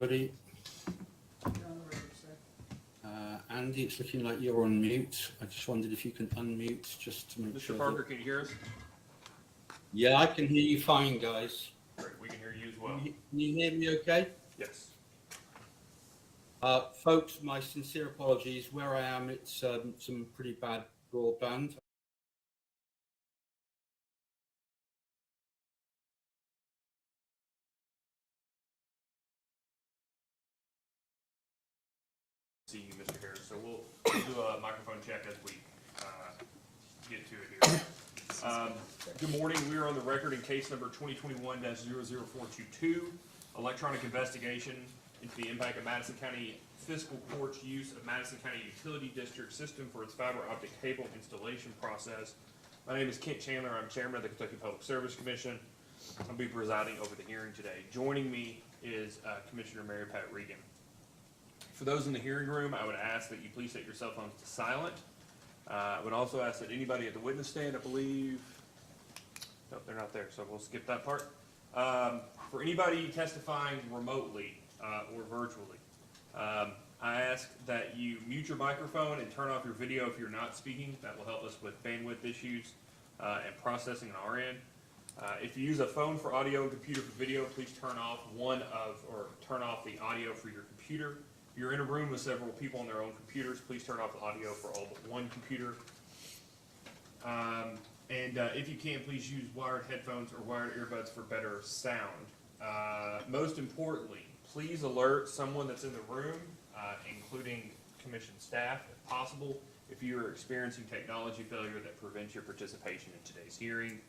Buddy, Andy, it's looking like you're on mute. I just wondered if you can unmute just to make sure. Mr. Parker, can you hear us? Yeah, I can hear you fine, guys. Great, we can hear you as well. Can you hear me okay? Yes. Folks, my sincere apologies. Where I am, it's some pretty bad broadband. See you, Mr. Harris. So we'll do a microphone check as we get to it here. Good morning. We are on the record in case number 2021-00422, electronic investigation into the impact of Madison County Fiscal Court's use of Madison County Utility District system for its fiber optic cable installation process. My name is Kent Chandler. I'm chairman of the Kentucky Public Service Commission. I'll be presiding over the hearing today. Joining me is Commissioner Mary Pat Regan. For those in the hearing room, I would ask that you please set your cell phones to silent. I would also ask that anybody at the witness stand, I believe, nope, they're not there, so we'll skip that part. For anybody testifying remotely or virtually, I ask that you mute your microphone and turn off your video if you're not speaking. That will help us with bandwidth issues and processing on our end. If you use a phone for audio and computer for video, please turn off turn off the audio for your computer. If you're in a room with several people on their own computers, please turn off the audio for all but one computer. If you can, please use wired headphones or wired earbuds for better sound. Most importantly, please alert someone that's in the room, including commission staff, if possible, if you are experiencing technology failure that prevents your participation in today's hearing.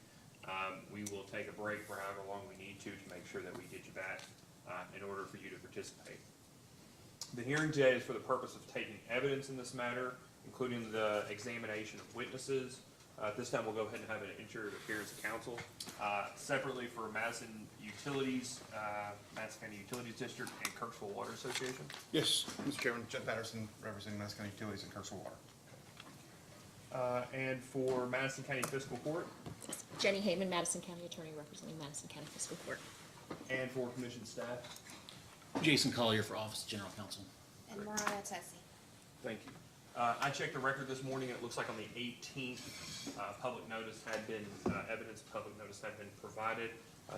We will take a break for however long we need to make sure that we get you back in order for you to participate. The hearing today is for the purpose of taking evidence in this matter, including the examination of witnesses. At this time, we'll go ahead and have an interior appearance of counsel. Separately for Madison Utilities, Madison County Utilities District, and Kirksville Water Association. Yes, Mr. Chairman, Jeff Patterson, representing Madison County Utilities and Kirksville Water. And for Madison County Fiscal Court. Yes. Jenny Heyman, Madison County Attorney, representing Madison County Fiscal Court. And for commission staff. Jason Collier for Office of General Counsel. And Mariah Tessie. Thank you. I checked the record this morning. It looks like on the 18th, public notice had been, evidence of public notice had been provided.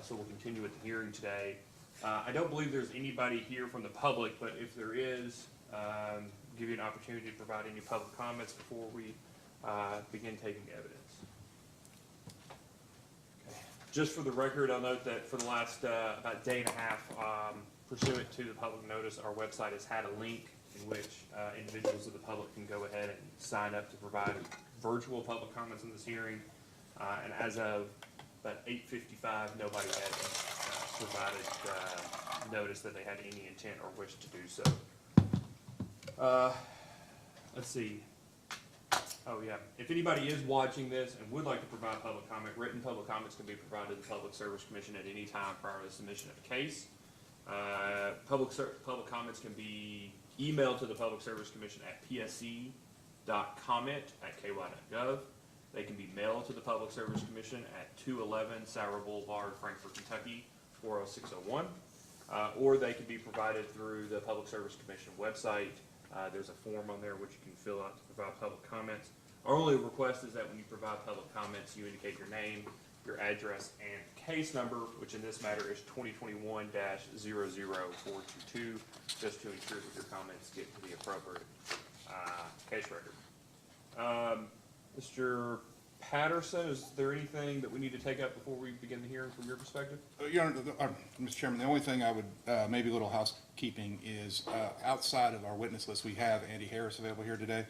So we'll continue with the hearing today. I don't believe there's anybody here from the public, but if there is, give you an opportunity to provide any public comments before we begin taking evidence. Okay. Just for the record, I'll note that for the last about day and a half, pursuant to the public notice, our website has had a link in which individuals of the public can go ahead and sign up to provide virtual public comments in this hearing. And as of about 8:55, nobody had provided notice that they had any intent or wish to do so. Let's see. Oh yeah, if anybody is watching this and would like to provide public comment, written public comments can be provided to the Public Service Commission at any time prior to the submission of a case. Public comments can be emailed to the Public Service Commission at psc.comment@ky.gov. They can be mailed to the Public Service Commission at 211 Sauer Boulevard, Frankfort, Kentucky, 40601. Or they can be provided through the Public Service Commission website. There's a form on there which you can fill out to provide public comments. Our only request is that when you provide public comments, you indicate your name, your address, and case number, which in this matter is 2021-00422, just to ensure that your comments get to the appropriate case record. Mr. Patterson, is there anything that we need to take up before we begin the hearing from your perspective? Your Honor, Mr. Chairman, the only thing I would, maybe a little housekeeping is, outside of our witness list, we have Andy Harris available here today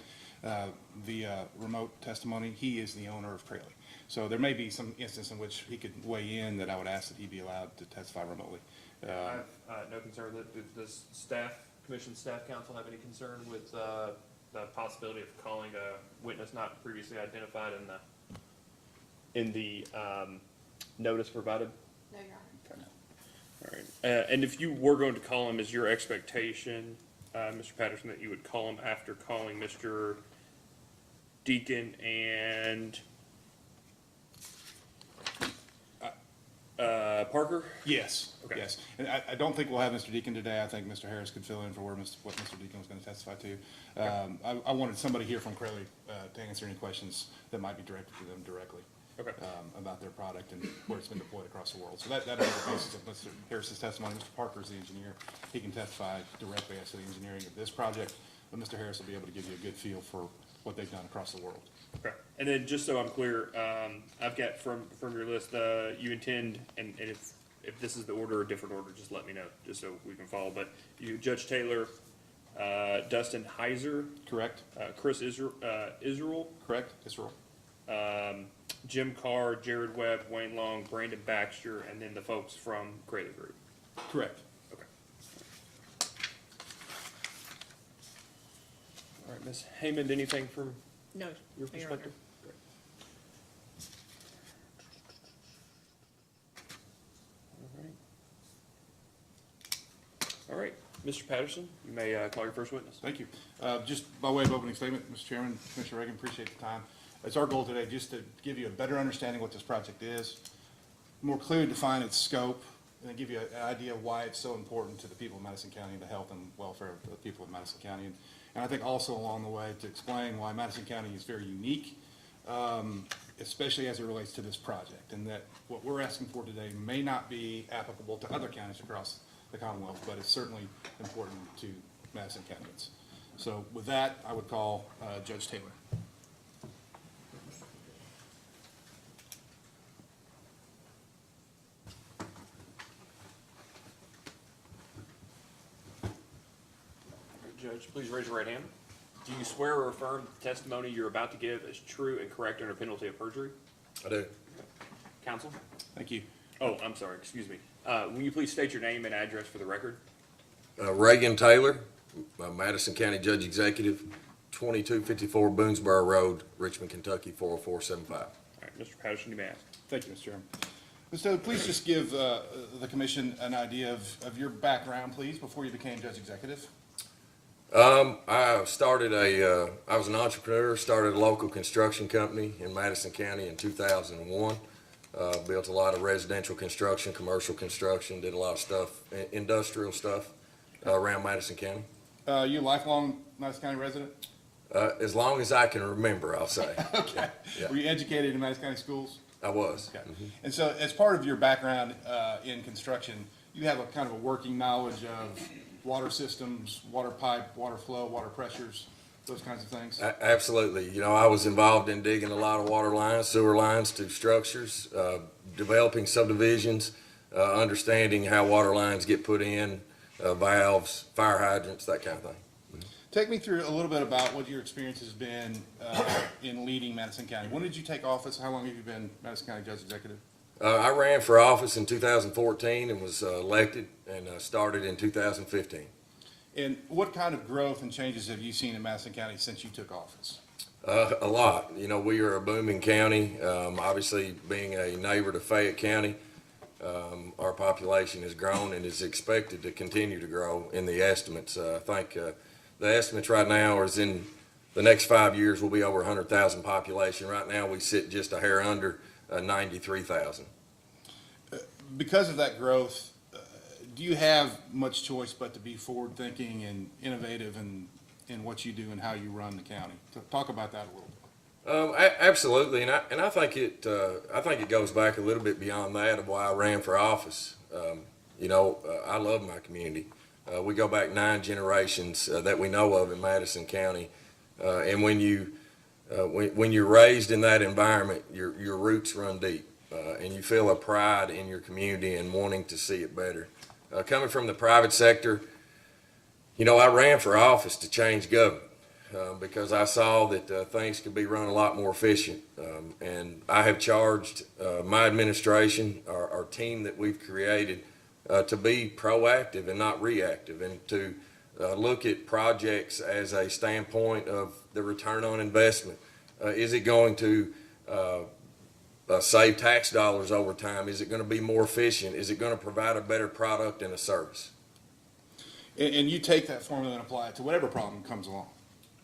via remote testimony. He is the owner of Traley. So there may be some instance in which he could weigh in that I would ask that he be allowed to testify remotely. I have no concern. Does Commission Staff Counsel have any concern with the possibility of calling a witness not previously identified in the notice provided? No, Your Honor. Okay. All right. And if you were going to call him, is your expectation, Mr. Patterson, that you would call him after calling Mr. Deacon and Parker? Yes, Okay. yes. And I don't think we'll have Mr. Deacon today. I think Mr. Harris could fill in for what Mr. Deacon was going to testify to. I wanted somebody here from Crowley to answer any questions that might be directed to them directly. Okay. About their product and where it's been deployed across the world. So that is the basis of Mr. Harris's testimony. Mr. Parker is the engineer. He can testify directly as to the engineering of this project, but Mr. Harris will be able to give you a good feel for what they've done across the world. Okay. And then just so I'm clear, I've got from your list, you intend, and if this is the order or a different order, just let me know, just so we can follow. But you, Judge Taylor, Dustin Heiser, Correct? Chris Israel, Correct? Israel? Jim Carr, Jared Webb, Wayne Long, Brandon Baxter, and then the folks from Cradle Group. Correct. Okay. All right, Ms. Haymond, anything from No, your Your Honor. perspective? Great. All right, Mr. Patterson, you may call your first witness. Thank you. Just by way of opening statement, Mr. Chairman, Commissioner Reagan, appreciate the time. It's our goal today just to give you a better understanding of what this project is, more clearly define its scope, and then give you an idea of why it's so important to the people of Madison County and the health and welfare of the people of Madison County. And I think also along the way to explain why Madison County is very unique, especially as it relates to this project, and that what we're asking for today may not be applicable to other counties across the Commonwealth, but it's certainly important to Madison Countyans. So with that, I would call Judge Taylor. Judge, please raise your right hand. Do you swear or affirm that the testimony you're about to give is true and correct under penalty of perjury? I do. Counsel? Thank you. Oh, I'm sorry, excuse me. Will you please state your name and address for the record? Reagan Taylor, Madison County Judge Executive, 2254 Boonesboro Road, Richmond, Kentucky, 40475. All right, Mr. Patterson, you may ask. Thank you, Mr. Chairman. Mr. Taylor, please just give the commission an idea of your background, please, before you became Judge Executive. I was an entrepreneur, started a local construction company in Madison County in 2001. Built a lot of residential construction, commercial construction, did a lot of stuff, industrial stuff around Madison County. You a lifelong Madison County resident? As long as I can remember, I'll say. Okay. Yeah. Were you educated in Madison County schools? I was. Okay. And so as part of your background in construction, you have a kind of a working knowledge of water systems, water pipe, water flow, water pressures, those kinds of things? Absolutely. You know, I was involved in digging a lot of water lines, sewer lines to structures, developing subdivisions, understanding how water lines get put in, valves, fire hydrants, that kind of thing. Take me through a little bit about what your experience has been in leading Madison County. When did you take office? How long have you been Madison County Judge Executive? I ran for office in 2014 and was elected and started in 2015. And what kind of growth and changes have you seen in Madison County since you took office? A lot. You know, we are a booming county. Obviously, being a neighbor to Fayette County, our population has grown and is expected to continue to grow in the estimates. I think the estimates right now is in the next 5 years will be over 100,000 population. Right now, we sit just a hair under 93,000. Because of that growth, do you have much choice but to be forward-thinking and innovative in what you do and how you run the county? Talk about that a little bit. Absolutely, and I think it goes back a little bit beyond that of why I ran for office. You know, I love my community. We go back 9 generations that we know of in Madison County, and when you're raised in that environment, your roots run deep, and you feel a pride in your community and wanting to see it better. Coming from the private sector, you know, I ran for office to change government because I saw that things could be run a lot more efficient. And I have charged my administration, our team that we've created, to be proactive and not reactive, and to look at projects as a standpoint of the return on investment. Is it going to save tax dollars over time? Is it going to be more efficient? Is it going to provide a better product and a service? And you take that formula and apply it to whatever problem comes along.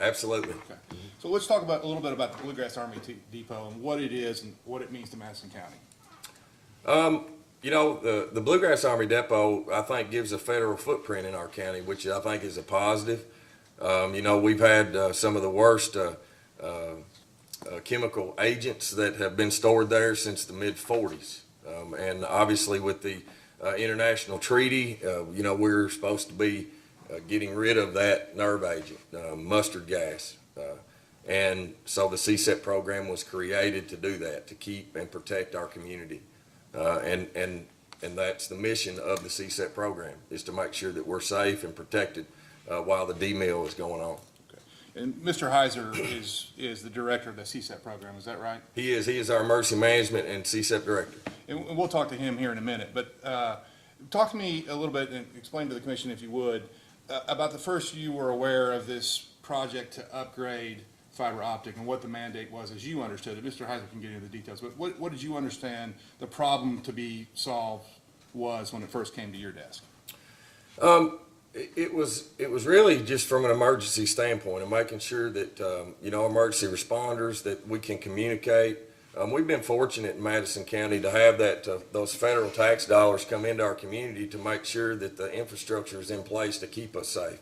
Absolutely. Okay. So let's talk about a little bit about the Bluegrass Army Depot and what it is and what it means to Madison County. You know, the Bluegrass Army Depot, I think, gives a federal footprint in our county, which I think is a positive. You know, we've had some of the worst chemical agents that have been stored there since the mid-40s. And obviously with the international treaty, you know, we're supposed to be getting rid of that nerve agent, mustard gas. And so the CSEP program was created to do that, to keep and protect our community. And that's the mission of the CSEP program, is to make sure that we're safe and protected while the D-mill is going on. And Mr. Heiser is the director of the CSEP program, is that right? He is our emergency management and CSEP director. And we'll talk to him here in a minute, but talk to me a little bit and explain to the commission, if you would, about the first you were aware of this project to upgrade fiber optic and what the mandate was as you understood it. Mr. Heiser can get into the details, but what did you understand the problem to be solved was when it first came to your desk? It was really just from an emergency standpoint and making sure that, you know, emergency responders, that we can communicate. We've been fortunate in Madison County to have that, those federal tax dollars come into our community to make sure that the infrastructure is in place to keep us safe,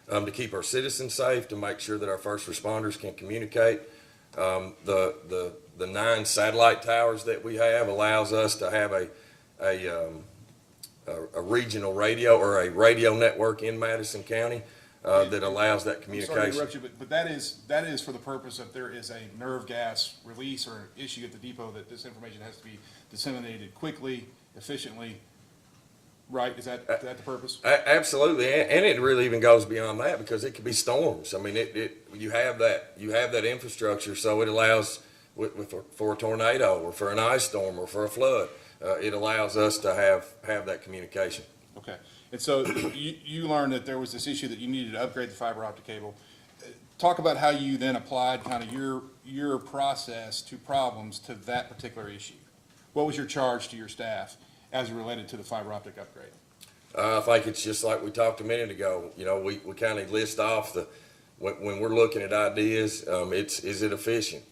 to keep our citizens safe, to make sure that our first responders can communicate. The 9 satellite towers that we have allows us to have a regional radio or a radio network in Madison County that allows that communication. Sorry to interrupt you, but that is for the purpose if there is a nerve gas release or issue at the depot, that this information has to be disseminated quickly, efficiently, right? Is that the purpose? Absolutely, and it really even goes beyond that, because it could be storms. I mean, you have that infrastructure, so it allows for a tornado or for an ice storm or for a flood. It allows us to have that communication. Okay, and so you learned that there was this issue that you needed to upgrade the fiber optic cable. Talk about how you then applied kind of your process to problems to that particular issue. What was your charge to your staff as it related to the fiber optic upgrade? I think it's just like we talked a minute ago. You know, we kind of list off when we're looking at ideas, is it efficient?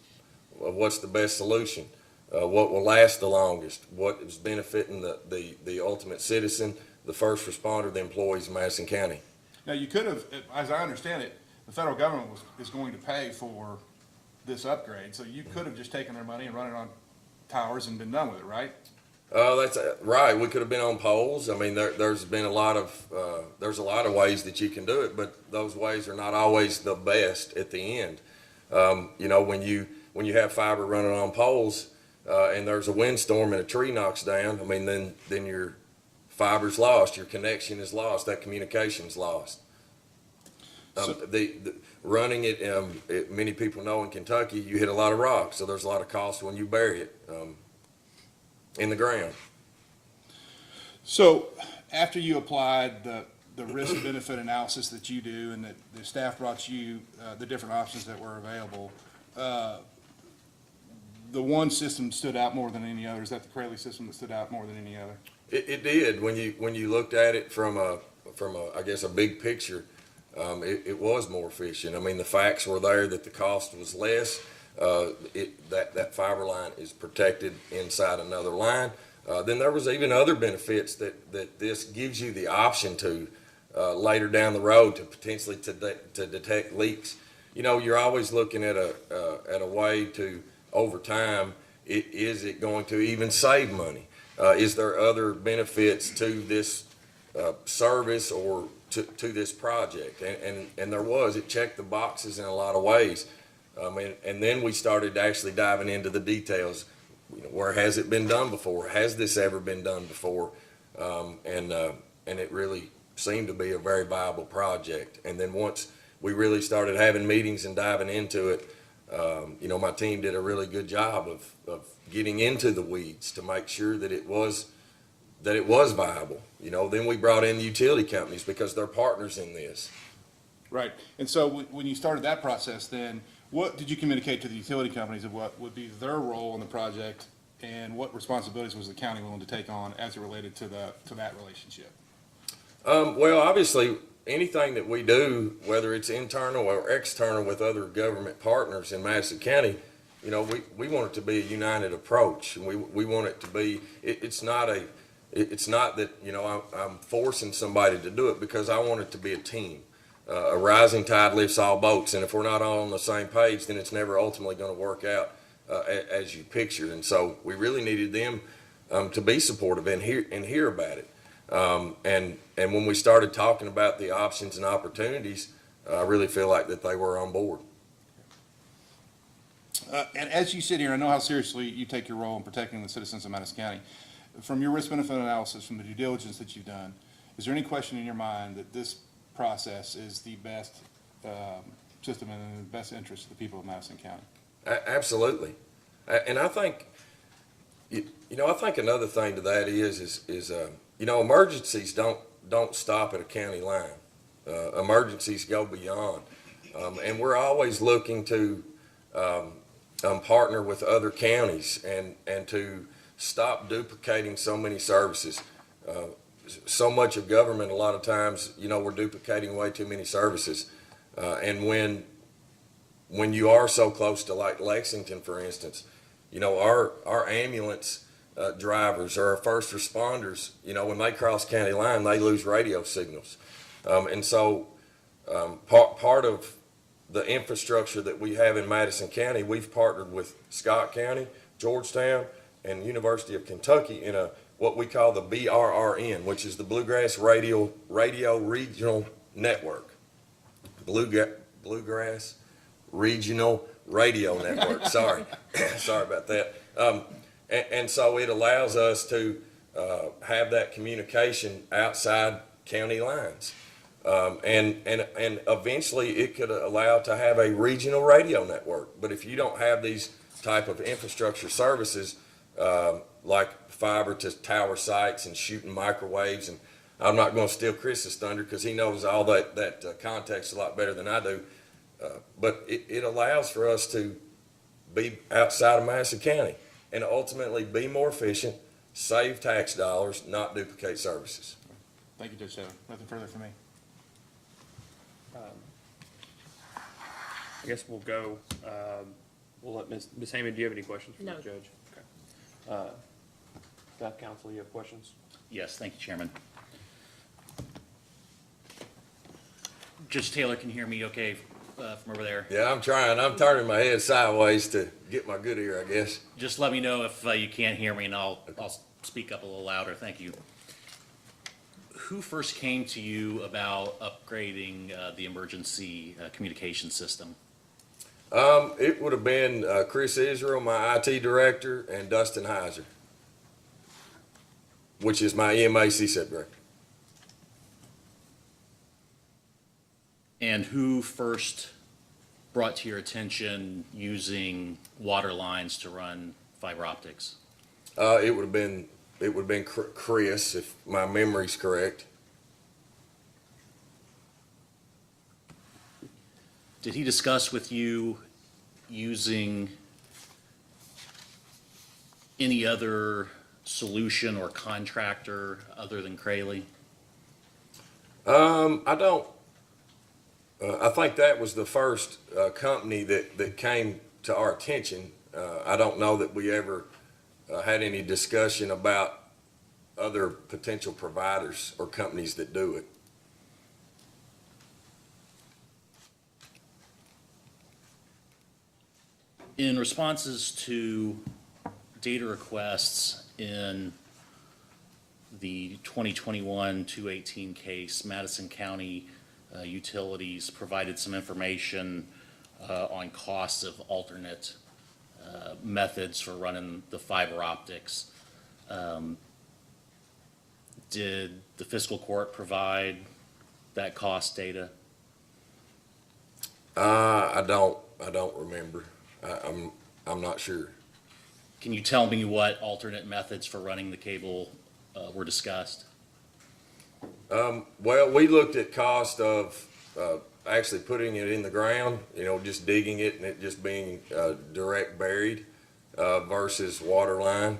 What's the best solution? What will last the longest? What is benefiting the ultimate citizen, the first responder, the employees of Madison County? Now, you could have, as I understand it, the federal government is going to pay for this upgrade, so you could have just taken their money and run it on towers and been done with it, right? That's right. We could have been on poles. I mean, there's been a lot of ways that you can do it, but those ways are not always the best at the end. You know, when you have fiber running on poles, and there's a windstorm and a tree knocks down, I mean, then your fiber's lost, your connection is lost, that communication is lost. The running it, many people know in Kentucky, you hit a lot of rocks, so there's a lot of cost when you bury it in the ground. So after you applied the risk-benefit analysis that you do and that the staff brought you the different options that were available, the one system stood out more than any other. Is that the Crayley system that stood out more than any other? It did. When you looked at it from a I guess a big picture, it was more efficient. I mean, the facts were there that the cost was less. That fiber line is protected inside another line. Then there was even other benefits that this gives you the option to later down the road to potentially to detect leaks. You know, you're always looking at a way to, over time, is it going to even save money? Is there other benefits to this service or to this project? And there was. It checked the boxes in a lot of ways. And then we started actually diving into the details. You know, where has it been done before? Has this ever been done before? And it really seemed to be a very viable project. And then once we really started having meetings and diving into it, you know, my team did a really good job of getting into the weeds to make sure that it was viable. You know, then we brought in the utility companies because they're partners in this. Right. And so when you started that process, then what did you communicate to the utility companies of what would be their role in the project, and what responsibilities was the county willing to take on as it related to that relationship? Well, obviously, anything that we do, whether it's internal or external with other government partners in Madison County, you know, we want it to be a united approach. We want it to be, it's not it's not that, you know, I'm forcing somebody to do it, because I want it to be a team. A rising tide lifts all boats, and if we're not all on the same page, then it's never ultimately going to work out as you pictured. And so we really needed them to be supportive and hear about it. And when we started talking about the options and opportunities, I really feel like that they were on board. And as you sit here, I know how seriously you take your role in protecting the citizens of Madison County. From your risk-benefit analysis, from the due diligence that you've done, is there any question in your mind that this process is the best system and in the best interest of the people of Madison County? Absolutely. And I think, you know, I think another thing to that is you know, emergencies don't stop at a county line. Emergencies go beyond. And we're always looking to partner with other counties and to stop duplicating so many services. So much of government, a lot of times, you know, we're duplicating way too many services. And when you are so close to, like Lexington, for instance, you know, our ambulance drivers or our first responders, you know, when they cross county line, they lose radio signals. And so part of the infrastructure that we have in Madison County, we've partnered with Scott County, Georgetown, and University of Kentucky in what we call the BRRN, which is the Bluegrass Radio Regional Network. Bluegrass Regional Radio Network. Sorry about that. And so it allows us to have that communication outside county lines. And eventually it could allow to have a regional radio network. But if you don't have these type of infrastructure services, like fiber to tower sites and shooting microwaves, and I'm not going to steal Chris's thunder because he knows all that context a lot better than I do. But it allows for us to be outside of Madison County and ultimately be more efficient, save tax dollars, not duplicate services. Thank you, Judge Taylor. Nothing further from me. I guess we'll go, we'll let Ms. Hammond, do you have any questions for the No. judge? Okay. Staff counsel, you have questions? Yes, thank you, Chairman. Judge Taylor can hear me okay from over there? Yeah, I'm trying. I'm turning my head sideways to get my good ear, I guess. Just let me know if you can't hear me, and I'll speak up a little louder. Thank you. Who first came to you about upgrading the emergency communication system? It would have been Chris Israel, my IT director, and Dustin Heiser, which is my EMA CSEP director. And who first brought to your attention using water lines to run fiber optics? It would have been Chris, if my memory's correct. Did he discuss with you using any other solution or contractor other than Crayley? I don't. I think that was the first company that came to our attention. I don't know that we ever had any discussion about other potential providers or companies that do it. In responses to data requests in the 2021-218 case, Madison County Utilities provided some information on costs of alternate methods for running the fiber optics. Did the fiscal court provide that cost data? I don't remember. I'm not sure. Can you tell me what alternate methods for running the cable were discussed? Well, we looked at cost of actually putting it in the ground, just digging it and it just being direct buried versus water line.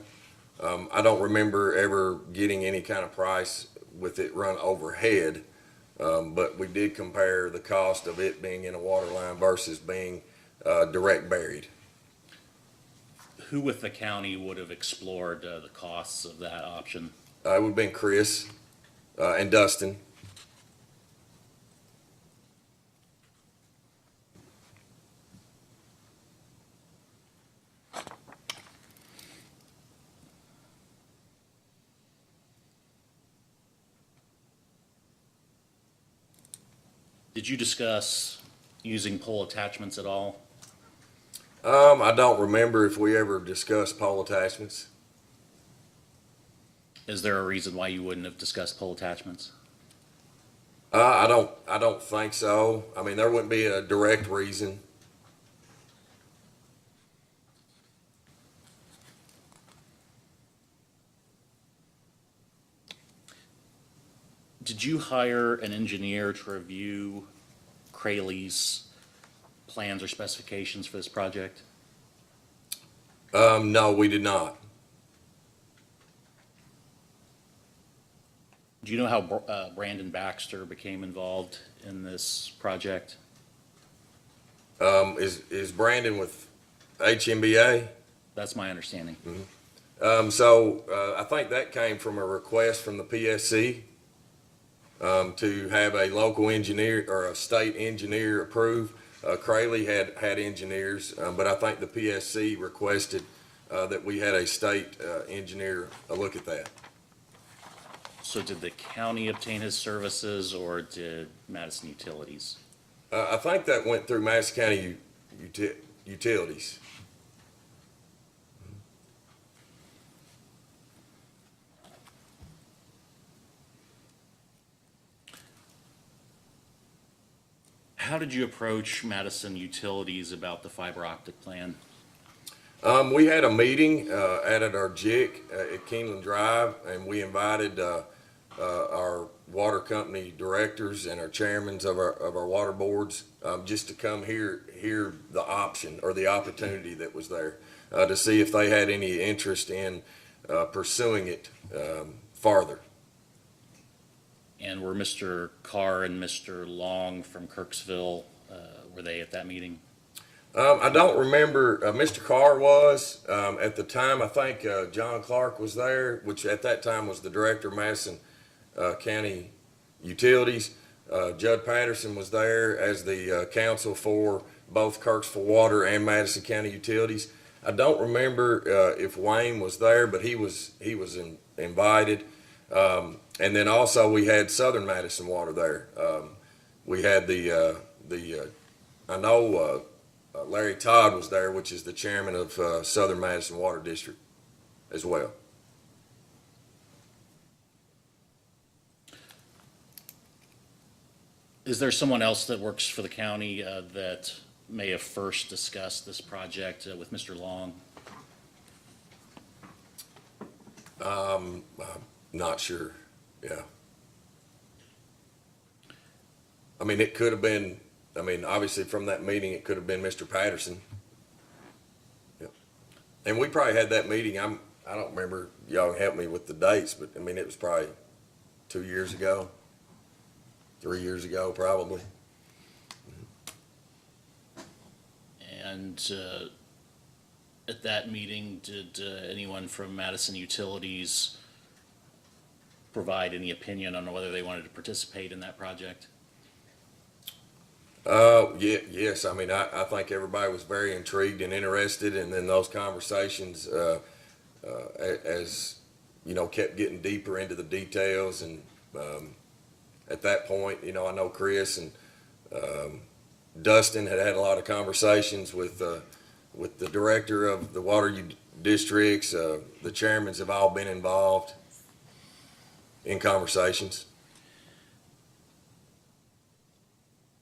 I don't remember ever getting any kind of price with it run overhead, but we did compare the cost of it being in a water line versus being direct buried. Who with the county would have explored the costs of that option? It would've been Chris, and Dustin. Did you discuss using pole attachments at all? I don't remember if we ever discussed pole attachments. Is there a reason why you wouldn't have discussed pole attachments? I don't think so. I mean, there wouldn't be a direct reason. Did you hire an engineer to review Craley's plans or specifications for this project? No, we did not. Do you know how Brandon Baxter became involved in this project? Is Brandon with HMBA? That's my understanding. I think that came from a request from the PSC to have a local engineer or a state engineer approve. Craley had engineers, but I think the PSC requested that we had a state engineer look at that. So did the county obtain his services or did Madison Utilities? I think that went through Madison County Utilities. How did you approach Madison Utilities about the fiber optic plan? We had a meeting at our JIC at Keeneland Drive, and we invited our water company directors and our chairmen of our water boards just to come hear the option or the opportunity that was there to see if they had any interest in pursuing it farther. And were Mr. Carr and Mr. Long from Kirksville, were they at that meeting? I don't remember. Mr. Carr was at the time. I think John Clark was there, which at that time was the director of Madison County Utilities. Judd Patterson was there as the counsel for both Kirksville Water and Madison County Utilities. I don't remember if Wayne was there, but he was invited. And then also we had Southern Madison Water there. We had I know Larry Todd was there, which is the chairman of Southern Madison Water District as well. Is there someone else that works for the county that may have first discussed this project with Mr. Long? I'm not sure. Yeah. I mean, it could have been, obviously from that meeting, it could have been Mr. Patterson. Yep. And we probably had that meeting, I don't remember, y'all can help me with the dates, but it was probably 2 years ago, 3 years ago, probably. And at that meeting, did anyone from Madison Utilities provide any opinion on whether they wanted to participate in that project? Yeah, yes. I think everybody was very intrigued and interested, and then those conversations, as kept getting deeper into the details, and at that point, I know Chris and Dustin had a lot of conversations with the director of the water districts. The chairmans have all been involved in conversations.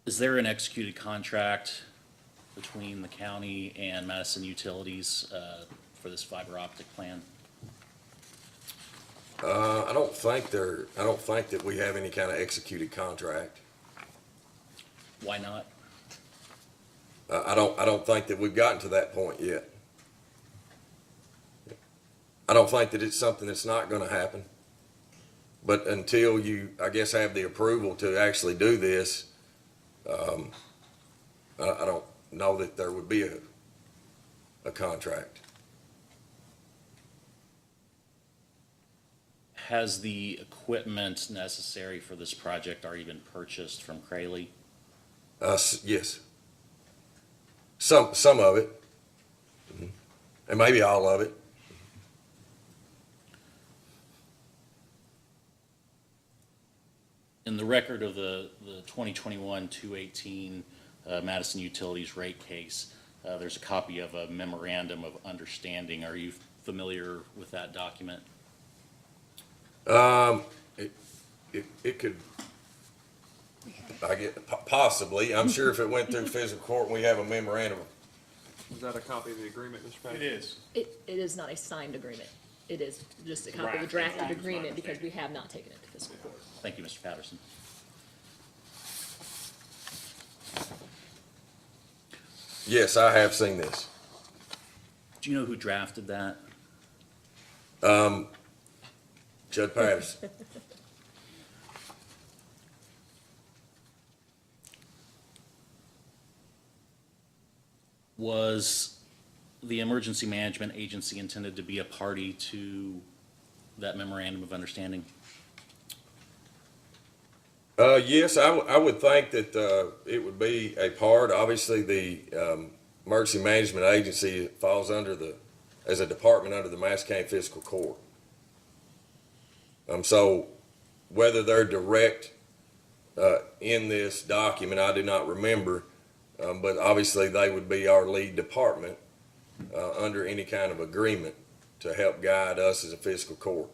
Is there an executed contract between the county and Madison Utilities for this fiber optic plan? I don't think that we have any kind of executed contract. Why not? I don't think that we've gotten to that point yet. I don't think that it's something that's not going to happen. But until you, I guess, have the approval to actually do this, I don't know that there would be a contract. Has the equipment necessary for this project already been purchased from Crayley? Yes. Some of it. Mhm. And maybe all of it. In the record of the 2021-218 Madison Utilities rate case, there's a copy of a memorandum of understanding. Are you familiar with that document? It could, I get, possibly. I'm sure if it went through physical court and we have a memorandum. Is that a copy of the agreement, Mr. Patterson? It is. It is not a signed agreement. It is just a copy of the Drafted. drafted agreement because we have not taken it to fiscal court. Thank you, Mr. Patterson. Yes, I have seen this. Do you know who drafted that? Judd Patterson. Was the emergency management agency intended to be a party to that memorandum of understanding? Yes, I would think that it would be a part. Obviously, the emergency management agency falls as a department under the Madison County Fiscal Court. So whether they're direct in this document, I do not remember, but obviously they would be our lead department under any kind of agreement to help guide us as a fiscal court.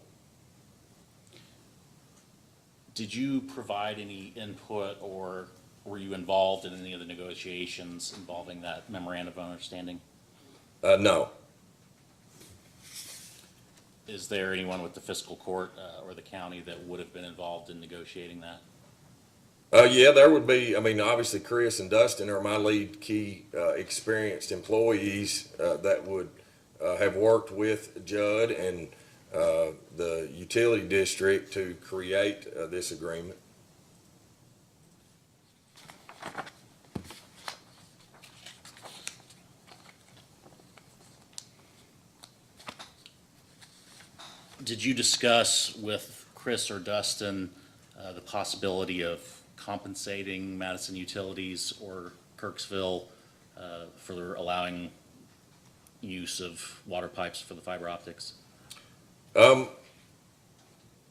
Did you provide any input or were you involved in any of the negotiations involving that memorandum of understanding? No. Is there anyone with the fiscal court or the county that would have been involved in negotiating that? Yeah, there would be. I mean, obviously, Chris and Dustin are my lead key experienced employees that would have worked with Judd and the utility district to create this agreement. Did you discuss with Chris or Dustin the possibility of compensating Madison Utilities or Kirksville for allowing use of water pipes for the fiber optics?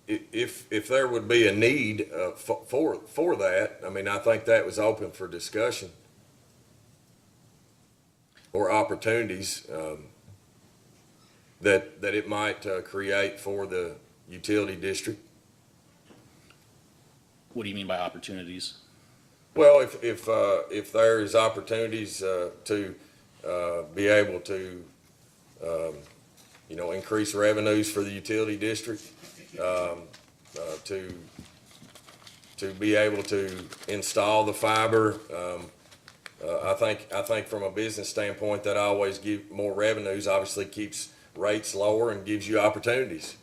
If there would be a need for that, I mean, I think that was open for discussion or opportunities that it might create for the utility district. What do you mean by opportunities? Well, if there is opportunities to be able to increase revenues for the utility district, to be able to install the fiber, I think from a business standpoint that always give more revenues. Obviously, keeps rates lower and gives you opportunities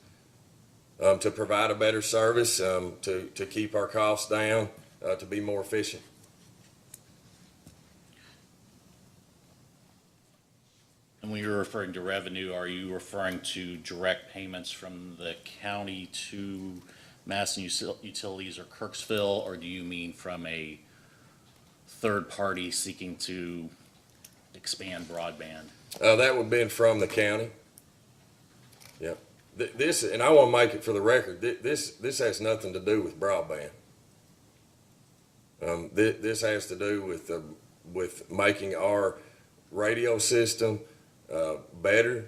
to provide a better service, to keep our costs down, to be more efficient. And when you're referring to revenue, are you referring to direct payments from the county to Madison Utilities or Kirksville, or do you mean from a third party seeking to expand broadband? That would have been from the county. Yeah. This, and I want to make it for the record, this has nothing to do with broadband. This has to do with making our radio system better.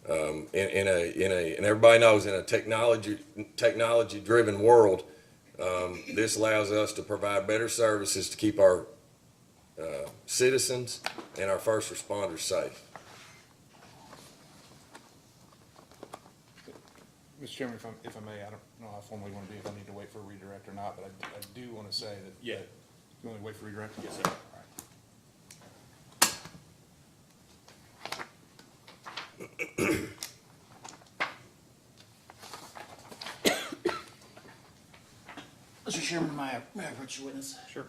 And everybody knows in a technology driven world, this allows us to provide better services to keep our citizens and our first responders safe. Mr. Chairman, if I may, I don't know how formally you want to be, if I need to wait for a redirect or not, but I do want to say that. Yeah. that- You want me to wait for redirect? Yes, sir. All right. Mr. Chairman, may I approach your witness? Sure.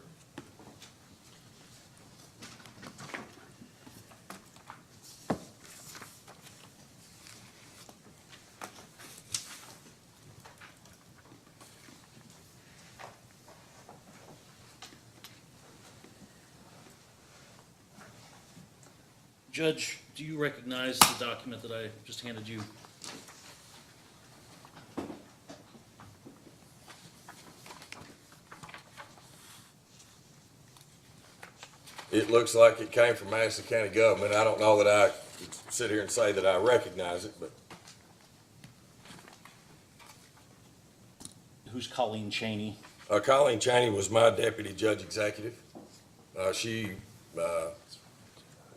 Judge, do you recognize the document that I just handed you? It looks like it came from Madison County government. I don't know that I could sit here and say that I recognize it, but Who's Colleen Cheney? Colleen Cheney was my deputy judge executive. She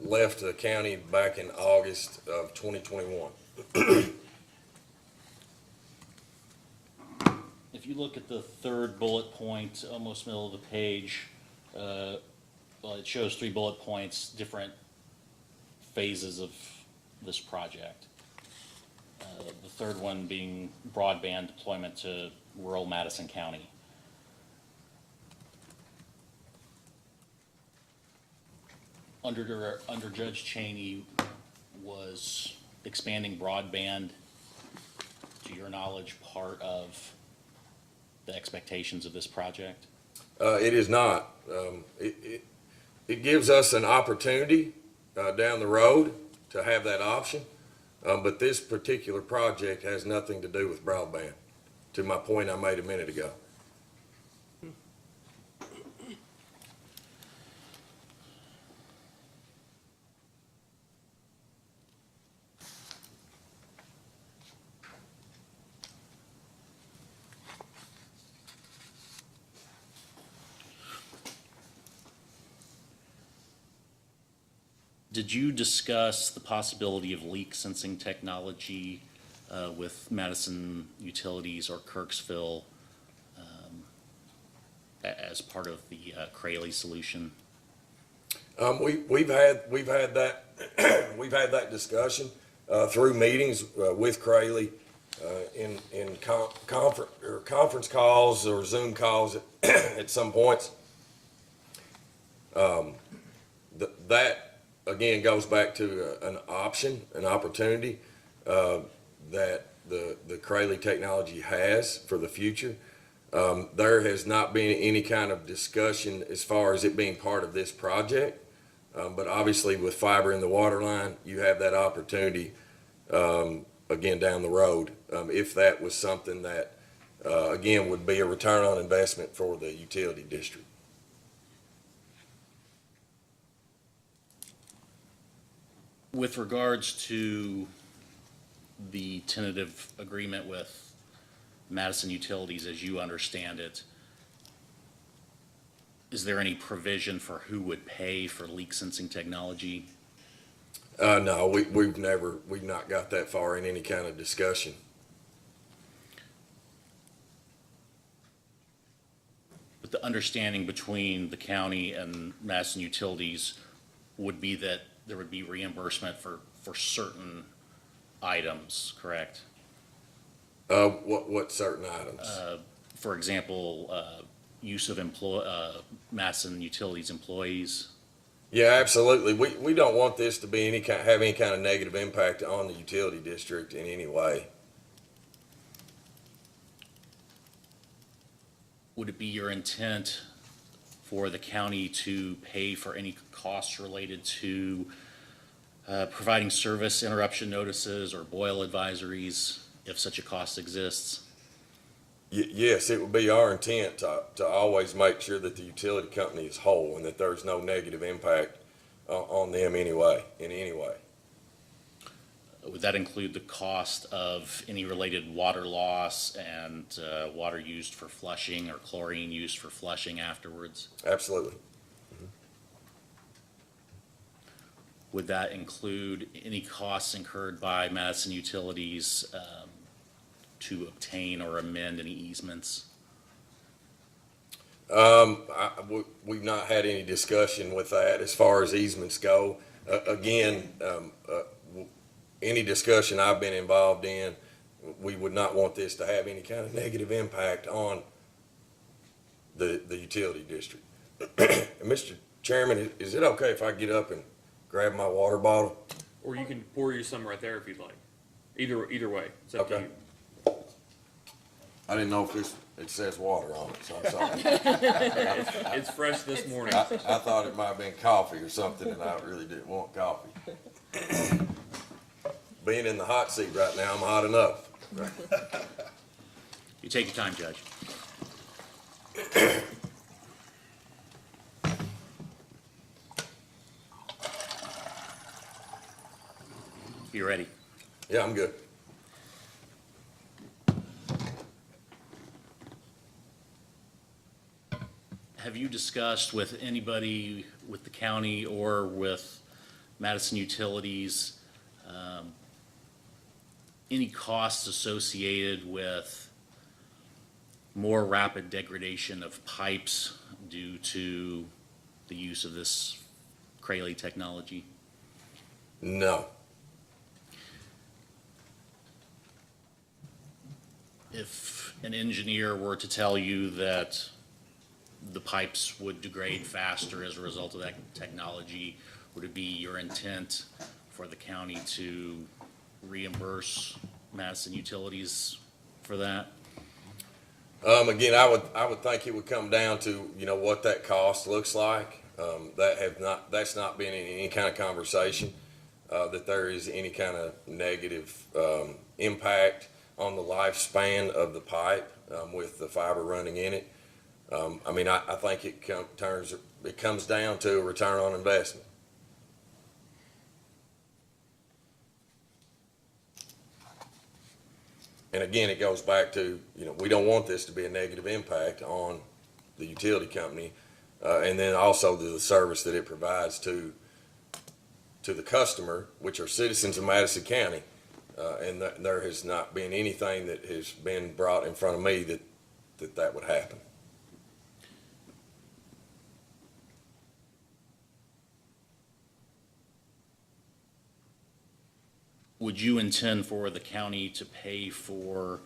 left the county back in August of 2021. If you look at the third bullet point, almost middle of the page, well, it shows 3 bullet points, different phases of this project. The third one being broadband deployment to rural Madison County. Under Judge Cheney, was expanding broadband, to your knowledge, part of the expectations of this project? It is not. It gives us an opportunity down the road to have that option, but this particular project has nothing to do with broadband, to my point I made a minute ago. Did you discuss the possibility of leak sensing technology with Madison Utilities or Kirksville as part of the Crayley solution? We've had that we've had that discussion through meetings with Crayley in conference calls or Zoom calls at some points. That again goes back to an option, an opportunity that the Crayley technology has for the future. There has not been any kind of discussion as far as it being part of this project, but obviously with fiber in the water line, you have that opportunity again down the road if that was something that again would be a return on investment for the utility district. With regards to the tentative agreement with Madison Utilities, as you understand it, is there any provision for who would pay for leak sensing technology? No, we've not got that far in any kind of discussion. But the understanding between the county and Madison Utilities would be that there would be reimbursement for certain items, correct? What certain items? For example, use of Madison Utilities employees. Yeah, absolutely. We don't want this to be have any kind of negative impact on the utility district in any way. Would it be your intent for the county to pay for any costs related to providing service interruption notices or boil advisories, if such a cost exists? Yes, it would be our intent to always make sure that the utility company is whole and that there's no negative impact on them in any way. Would that include the cost of any related water loss and water used for flushing or chlorine used for flushing afterwards? Absolutely. Would that include any costs incurred by Madison Utilities to obtain or amend any easements? We've not had any discussion with that as far as easements go. Again, any discussion I've been involved in, we would not want this to have any kind of negative impact on the utility district. And Mr. Chairman, is it okay if I get up and grab my water bottle? Or you can pour you some right there if you'd like. Either way, it's up to Okay. you. I didn't know if it says water on it, so I'm sorry. It's fresh this morning. I thought it might have been coffee or something, and I really didn't want coffee. Being in the hot seat right now, I'm hot enough. You take your time, Judge. You ready? Yeah, I'm good. Have you discussed with anybody with the county or with Madison Utilities, any costs associated with more rapid degradation of pipes due to the use of this Crayley technology? No. If an engineer were to tell you that the pipes would degrade faster as a result of that technology, would it be your intent for the county to reimburse Madison Utilities for that? Again, I would think it would come down to, you know, what that cost looks like. That's not been any kind of conversation, that there is any kind of negative, impact on the lifespan of the pipe, with the fiber running in it. I mean, I think it comes down to a return on investment. And again, it goes back to, you know, we don't want this to be a negative impact on the utility company, and then also the service that it provides to the customer, which are citizens of Madison County. And there has not been anything that has been brought in front of me that would happen. Would you intend for the county to pay for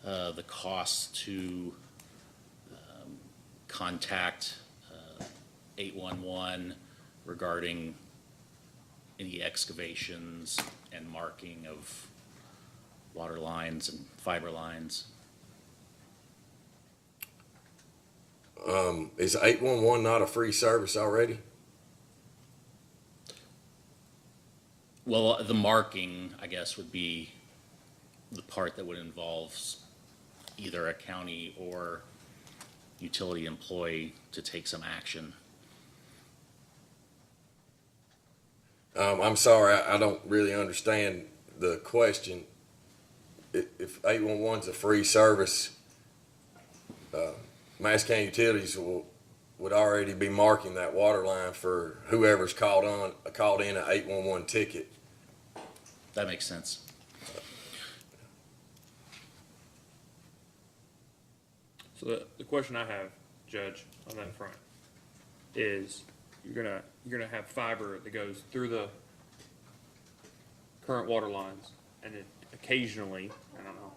the costs to contact 811 regarding any excavations and marking of water lines and fiber lines? Is 811 not a free service already? Well, the marking, I guess, would be the part that would involve either a county or utility employee to take some action. I'm sorry, I don't really understand the question. If 811's a free service, Madison County Utilities would already be marking that water line for whoever's called in an 811 ticket. That makes sense. So the question I have, Judge, on that front is you're gonna have fiber that goes through the current water lines, and it occasionally, I don't know,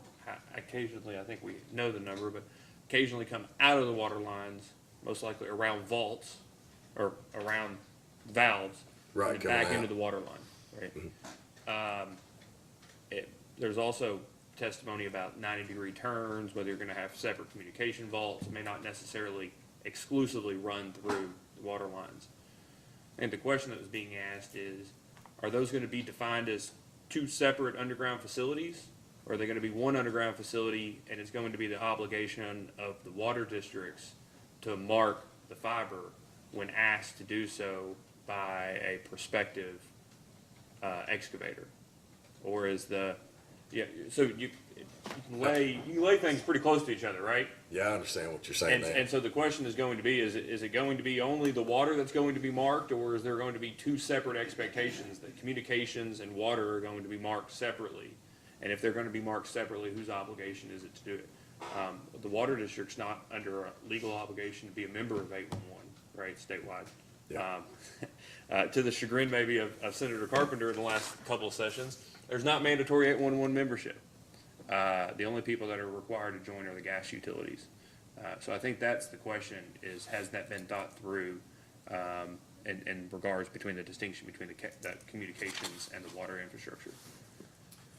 occasionally, I think we know the number, but occasionally come out of the water lines, most likely around vaults or around valves, Right, and coming back out. into the water line, right? There's also testimony about 90-degree turns, whether you're going to have separate communication vaults. It may not necessarily exclusively run through the water lines. And the question that was being asked is, are those going to be defined as two separate underground facilities? Or are they going to be one underground facility, and it's going to be the obligation of the water districts to mark the fiber when asked to do so by a prospective excavator? Or is so you can lay things pretty close to each other, right? Yeah, I understand what you're saying there. And so the question is going to be, is it going to be only the water that's going to be marked, or is there going to be two separate expectations that communications and water are going to be marked separately? And if they're going to be marked separately, whose obligation is it to do it? The water district's not under a legal obligation to be a member of 811, right, statewide. Yeah. To the chagrin maybe of Senator Carpenter in the last couple of sessions, there's not mandatory 811 membership. The only people that are required to join are the gas utilities. So I think that's the question, is has that been thought through in regards between the distinction between the communications and the water infrastructure?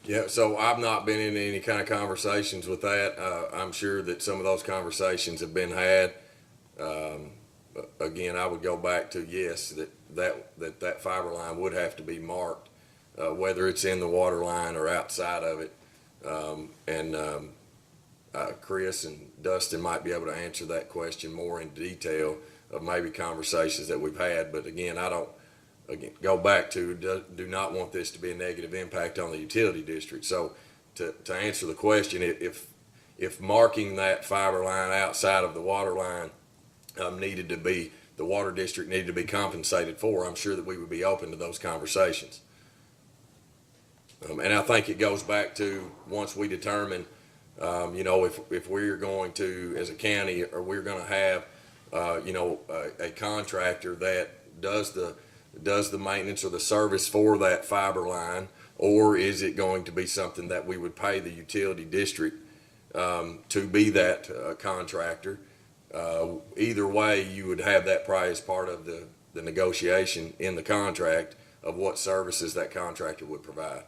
Yeah, so I've not been in any kind of conversations with that. I'm sure that some of those conversations have been had. Again, I would go back to, yes, that fiber line would have to be marked. whether it's in the water line or outside of it. Chris and Dustin might be able to answer that question more in detail of maybe conversations that we've had. But again, I don't, go back to, do not want this to be a negative impact on the utility district. So to answer the question, if marking that fiber line outside of the water line the water district needed to be compensated for, I'm sure that we would be open to those conversations. And I think it goes back to, once we determine, if we're going to, as a county, or we're going to have, a contractor that does the maintenance or the service for that fiber line, or is it going to be something that we would pay the utility district to be that contractor? Either way, you would have that probably as part of the negotiation in the contract of what services that contractor would provide.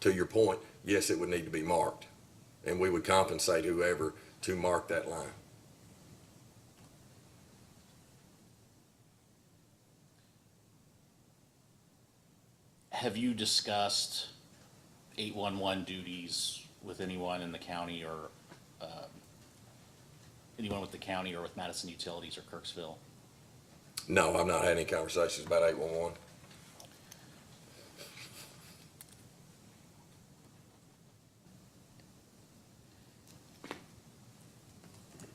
To your point, yes, it would need to be marked, and we would compensate whoever to mark that line. Have you discussed 811 duties with anyone in the county, or anyone with the county or with Madison Utilities or Kirksville? No, I've not had any conversations about 811.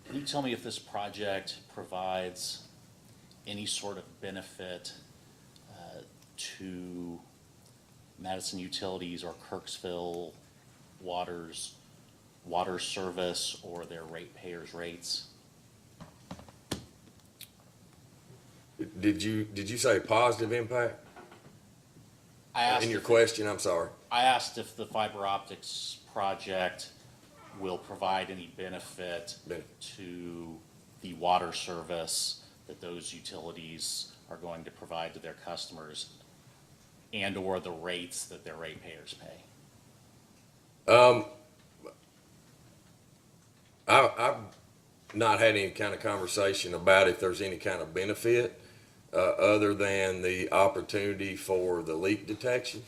Can you tell me if this project provides any sort of benefit to Madison Utilities or Kirksville Water's water service or their ratepayers' rates? Did you say positive impact? I asked In your if- question, I'm sorry. I asked if the fiber optics project will provide any benefit to the water service that those utilities are going to provide to their customers, and or the rates that their ratepayers pay. I've not had any kind of conversation about if there's any kind of benefit other than the opportunity for the leak detection.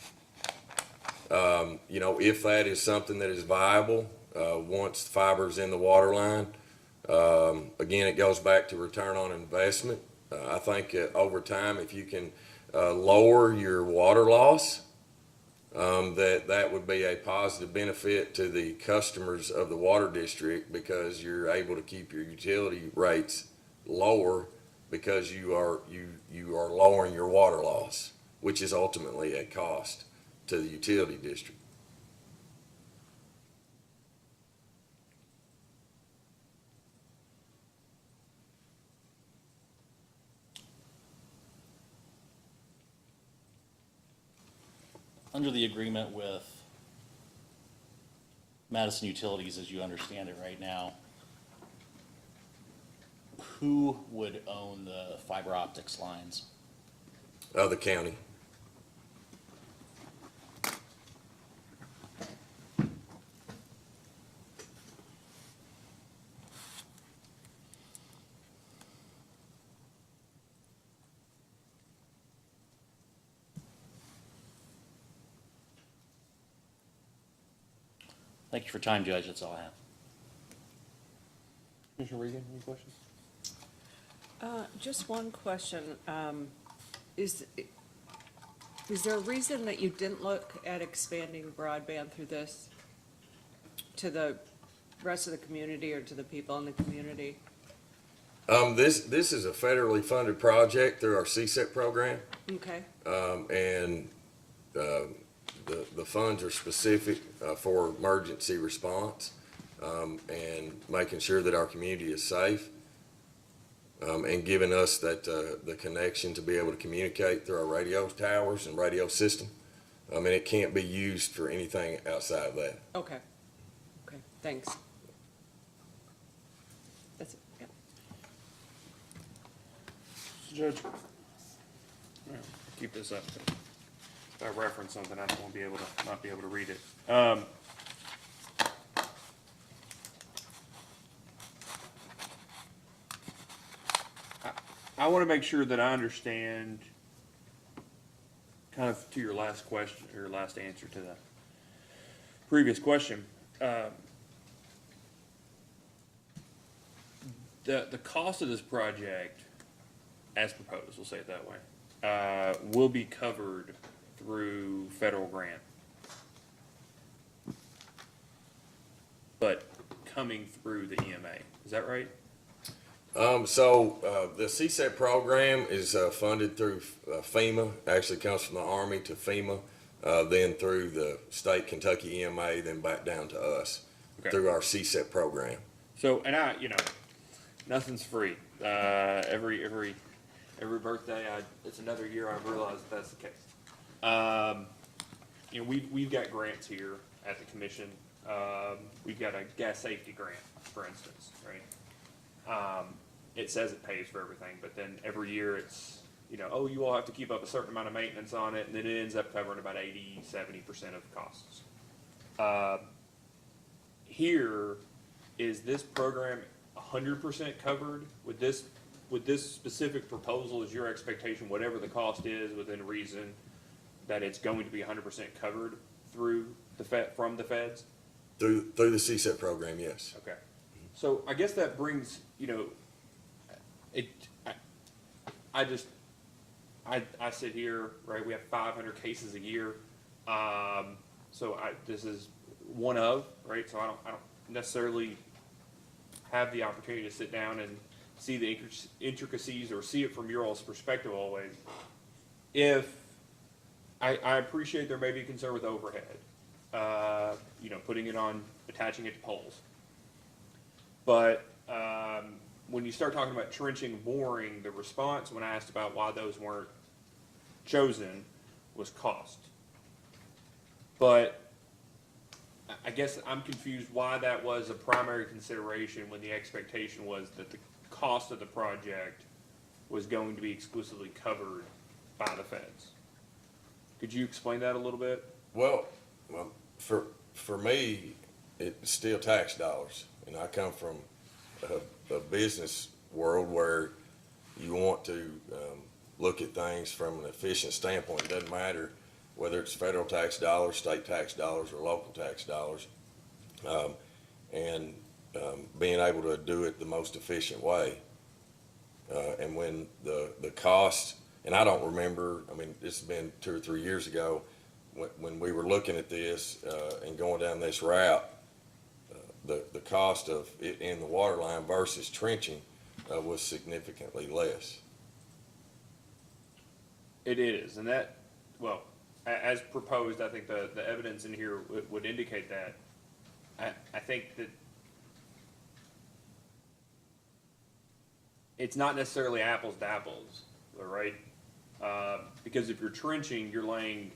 If that is something that is viable, once fiber's in the water line, again, it goes back to return on investment. I think over time, if you can lower your water loss, that would be a positive benefit to the customers of the water district, because you're able to keep your utility rates lower because you are lowering your water loss, which is ultimately a cost to the utility district. Under the agreement with Madison Utilities, as you understand it right now, who would own the fiber optics lines? The county. Thank you for your time, Judge. That's all I have. Commissioner Regan, any questions? Just one question. Is there a reason that you didn't look at expanding broadband through this to the rest of the community or to the people in the community? This is a federally funded project through our CSEP program. Okay, The funds are specific for emergency response and making sure that our community is safe, and giving us that the connection to be able to communicate through our radio towers and radio system. And it can't be used for anything outside of that. okay, thanks. That's it, yeah. Judge, Keep this up. If I reference something, I don't want to not be able to read it. I want to make sure that I understand kind of to your last question, or last answer to the previous question, the cost of this project, as proposed, we'll say it that way, will be covered through federal grant. But coming through the EMA, is that right? The CSEP program is funded through FEMA, actually comes from the Army to FEMA, then through the state Kentucky EMA, then back down to us Okay. through our CSEP program. So, and nothing's free. Every birthday, it's another year I realize that's the case. We've got grants here at the commission. We've got a gas safety grant, for instance, right? It says it pays for everything, but then every year it's, oh, you all have to keep up a certain amount of maintenance on it, and then it ends up covering about 80-70% of the costs. Here, is this program 100% covered with this specific proposal? Is your expectation, whatever the cost is within reason, that it's going to be 100% covered through from the feds? Through the CSEP program, yes. Okay. So I guess that brings, I sit here, right, we have 500 cases a year. This is one of, right, so I don't necessarily have the opportunity to sit down and see the intricacies or see it from your all's perspective always. I appreciate there may be concern with overhead, putting it on, attaching it to poles. But when you start talking about trenching and boring, the response when I asked about why those weren't chosen was cost. But I guess I'm confused why that was a primary consideration when the expectation was that the cost of the project was going to be exclusively covered by the feds. Could you explain that a little bit? Well, for me, it's still tax dollars. I come from a business world where you want to look at things from an efficient standpoint. It doesn't matter whether it's federal tax dollars, state tax dollars, or local tax dollars, being able to do it the most efficient way. And when the cost, and I don't remember, this has been 2 or 3 years ago, when we were looking at this and going down this route, the cost of it in the water line versus trenching was significantly less. It is, and that, well, as proposed, I think the evidence in here would indicate that. I think that it's not necessarily apples to apples, right? Because if you're trenching, you're laying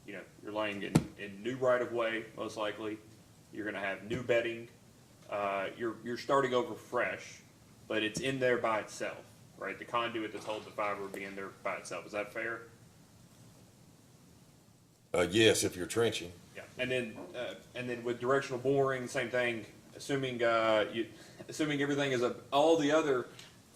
in new right-of-way, most likely. You're gonna have new bedding. You're starting over fresh, but it's in there by itself, right? The conduit that's holding the fiber would be in there by itself. Is that fair? Yes, if you're trenching. Yeah, and then with directional boring, same thing. Assuming everything is all the other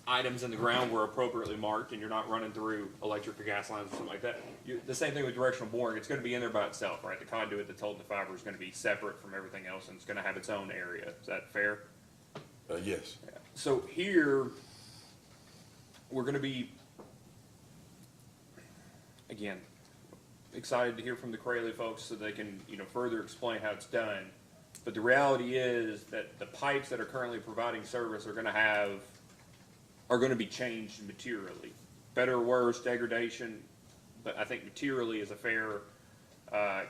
items in the ground were appropriately marked, and you're not running through electric or gas lines or something like that. The same thing with directional boring. It's going to be in there by itself, right? The conduit that's holding the fiber is going to be separate from everything else, and it's going to have its own area. Is that fair? Yes. Yeah. So here, we're going to be, again, excited to hear from the Crayley folks so they can, further explain how it's done. But the reality is that the pipes that are currently providing service are going to be changed materially. Better or worse, degradation, but I think materially is a fair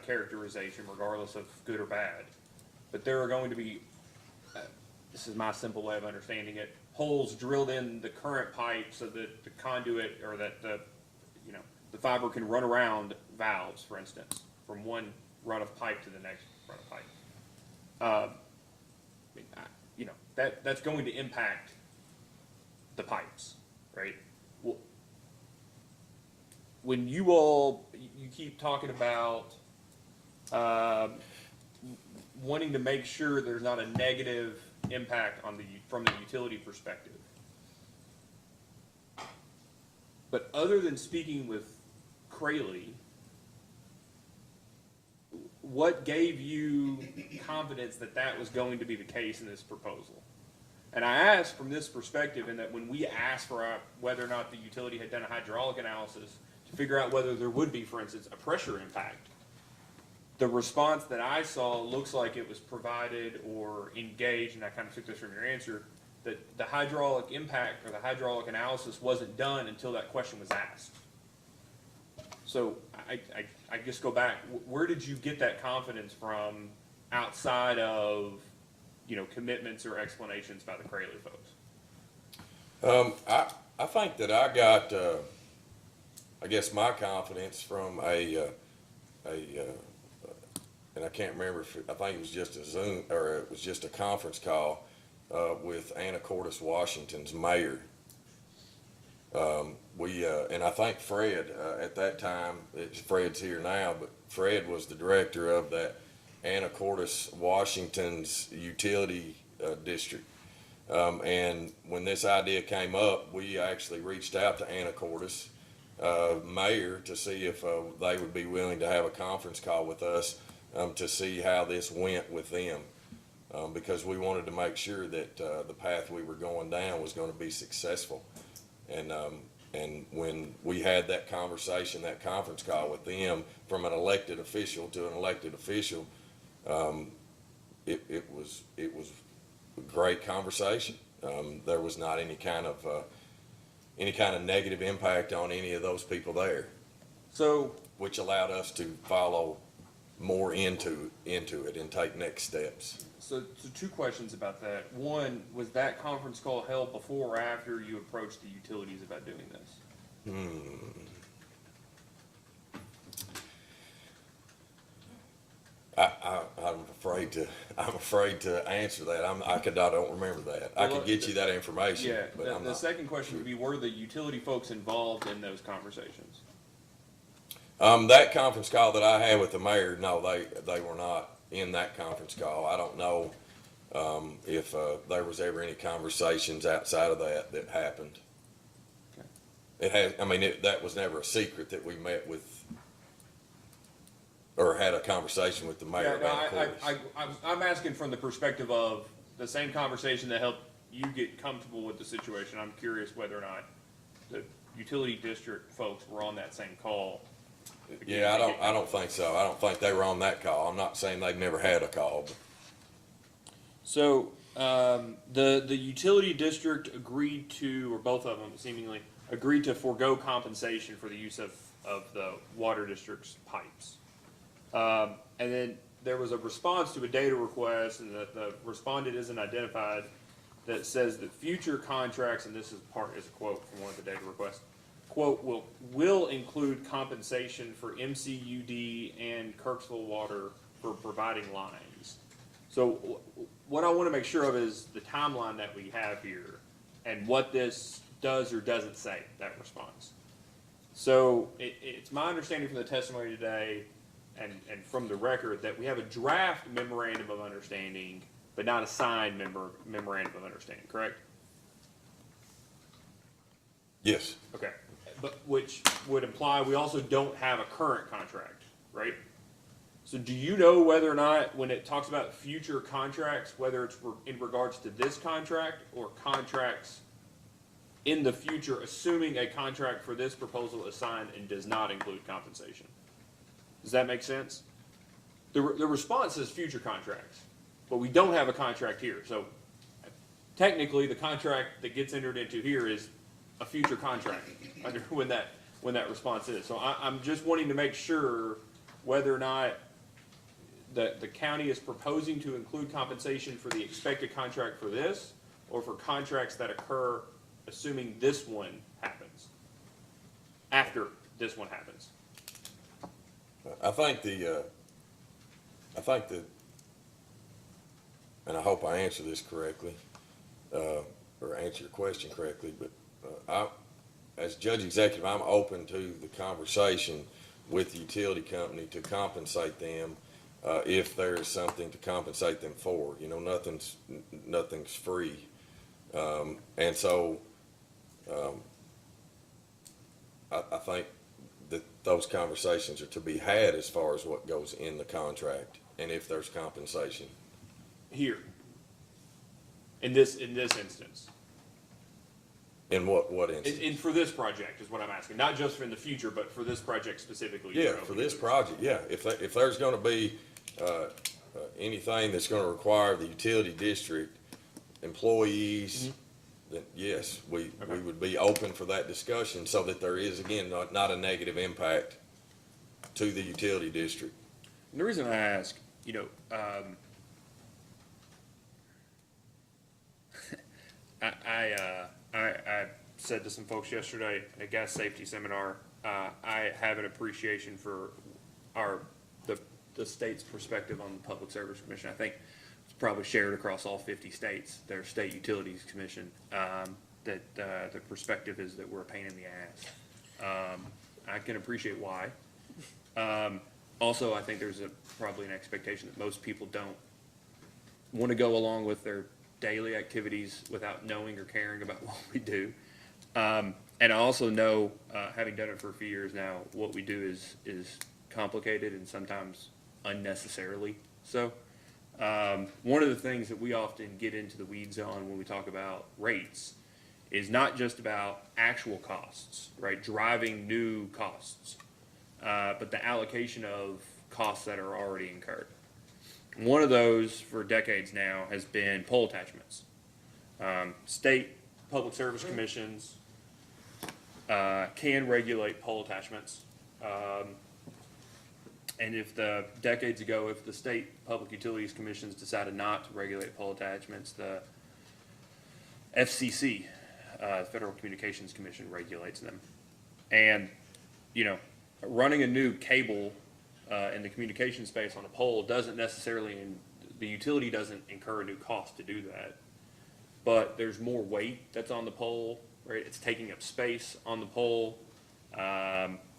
characterization regardless of good or bad. But there are going to be, this is my simple way of understanding it, holes drilled in the current pipe so that the conduit or that the fiber can run around valves, for instance, from one run of pipe to the next run of pipe. That's going to impact the pipes, right? Well, when you keep talking about wanting to make sure there's not a negative impact from the utility perspective. But other than speaking with Crayley, what gave you confidence that that was going to be the case in this proposal? And I asked from this perspective, in that when we asked for whether or not the utility had done a hydraulic analysis to figure out whether there would be, for instance, a pressure impact, the response that I saw looks like it was provided or engaged, and I kind of took this from your answer, that the hydraulic impact or the hydraulic analysis wasn't done until that question was asked. So I just go back, where did you get that confidence from outside of, commitments or explanations by the Crayley folks? I think that I got, I guess my confidence from and I can't remember I think it was just a Zoom, or it was just a conference call, with Anacortes, Washington's mayor. And I think Fred, at that time, Fred's here now, but Fred was the director of that Anacortes, Washington's utility district. And when this idea came up, we actually reached out to Anacortes mayor to see if they would be willing to have a conference call with us to see how this went with them. Because we wanted to make sure that the path we were going down was going to be successful. And when we had that conversation, that conference call with them, from an elected official to an elected official, it was a great conversation. There was not any kind of negative impact on any of those people there. So, Which allowed us to follow more into it and take next steps. so two questions about that. One, was that conference call held before or after you approached the utilities about doing this? I'm afraid to answer that. I don't remember that. I could get you that information, Yeah, but I'm the not. second question would be, were the utility folks involved in those conversations? That conference call that I had with the mayor, no, they were not in that conference call. I don't know, if, there was ever any conversations outside of that happened. Okay. It has, that was never a secret that we met with, or had a conversation with the mayor Yeah, no, about Anacortes. I'm asking from the perspective of the same conversation that helped you get comfortable with the situation. I'm curious whether or not the utility district folks were on that same call. Yeah, I don't think so. I don't think they were on that call. I'm not saying they've never had a call, but. So, the utility district agreed to, or both of them seemingly, agreed to forego compensation for the use of the water district's pipes. And then there was a response to a data request, and the respondent isn't identified, that says that future contracts, and this is a quote from one of the data requests, quote, will include compensation for MCUD and Kirksville Water for providing lines. So what I want to make sure of is the timeline that we have here and what this does or doesn't say, that response. So it's my understanding from the testimony today and from the record that we have a draft memorandum of understanding, but not a signed memorandum of understanding, correct? Yes. Okay, but which would imply we also don't have a current contract, right? So do you know whether or not, when it talks about future contracts, whether it's in regards to this contract or contracts in the future, assuming a contract for this proposal is signed and does not include compensation? Does that make sense? The response is future contracts, but we don't have a contract here. So technically, the contract that gets entered into here is a future contract under when that response is. So I'm just wanting to make sure whether or not the county is proposing to include compensation for the expected contract for this, or for contracts that occur assuming this one happens, after this one happens. I think and I hope I answer this correctly, or answer your question correctly, but as judge executive, I'm open to the conversation with the utility company to compensate them if there is something to compensate them for. You know, nothing's free. And so I think that those conversations are to be had as far as what goes in the contract and if there's compensation. Here. In this instance. In what instance? And for this project is what I'm asking, not just for in the future, but for this project specifically. Yeah, you're for open this to. project, yeah. If there's gonna be, anything that's gonna require the utility district employees, then yes, we Okay. would be open for that discussion so that there is, again, not a negative impact to the utility district. And the reason I ask, I said to some folks yesterday at a gas safety seminar, I have an appreciation for the state's perspective on the Public Service Commission. I think it's probably shared across all 50 states, their state utilities commission, that the perspective is that we're a pain in the ass. I can appreciate why. Also, I think there's probably an expectation that most people don't want to go along with their daily activities without knowing or caring about what we do. And I also know, having done it for a few years now, what we do is complicated and sometimes unnecessarily so. One of the things that we often get into the weeds on when we talk about rates is not just about actual costs, right? Driving new costs, but the allocation of costs that are already incurred. One of those for decades now has been pole attachments. State public service commissions can regulate pole attachments. And if decades ago, if the state public utilities commissions decided not to regulate pole attachments, the FCC, Federal Communications Commission, regulates them. And, running a new cable in the communication space on a pole doesn't necessarily, the utility doesn't incur a new cost to do that. But there's more weight that's on the pole, right? It's taking up space on the pole.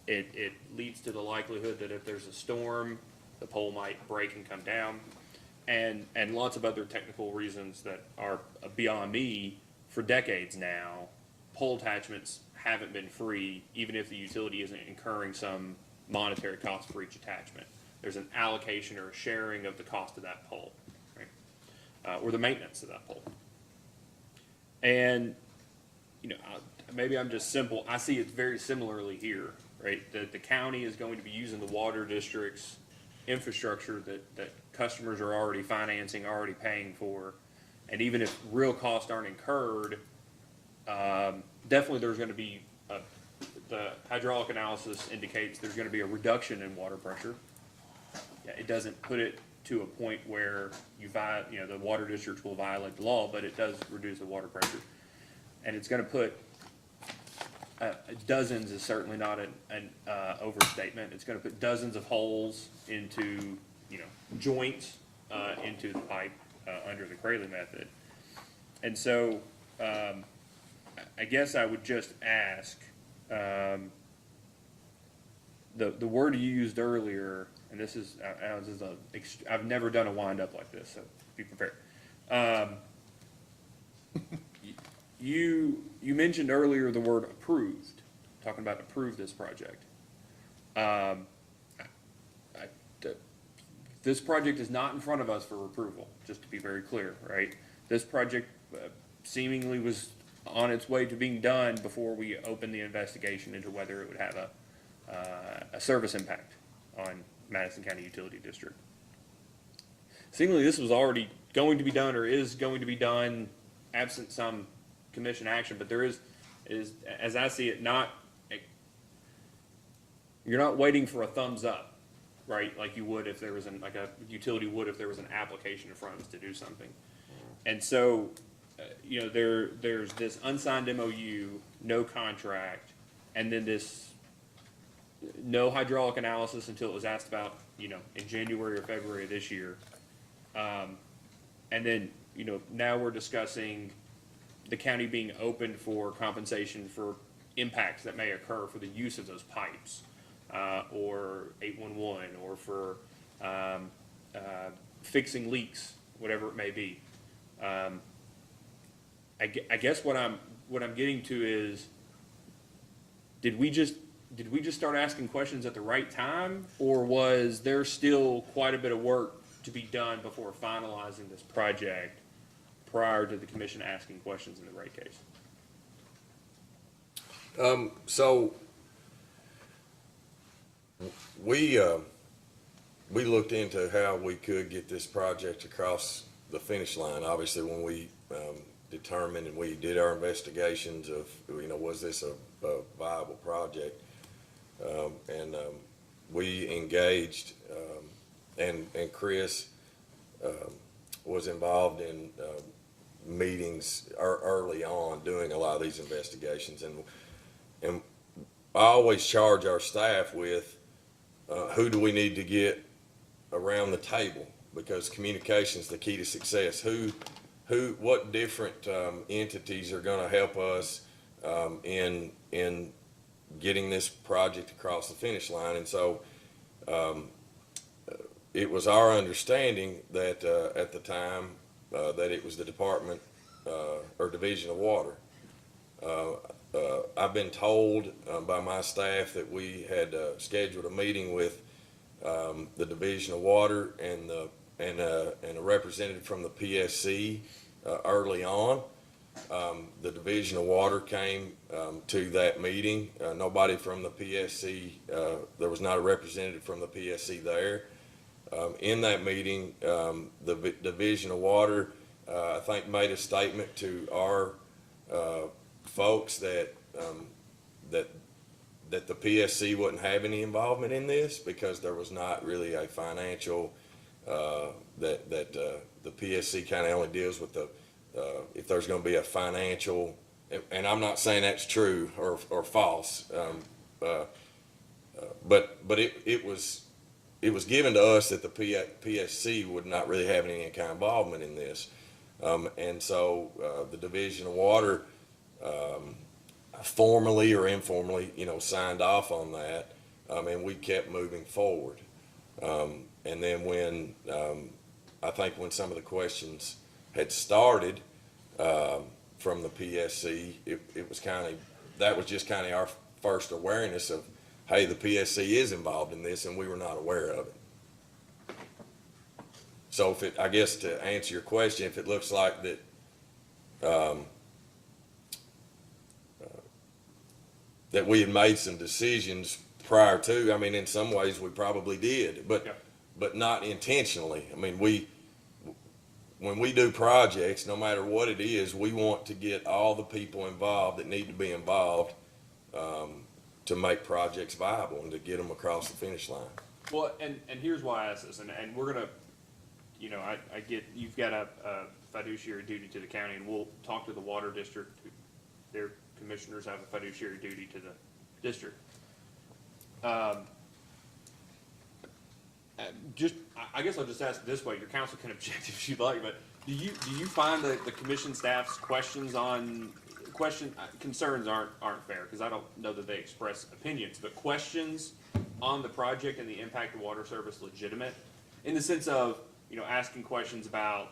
It leads to the likelihood that if there's a storm, the pole might break and come down. And lots of other technical reasons that are beyond me. For decades now, pole attachments haven't been free, even if the utility isn't incurring some monetary cost for each attachment. There's an allocation or a sharing of the cost of that pole, right? Or the maintenance of that pole. And, maybe I'm just simple. I see it very similarly here, right? That the county is going to be using the water district's infrastructure that customers are already financing, already paying for. And even if real costs aren't incurred, definitely there's going to be, the hydraulic analysis indicates there's going to be a reduction in water pressure. Yeah, it doesn't put it to a point where the water districts will violate the law, but it does reduce the water pressure. And it's going to put, dozens is certainly not an overstatement. It's going to put dozens of holes into, joints into the pipe under the Crayley method. And so I guess I would just ask, the word you used earlier, and this is I've never done a wind up like this, so be prepared. You mentioned earlier the word approved, talking about approve this project. This project is not in front of us for approval, just to be very clear, right? This project seemingly was on its way to being done before we opened the investigation into whether it would have a service impact on Madison County Utility District. Seemingly this was already going to be done or is going to be done absent some commission action, but there is as I see it, you're not waiting for a thumbs up, right? Like you would if there was like a utility would if there was an application in front of us to do something. And so, there's this unsigned MOU, no contract, and then this no hydraulic analysis until it was asked about, in January or February of this year. And then, now we're discussing the county being open for compensation for impacts that may occur for the use of those pipes, or 811, or for fixing leaks, whatever it may be. I guess what I'm getting to is, did we just did we just start asking questions at the right time, or was there still quite a bit of work to be done before finalizing this project prior to the commission asking questions in the rate case? So we looked into how we could get this project across the finish line. Obviously, when we determined and we did our investigations of, was this a viable project? And we engaged, and Chris was involved in meetings early on doing a lot of these investigations. And I always charge our staff with who do we need to get around the table, because communication is the key to success. What different entities are going to help us in getting this project across the finish line? And so it was our understanding that at the time that it was the Department or Division of Water. I've been told by my staff that we had scheduled a meeting with the Division of Water and a representative from the PSC early on. The Division of Water came to that meeting. Nobody from the PSC, there was not a representative from the PSC there. In that meeting, the Division of Water, I think, made a statement to our folks that the PSC wouldn't have any involvement in this because there was not really a financial, that the PSC kind of only deals with the, if there's going to be a financial, and I'm not saying that's true or false, but it was given to us that the PSC would not really have any kind of involvement in this. And so the Division of Water formally or informally, signed off on that, and we kept moving forward. And then when I think when some of the questions had started from the PSC, it was that was just kind of our first awareness of, hey, the PSC is involved in this, and we were not aware of it. So I guess to answer your question, if it looks like that that we had made some decisions prior to, I mean, in some ways we probably did, but not intentionally. I mean, when we do projects, no matter what it is, we want to get all the people involved that need to be involved to make projects viable and to get them across the finish line. Well, and here's why I ask this, and we're gonna, I get, you've got a fiduciary duty to the county, and we'll talk to the water district. Their commissioners have a fiduciary duty to the district. I guess I'll just ask it this way, your counsel can object if you'd like, but do you find that the commission staff's concerns aren't fair, because I don't know that they express opinions, but questions on the project and the impact of water service legitimate, in the sense of, asking questions about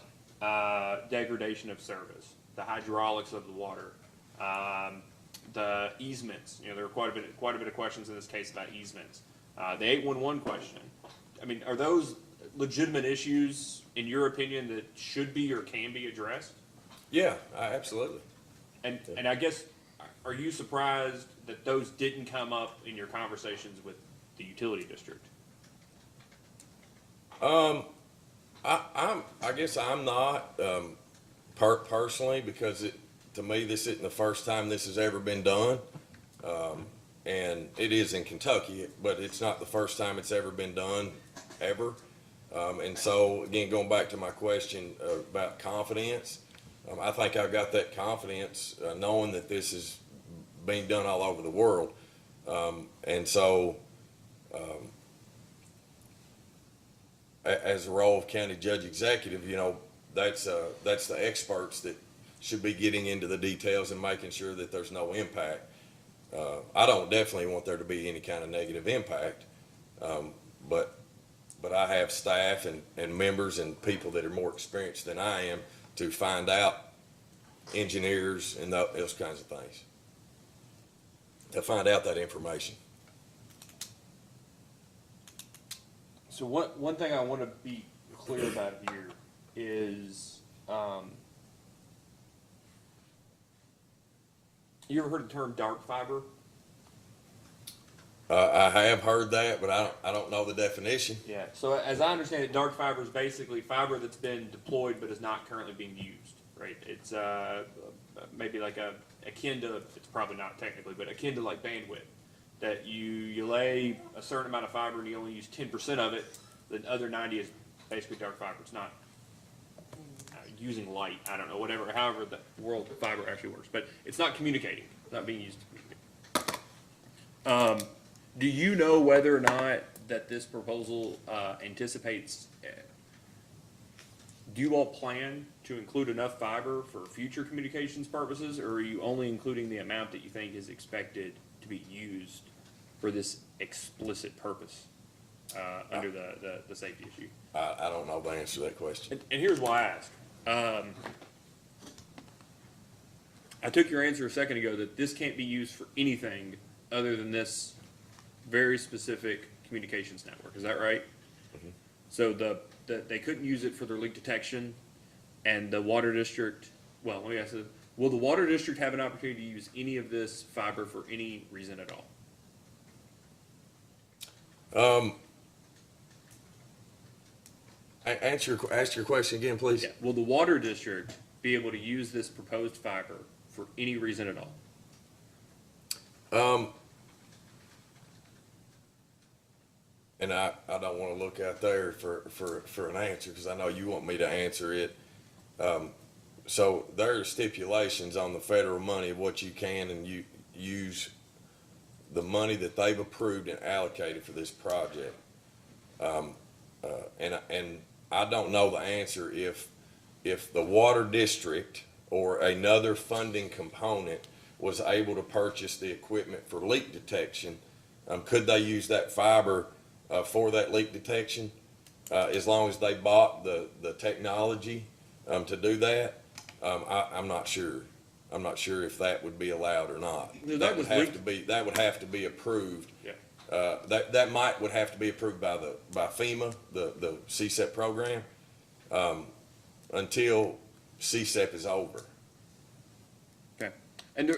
degradation of service, the hydraulics of the water, the easements. There were quite a bit of questions in this case about easements. The 811 question. I mean, are those legitimate issues, in your opinion, that should be or can be addressed? Yeah, absolutely. And I guess, are you surprised that those didn't come up in your conversations with the utility district? I guess I'm not personally, because to me this isn't the first time this has ever been done, and it is in Kentucky, but it's not the first time it's ever been done ever. And so again, going back to my question about confidence, I think I've got that confidence knowing that this is being done all over the world, and so. As a role of county judge executive, that's the experts that should be getting into the details and making sure that there's no impact. I don't definitely want there to be any kind of negative impact, but I have staff and members and people that are more experienced than I am to find out, engineers and those kinds of things, to find out that information. So one thing I want to be clear about here is, you ever heard the term dark fiber? I have heard that, but I don't know the definition. Yeah. So as I understand it, dark fiber is basically fiber that's been deployed but is not currently being used. Right. It's maybe like akin to, it's probably not technically, but akin to like bandwidth. That you lay a certain amount of fiber and you only use 10% of it. The other 90 is basically dark fiber. It's not using light. I don't know, whatever, however the world of fiber actually works. But it's not communicating. It's not being used to communicate. Do you know whether or not that this proposal anticipates, do you all plan to include enough fiber for future communications purposes, or are you only including the amount that you think is expected to be used for this explicit purpose under the safety issue? I don't know the answer to that question. And here's why I ask. I took your answer a second ago that this can't be used for anything other than this very specific communications network. Is that right? Mm-hmm. So they couldn't use it for their leak detection, and the water district. Well, let me ask you: will the water district have an opportunity to use any of this fiber for any reason at all? Ask your question again, please. Yeah. Will the water district be able to use this proposed fiber for any reason at all? And I don't want to look out there for an answer because I know you want me to answer it. So there are stipulations on the federal money of what you can and you use the money that they've approved and allocated for this project. And I don't know the answer if the water district or another funding component was able to purchase the equipment for leak detection. Could they use that fiber for that leak detection as long as they bought the technology to do that? I'm not sure. I'm not sure if that would be allowed or not. That would have to be approved. Yeah. That would have to be approved by FEMA, the CSEP program, until CSEP is over. Okay. And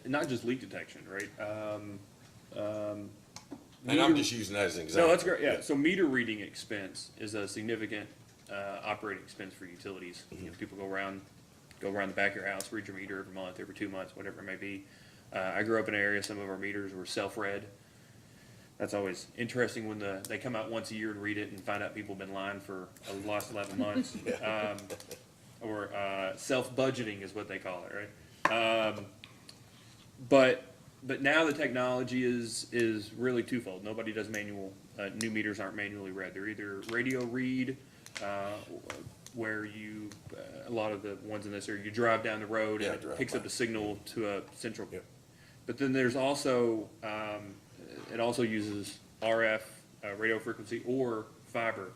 not just leak detection, right? And I'm just using that as an example. No, that's great. Yeah. So meter reading expense is a significant operating expense for utilities. Mm-hmm. You know, people go around the back of your house, read your meter every month, every 2 months, whatever it may be. I grew up in an area, some of our meters were self-read. That's always interesting when they come out once a year and read it and find out people have been lying for the last 11 months. Or self-budgeting is what they call it, right? But now the technology is really twofold. Nobody does manual, new meters aren't manually read. They're either radio read, where you, a lot of the ones in this area, you drive down the road and it picks up a signal to a central. Yep. But then there's also, it also uses RF, radio frequency, or fiber,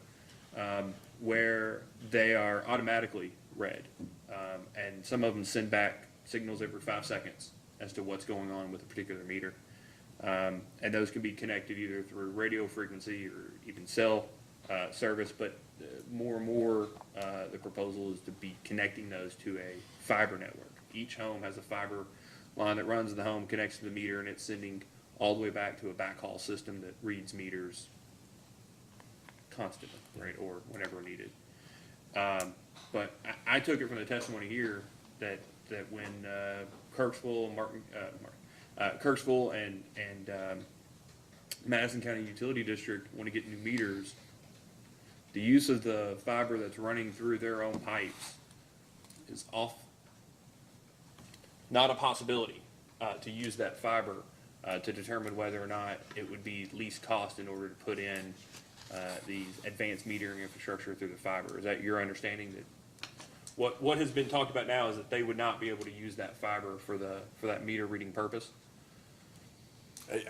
where they are automatically read. And some of them send back signals every 5 seconds as to what's going on with a particular meter. And those can be connected either through radio frequency or even cell service, but more and more the proposal is to be connecting those to a fiber network. Each home has a fiber line that runs in the home, connects to the meter, and it's sending all the way back to a backhaul system that reads meters constantly, right, or whenever needed. But I took it from the testimony here that when Kirksville and Madison County Utility District want to get new meters, the use of the fiber that's running through their own pipes is not a possibility to use that fiber to determine whether or not it would be least cost in order to put in the advanced metering infrastructure through the fiber. Is that your understanding? That what has been talked about now is that they would not be able to use that fiber for that meter reading purpose?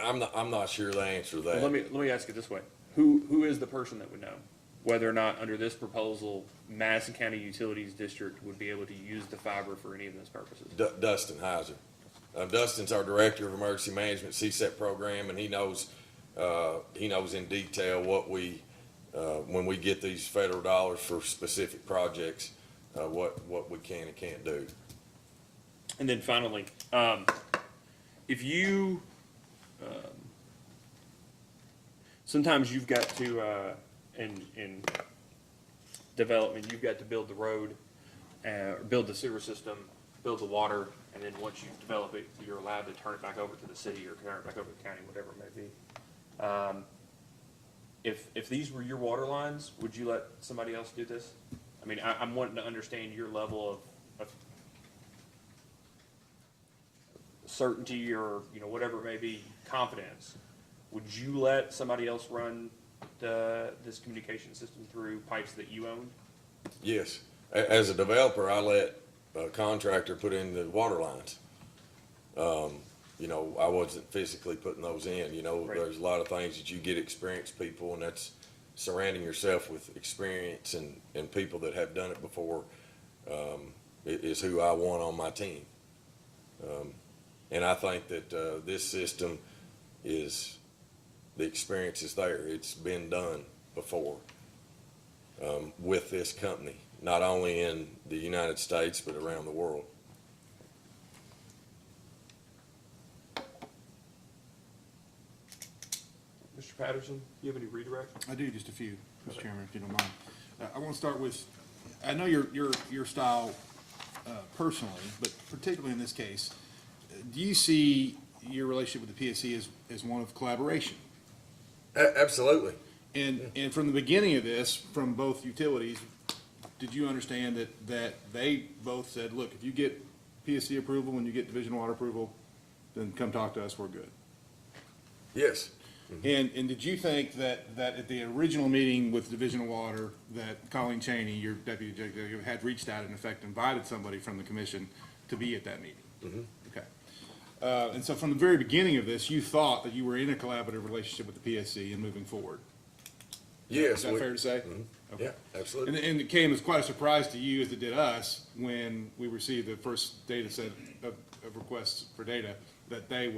I'm not sure the answer to that. Well, let me ask it this way: Who is the person that would know whether or not under this proposal Madison County Utilities District would be able to use the fiber for any of those purposes? Dustin Heiser. Dustin's our Director of Emergency Management CSEP program, and he knows He knows in detail what when we get these federal dollars for specific projects, what we can and can't do. And then finally, if you, sometimes you've got to, in development, you've got to build the road, build the sewer system, build the water, and then once you develop it, you're allowed to turn it back over to the city or turn it back over to the county, whatever it may be. If these were your water lines, would you let somebody else do this? I mean, I'm wanting to understand your level of certainty or, whatever it may be, confidence. Would you let somebody else run this communication system through pipes that you own? Yes. As a developer, I let a contractor put in the water lines. I wasn't physically putting those in. Right. There's a lot of things that you get experienced people, and that's surrounding yourself with experience and people that have done it before is who I want on my team. And I think that this system the experience is there. It's been done before with this company, not only in the United States, but around the world. Mr. Patterson, do you have any redirect? I do, just a few, Mr. Chairman, if you don't mind. I want to start with, I know your style personally, but particularly in this case, do you see your relationship with the PSC as one of collaboration? Absolutely. And from the beginning of this, from both utilities, did you understand that they both said, look, if you get PSC approval and you get Division of Water approval, then come talk to us, we're good? Yes. And did you think that at the original meeting with Division of Water, that Colleen Cheney, your deputy executive, had reached out, in effect, invited somebody from the commission to be at that meeting? Mm-hmm. Okay. And so from the very beginning of this, you thought that you were in a collaborative relationship with the PSC and moving forward? Yes. Is that fair to say? Okay. Yeah, absolutely. And it came as quite a surprise to you as it did us when we received the first data set of requests for data, that they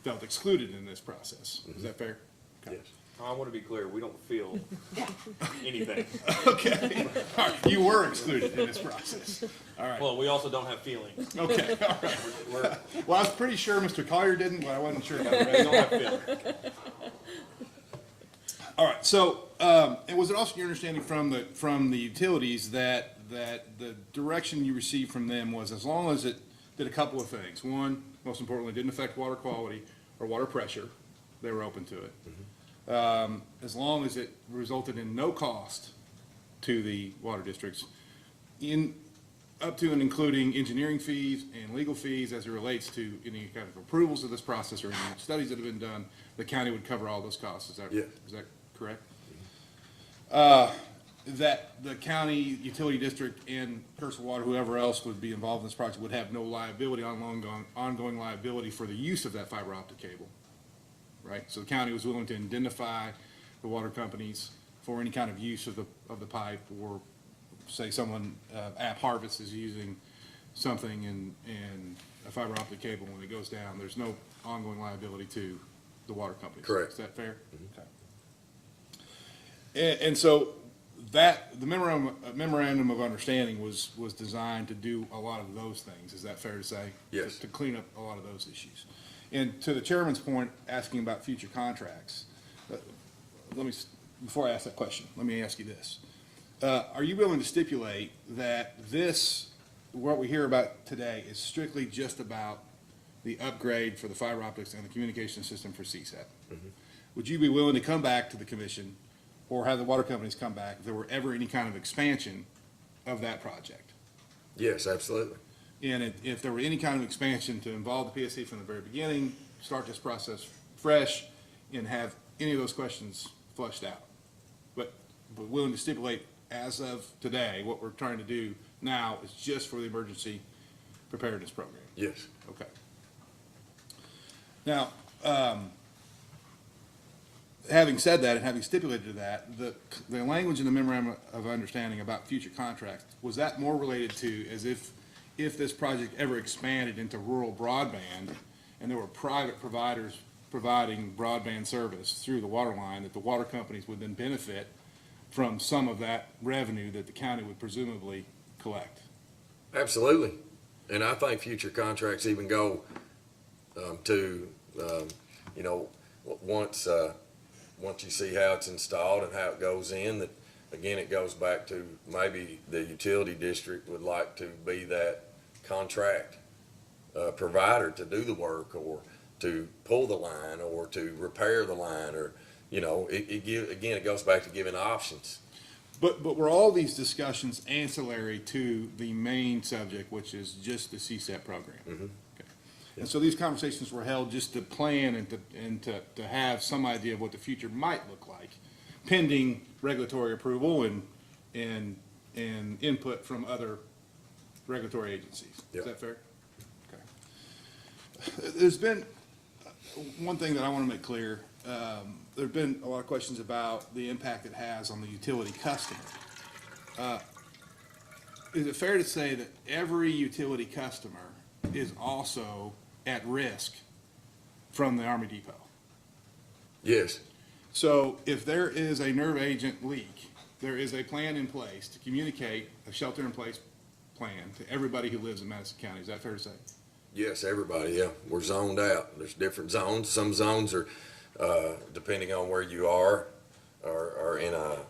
felt excluded in this process. Is that fair? Okay. Yes. I want to be clear, we don't feel anything. Okay. All right. You were excluded in this process. All right. Well, we also don't have feelings. Okay. All right. Well, I was pretty sure Mr. Collier didn't, but I wasn't sure about the We rest. don't have feelings. All right, so, and was it also your understanding from the utilities that the direction you received from them was, as long as it did a couple of things? One, most importantly, didn't affect water quality or water pressure, they were open to it. As long as it resulted in no cost to the water districts, up to and including engineering fees and legal fees as it relates to any kind of approvals of this process or any studies that have been done, the county would cover all those costs. Is that correct? That the county, utility district, and personal water, whoever else would be involved in this project, would have no liability, ongoing liability for the use of that fiber optic cable, right? So the county was willing to indemnify the water companies for any kind of use of the pipe, or say someone, App Harvest is using something in a fiber optic cable, when it goes down, there's no ongoing liability to the water companies. Correct. Is that fair? Okay. And so the memorandum of understanding was designed to do a lot of those things. Is that fair to say? Yes. To clean up a lot of those issues. And to the chairman's point, asking about future contracts, before I ask that question, let me ask you this. Are you willing to stipulate that what we hear about today is strictly just about the upgrade for the fiber optics and the communication system for CSAT? Would you be willing to come back to the commission, or have the water companies come back, if there were ever any kind of expansion of that project? Yes, absolutely. And if there were any kind of expansion, to involve the PSC from the very beginning, start this process fresh, and have any of those questions flushed out? But willing to stipulate, as of today, what we're trying to do now is just for the emergency preparedness program? Yes. Okay. Now, having said that and having stipulated to that, the language in the memorandum of understanding about future contracts, was that more related to as if this project ever expanded into rural broadband and there were private providers providing broadband service through the water line, that the water companies would then benefit from some of that revenue that the county would presumably collect. Absolutely. And I think future contracts even go to, you know, once you see how it's installed and how it goes in, that, again, it goes back to maybe the utility district would like to be that contract provider to do the work, or to pull the line, or to repair the line, or, you know, again, it goes back to giving options. But were all these discussions ancillary to the main subject, which is just the CSEP program? Mhm. Okay. And so these conversations were held just to plan and to have some idea of what the future might look like, pending regulatory approval and input from other regulatory agencies. Yeah. Is that fair? Okay. There's been one thing that I want to make clear. There've been a lot of questions about the impact it has on the utility customer. Is it fair to say that every utility customer is also at risk from the Army Depot? Yes. So if there is a nerve agent leak, there is a plan in place to communicate a shelter-in-place plan to everybody who lives in Madison County. Is that fair to say? Yes, everybody, yeah. We're zoned out. There's different zones. Some zones are, depending on where you are in a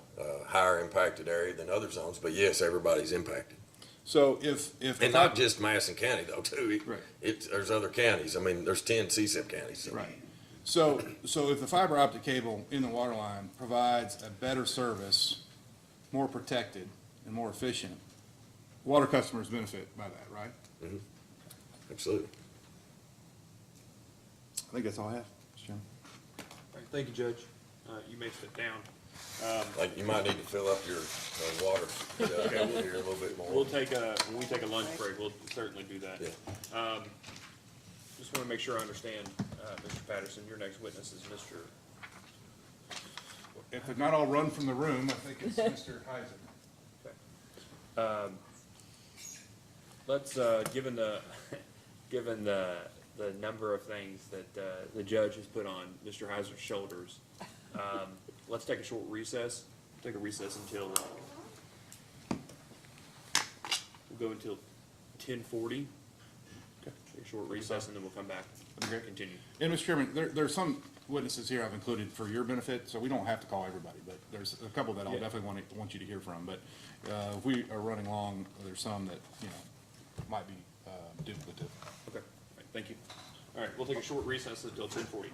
higher impacted area than other zones. But yes, everybody's impacted. So if And not just Madison County though, too. Right. There's other counties. I mean, there's 10 CSIP counties. So. Right. So if the fiber optic cable in the water line provides a better service, more protected and more efficient, water customers benefit by that, right? Mm-hmm. Absolutely. I think that's all I have, Mr. Chairman. All right, thank you, Judge. You may sit down. Like, you might need to fill up your water jug over here a little bit more. When we take a lunch break, we'll certainly do that. Yeah. Just want to make sure I understand, Mr. Patterson, your next witness is Mr. If they're not all run from the room, I think it's Mr. Heiser. Okay. Let's, given the number of things that the judge has put on Mr. Heiser's shoulders, let's take a short recess. Take a recess until, we'll go until 10:40. Take a short recess and then we'll come back and continue. And Mr. Chairman, there's some witnesses here I've included for your benefit, so we don't have to call everybody, but there's a couple that I'll Yeah. definitely want you to hear from. But if we are running long, there's some that, might be duplicative. Okay, all right, thank you. All right, we'll take a short recess until 10:40.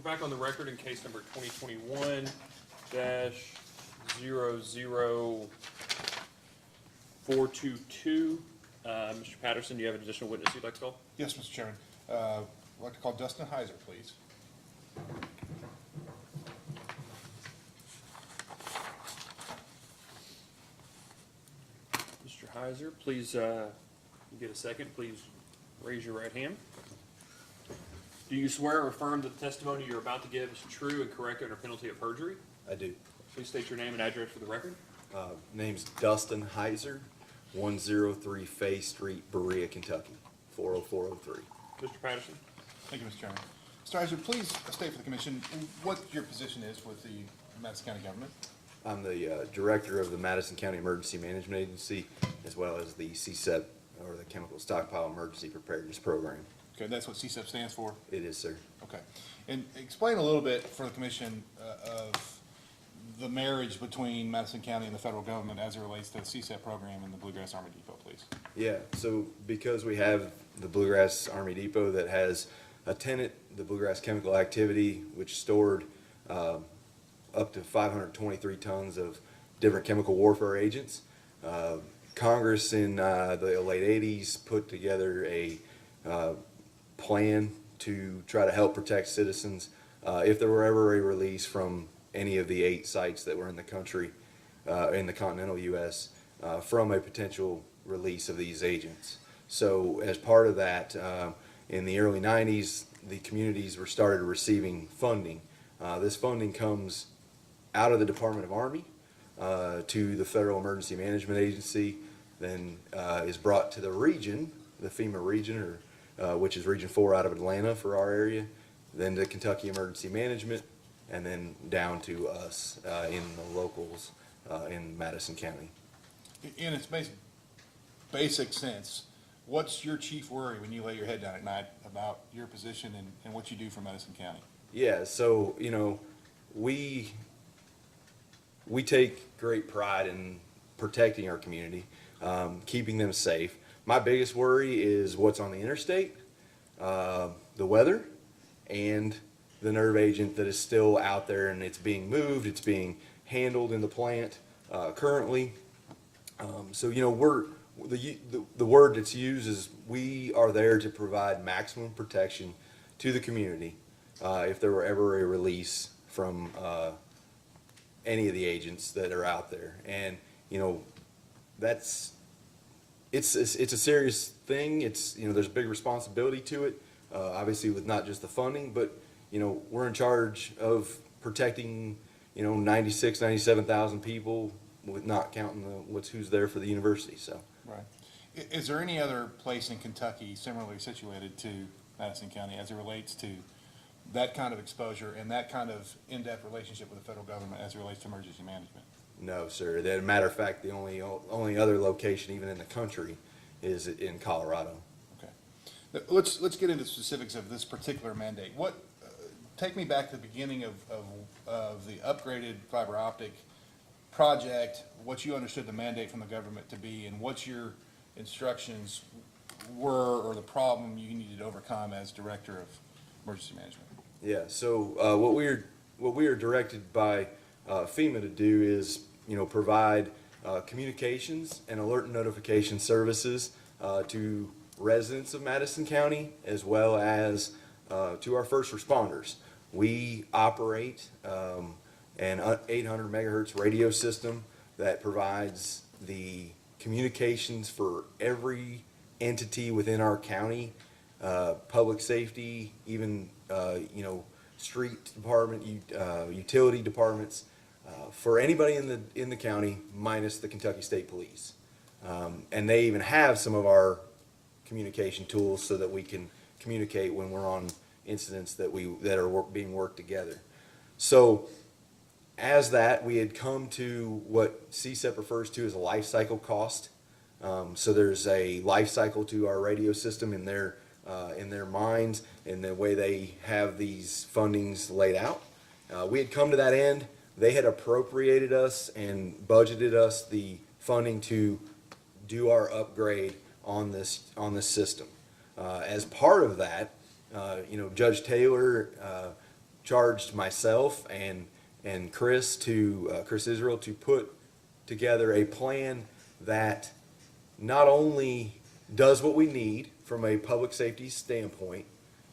We're back on the record in case number 2021-00422. Mr. Patterson, do you have an additional witness you'd like to call? Yes, Mr. Chairman. I'd like to call Dustin Heiser, please. Mr. Heiser, please, you get a second, please raise your right hand. Do you swear or affirm that the testimony you're about to give is true and correct under penalty of perjury? I do. Please state your name and address for the record. Name's Dustin Heiser, 103 Fay Street, Berea, Kentucky, 40403. Mr. Patterson? Thank you, Mr. Chairman. Mr. Heiser, please state for the commission what your position is with the Madison County government. I'm the director of the Madison County Emergency Management Agency, as well as the CSEP, or the Chemical Stockpile Emergency Preparedness Program. Okay, that's what CSEP stands for? It is, sir. Okay. And explain a little bit for the commission of the marriage between Madison County and the federal government as it relates to the CSEP program and the Bluegrass Army Depot, please. Yeah, so because we have the Bluegrass Army Depot that has a tenant, the Bluegrass Chemical Activity, which stored up to 523 tons of different chemical warfare agents. Congress in the late 80s put together a plan to try to help protect citizens if there were ever a release from any of the 8 sites that were in the country, in the continental U.S., from a potential release of these agents. So as part of that, in the early 90s, the communities were started receiving funding. This funding comes out of the Department of Army to the Federal Emergency Management Agency, then is brought to the region, the FEMA region, or which is Region 4 out of Atlanta for our area, then to Kentucky Emergency Management, and then down to us in the locals in Madison County. In its basic sense, what's your chief worry when you lay your head down at night about your position and what you do for Madison County? Yeah, so, you know, we take great pride in protecting our community, keeping them safe. My biggest worry is what's on the interstate, the weather, and the nerve agent that is still out there, and it's being moved, it's being handled in the plant currently. So, you know, the word that's used is we are there to provide maximum protection to the community if there were ever a release from any of the agents that are out there. And, you know, it's a serious thing. It's, you know, there's a big responsibility to it, obviously with not just the funding, but, you know, we're in charge of protecting, you know, 97,000 people, with not counting who's there for the university, so. Right. Is there any other place in Kentucky similarly situated to Madison County as it relates to that kind of exposure and that kind of in-depth relationship with the federal government as it relates to emergency management? No, sir. As a matter of fact, the only other location, even in the country, is in Colorado. Okay. Let's get into specifics of this particular mandate. Take me back to the beginning of the upgraded fiber optic project, what you understood the mandate from the government to be, and what your instructions were, or the problem you needed to overcome as director of emergency management. Yeah. So what we are directed by FEMA to do is, you know, provide communications and alert and notification services to residents of Madison County, as well as to our first responders. We operate an 800 megahertz radio system that provides the communications for every entity within our county, public safety, even, you know, street department, utility departments, for anybody in the county minus the Kentucky State Police. And they even have some of our communication tools so that we can communicate when we're on incidents that are being worked together. So as that, we had come to what CSEP refers to as a life cycle cost. So there's a life cycle to our radio system in their minds, and the way they have these fundings laid out. We had come to that end. They had appropriated us and budgeted us the funding to do our upgrade on this system. As part of that, you know, Judge Taylor charged myself and Chris Israel to put together a plan that not only does what we need from a public safety standpoint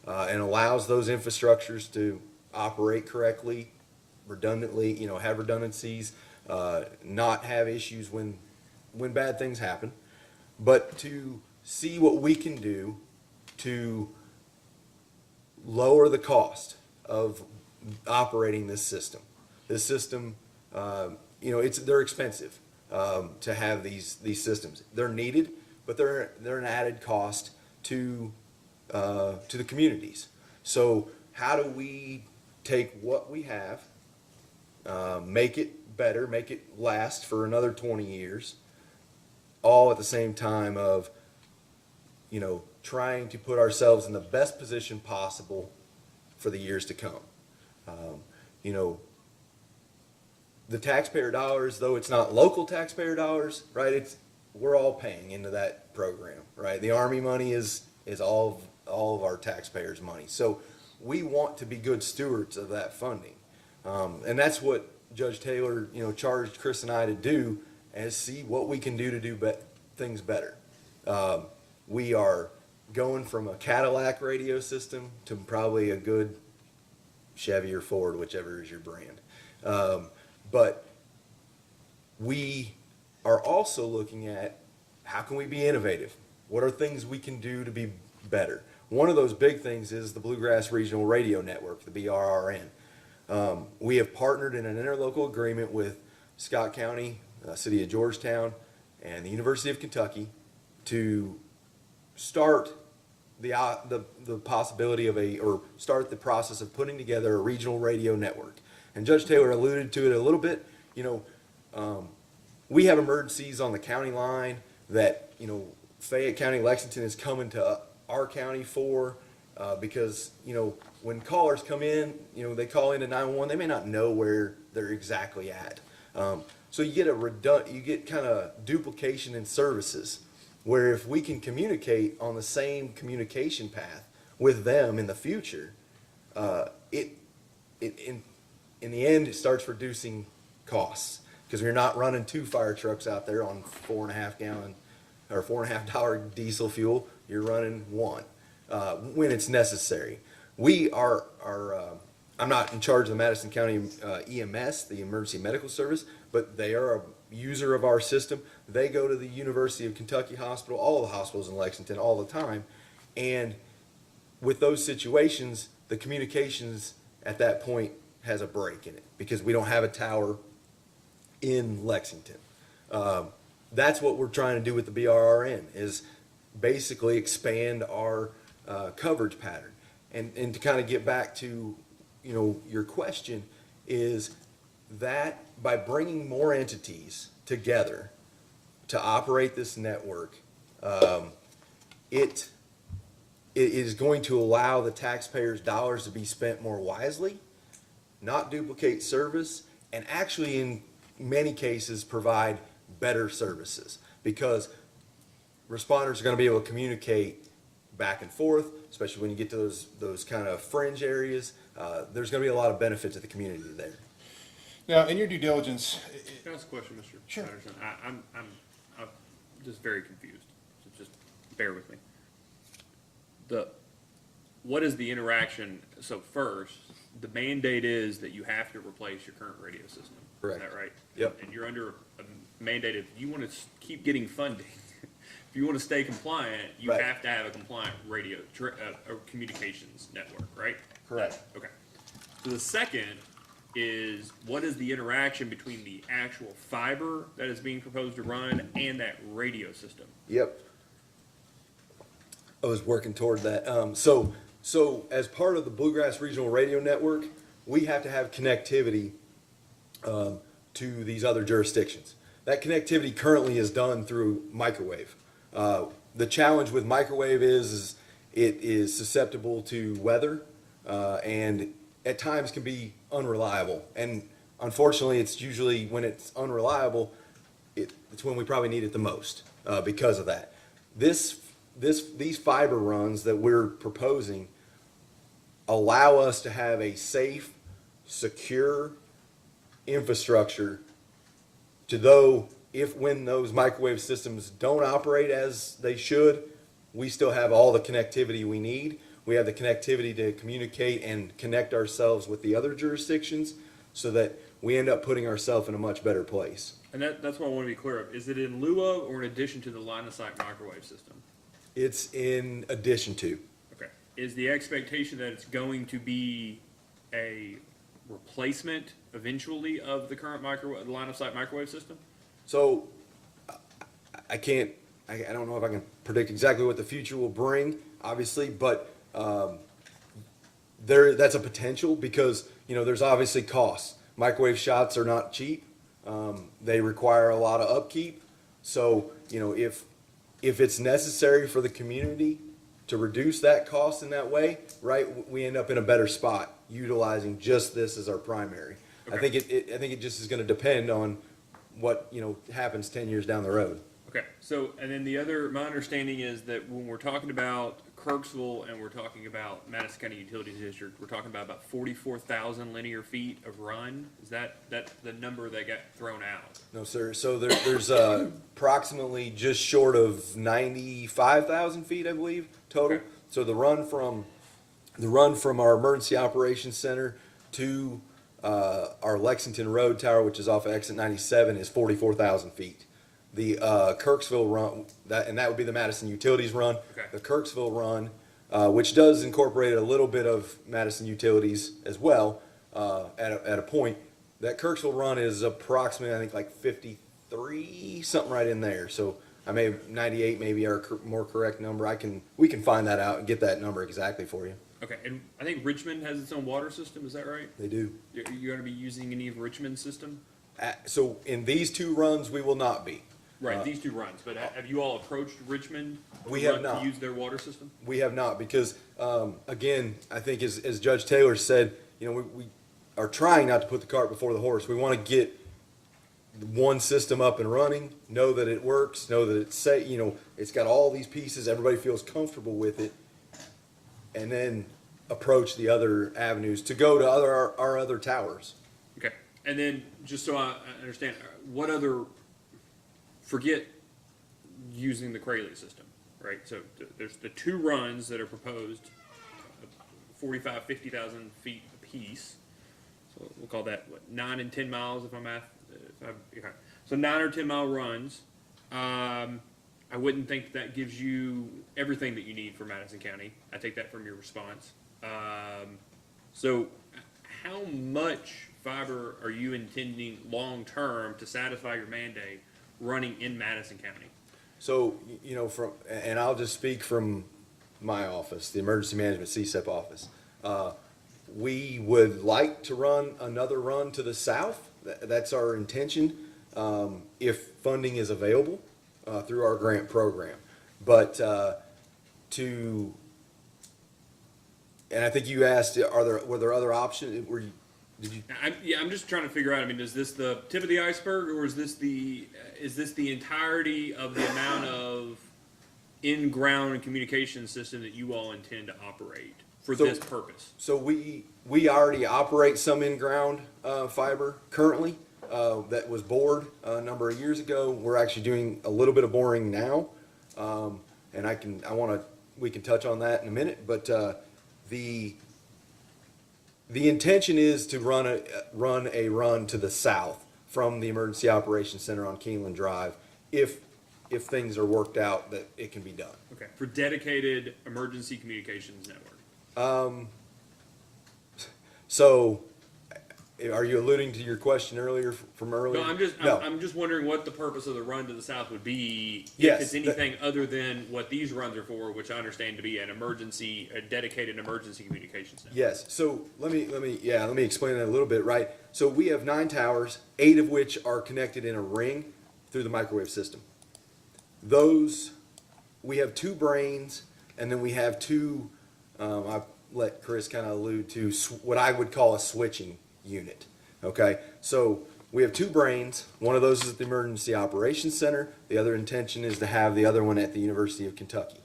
and allows those infrastructures to operate correctly, redundantly, have redundancies, not have issues when bad things happen, but to see what we can do to lower the cost of operating this system. This system, they're expensive to have these systems. They're needed, but they're an added cost to the communities. So how do we take what we have, make it better, make it last for another 20 years, all at the same time of, trying to put ourselves in the best position possible for the years to come. The taxpayer dollars, though it's not local taxpayer dollars, right? We're all paying into that program, right? The Army money is all of our taxpayers' money. So we want to be good stewards of that funding. And that's what Judge Taylor, charged Chris and I to do, and see what we can do to do things better. We are going from a Cadillac radio system to probably a good Chevy or Ford, whichever is your brand. But we are also looking at how can we be innovative? What are things we can do to be better? One of those big things is the Bluegrass Regional Radio Network, the BRRN. We have partnered in an interlocal agreement with Scott County, City of Georgetown, and the University of Kentucky to start the possibility of start the process of putting together a regional radio network. And Judge Taylor alluded to it a little bit. We have emergencies on the county line that, Fayette County, Lexington is coming to our county for, because, when callers come in, they call into 911, they may not know where they're exactly at. So you get kind of duplication in services, where if we can communicate on the same communication path with them in the future, in the end, it starts reducing costs, because we're not running 2 fire trucks out there on $4.50 or $4.50 diesel fuel. You're running 1 when it's necessary. We are I'm not in charge of the Madison County EMS, the Emergency Medical Service, but they are a user of our system. They go to the University of Kentucky Hospital, all the hospitals in Lexington, all the time. And with those situations, the communications at that point has a break in it, because we don't have a tower in Lexington. That's what we're trying to do with the BRRN, is basically expand our coverage pattern. And to kind of get back to, your question, is that by bringing more entities together to operate this network, it is going to allow the taxpayers' dollars to be spent more wisely, not duplicate service, and actually in many cases provide better services, because responders are going to be able to communicate back and forth, especially when you get to those kind of fringe areas. There's going to be a lot of benefit to the community there. Now, in your due diligence, Can I ask a question, Mr. Sure. Patterson? I'm just very confused, so just bear with me. What is the interaction? So first, the mandate is that you have to replace your current radio system. Correct. Is that right? Yep. And you're under a mandate, if you want to keep getting funding, if you want to stay compliant, you Right. have to have a compliant radio or communications network, right? Correct. Okay. So the second is, what is the interaction between the actual fiber that is being proposed to run and that radio system? Yep. I was working toward that. So as part of the Bluegrass Regional Radio Network, we have to have connectivity to these other jurisdictions. That connectivity currently is done through microwave. The challenge with microwave is it is susceptible to weather, and at times can be unreliable. And unfortunately, it's usually when it's unreliable, it's when we probably need it the most because of that. These fiber runs that we're proposing allow us to have a safe, secure infrastructure to when those microwave systems don't operate as they should, we still have all the connectivity we need. We have the connectivity to communicate and connect ourselves with the other jurisdictions so that we end up putting ourselves in a much better place. And that's what I want to be clear of. Is it in lieu of or in addition to the line of sight microwave system? It's in addition to. Okay. Is the expectation that it's going to be a replacement eventually of the current line of sight microwave system? So I don't know if I can predict exactly what the future will bring, obviously, but that's a potential because, there's obviously costs. Microwave shots are not cheap. They require a lot of upkeep. So, if it's necessary for the community to reduce that cost in that way, right, we end up in a better spot utilizing just this as our primary. Okay. I think it just is going to depend on what, happens 10 years down the road. Okay, so, and then my understanding is that when we're talking about Kirksville and we're talking about Madison County Utilities District, we're talking about 44,000 linear feet of run. Is that the number that got thrown out? No, sir. So there's approximately just short of 95,000 feet, I believe, total. Okay. So the run from our emergency operations center to our Lexington Road Tower, which is off of exit 97, is 44,000 feet. The Kirksville run, that would be the Madison Utilities run. Okay. The Kirksville run, which does incorporate a little bit of Madison Utilities as well, at a point. That Kirksville run is approximately, I think, like 53, something right in there. So I may have 98, maybe our more correct number. We can find that out and get that number exactly for you. Okay, and I think Richmond has its own water system, is that right? They do. You're going to be using any of Richmond's system? So in these two runs, we will not be. Right, these two runs, but have you all approached Richmond? We have not. To use their water system? We have not because, again, I think as Judge Taylor said, we are trying not to put the cart before the horse. We want to get one system up and running, know that it works, know that it's safe, it's got all these pieces, everybody feels comfortable with it, and then approach the other avenues to go to our other towers. Okay, and then, just so I understand, what other, forget using the Crayley system, right? So there's the two runs that are proposed, 50,000 feet apiece. So we'll call that, 9 and 10 miles if okay. So 9 or 10 mile runs. I wouldn't think that gives you everything that you need for Madison County. I take that from your response. So how much fiber are you intending long-term to satisfy your mandate running in Madison County? So, and I'll just speak from my office, the Emergency Management CSEP office. We would like to run another run to the south. That's our intention, if funding is available through our grant program. But and I think you asked, were there other options? I'm just trying to figure out. I mean, is this the tip of the iceberg, or is this the entirety of the amount of in-ground communication system that you all intend to operate for this purpose? So we already operate some in-ground fiber currently that was bored a number of years ago. We're actually doing a little bit of boring now, and we can touch on that in a minute. But the intention is to run a run to the south from the Emergency Operations Center on Keeneland Drive, if things are worked out that it can be done. Okay, for dedicated emergency communications network. So, are you alluding to your question from earlier? No, I'm just wondering what the purpose of the run to the south would be. Yes, if it's anything other than what these runs are for, which I understand to be a dedicated emergency communications network. Yes. So let me explain that a little bit. Right. So we have 9 towers, 8 of which are connected in a ring through the microwave system. We have 2 brains, and then we have 2. I've let Chris kind of allude to what I would call a switching unit. Okay. So we have 2 brains. One of those is at the Emergency Operations Center. The other intention is to have the other one at the University of Kentucky.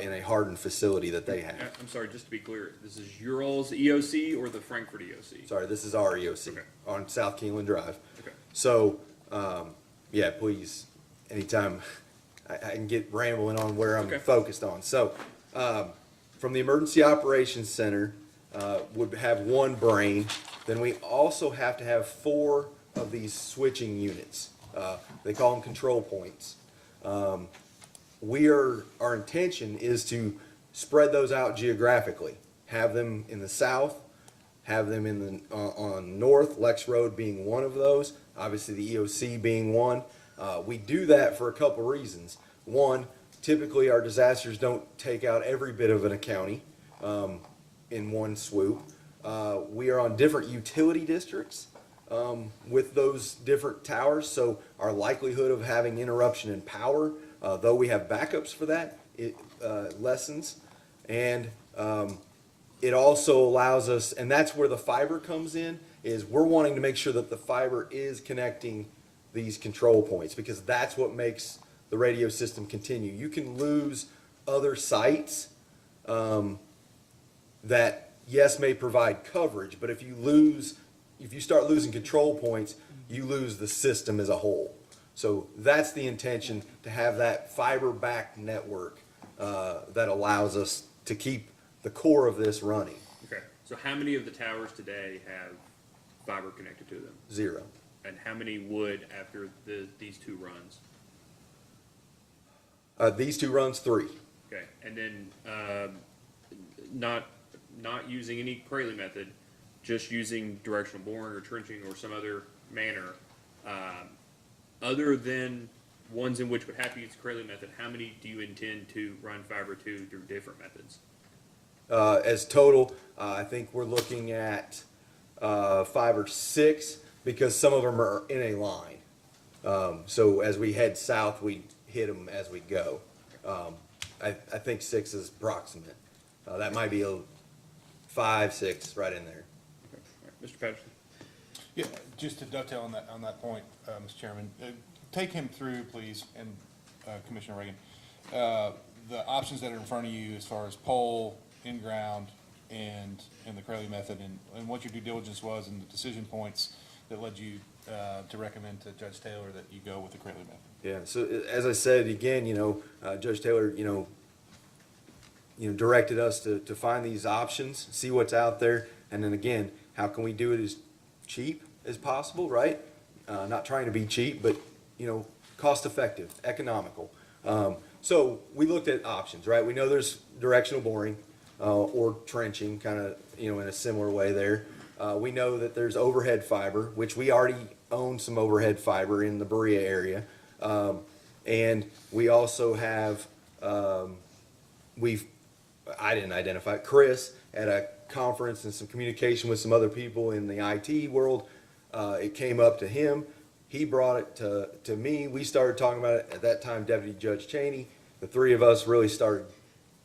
in a hardened facility that they have. I'm sorry, just to be clear, this is your all's EOC or the Frankfurt EOC? Sorry, this is our EOC Okay. on South Keeneland Drive. Okay. So, yeah, please, anytime I can get rambling on where I'm Okay. focused on. So, from the Emergency Operations Center, would have one brain. Then we also have to have 4 of these switching units. They call them control points. Our intention is to spread those out geographically. Have them in the south, have them in the, on north, Lex Road being one of those, obviously the EOC being one. We do that for a couple reasons. One, typically our disasters don't take out every bit of a county in one swoop. We are on different utility districts with those different towers, so our likelihood of having interruption in power, though we have backups for that, it lessens. And it also allows us, and that's where the fiber comes in, is we're wanting to make sure that the fiber is connecting these control points, because that's what makes the radio system continue. You can lose other sites that, yes, may provide coverage, but if you start losing control points, you lose the system as a whole. So that's the intention, to have that fiber-backed network that allows us to keep the core of this running. Okay, so how many of the towers today have fiber connected to them? 0. And how many would after these 2 runs? These 2 runs, 3. Okay, and then not using any Crayley method, just using directional boring or trenching or some other manner, other than ones in which would have to use the Crayley method, how many do you intend to run fiber to through different methods? As total, I think we're looking at 5 or 6, because some of them are in a line. So as we head south, we hit them as we go. I think 6 is approximate. That might be a 5, 6 right in there. Okay. All right. Mr. Patterson? Yeah, just to dovetail on that point, Mr. Chairman, take him through, please, and Commissioner Reagan, the options that are in front of you as far as pole, in-ground, and the Crayley method, and what your due diligence was and the decision points that led you to recommend to Judge Taylor that you go with the Crayley method. Yeah, so as I said, again, Judge Taylor, directed us to find these options, see what's out there, and then again, how can we do it as cheap as possible, right? Not trying to be cheap, but, cost effective, economical. So we looked at options, right? We know there's directional boring or trenching, kind of, in a similar way there. We know that there's overhead fiber, which we already own some overhead fiber in the Berea area. And we also have, I didn't identify it. Chris, at a conference and some communication with some other people in the IT world, it came up to him. He brought it to me. We started talking about it. At that time, Deputy Judge Cheney, the 3 of us really started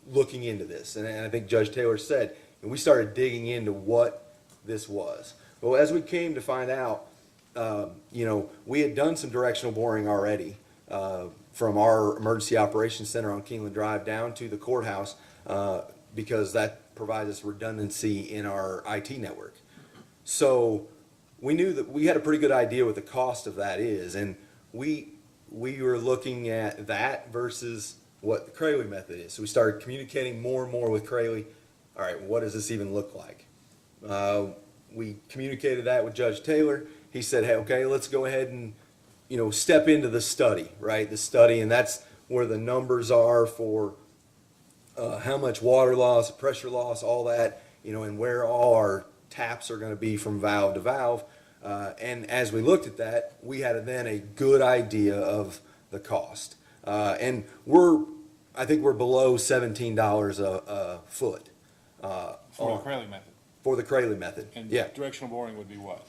looking into this. And I think Judge Taylor said, and we started digging into what this was. Well, as we came to find out, we had done some directional boring already from our Emergency Operations Center on Keeneland Drive down to the courthouse because that provides us redundancy in our IT network. So we knew that we had a pretty good idea what the cost of that is, and we were looking at that versus what the Crayley method is. So we started communicating more and more with Crayley. All right, what does this even look like? We communicated that with Judge Taylor. He said, hey, okay, let's go ahead and, step into the study, right? The study, and that's where the numbers are for how much water loss, pressure loss, all that, and where all our taps are going to be from valve to valve. And as we looked at that, we had then a good idea of the cost. And I think we're below $17 a foot. For the Crayley method. For the Crayley method, And yeah. directional boring would be what?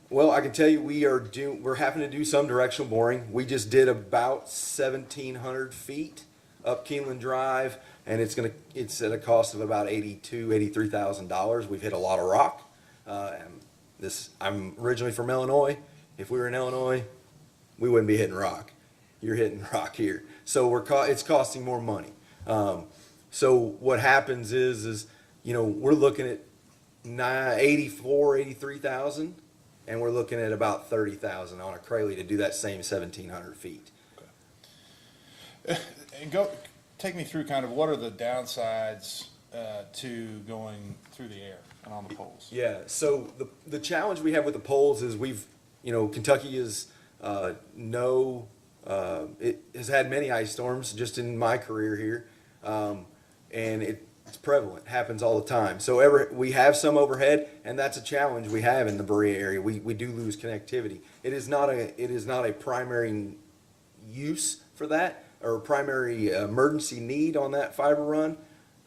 Well, I can tell you we're having to do some directional boring. We just did about 1,700 feet up Keeneland Drive, and it's at a cost of about $83,000. We've hit a lot of rock. I'm originally from Illinois. If we were in Illinois, we wouldn't be hitting rock. You're hitting rock here. So it's costing more money. So what happens is, you know, we're looking at 83,000, and we're looking at about 30,000 on a Craley to do that same 1,700 feet. And take me through kind of what are the downsides to going through the air and on the poles? Yeah, so the challenge we have with the poles is Kentucky is it has had many ice storms just in my career here, and it's prevalent, happens all the time. So we have some overhead, and that's a challenge we have in the Berea area. We do lose connectivity. It is not a primary use for that, or a primary emergency need on that fiber run.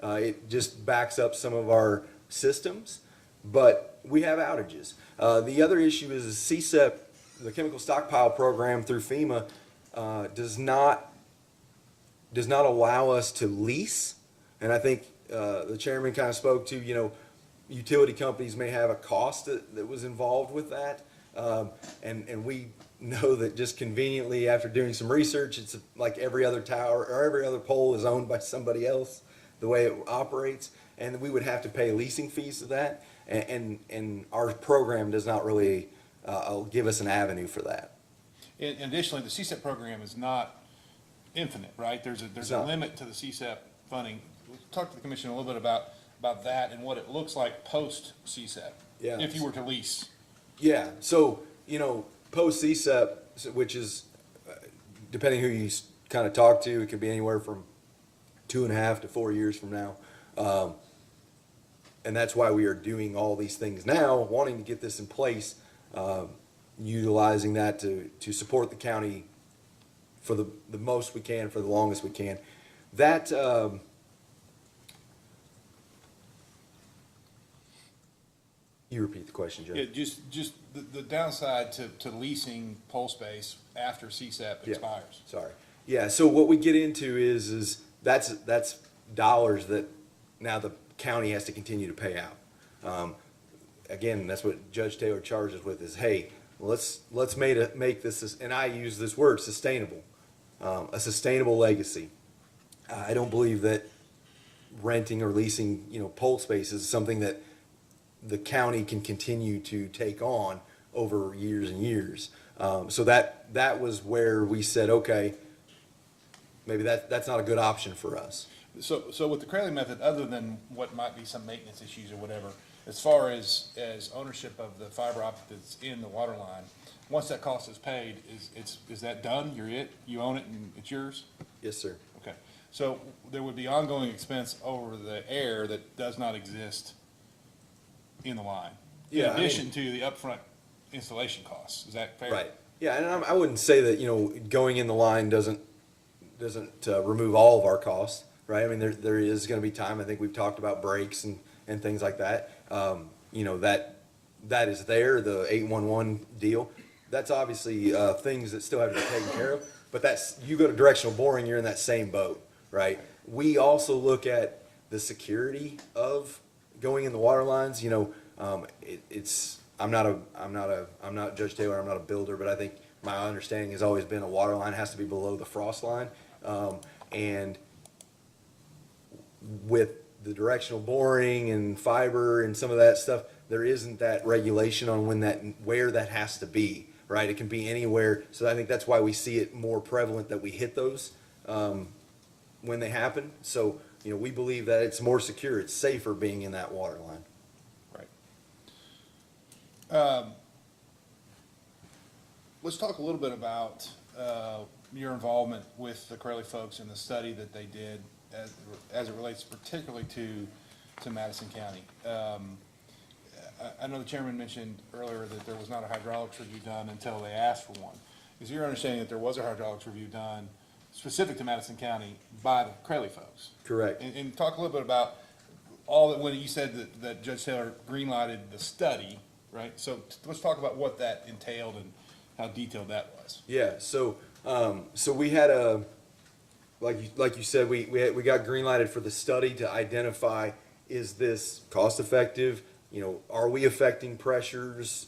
It just backs up some of our systems, but we have outages. The other issue is CSEP, the Chemical Stockpile Program through FEMA, does not allow us to lease. And I think the chairman kind of spoke to, utility companies may have a cost that was involved with that. And we know that just conveniently, after doing some research, it's like every other tower or every other pole is owned by somebody else, the way it operates. And we would have to pay leasing fees to that. And our program does not really give us an avenue for that. And additionally, the CSEP program is not infinite, right? There's a limit to the CSEP funding. We'll talk to the commission a little bit about that and what it looks like post CSEP. Yeah. If you were to lease. Yeah, so, post CSEP, which is, depending who you kind of talk to, it could be anywhere from 2.5 to 4 years from now. And that's why we are doing all these things now, wanting to get this in place, utilizing that to support the county for the most we can, for the longest we can. That, you repeat the question, Joe. Yeah, just the downside to leasing pole space after CSEP expires. Sorry. Yeah, so what we get into is that's dollars that now the county has to continue to pay out. Again, that's what Judge Taylor charges with is, hey, let's make this, and I use this word, sustainable, a sustainable legacy. I don't believe that renting or leasing, pole space is something that the county can continue to take on over years and years. So that was where we said, okay, maybe that's not a good option for us. So with the Craley method, other than what might be some maintenance issues or whatever, as far as ownership of the fiber optic that's in the water line, once that cost is paid, is that done? You own it and it's yours? Yes, sir. Okay. So there would be ongoing expense over the air that does not exist in the line. Yeah, In addition to the upfront installation costs. Is that fair? Right. Yeah, and I wouldn't say that, going in the line doesn't remove all of our costs, right? I mean, there is going to be time. I think we've talked about breaks and things like that. That is there, the 811 deal. That's obviously things that still have to be taken care of. But you go to directional boring, you're in that same boat, right? We also look at the security of going in the water lines. I'm not Judge Taylor. I'm not a builder, but I think my understanding has always been a water line has to be below the frost line, and with the directional boring and fiber and some of that stuff, there isn't that regulation on where that has to be, right? It can be anywhere. So I think that's why we see it more prevalent that we hit those when they happen. So, we believe that it's more secure, it's safer being in that water line. Right. Let's talk a little bit about your involvement with the Craley folks in the study that they did as it relates particularly to Madison County. I know the chairman mentioned earlier that there was not a hydraulics review done until they asked for one. Is your understanding that there was a hydraulics review done specific to Madison County by the Craley folks? Correct. And talk a little bit about when you said that Judge Taylor greenlighted the study, right? So let's talk about what that entailed and how detailed that was. Yeah. So we had like you said, we got greenlighted for the study to identify, is this cost effective? Are we affecting pressures?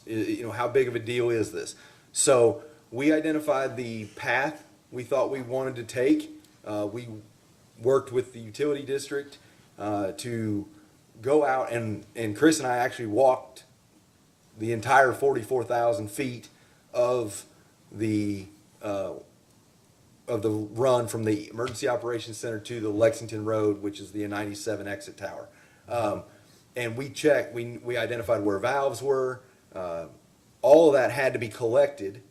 How big of a deal is this? So we identified the path we thought we wanted to take. worked with the utility district to go out, and Chris and I actually walked the entire 44,000 feet of the run from the Emergency Operations Center to the Lexington Road, which is the 97 exit tower. And we checked, we identified where valves were. All of that had to be collected,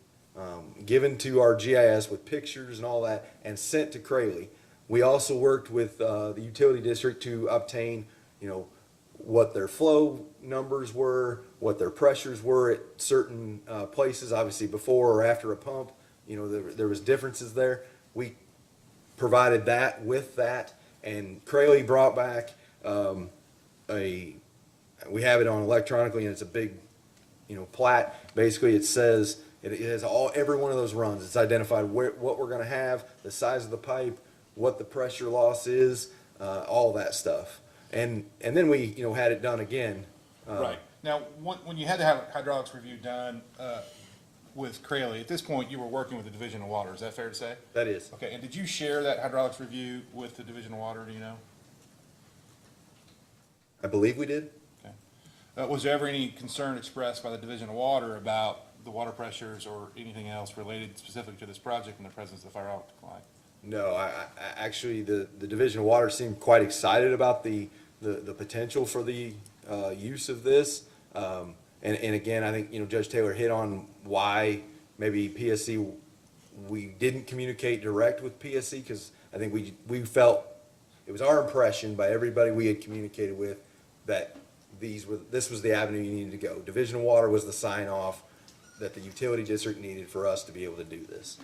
given to our GIS with pictures and all that, and sent to Crayley. We also worked with the utility district to obtain, what their flow numbers were, what their pressures were at certain places, obviously before or after a pump. There was differences there. We provided that with that, and Crayley brought back we have it on electronically, and it's a big, plat. Basically, it says, it has every one of those runs. It's identified what we're gonna have, the size of the pipe, what the pressure loss is, all that stuff. And then we, had it done again. Right. Now, when you had to have hydraulics review done with Crayley, at this point, you were working with the Division of Water. Is that fair to say? That is. Okay, and did you share that hydraulics review with the Division of Water, do you know? I believe we did. Okay. Was there ever any concern expressed by the Division of Water about the water pressures or anything else related specifically to this project in the presence of the fire optic line? No, I actually, the Division of Water seemed quite excited about the potential for the use of this. And again, I think, Judge Taylor hit on why maybe PSC, we didn't communicate direct with PSC, because I think we felt, it was our impression by everybody we had communicated with that this was the avenue you needed to go. Division of Water was the sign off that the utility district needed for us to be able to do this.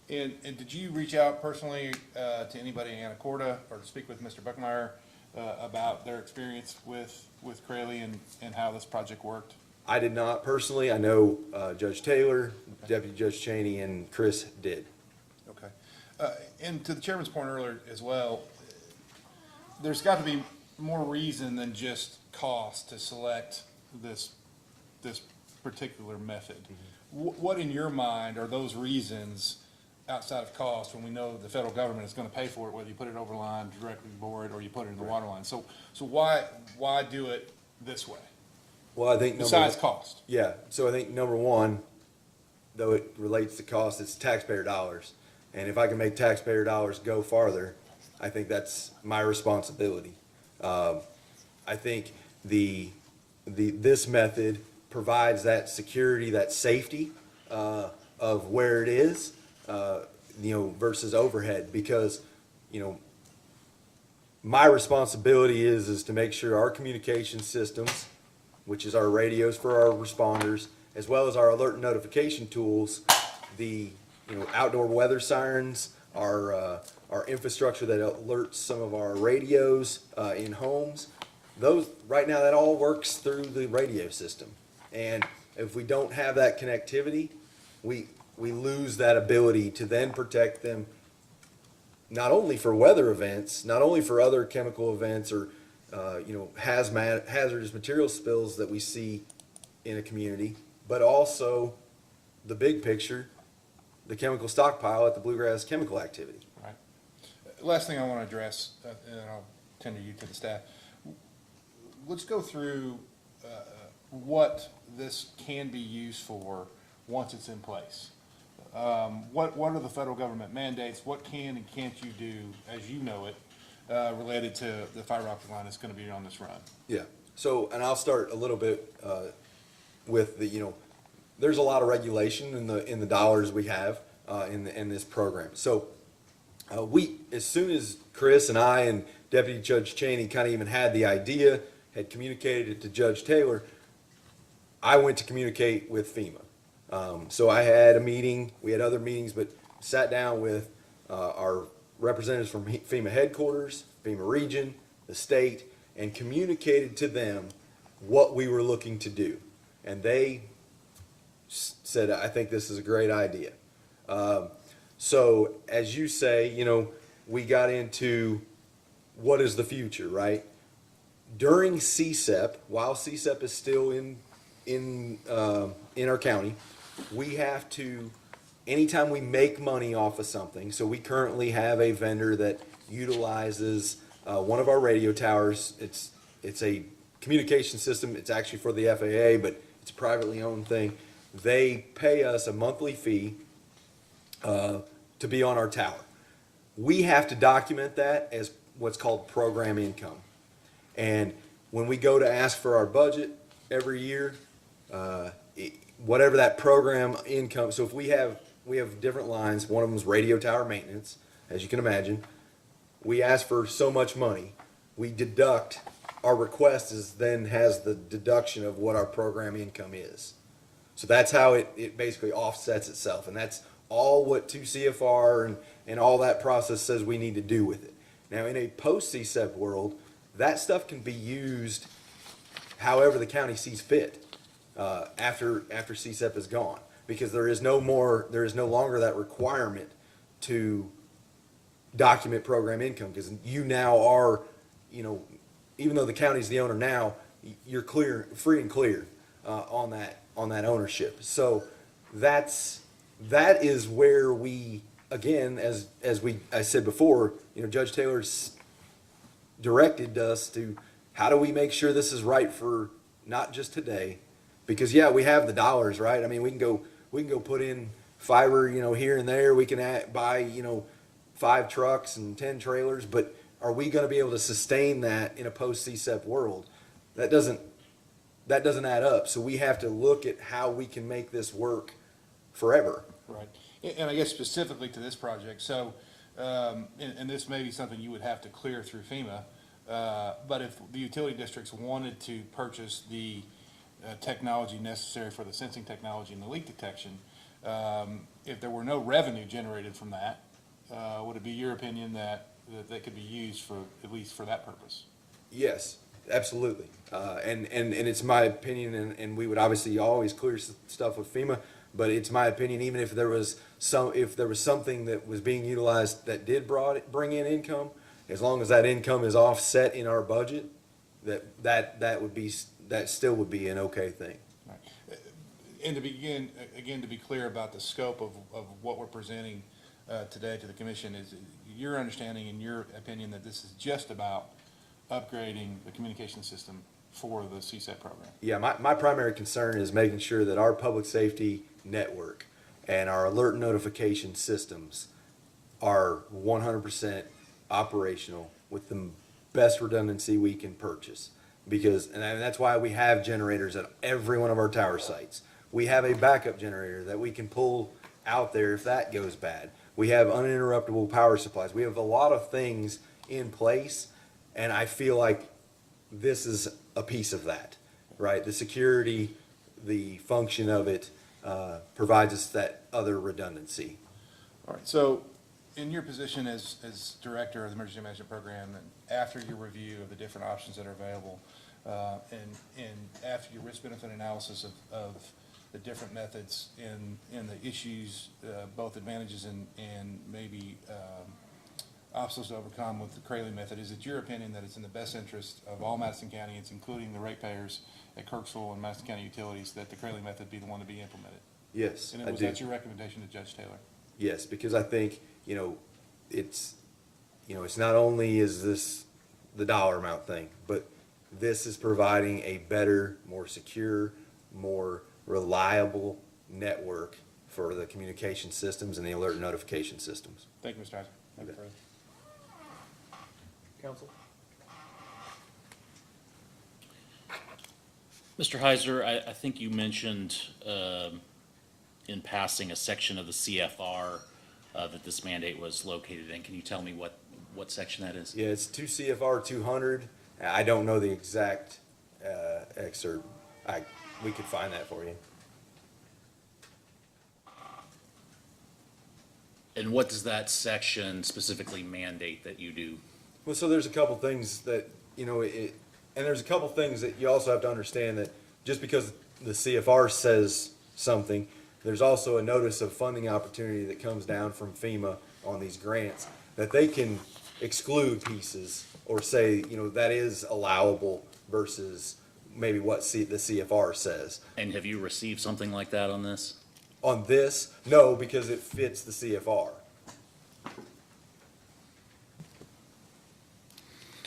And did you reach out personally to anybody in Anacorta or to speak with Mr. Buckmeyer about their experience with Crayley and how this project worked? I did not personally. I know Judge Taylor, Deputy Judge Cheney, and Chris did. Okay. And to the chairman's point earlier as well, there's got to be more reason than just cost to select this particular method. What in your mind are those reasons outside of cost, when we know the federal government is going to pay for it, whether you put it over line, directly bored, or you put it in the water line? So why do it this way? Well, I think Besides cost. Yeah, so I think number one, though it relates to cost, it's taxpayer dollars. And if I can make taxpayer dollars go farther, I think that's my responsibility. I think this method provides that security, that safety of where it is, versus overhead, because, my responsibility is to make sure our communication systems, which is our radios for our responders, as well as our alert and notification tools, the outdoor weather sirens, our infrastructure that alerts some of our radios in homes. Those right now, that all works through the radio system, and if we don't have that connectivity, we lose that ability to then protect them, not only for weather events, not only for other chemical events or hazardous material spills that we see in a community, but also the big picture, the chemical stockpile at the Bluegrass chemical activity. Right. Last thing I want to address, and I'll tender you to the staff. Let's go through what this can be used for once it's in place. What are the federal government mandates? What can and can't you do, as you know it, related to the fiber optic line that's going to be on this run? Yeah. So, and I'll start a little bit with the, there's a lot of regulation in the dollars we have in this program. So, as soon as Chris and I and Deputy Judge Cheney kind of even had the idea, had communicated it to Judge Taylor, I went to communicate with FEMA. So I had a meeting, we had other meetings, but sat down with our representatives from FEMA headquarters, FEMA region, the state, and communicated to them what we were looking to do. And they said, I think this is a great idea. So as you say, we got into what is the future, right? During CSEP, while CSEP is still in our county, we have to, anytime we make money off of something, so we currently have a vendor that utilizes one of our radio towers. It's a communication system. It's actually for the FAA, but it's a privately owned thing. They pay us a monthly fee to be on our tower. We have to document that as what's called program income. And when we go to ask for our budget every year, whatever that program income, so if we have different lines, one of them is radio tower maintenance, as you can imagine. We ask for so much money, we deduct, our request then has the deduction of what our program income is. So that's how it basically offsets itself, and that's all what 2 CFR and all that process says we need to do with it. Now, in a post-CSEP world, that stuff can be used however the county sees fit after CSEP is gone, because there is no longer that requirement to document program income, because you now are, even though the county's the owner now, you're free and clear on that ownership. So that is where we, again, as I said before, Judge Taylor's directed us to, how do we make sure this is right for not just today? Because we have the dollars, right? I mean, we can go put in fiber, here and there. We can buy, 5 trucks and 10 trailers, but are we going to be able to sustain that in a post-CSEP world? That doesn't add up. So we have to look at how we can make this work forever. Right. And I guess specifically to this project, so, and this may be something you would have to clear through FEMA, but if the utility districts wanted to purchase the technology necessary for the sensing technology and the leak detection, if there were no revenue generated from that, would it be your opinion that they could be used for, at least for that purpose? Yes, absolutely. And it's my opinion, and we would obviously always clear stuff with FEMA, but it's my opinion, even if there was something that was being utilized that did bring in income, as long as that income is offset in our budget, that still would be an okay thing. Right. And to be clear about the scope of what we're presenting today to the commission, is your understanding and your opinion that this is just about upgrading the communication system for the CSEP program? Yeah, my primary concern is making sure that our public safety network and our alert and notification systems are 100% operational with the best redundancy we can purchase. And that's why we have generators at every one of our tower sites. We have a backup generator that we can pull out there if that goes bad. We have uninterruptible power supplies. We have a lot of things in place, and I feel like this is a piece of that, right? The security, the function of it provides us that other redundancy. All right, so in your position as director of the emergency management program, and after your review of the different options that are available, and after your risk-benefit analysis of the different methods and the issues, both advantages and maybe obstacles to overcome with the Crayley method, is it your opinion that it's in the best interest of all Madison County, it's including the ratepayers at Kirksville and Madison County Utilities, that the Crayley method be the one to be implemented? Yes, And I was do. that your recommendation to Judge Taylor? Yes, because I think, it's not only is this the dollar amount thing, but this is providing a better, more secure, more reliable network for the communication systems and the alert and notification systems. Thank you, Mr. Heiser. Thank you, Okay. Fred. Counsel? Mr. Heiser, I think you mentioned in passing a section of the CFR that this mandate was located in. Can you tell me what section that is? Yeah, it's 2 CFR 200. I don't know the exact excerpt. We could find that for you. And what does that section specifically mandate that you do? Well, so there's a couple things that, and there's a couple things that you also have to understand, that just because the CFR says something, there's also a notice of funding opportunity that comes down from FEMA on these grants, that they can exclude pieces or say, that is allowable versus maybe what the CFR says. And have you received something like that on this? On this, no, because it fits the CFR.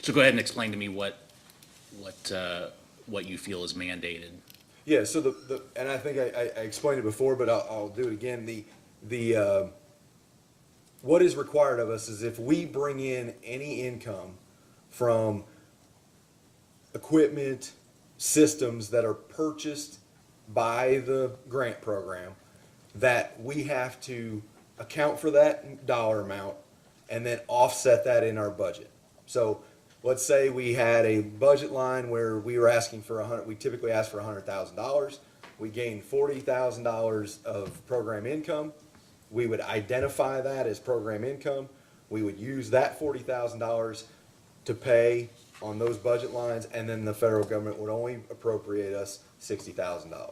So go ahead and explain to me what you feel is mandated. Yeah, so and I think I explained it before, but I'll do it again. What is required of us is if we bring in any income from equipment, systems that are purchased by the grant program, that we have to account for that dollar amount and then offset that in our budget. So let's say we had a budget line where we were asking for we typically ask for $100,000. We gained $40,000 of program income. We would identify that as program income. We would use that $40,000 to pay on those budget lines, and then the federal government would only appropriate us $60,000.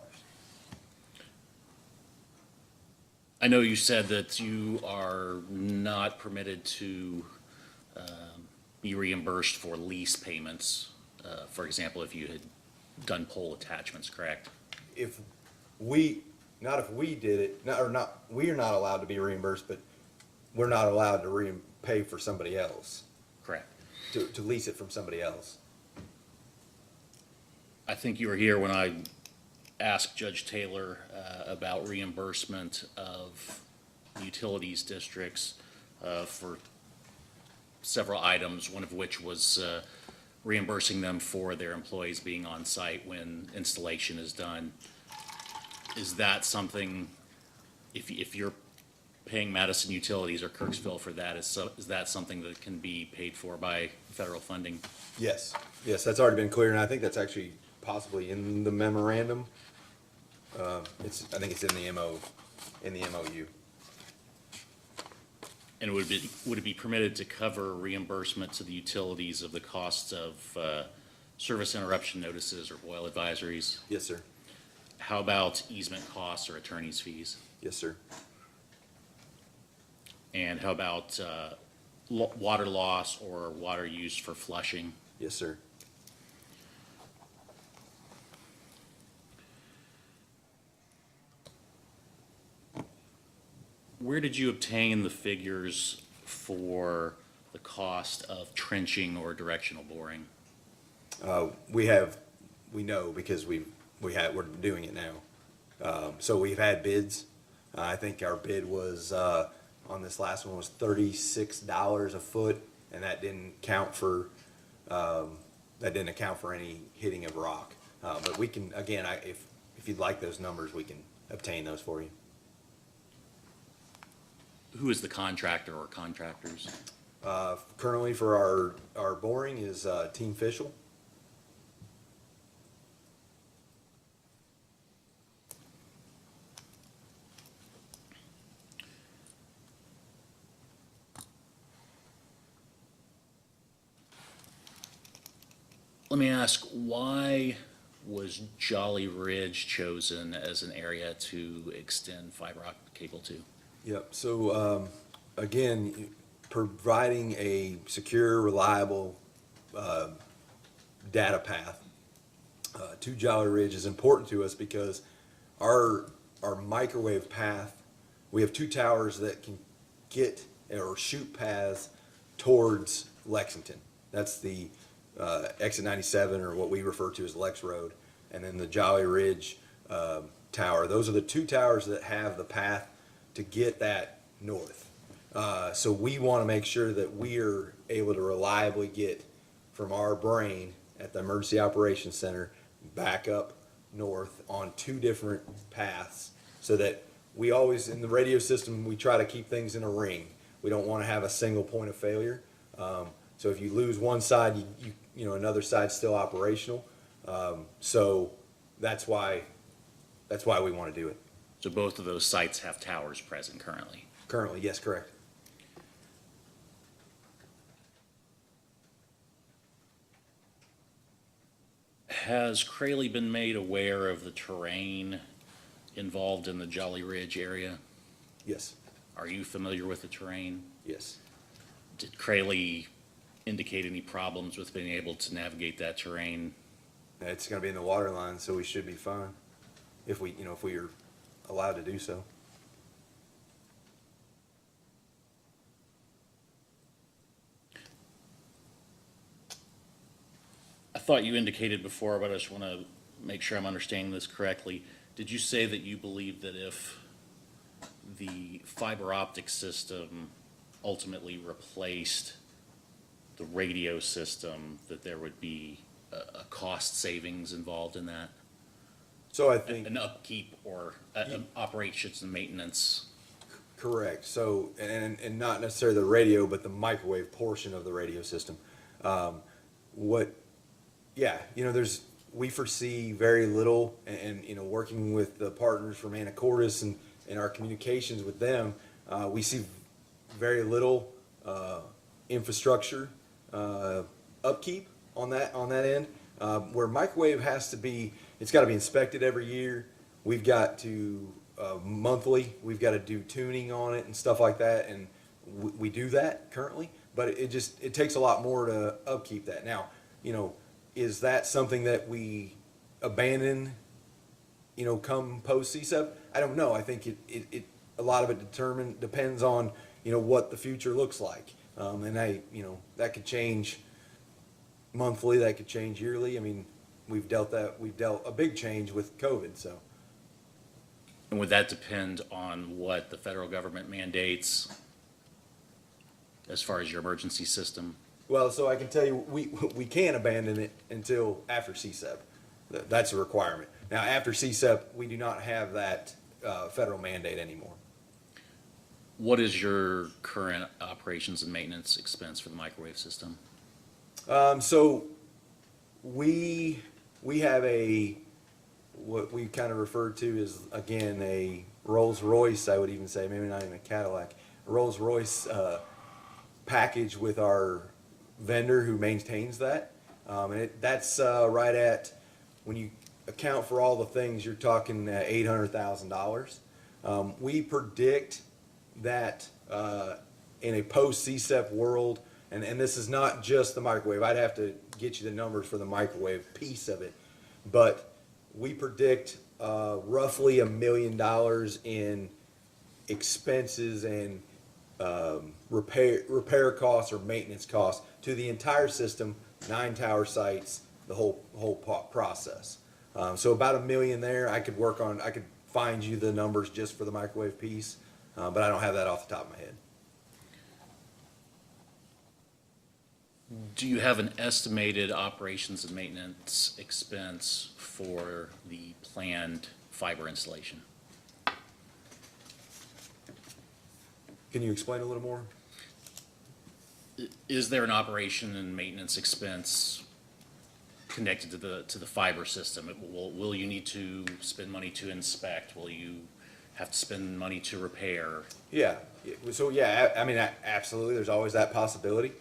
I know you said that you are not permitted to be reimbursed for lease payments. For example, if you had done pole attachments, correct? Not if we did it, we are not allowed to be reimbursed, but we're not allowed to pay for somebody else, Correct. to lease it from somebody else. I think you were here when I asked Judge Taylor about reimbursement of utilities districts for several items, one of which was reimbursing them for their employees being on site when installation is done. Is that something, if you're paying Madison Utilities or Kirksville for that, is that something that can be paid for by federal funding? Yes, that's already been clear, and I think that's actually possibly in the memorandum. I think it's in the MOU. And would it be permitted to cover reimbursement to the utilities of the costs of service interruption notices or boil advisories? Yes, sir. How about easement costs or attorney's fees? Yes, sir. And how about water loss or water use for flushing? Yes, sir. Where did you obtain the figures for the cost of trenching or directional boring? We know because we're doing it now. So we've had bids. I think our bid was, on this last one was $36 a foot, and that didn't account for any hitting of rock. But we can, again, if you'd like those numbers, we can obtain those for you. Who is the contractor or contractors? Currently for our boring is Team Fishel. Let me ask, why was Jolly Ridge chosen as an area to extend fiber optic cable to? Yep. So again, providing a secure, reliable data path to Jolly Ridge is important to us because our microwave path, we have two towers that can get or shoot paths towards Lexington. That's the exit 97, or what we refer to as Lex Road, and then the Jolly Ridge tower. Those are the two towers that have the path to get that north. So we want to make sure that we are able to reliably get from our brain at the Emergency Operations Center back up north on two different paths, so that we always, in the radio system, we try to keep things in a ring. We don't want to have a single point of failure. So if you lose one side, you know another side's still operational. So that's why we want to do it. So both of those sites have towers present currently? Currently, yes, correct. Has Crayley been made aware of the terrain involved in the Jolly Ridge area? Yes, Are you familiar with the terrain? yes. Did Crayley indicate any problems with being able to navigate that terrain? It's going to be in the water line, so we should be fine if we are allowed to do so. thought you indicated before, but I just want to make sure I'm understanding this correctly. Did you say that you believe that if the fiber optic system ultimately replaced the radio system, that there would be a cost savings involved in that? So I think. An upkeep or operations and maintenance? Correct. So, and not necessarily the radio, but the microwave portion of the radio system. We foresee very little, and working with the partners from Anacortes and our communications with them, we see very little infrastructure upkeep on that end. Where microwave has to be, it's got to be inspected every year. We've got to monthly, we've got to do tuning on it and stuff like that, and we do that currently. But it takes a lot more to upkeep that. Now, is that something that we abandon, come post CSEP? I don't know. I think it a lot of it depends on, what the future looks like. And that could change monthly, that could change yearly. I mean, we've dealt a big change with COVID, so. And would that depend on what the federal government mandates as far as your emergency system? Well, so I can tell you, we can't abandon it until after CSEP. That's a requirement. Now, after CSEP, we do not have that federal mandate anymore. What is your current operations and maintenance expense for the microwave system? So we have what we kind of refer to as, again, a Rolls Royce, I would even say, maybe not even a Cadillac, a Rolls Royce package with our vendor who maintains that. And that's right at, when you account for all the things, you're talking $800,000. We predict that in a post-CSEP world, and this is not just the microwave, I'd have to get you the numbers for the microwave piece of it, but we predict roughly $1 million in expenses and repair costs or maintenance costs to the entire system, 9 tower sites, the whole process. So about $1 million there. I could find you the numbers just for the microwave piece, but I don't have that off the top of my head. Do you have an estimated operations and maintenance expense for the planned fiber installation? Can you explain a little more? Is there an operation and maintenance expense connected to the fiber system? Will you need to spend money to inspect? Will you have to spend money to repair? Yeah. So yeah, I mean, absolutely. There's always that possibility.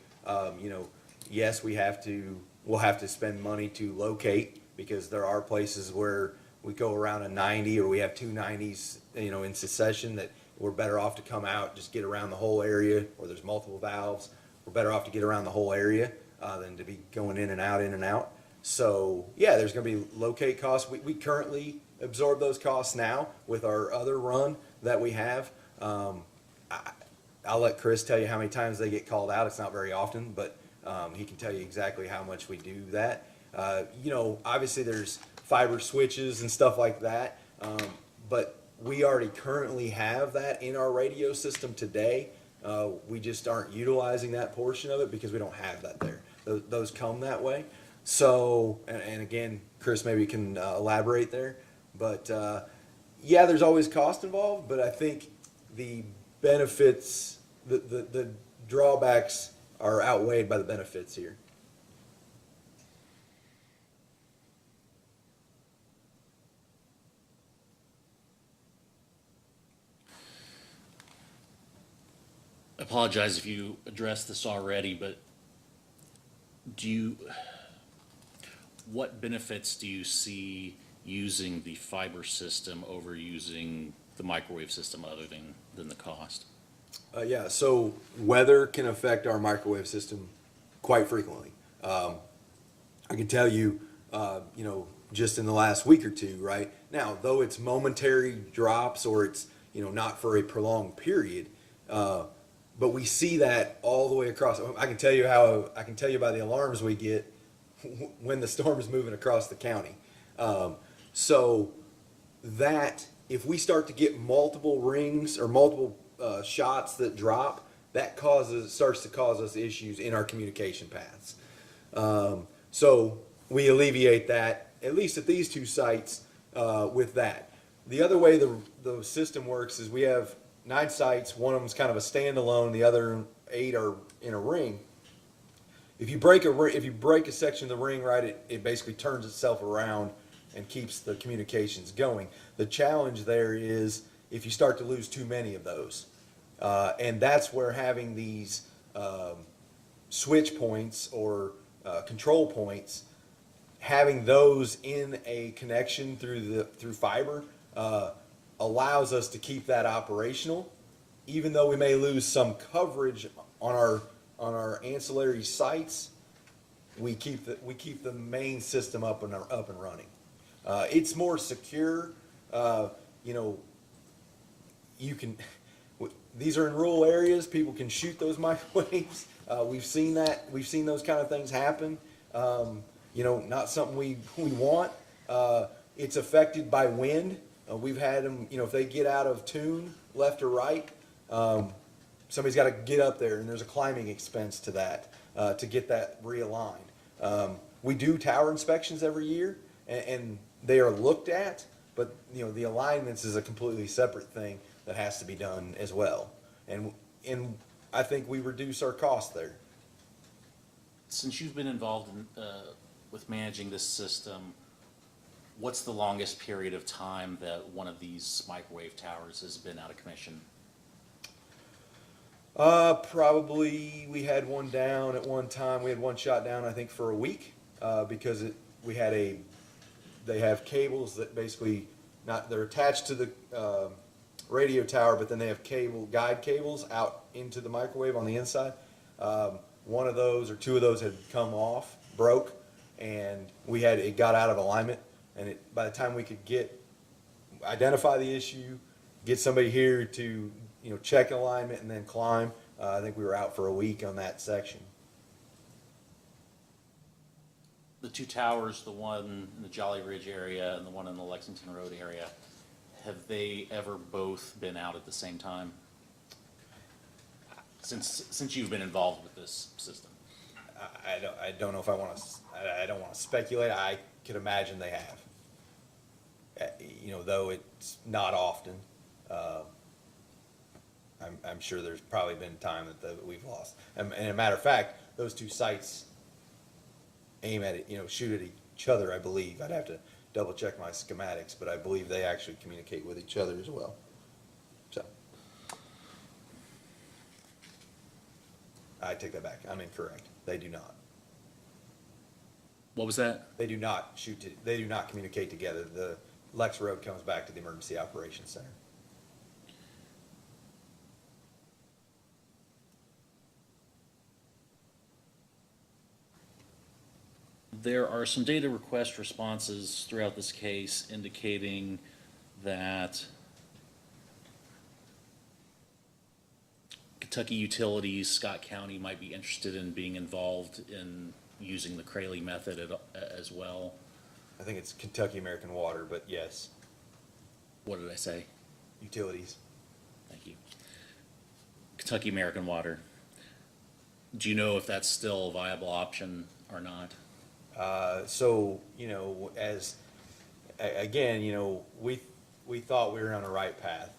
Yes, we'll have to spend money to locate, because there are places where we go around a 90 or we have two 90s, in succession, that we're better off to come out, just get around the whole area, or there's multiple valves. We're better off to get around the whole area than to be going in and out. So yeah, there's going to be locate costs. We currently absorb those costs now with our other run that we have. I'll let Chris tell you how many times they get called out. It's not very often, but he can tell you exactly how much we do that. Obviously there's fiber switches and stuff like that, but we already currently have that in our radio system today. We just aren't utilizing that portion of it because we don't have that there. Those come that way. So, and again, Chris maybe can elaborate there, but yeah, there's always cost involved, but I think the benefits, the drawbacks are outweighed by the benefits here. I apologize if you addressed this already, but what benefits do you see using the fiber system over using the microwave system other than the cost? Yeah, so weather can affect our microwave system quite frequently. I can tell you, just in the last week or two, right? Now, though it's momentary drops or it's, not for a prolonged period, but we see that all the way across. I can tell you by the alarms we get when the storm is moving across the county. So that if we start to get multiple rings or multiple shots that drop, that starts to cause us issues in our communication paths. So we alleviate that, at least at these two sites, with that. The other way the system works is we have 9 sites. One of them is kind of a standalone. The other 8 are in a ring. If you break a section of the ring, right, it basically turns itself around and keeps the communications going. The challenge there is if you start to lose too many of those. And that's where having these switch points or control points, having those in a connection through fiber, allows us to keep that operational, even though we may lose some coverage on our ancillary sites. We keep the main system up and running. It's more secure. You can. These are in rural areas. People can shoot those microwaves. We've seen that. We've seen those kind of things happen. Not something we want. It's affected by wind. We've had them. If they get out of tune, left or right, somebody's got to get up there, and there's a climbing expense to that to get that realigned. We do tower inspections every year, and they are looked at, but the alignments is a completely separate thing that has to be done as well. And I think we reduce our cost there. Since you've been involved with managing this system, what's the longest period of time that one of these microwave towers has been out of commission? Probably we had one down at one time. We had one shot down, I think, for a week because they have cables that basically they're attached to the radio tower, but then they have guide cables out into the microwave on the inside. One of those or 2 of those had come off, broke, and it got out of alignment. And by the time we could identify the issue, get somebody here to check alignment and then climb, I think we were out for a week on that section. The 2 towers, the one in the Jolly Ridge area and the one in the Lexington Road area, have they ever both been out at the same time? Since you've been involved with this system, I don't know if I don't want to speculate. I could imagine they have. Though it's not often. I'm sure there's probably been time that we've lost. And a matter of fact, those 2 sites aim at it, shoot at each other, I believe. I'd have to double check my schematics, but I believe they actually communicate with each other as well. So I take that back. I'm incorrect. They do not. what was that? They do not they do not communicate together. The Lex Road comes back to the Emergency Operations Center. There are some data request responses throughout this case indicating that Kentucky Utilities, Scott County might be interested in being involved in using the Crayley method as well. I think it's Kentucky American Water, but yes, What did I say? utilities. Thank you. Kentucky American Water. Do you know if that's still a viable option or not? So, we thought we were on the right path.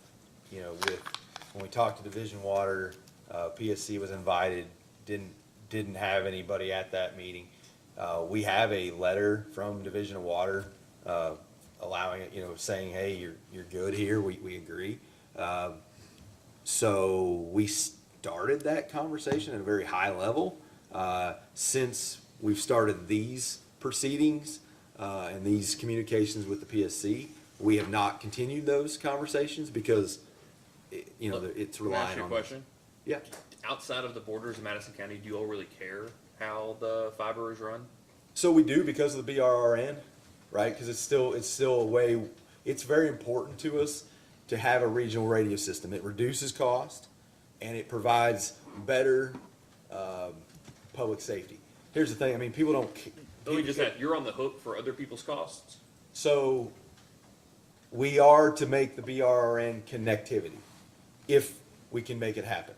When we talked to Division Water, PSC was invited, didn't have anybody at that meeting. We have a letter from Division of Water, allowing it, saying, hey, you're good here, we agree. So we started that conversation at a very high level. Since we've started these proceedings and these communications with the PSC, we have not continued those conversations because, it's Can I ask relying you a on. question? Yeah. Outside of the borders of Madison County, do you all really care how the fiber is run? So we do because of the BRRN, right? Because it's still a way. It's very important to us to have a regional radio system. It reduces cost and it provides better public safety. Here's the thing. I mean, people Let me just add, you're on the hook for other people's costs? So we are to make the BRRN connectivity, if we can make it happen.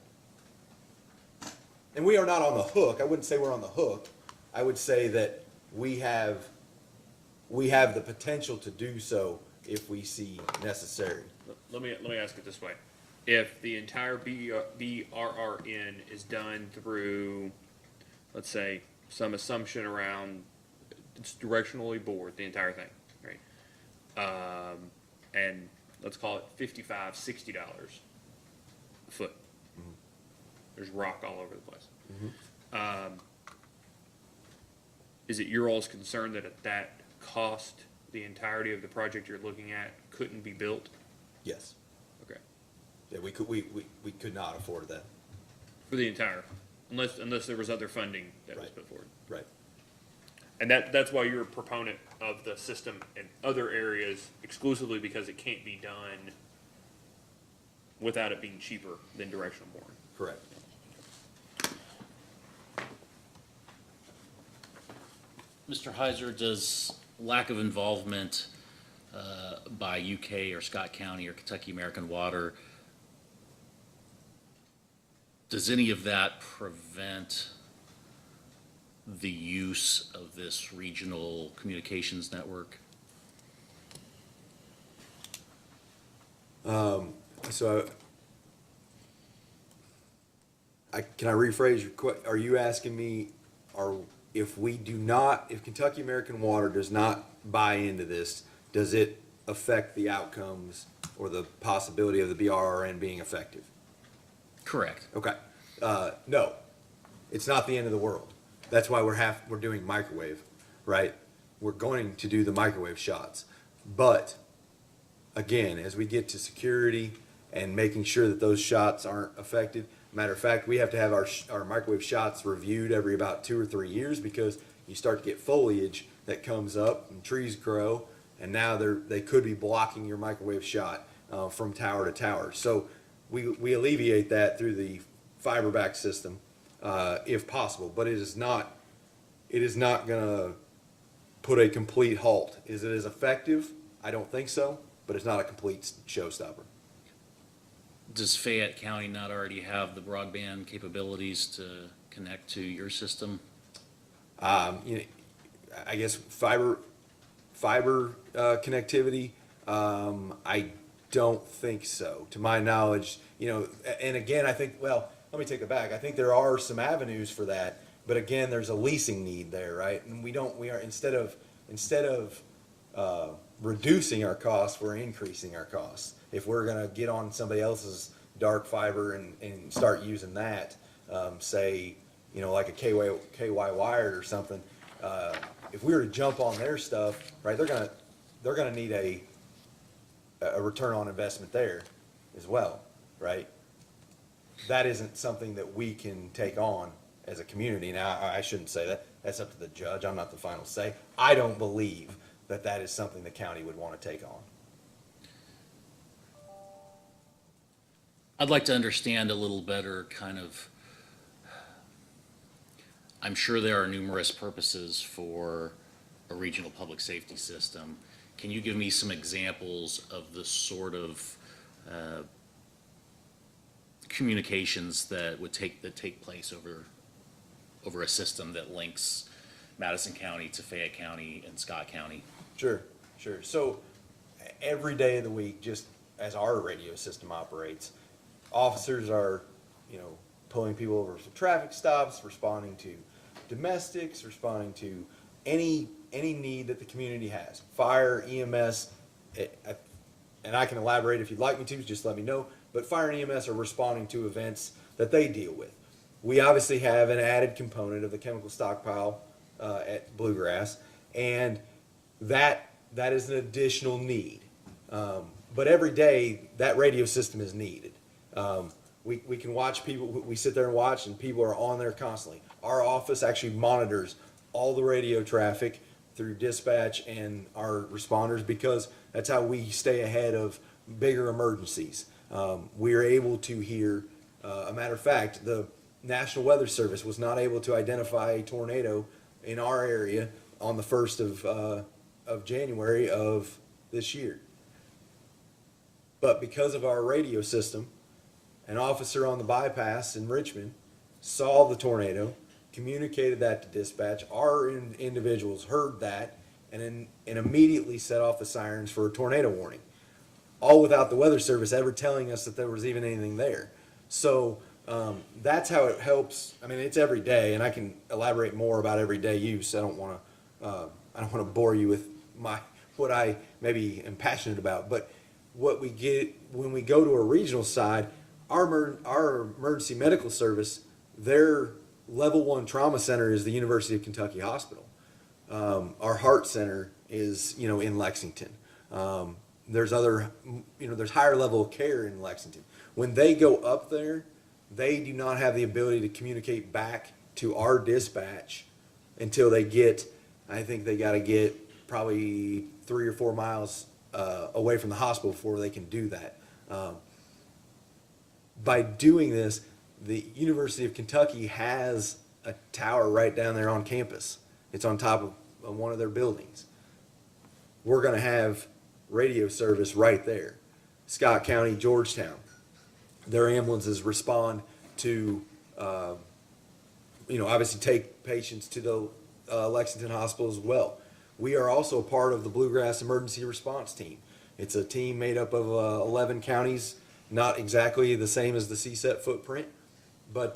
And we are not on the hook. I wouldn't say we're on the hook. I would say that we have the potential to do so if we see necessary. Let me ask it this way. If the entire BRRN is done through, let's say, some assumption around it's directionally bored, the entire thing, right? And let's call it $55, $60 a foot. Mm-hmm. There's rock all over the place. Is it your all's concern that at that cost, the entirety of the project you're looking at couldn't be built? Yes. Okay. Yeah, we could not afford that. For the entire, unless there was other funding that was Right. put forward. Right. And that's why you're a proponent of the system in other areas exclusively because it can't be done without it being cheaper than directional boring. Correct. Mr. Heiser, does lack of involvement by UK or Scott County or Kentucky American Water, does any of that prevent the use of this regional communications network? So can I rephrase your question? Are you asking me, if Kentucky American Water does not buy into this, does it affect the outcomes or the possibility of the BRRN being effective? Correct. Okay. No, it's not the end of the world. That's why we're doing microwave, right? We're going to do the microwave shots. But again, as we get to security and making sure that those shots aren't affected, matter of fact, we have to have our microwave shots reviewed every about 2 or 3 years because you start to get foliage that comes up and trees grow, and now they could be blocking your microwave shot from tower to tower. So we alleviate that through the fiber back system if possible, but it is not going to put a complete halt. Is it as effective? I don't think so, but it's not a complete showstopper. Does Fayette County not already have the broadband capabilities to connect to your system? I guess fiber connectivity. I don't think so, to my knowledge. And again, I think. Well, let me take it back. I think there are some avenues for that, but again, there's a leasing need there, right? And we are instead of reducing our costs, we're increasing our costs. If we're going to get on somebody else's dark fiber and start using that, say, like a KY wired or something, if we were to jump on their stuff, right, they're gonna need a return on investment there as well, right? That isn't something that we can take on as a community. Now, I shouldn't say that. That's up to the judge. I'm not the final say. I don't believe that is something the county would want to take on. I'd like to understand a little better I'm sure there are numerous purposes for a regional public safety system. Can you give me some examples of the sort of communications that take place over a system that links Madison County to Fayette County and Scott County? Sure. So every day of the week, just as our radio system operates, officers are, pulling people over for traffic stops, responding to domestics, responding to any need that the community has. Fire, EMS, and I can elaborate if you'd like me to, just let me know. But fire and EMS are responding to events that they deal with. We obviously have an added component of the chemical stockpile at Bluegrass, and that is an additional need. But every day, that radio system is needed. We can watch people, we sit there and watch, and people are on there constantly. Our office actually monitors all the radio traffic through dispatch and our responders because that's how we stay ahead of bigger emergencies. We are able to hear, a matter of fact, the National Weather Service was not able to identify a tornado in our area on the 1st of January of this year. But because of our radio system, an officer on the bypass in Richmond saw the tornado, communicated that to dispatch. Our individuals heard that and immediately set off the sirens for a tornado warning, all without the Weather Service ever telling us that there was even anything there. So that's how it helps. I mean, it's every day, and I can elaborate more about everyday use. I don't want to bore you with what I maybe am passionate about, but what we get when we go to a regional side, our emergency medical service, their level 1 trauma center is the University of Kentucky Hospital. Our heart center is, in Lexington. There's other, there's higher level of care in Lexington. When they go up there, they do not have the ability to communicate back to our dispatch until they get, I think they got to get probably 3 or 4 miles away from the hospital before they can do that. By doing this, the University of Kentucky has a tower right down there on campus. It's on top of one of their buildings. We're going to have radio service right there. Scott County, Georgetown, their ambulances respond to, obviously take patients to the Lexington Hospital as well. We are also a part of the Bluegrass Emergency Response Team. It's a team made up of 11 counties, not exactly the same as the CSET footprint, but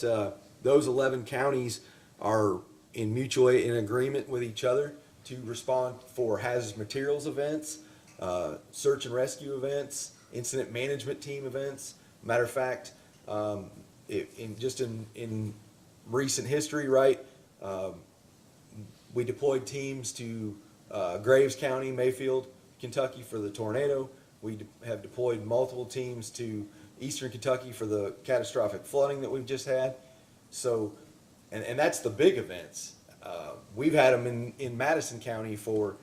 those 11 counties are in mutual agreement with each other to respond for hazardous materials events, search and rescue events, incident management team events. Matter of fact, in recent history, right, we deployed teams to Graves County, Mayfield, Kentucky for the tornado. We have deployed multiple teams to Eastern Kentucky for the catastrophic flooding that we've just had. So, and that's the big events. We've had them in Madison County for,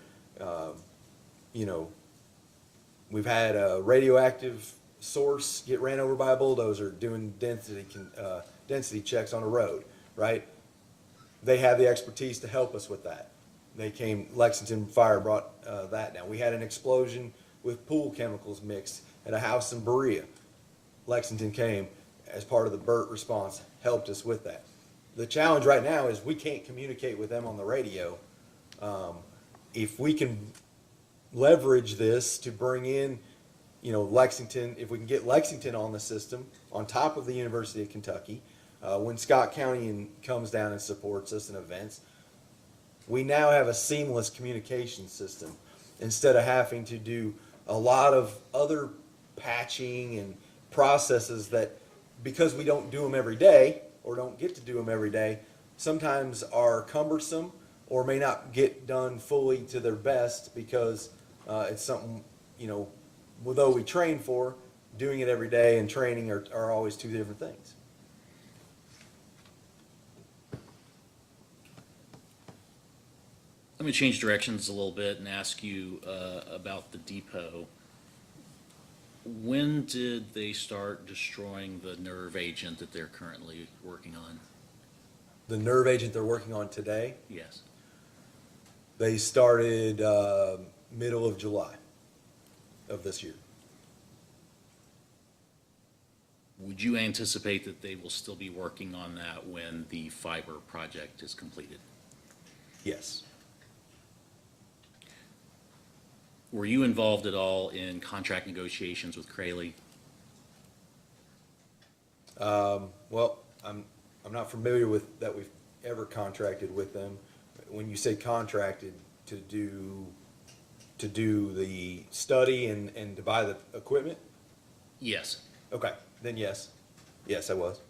we've had a radioactive source get ran over by a bulldozer doing density checks on a road, right? They have the expertise to help us with that. Lexington Fire brought that down. We had an explosion with pool chemicals mixed at a house in Berea. Lexington came as part of the BERT response, helped us with that. The challenge right now is we can't communicate with them on the radio. If we can leverage this to bring in, Lexington, if we can get Lexington on the system on top of the University of Kentucky, when Scott County comes down and supports us in events, we now have a seamless communication system instead of having to do a lot of other patching and processes that, because we don't do them every day or don't get to do them every day, sometimes are cumbersome or may not get done fully to their best because it's something, although we train for, doing it every day and training are always two different things. Let me change directions a little bit and ask you about the depot. When did they start destroying the nerve agent that they're currently working on? The nerve agent they're working on today, Yes. they started middle of July of this year. Would you anticipate that they will still be working on that when the fiber project is completed? Yes. Were you involved at all in contract negotiations with Crayley? Well, I'm not familiar with that we've ever contracted with them. When you say contracted to do the study and to buy the equipment? Yes. Okay, then yes. Yes, I was.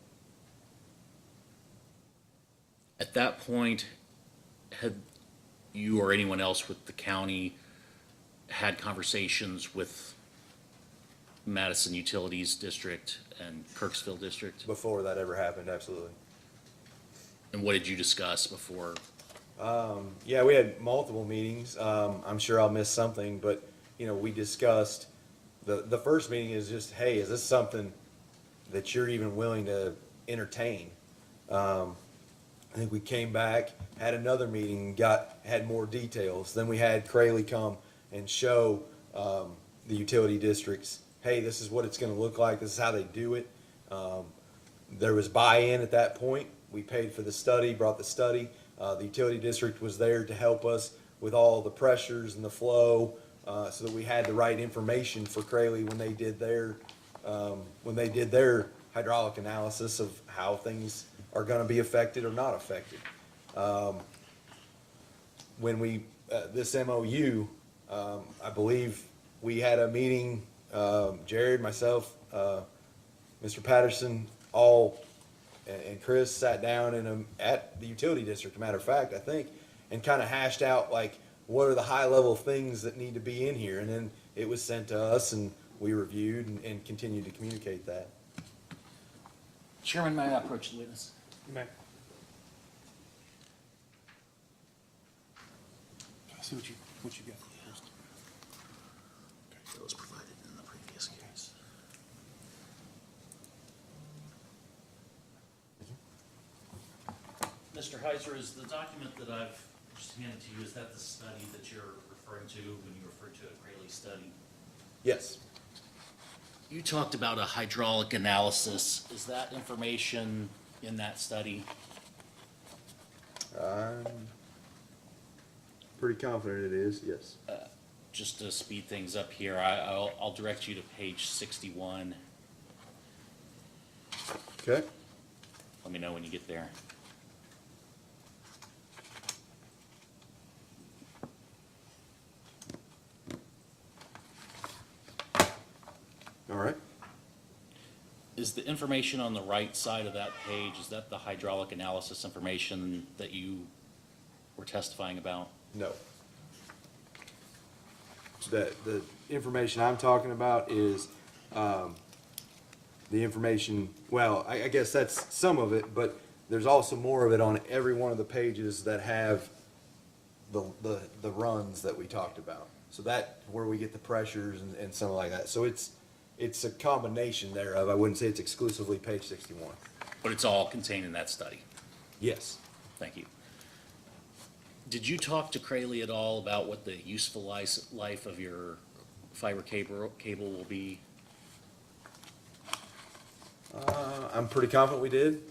At that point, had you or anyone else with the county had conversations with Madison Utilities District and Kirksville District? Before that ever happened, absolutely. And what did you discuss before? Yeah, we had multiple meetings. I'm sure I'll miss something, but, we discussed, the first meeting is just, hey, is this something that you're even willing to entertain? I think we came back, had another meeting, had more details. Then we had Crayley come and show the utility districts, hey, this is what it's gonna look like, this is how they do it. There was buy-in at that point. We paid for the study, brought the study. The utility district was there to help us with all the pressures and the flow, so that we had the right information for Crayley when they did their hydraulic analysis of how things are gonna be affected or not affected. When we, this MOU, I believe we had a meeting, Jared, myself, Mr. Patterson, and Chris sat down at the utility district, a matter of fact, I think, and kind of hashed out like, what are the high level things that need to be in here? And then it was sent to us and we reviewed and continued to communicate that. Chairman, may I approach the witness? You may. I see what you got first. That was provided in the previous case. Mr. Heiser, is the document that I've just handed to you, is that the study that you're referring to when you refer to a Crayley study? Yes. You talked about a hydraulic analysis. Is that information in that study? I'm pretty confident it is, yes. Just to speed things up here, I'll direct you to page 61. Okay. Let me know when you get there. All right. Is the information on the right side of that page, is that the hydraulic analysis information that you were testifying about? No. The information I'm talking about is, the information, well, I guess that's some of it, but there's also more of it on every one of the pages that have the runs that we talked about. So that, where we get the pressures and something like that. So it's a combination thereof. I wouldn't say it's exclusively page 61. But it's all contained in that study? Yes. Thank you. Did you talk to Crayley at all about what the useful life of your fiber cable will be? I'm pretty confident we did.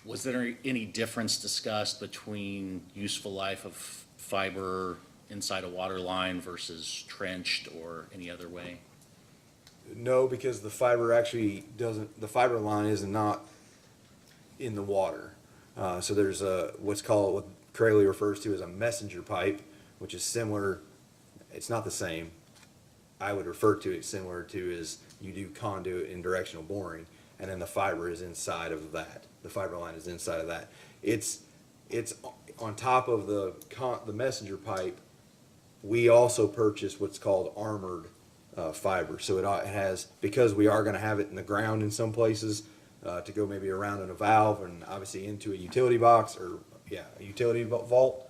Was there any difference discussed between useful life of fiber inside a water line versus trenched or any other way? No, because the fiber actually doesn't, the fiber line is not in the water. So there's what Crayley refers to as a messenger pipe, which is similar, it's not the same. I would refer to it similar to as you do conduit and directional boring, and then the fiber is inside of that. The fiber line is inside of that. It's on top of the messenger pipe. We also purchased what's called armored fiber. So it has, because we are going to have it in the ground in some places to go maybe around in a valve and obviously into a utility box or a utility vault.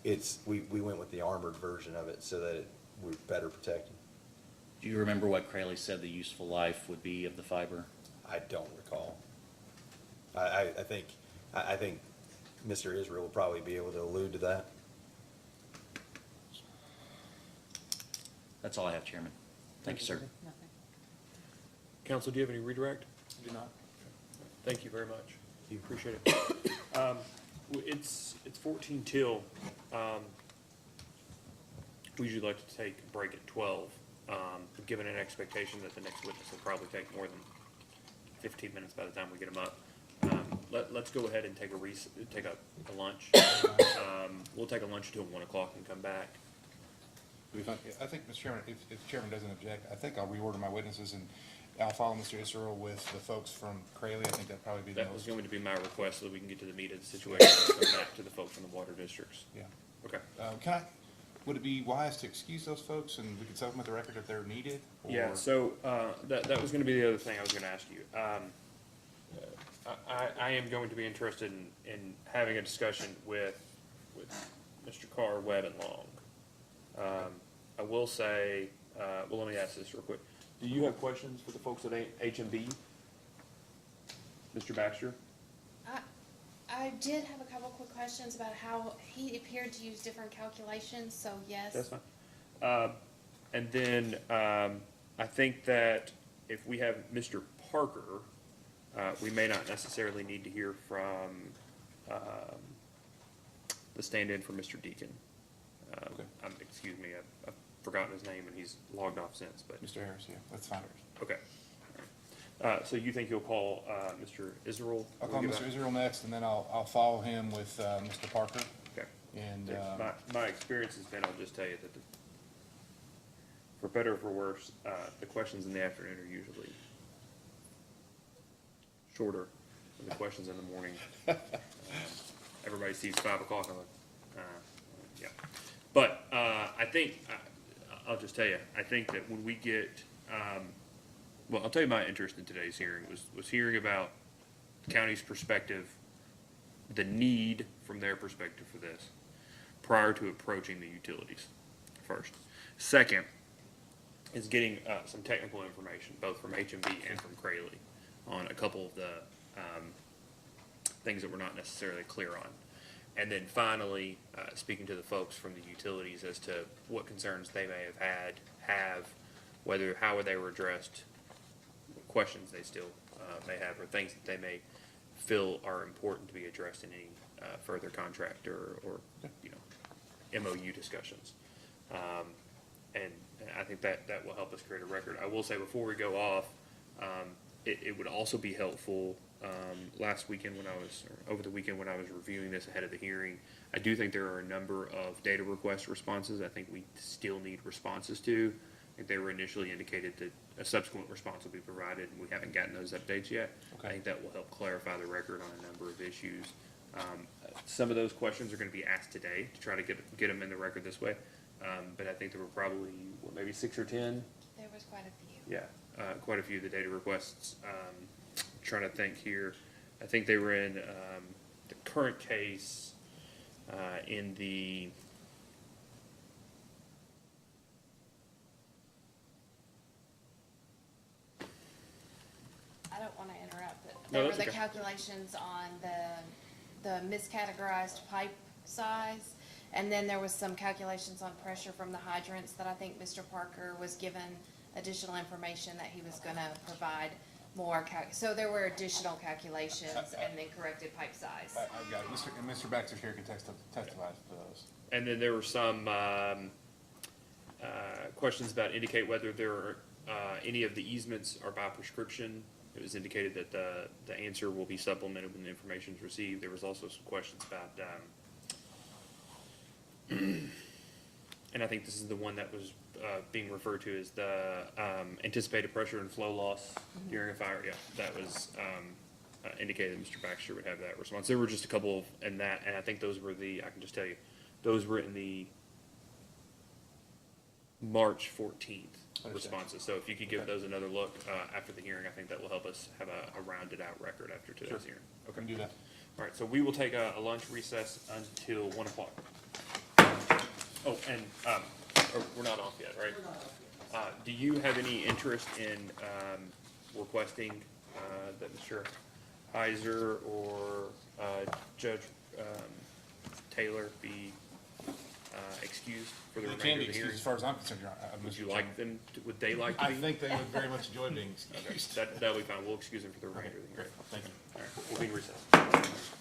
We went with the armored version of it so that we're better protected. Do you remember what Crayley said the useful life would be of the fiber? I don't recall. I think Mr. Israel will probably be able to allude to that. That's all I have, Chairman. Thank you, sir. Council, do you have any redirect? Do not. Thank you very much. Appreciate it. It's 14 till. We usually like to take a break at 12. Given an expectation that the next witness will probably take more than 15 minutes by the time we get them up. Let's go ahead and take a lunch. We'll take a lunch until 1 o'clock and come back. I think, Mr. Chairman, if the chairman doesn't object, I think I'll reorder my witnesses and I'll follow Mr. Israel with the folks from Crayley. I think that'd probably be the That was most. going to be my request so that we can get to the meat of the situation and come back to the folks from the water districts. Yeah. Okay. Would it be wise to excuse those folks and we can supplement the record if they're needed? Yeah, or- so that was going to be the other thing I was going to ask you. I am going to be interested in having a discussion with Mr. Carr, Webb, and Long. I will say, well, let me ask this real quick. Do you have questions for the folks at HMB? Mr. Baxter? I did have a couple quick questions about how he appeared to use different calculations, so yes. That's fine. And then, I think that if we have Mr. Parker, we may not necessarily need to hear from, the stand-in for Mr. Deacon. Okay. Excuse me, I've forgotten his name and he's logged off since, but, Mr. Harris, yeah, that's fine. okay. So you think you'll call, Mr. Israel? I'll call Mr. Israel next, and then I'll follow him with, Mr. Parker. Okay. And, My experience has been, I'll just tell you that for better or for worse, the questions in the afternoon are usually shorter than the questions in the morning. Everybody sees 5 o'clock, I'm like, yeah. But, I think, I'll just tell you, I think that when we get, well, I'll tell you my interest in today's hearing was hearing about the county's perspective, the need from their perspective for this, prior to approaching the utilities first. Second is getting some technical information, both from HMB and from Crayley, on a couple of the things that we're not necessarily clear on. And then finally, speaking to the folks from the utilities as to what concerns they may have, whether, how they were addressed, what questions they still may have, or things that they may feel are important to be addressed in any further contract or you know, MOU discussions. And I think that will help us create a record. I will say before we go off, it would also be helpful, last weekend when over the weekend when I was reviewing this ahead of the hearing, I do think there are a number of data request responses I think we still need responses to. I think they were initially indicated that a subsequent response will be provided, and we haven't gotten those updates yet. Okay. I think that will help clarify the record on a number of issues. Some of those questions are gonna be asked today to try to get them in the record this way. But I think there were probably, maybe 6 or 10? There was quite a few. Yeah, quite a few of the data requests. Trying to think here. I think they were in the current case, in the, I don't wanna interrupt, but No, there were that's the okay. calculations on the miscategorized pipe size. And then there was some calculations on pressure from the hydrants that I think Mr. Parker was given additional information that he was gonna provide more so there were additional calculations and then corrected pipe size. I've got it. And Mr. Baxter here can testify to those. and then there were some questions about indicate whether there are any of the easements are by prescription. It was indicated that the answer will be supplemented when the information is received. There was also some questions about, and I think this is the one that was being referred to as the anticipated pressure and flow loss during a fire. Yeah, that was indicated that Mr. Baxter would have that response. There were just a couple in that, and I think those were I can just tell you, those were in the March 14th responses. So if you could give those another look after the hearing, I think that will help us have a rounded out record after today's hearing. Okay. Can do that. All right, so we will take a lunch recess until 1 o'clock. Oh, and, we're not off yet, right? Do you have any interest in, requesting, that Mr. Heiser or, Judge, Taylor be, excused for the You can remainder be of the excused hearing? as far as I'm concerned, Would you Mr. like Chairman. them, would they like to I be? think they would very much enjoy being Okay, excused. that'll be fine, we'll excuse them for the remainder of the Great, hearing. thank you. All right, we'll be in recess.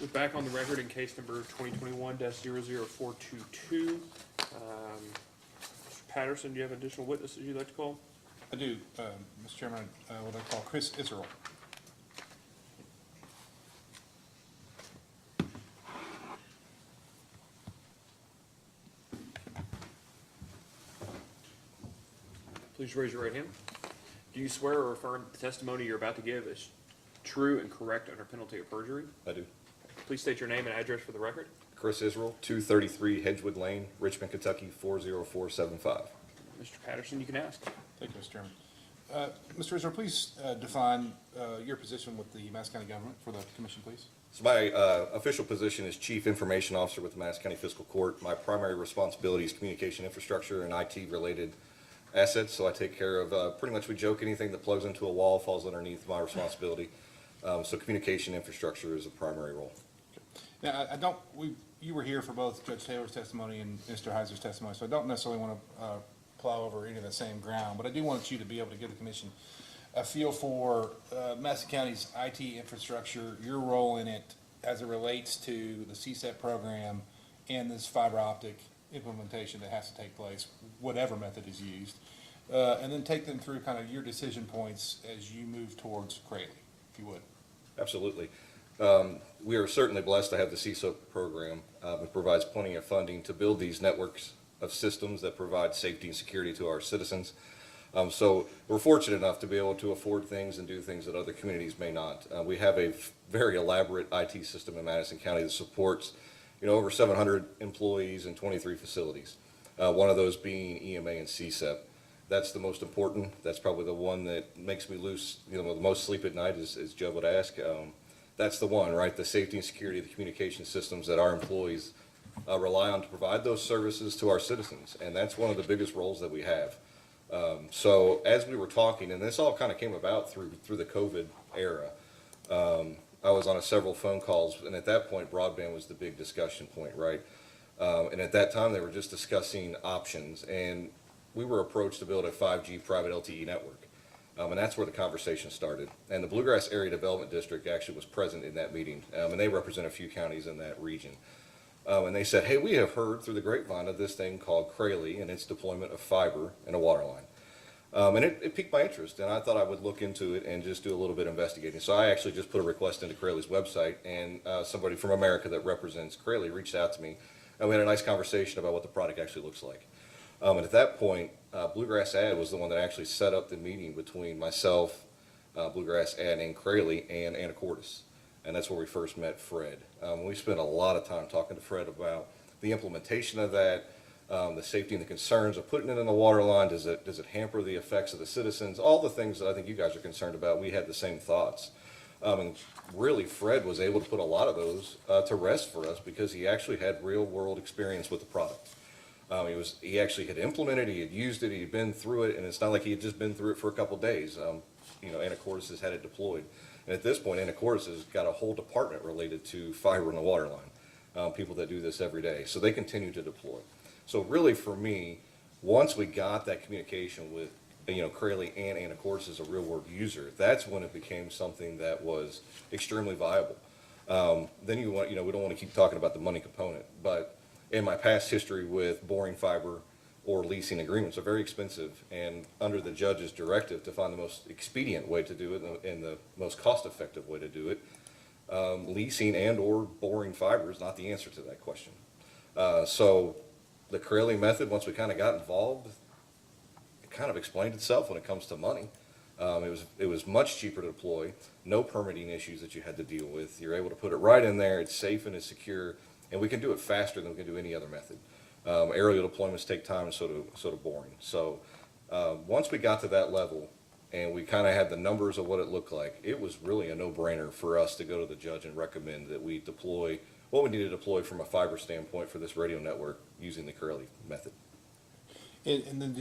We're back on the record in case number 2021-00422. Mr. Patterson, do you have additional witnesses you'd like to call? I do, Mr. Chairman, what I call Chris Israel. Please raise your right hand. Do you swear or affirm the testimony you're about to give is true and correct under penalty of perjury? I do. Please state your name and address for the record. Chris Israel, 233 Hedgewood Lane, Richmond, Kentucky, 40475. Mr. Patterson, you can ask. Thank you, Mr. Chairman. Mr. Israel, please define your position with the Madison County government for the commission, please. So my official position is Chief Information Officer with the Madison County Fiscal Court. My primary responsibility is communication infrastructure and IT-related assets, so I take care of, pretty much we joke, anything that plugs into a wall falls underneath my responsibility. So communication infrastructure is a primary role. Now, you were here for both Judge Taylor's testimony and Mr. Heiser's testimony, so I don't necessarily want to plow over any of the same ground, but I do want you to be able to give the commission a feel for Madison County's IT infrastructure, your role in it as it relates to the CSEP program and this fiber optic implementation that has to take place, whatever method is used, and then take them through kind of your decision points as you move towards Crayley, if you would. Absolutely. We are certainly blessed to have the CSOAP program. It provides plenty of funding to build these networks of systems that provide safety and security to our citizens. So we're fortunate enough to be able to afford things and do things that other communities may not. We have a very elaborate IT system in Madison County that supports, over 700 employees and 23 facilities. One of those being EMA and CSEP. That's the most important. That's probably the one that makes me lose, the most sleep at night, as Joe would ask. That's the one, right? The safety and security of the communication systems that our employees rely on to provide those services to our citizens. And that's one of the biggest roles that we have. So as we were talking, and this all kind of came about through the COVID era, I was on several phone calls, and at that point, broadband was the big discussion point, right? And at that time, they were just discussing options, and we were approached to build a 5G private LTE network. And that's where the conversation started. And the Bluegrass Area Development District actually was present in that meeting, and they represent a few counties in that region. And they said, hey, we have heard through the grapevine of this thing called Crayley and its deployment of fiber and a water line. And it piqued my interest, and I thought I would look into it and just do a little bit of investigating. So I actually just put a request into Crayley's website, and somebody from America that represents Crayley reached out to me, and we had a nice conversation about what the product actually looks like. And at that point, Bluegrass Ad was the one that actually set up the meeting between myself, Bluegrass Ad, and Crayley, and Anacortes. And that's where we first met Fred. We spent a lot of time talking to Fred about the implementation of that, the safety and the concerns of putting it in the water line. Does it hamper the effects of the citizens? All the things that I think you guys are concerned about, we had the same thoughts. And really, Fred was able to put a lot of those to rest for us because he actually had real world experience with the product. He actually had implemented it, he had used it, he had been through it, and it's not like he had just been through it for a couple of days. Anacortes has had it deployed. And at this point, Anacortes has got a whole department related to fiber and the water line, people that do this every day. So they continue to deploy. So really for me, once we got that communication with, Crayley and Anacortes as a real world user, that's when it became something that was extremely viable. Then we don't want to keep talking about the money component, but in my past history with boring fiber or leasing agreements are very expensive, and under the judge's directive to find the most expedient way to do it and the most cost-effective way to do it, leasing and or boring fiber is not the answer to that question. So the Crayley method, once we kind of got involved, it kind of explained itself when it comes to money. It was much cheaper to deploy, no permitting issues that you had to deal with. You're able to put it right in there, it's safe and it's secure, and we can do it faster than we can do any other method. Aerial deployments take time and sort of boring. So once we got to that level and we kind of had the numbers of what it looked like, it was really a no-brainer for us to go to the judge and recommend that we deploy what we need to deploy from a fiber standpoint for this radio network using the Crayley method. And then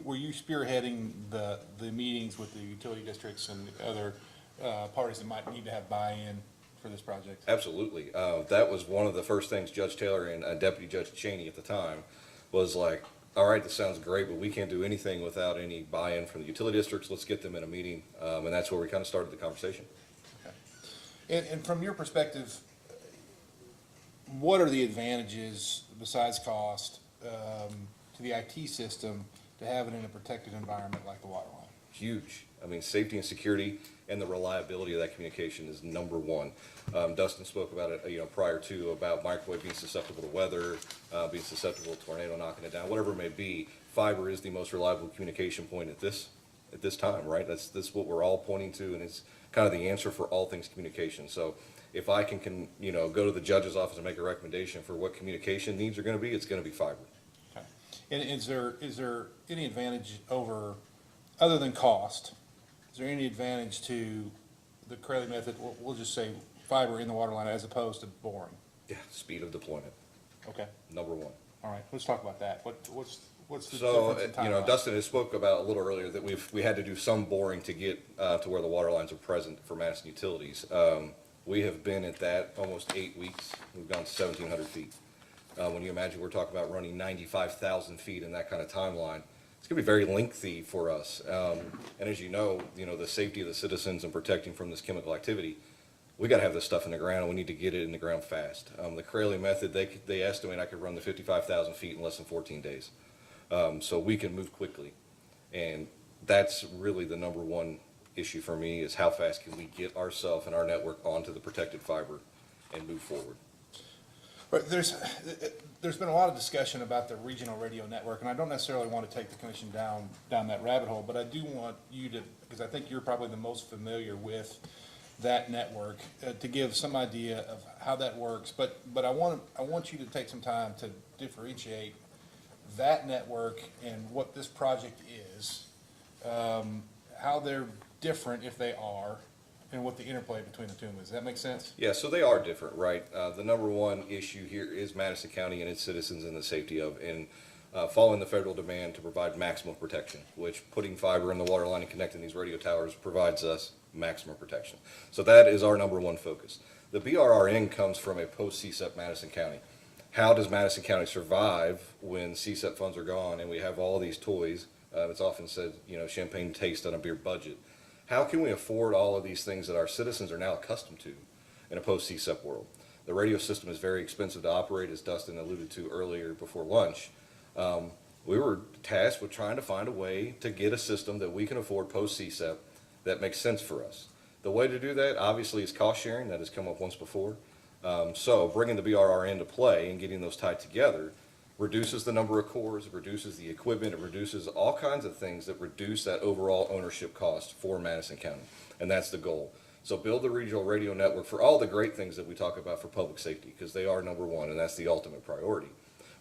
were you spearheading the meetings with the utility districts and other parties that might need to have buy-in for this project? Absolutely. That was one of the first things Judge Taylor and Deputy Judge Cheney at the time was like, all right, this sounds great, but we can't do anything without any buy-in from the utility districts. Let's get them in a meeting. And that's where we kind of started the conversation. Okay. And from your perspective, what are the advantages besides cost, to the IT system to have it in a protected environment like the water line? Huge. I mean, safety and security and the reliability of that communication is number one. Dustin spoke about it, prior to, about microwave being susceptible to weather, being susceptible to tornado knocking it down, whatever it may be. Fiber is the most reliable communication point at this time, right? That's what we're all pointing to, and it's kind of the answer for all things communication. So if I can go to the judge's office and make a recommendation for what communication needs are going to be, it's going to be fiber. Okay. And is there any advantage over, other than cost, is there any advantage to the Craley method, we'll just say fiber in the water line as opposed to boring? Yeah, speed of deployment, Okay, number one. all right, let's talk about that. What's the So, difference in timeline? Dustin has spoke about a little earlier that we had to do some boring to get to where the water lines are present for Madison Utilities. We have been at that almost 8 weeks. We've gone to 1,700 feet. When you imagine we're talking about running 95,000 feet in that kind of timeline, it's going to be very lengthy for us. And as you know, the safety of the citizens and protecting from this chemical activity, we got to have this stuff in the ground, and we need to get it in the ground fast. The Craley method, they estimate I could run the 55,000 feet in less than 14 days. So we can move quickly. And that's really the number one issue for me, is how fast can we get ourselves and our network onto the protected fiber and move forward. Right, there's been a lot of discussion about the regional radio network, and I don't necessarily want to take the commission down that rabbit hole, but I do want you to, because I think you're probably the most familiar with that network, to give some idea of how that works. But I want you to take some time to differentiate that network and what this project is, how they're different if they are, and what the interplay between the two is. Does that make sense? Yeah, so they are different, right? The number one issue here is Madison County and its citizens and the safety of, and following the federal demand to provide maximum protection, which putting fiber in the water line and connecting these radio towers provides us maximum protection. So that is our number one focus. The BRRN comes from a post-CSEP Madison County. How does Madison County survive when CSEP funds are gone and we have all these toys? It's often said, champagne taste on a beer budget. How can we afford all of these things that our citizens are now accustomed to in a post-CSEP world? The radio system is very expensive to operate, as Dustin alluded to earlier before lunch. We were tasked with trying to find a way to get a system that we can afford post-CSEP that makes sense for us. The way to do that, obviously, is cost sharing. That has come up once before. So bringing the BRR into play and getting those tied together reduces the number of cores, it reduces the equipment, it reduces all kinds of things that reduce that overall ownership cost for Madison County. And that's the goal. So build the regional radio network for all the great things that we talk about for public safety, because they are number one, and that's the ultimate priority.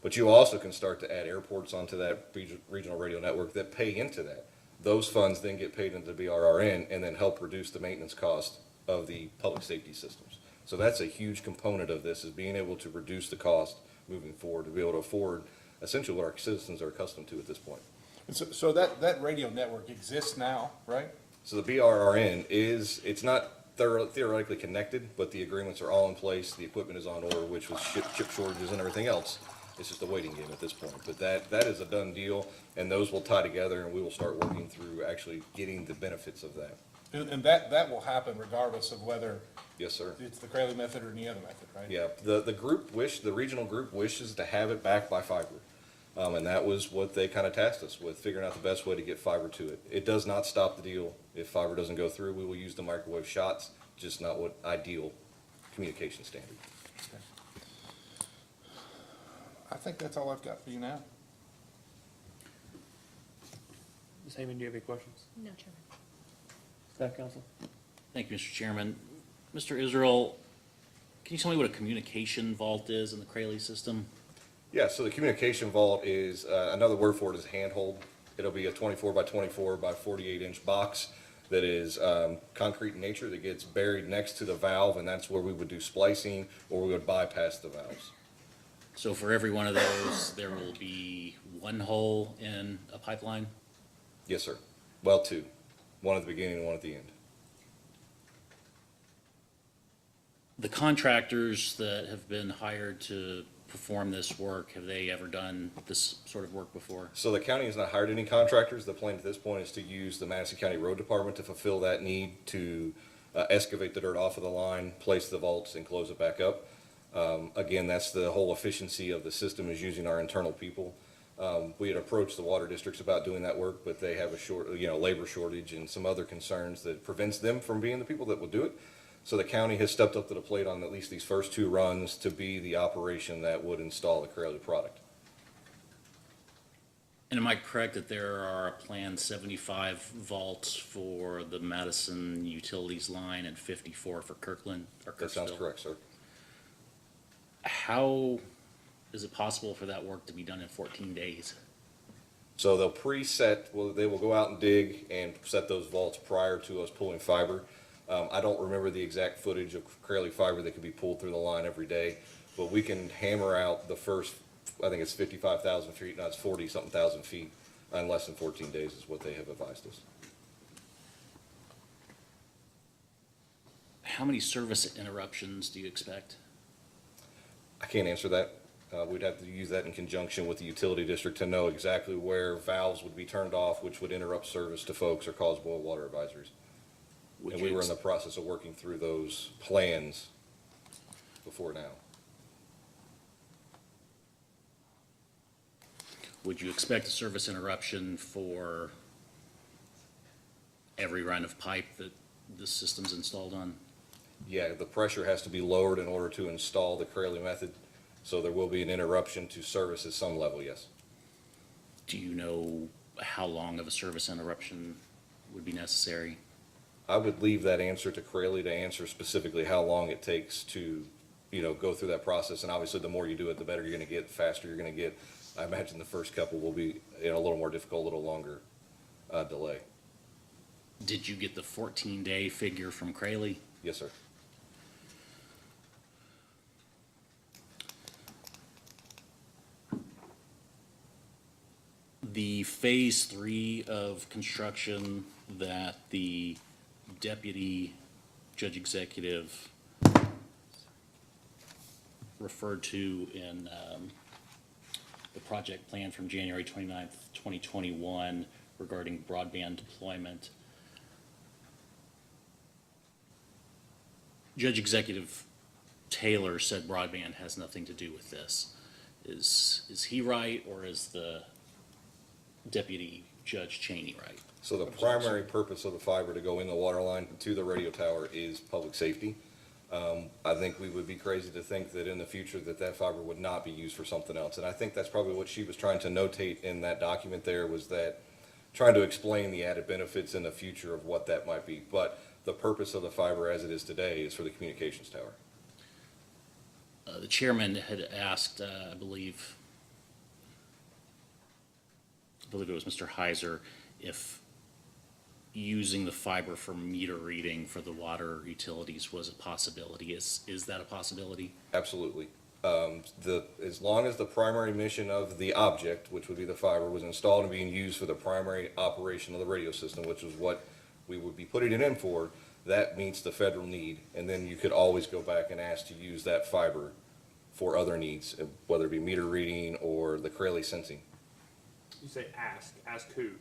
But you also can start to add airports onto that regional radio network that pay into that. Those funds then get paid into the BRRN and then help reduce the maintenance cost of the public safety systems. So that's a huge component of this, is being able to reduce the cost moving forward, to be able to afford essentially what our citizens are accustomed to at this point. And so that radio network exists now, right? So the BRRN it's not theoretically connected, but the agreements are all in place, the equipment is on order, which was chip shortages and everything else. It's just a waiting game at this point. But that is a done deal, and those will tie together, and we will start working through actually getting the benefits of that. And that will happen regardless of whether Yes, sir. it's the Craley method or any other method, right? Yeah, the regional group wishes to have it backed by fiber. And that was what they kind of tasked us with, figuring out the best way to get fiber to it. It does not stop the deal. If fiber doesn't go through, we will use the microwave shots, just not what ideal communication standard. Okay. I think that's all I've got for you now. Ms. Hayman, do you have any questions? No, Chairman. Staff counsel? Thank you, Mr. Chairman. Mr. Israel, can you tell me what a communication vault is in the Craley system? Yeah, so the communication vault is, another word for it is handhold. It'll be a 24 by 24 by 48 inch box that is concrete in nature, that gets buried next to the valve, and that's where we would do splicing, or we would bypass the valves. So for every one of those, there will be one hole in a pipeline? Yes, sir. Well, two. One at the beginning and one at the end. The contractors that have been hired to perform this work, have they ever done this sort of work before? So the county has not hired any contractors. The plan at this point is to use the Madison County Road Department to fulfill that need, to excavate the dirt off of the line, place the vaults, and close it back up. Again, that's the whole efficiency of the system, is using our internal people. We had approached the water districts about doing that work, but they have a labor shortage and some other concerns that prevents them from being the people that will do it. So the county has stepped up to the plate on at least these first 2 runs to be the operation that would install the Corelli product. And am I correct that there are a planned 75 vaults for the Madison Utilities line and 54 for Kirkland or That sounds Kirksville? correct, sir. How is it possible for that work to be done in 14 days? So they'll they will go out and dig and set those vaults prior to us pulling fiber. I don't remember the exact footage of Corelli fiber that can be pulled through the line every day, but we can hammer out the first, I think it's 55,000 feet, now it's 40-something thousand feet in less than 14 days is what they have advised us. How many service interruptions do you expect? I can't answer that. We'd have to use that in conjunction with the utility district to know exactly where valves would be turned off, which would interrupt service to folks or cause boil water advisories. And we were in the process of working through those plans before now. Would you expect a service interruption for every run of pipe that the system's installed on? Yeah, the pressure has to be lowered in order to install the Corelli method, so there will be an interruption to service at some level, yes. Do you know how long of a service interruption would be necessary? I would leave that answer to Corelli to answer specifically how long it takes to, go through that process. And obviously, the more you do it, the better you're going to get, the faster you're going to get. I imagine the first couple will be a little more difficult, a little longer delay. Did you get the 14-day figure from Craley? Yes, sir. The phase 3 of construction that the deputy judge executive referred to in the project plan from January 29th, 2021 regarding broadband deployment. Judge Executive Taylor said broadband has nothing to do with this. Is he right, or is the Deputy Judge Cheney right? So the primary purpose of the fiber to go in the water line to the radio tower is public safety. I think we would be crazy to think that in the future that fiber would not be used for something else. And I think that's probably what she was trying to notate in that document there, was that trying to explain the added benefits in the future of what that might be. But the purpose of the fiber as it is today is for the communications tower. The chairman had asked, I believe it was Mr. Heiser, if using the fiber for meter reading for the water utilities was a possibility. Is that a possibility? Absolutely. As long as the primary mission of the object, which would be the fiber, was installed and being used for the primary operation of the radio system, which is what we would be putting it in for, that meets the federal need. And then you could always go back and ask to use that fiber for other needs, whether it be meter reading or the Corelli sensing. You say ask who?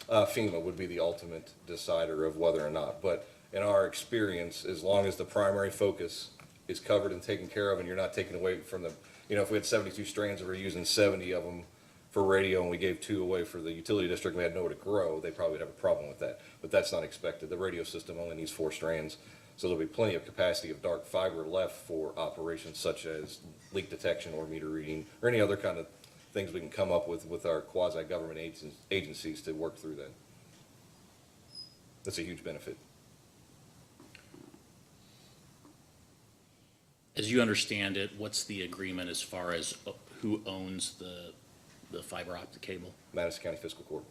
FEMA would be the ultimate decider of whether or not. But in our experience, as long as the primary focus is covered and taken care of, and you're not taking away from the, if we had 72 strands and we're using 70 of them for radio and we gave 2 away for the utility district and we had nowhere to grow, they probably would have a problem with that. But that's not expected. The radio system only needs 4 strands. So there'll be plenty of capacity of dark fiber left for operations such as leak detection or meter reading or any other kind of things we can come up with our quasi-government agencies to work through that. That's a huge benefit. As you understand it, what's the agreement as far as who owns the fiber optic cable? Madison County Fiscal Court.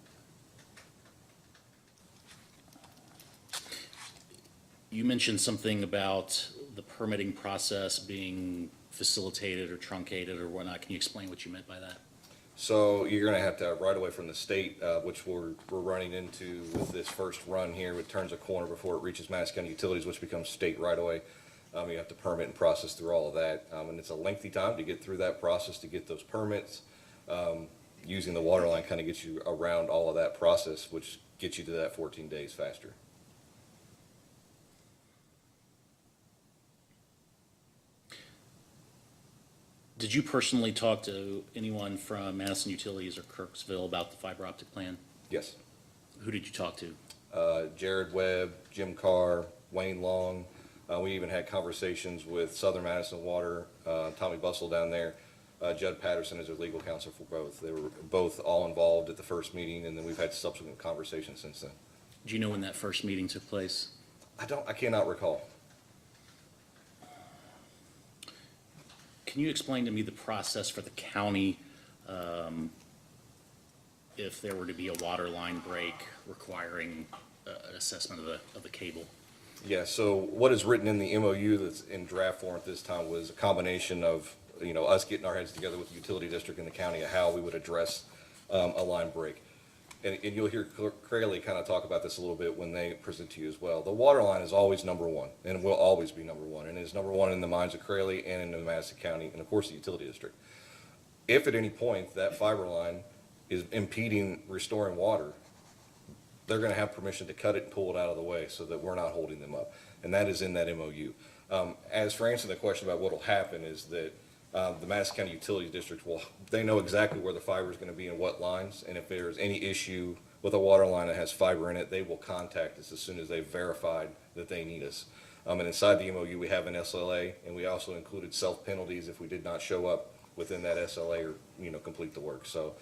You mentioned something about the permitting process being facilitated or truncated or whatnot. Can you explain what you meant by that? So you're going to have to right away from the state, which we're running into with this first run here. It turns a corner before it reaches Madison County Utilities, which becomes state right away. You have to permit and process through all of that. And it's a lengthy time to get through that process to get those permits. Using the water line kind of gets you around all of that process, which gets you to that 14 days faster. Did you personally talk to anyone from Madison Utilities or Kirksville about the fiber optic plan? Yes. Who did you talk to? Jared Webb, Jim Carr, Wayne Long. We even had conversations with Southern Madison Water, Tommy Bustle down there. Judd Patterson is their legal counsel for both. They were both all involved at the first meeting, and then we've had subsequent conversations since then. Do you know when that first meeting took place? I cannot recall. Can you explain to me the process for the county, if there were to be a water line break requiring an assessment of the cable? Yeah, so what is written in the MOU that's in draft form at this time was a combination of, us getting our heads together with the utility district and the county of how we would address a line break. And you'll hear Crayley kind of talk about this a little bit when they present to you as well. The water line is always number one, and will always be number one, and is number one in the minds of Crayley and in the Madison County, and of course the utility district. If at any point that fiber line is impeding restoring water, they're going to have permission to cut it and pull it out of the way so that we're not holding them up. And that is in that MOU. As for answering the question about what will happen is that the Madison County Utility District they know exactly where the fiber is going to be and what lines. And if there's any issue with a water line that has fiber in it, they will contact us as soon as they've verified that they need us. And inside the MOU, we have an SLA, and we also included self-penalties if we did not show up within that SLA or, complete the work. So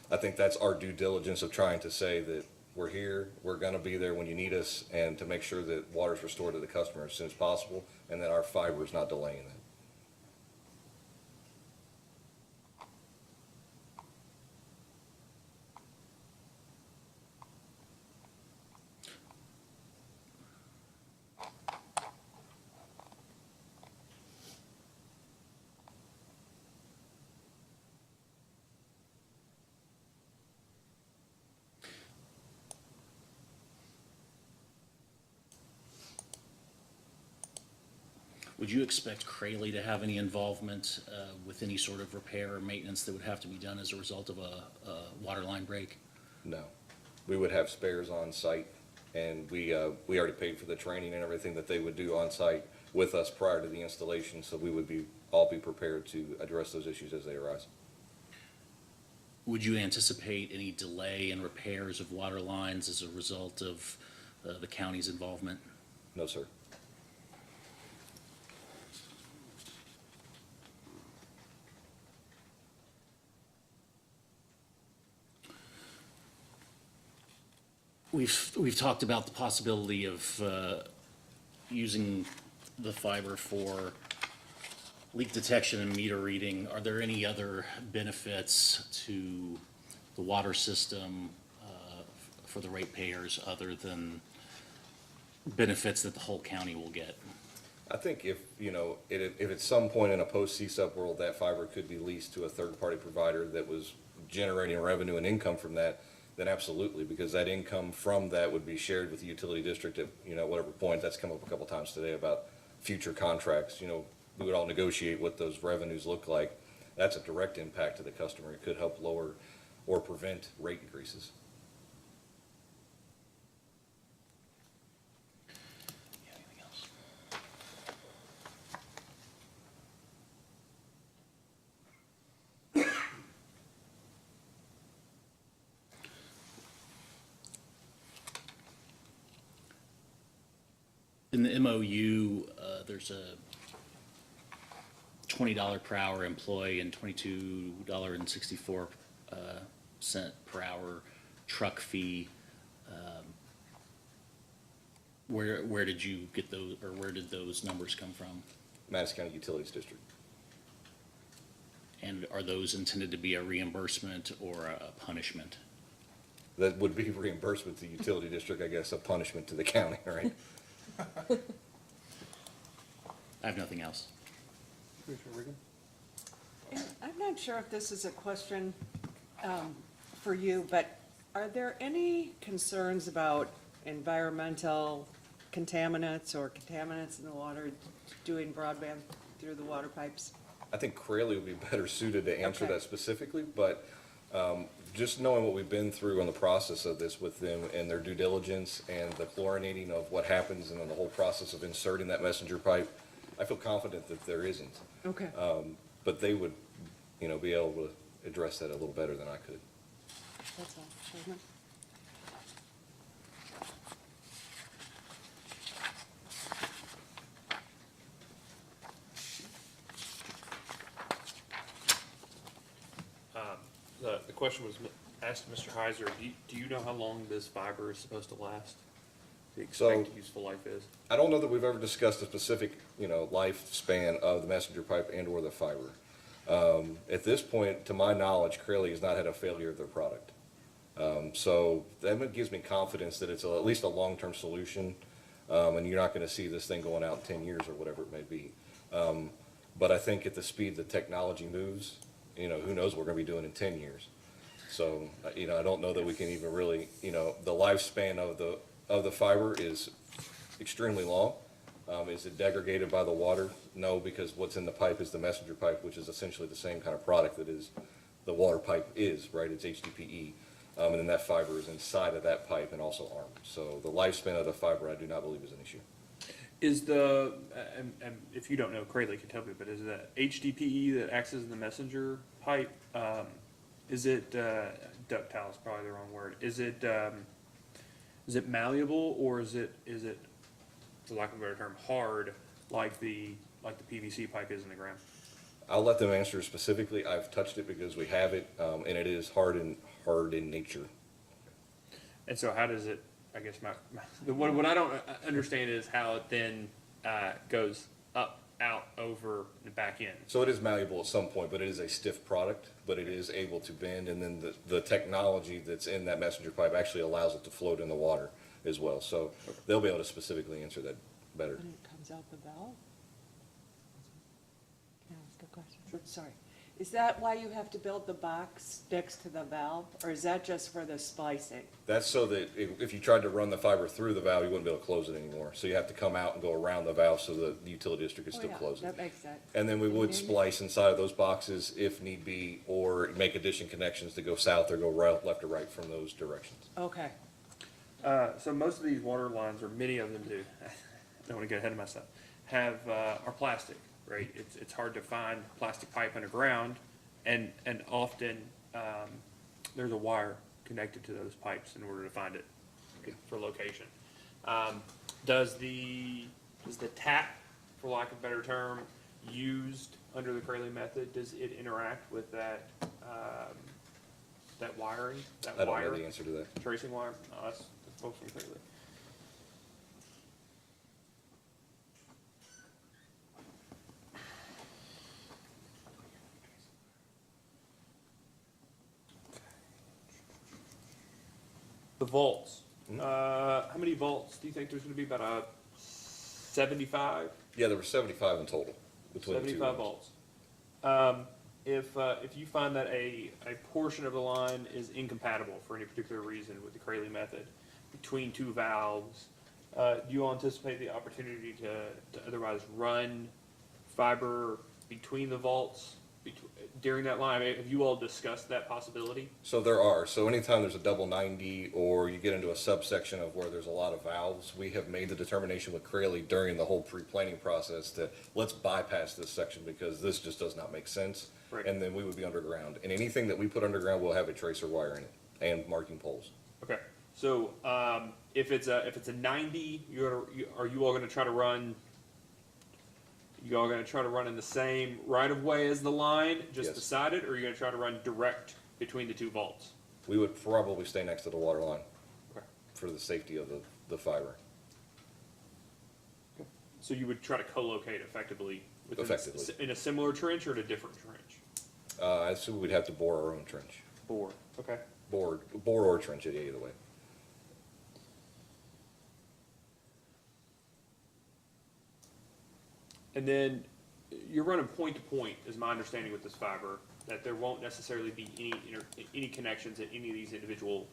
I think that's our due diligence of trying to say that we're here, we're going to be there when you need us, and to make sure that water is restored to the customer as soon as possible, and that our fiber is not delaying that. Would you expect Crayley to have any involvement with any sort of repair or maintenance that would have to be done as a result of a water line break? No. We would have spares on site, and we already paid for the training and everything that they would do on site with us prior to the installation, so we would all be prepared to address those issues as they arise. Would you anticipate any delay in repairs of water lines as a result of the county's involvement? No, sir. We've talked about the possibility of using the fiber for leak detection and meter reading. Are there any other benefits to the water system for the ratepayers other than benefits that the whole county will get? I think if at some point in a post-CSUP world, that fiber could be leased to a third-party provider that was generating revenue and income from that, then absolutely, because that income from that would be shared with the utility district at, whatever point. That's come up a couple times today about future contracts. We would all negotiate what those revenues look like. That's a direct impact to the customer. It could help lower or prevent rate increases. Anything else? In the MOU, there's a $20 per hour employee and $22.64 per hour truck fee. Where did you get those, or where did those numbers come from? Madison County Utilities District. And are those intended to be a reimbursement or a punishment? That would be reimbursement to the utility district, I guess, a punishment to the county, right? I have nothing else. And I'm not sure if this is a question for you, but are there any concerns about environmental contaminants or contaminants in the water doing broadband through the water pipes? I think Crayley would be better suited to answer Okay. that specifically, but just knowing what we've been through on the process of this with them and their due diligence and the chlorinating of what happens and then the whole process of inserting that messenger pipe, I feel confident that there isn't. Okay. But they would be able to address that a little better than I could. That's all. The question was asked to Mr. Heiser, do you know how long this fiber is supposed to last? The expected useful life is? I don't know that we've ever discussed a specific, lifespan of the messenger pipe and or the fiber. At this point, to my knowledge, Crayley has not had a failure of their product. So that gives me confidence that it's at least a long-term solution, and you're not going to see this thing going out in 10 years or whatever it may be. But I think at the speed the technology moves, who knows what we're going to be doing in 10 years. So, I don't know that we can even really, the lifespan of the fiber is extremely long. Is it degraded by the water? No, because what's in the pipe is the messenger pipe, which is essentially the same kind of product that is the water pipe is, right? It's HDPE. And then that fiber is inside of that pipe and also armored. So the lifespan of the fiber, I do not believe is an issue. Is the, and if you don't know, Crayley can tell me, but is that HDPE that acts as the messenger pipe, is it, ductile is probably the wrong word, is it malleable, or is it, for lack of a better term, hard, like the PVC pipe is in the ground? I'll let them answer specifically. I've touched it because we have it, and it is hard in nature. And so how does it, I guess what I don't understand is how it then goes up, out, over, and back in. So it is malleable at some point, but it is a stiff product, but it is able to bend, and then the technology that's in that messenger pipe actually allows it to float in the water as well. So they'll be able to specifically answer that better. When it comes out the valve? Can I ask a question? Sure. Sorry. Is that why you have to build the box next to the valve, or is that just for the splicing? That's so that if you tried to run the fiber through the valve, you wouldn't be able to close it anymore. So you have to come out and go around the valve so that the utility district can still close it. That makes sense. And then we would splice inside of those boxes if need be, or make addition connections to go south or go left or right from those directions. Okay. So most of these water lines, or many of them do, I don't want to get ahead of myself, are plastic, right? It's hard to find plastic pipe underground, and often there's a wire connected to those pipes in order to find it for location. Does the tap, for lack of a better term, used under the Crayley method, does it interact with that that wiring? I don't know the answer to that. Tracing wire? No, that's folks from Crayley. The vaults. How many vaults do you think there's going to be? About 75? Yeah, there were 75 in total between the two 75 ones. vaults. If you find that a portion of the line is incompatible for any particular reason with the Crayley method between two valves, do you anticipate the opportunity to otherwise run fiber between the vaults during that line? I mean, have you all discussed that possibility? So there are. So anytime there's a double 90 or you get into a subsection of where there's a lot of valves, we have made the determination with Crayley during the whole pre-planning process to let's bypass this section because this just does not make sense. Right. And then we would be underground. And anything that we put underground will have a tracer wire in it and marking poles. Okay. So if it's a 90, are you all going to try to run? You all going to try to run in the same right of way as the line, just Yes. beside it, or are you going to try to run direct between the two vaults? We would probably stay next to the water line Okay. for the safety of the fiber. So you would try to co-locate effectively Effectively. in a similar trench or in a different trench? I assume we'd have to bore our own trench. Bore. Okay. Bore or trench it either way. And then you're running point to point, is my understanding with this fiber, that there won't necessarily be any connections at any of these individual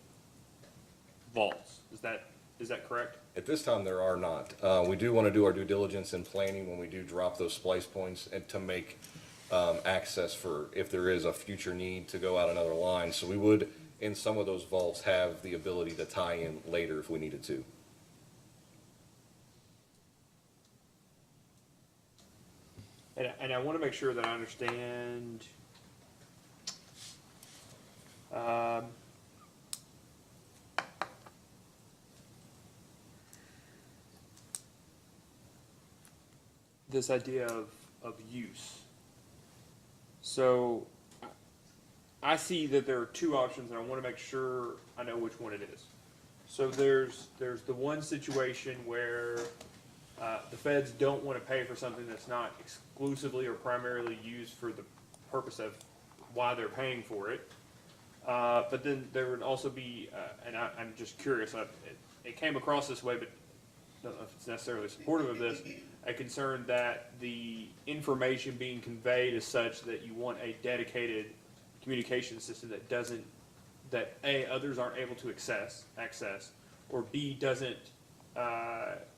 vaults. Is that correct? At this time, there are not. We do want to do our due diligence and planning when we do drop those splice points and to make access for if there is a future need to go out another line. So we would, in some of those vaults, have the ability to tie in later if we needed to. And I want to make sure that I understand This idea of use. So I see that there are two options, and I want to make sure I know which one it is. So there's the one situation where the feds don't want to pay for something that's not exclusively or primarily used for the purpose of why they're paying for it. But then there would also be, and I'm just curious, it came across this way, but I don't know if it's necessarily supportive of this, a concern that the information being conveyed is such that you want a dedicated communication system that doesn't, that A, others aren't able to access, or B, doesn't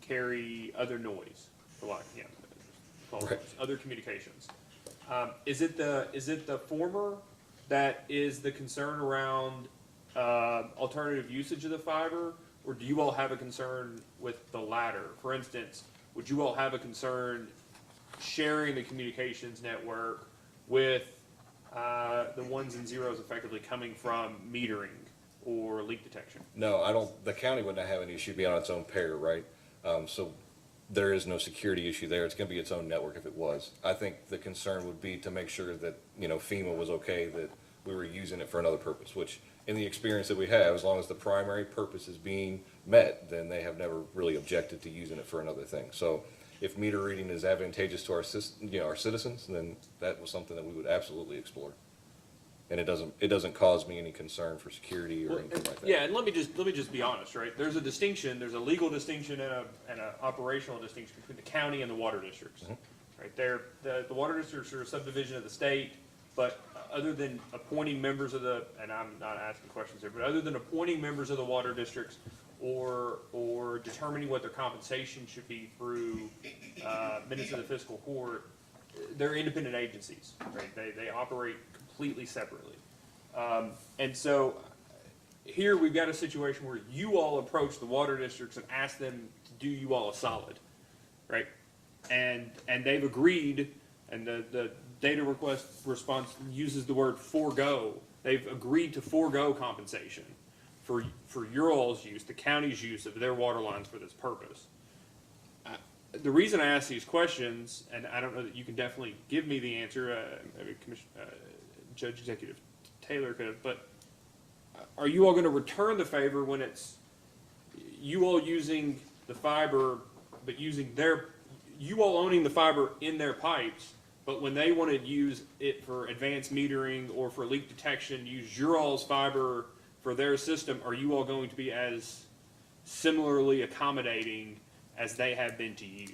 carry other noise, for like, Right. other communications. Is it the former that is the concern around alternative usage of the fiber, or do you all have a concern with the latter? For instance, would you all have a concern sharing the communications network with the ones and zeros effectively coming from metering or leak detection? No, I don't, the county wouldn't have an issue being on its own pair, right? So there is no security issue there. It's gonna be its own network if it was. I think the concern would be to make sure that, FEMA was okay that we were using it for another purpose, which in the experience that we have, as long as the primary purpose is being met, then they have never really objected to using it for another thing. So if meter reading is advantageous to our our citizens, then that was something that we would absolutely explore. And it doesn't cause me any concern for security or anything like that. Yeah, and let me just be honest, right? There's a distinction, there's a legal distinction and a operational distinction between the county and the water districts. Right, the water districts are a subdivision of the state, but other than appointing members of the, and I'm not asking questions here, but other than appointing members of the water districts or determining what their compensation should be through minutes of the fiscal court, they're independent agencies, right? They operate completely separately. And so here we've got a situation where you all approach the water districts and ask them to do you all a solid, right? And they've agreed, and the data request response uses the word forego. They've agreed to forego compensation for your all's use, the county's use of their water lines for this purpose. The reason I ask these questions, and I don't know that you can definitely give me the answer, maybe Judge Executive Taylor could, but are you all going to return the favor when it's you all using the fiber, but using you all owning the fiber in their pipes, but when they want to use it for advanced metering or for leak detection, use your all's fiber for their system, are you all going to be as similarly accommodating as they have been to you?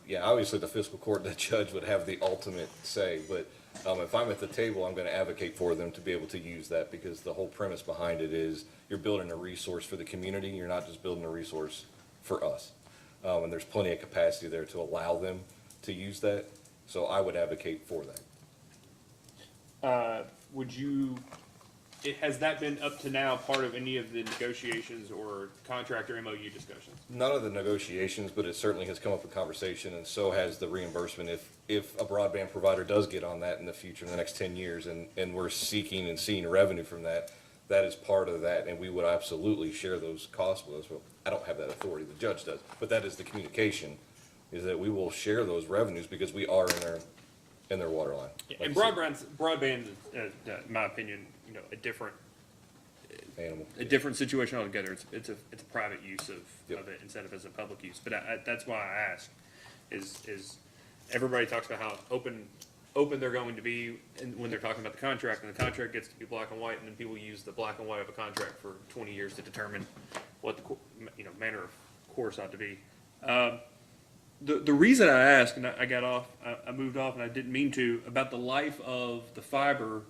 Yeah, obviously the fiscal court, the judge would have the ultimate say, but if I'm at the table, I'm going to advocate for them to be able to use that, because the whole premise behind it is you're building a resource for the community. You're not just building a resource for us. And there's plenty of capacity there to allow them to use that. So I would advocate for that. Has that been up to now part of any of the negotiations or contract or MOU discussions? None of the negotiations, but it certainly has come up in conversation, and so has the reimbursement. If a broadband provider does get on that in the future, in the next 10 years, and we're seeking and seeing revenue from that, that is part of that, and we would absolutely share those costs with us. Well, I don't have that authority, the judge does, but that is the communication, is that we will share those revenues because we are in their water line. And broadband, in my opinion, a different situation altogether. It's a private use of it instead of as a public use. But that's why I ask. Is everybody talks about how open they're going to be when they're talking about the contract, and the contract gets to be black and white, and then people use the black and white of a contract for 20 years to determine what the manner of course ought to be. The reason I asked, and I moved off, and I didn't mean to, about the life of the fiber,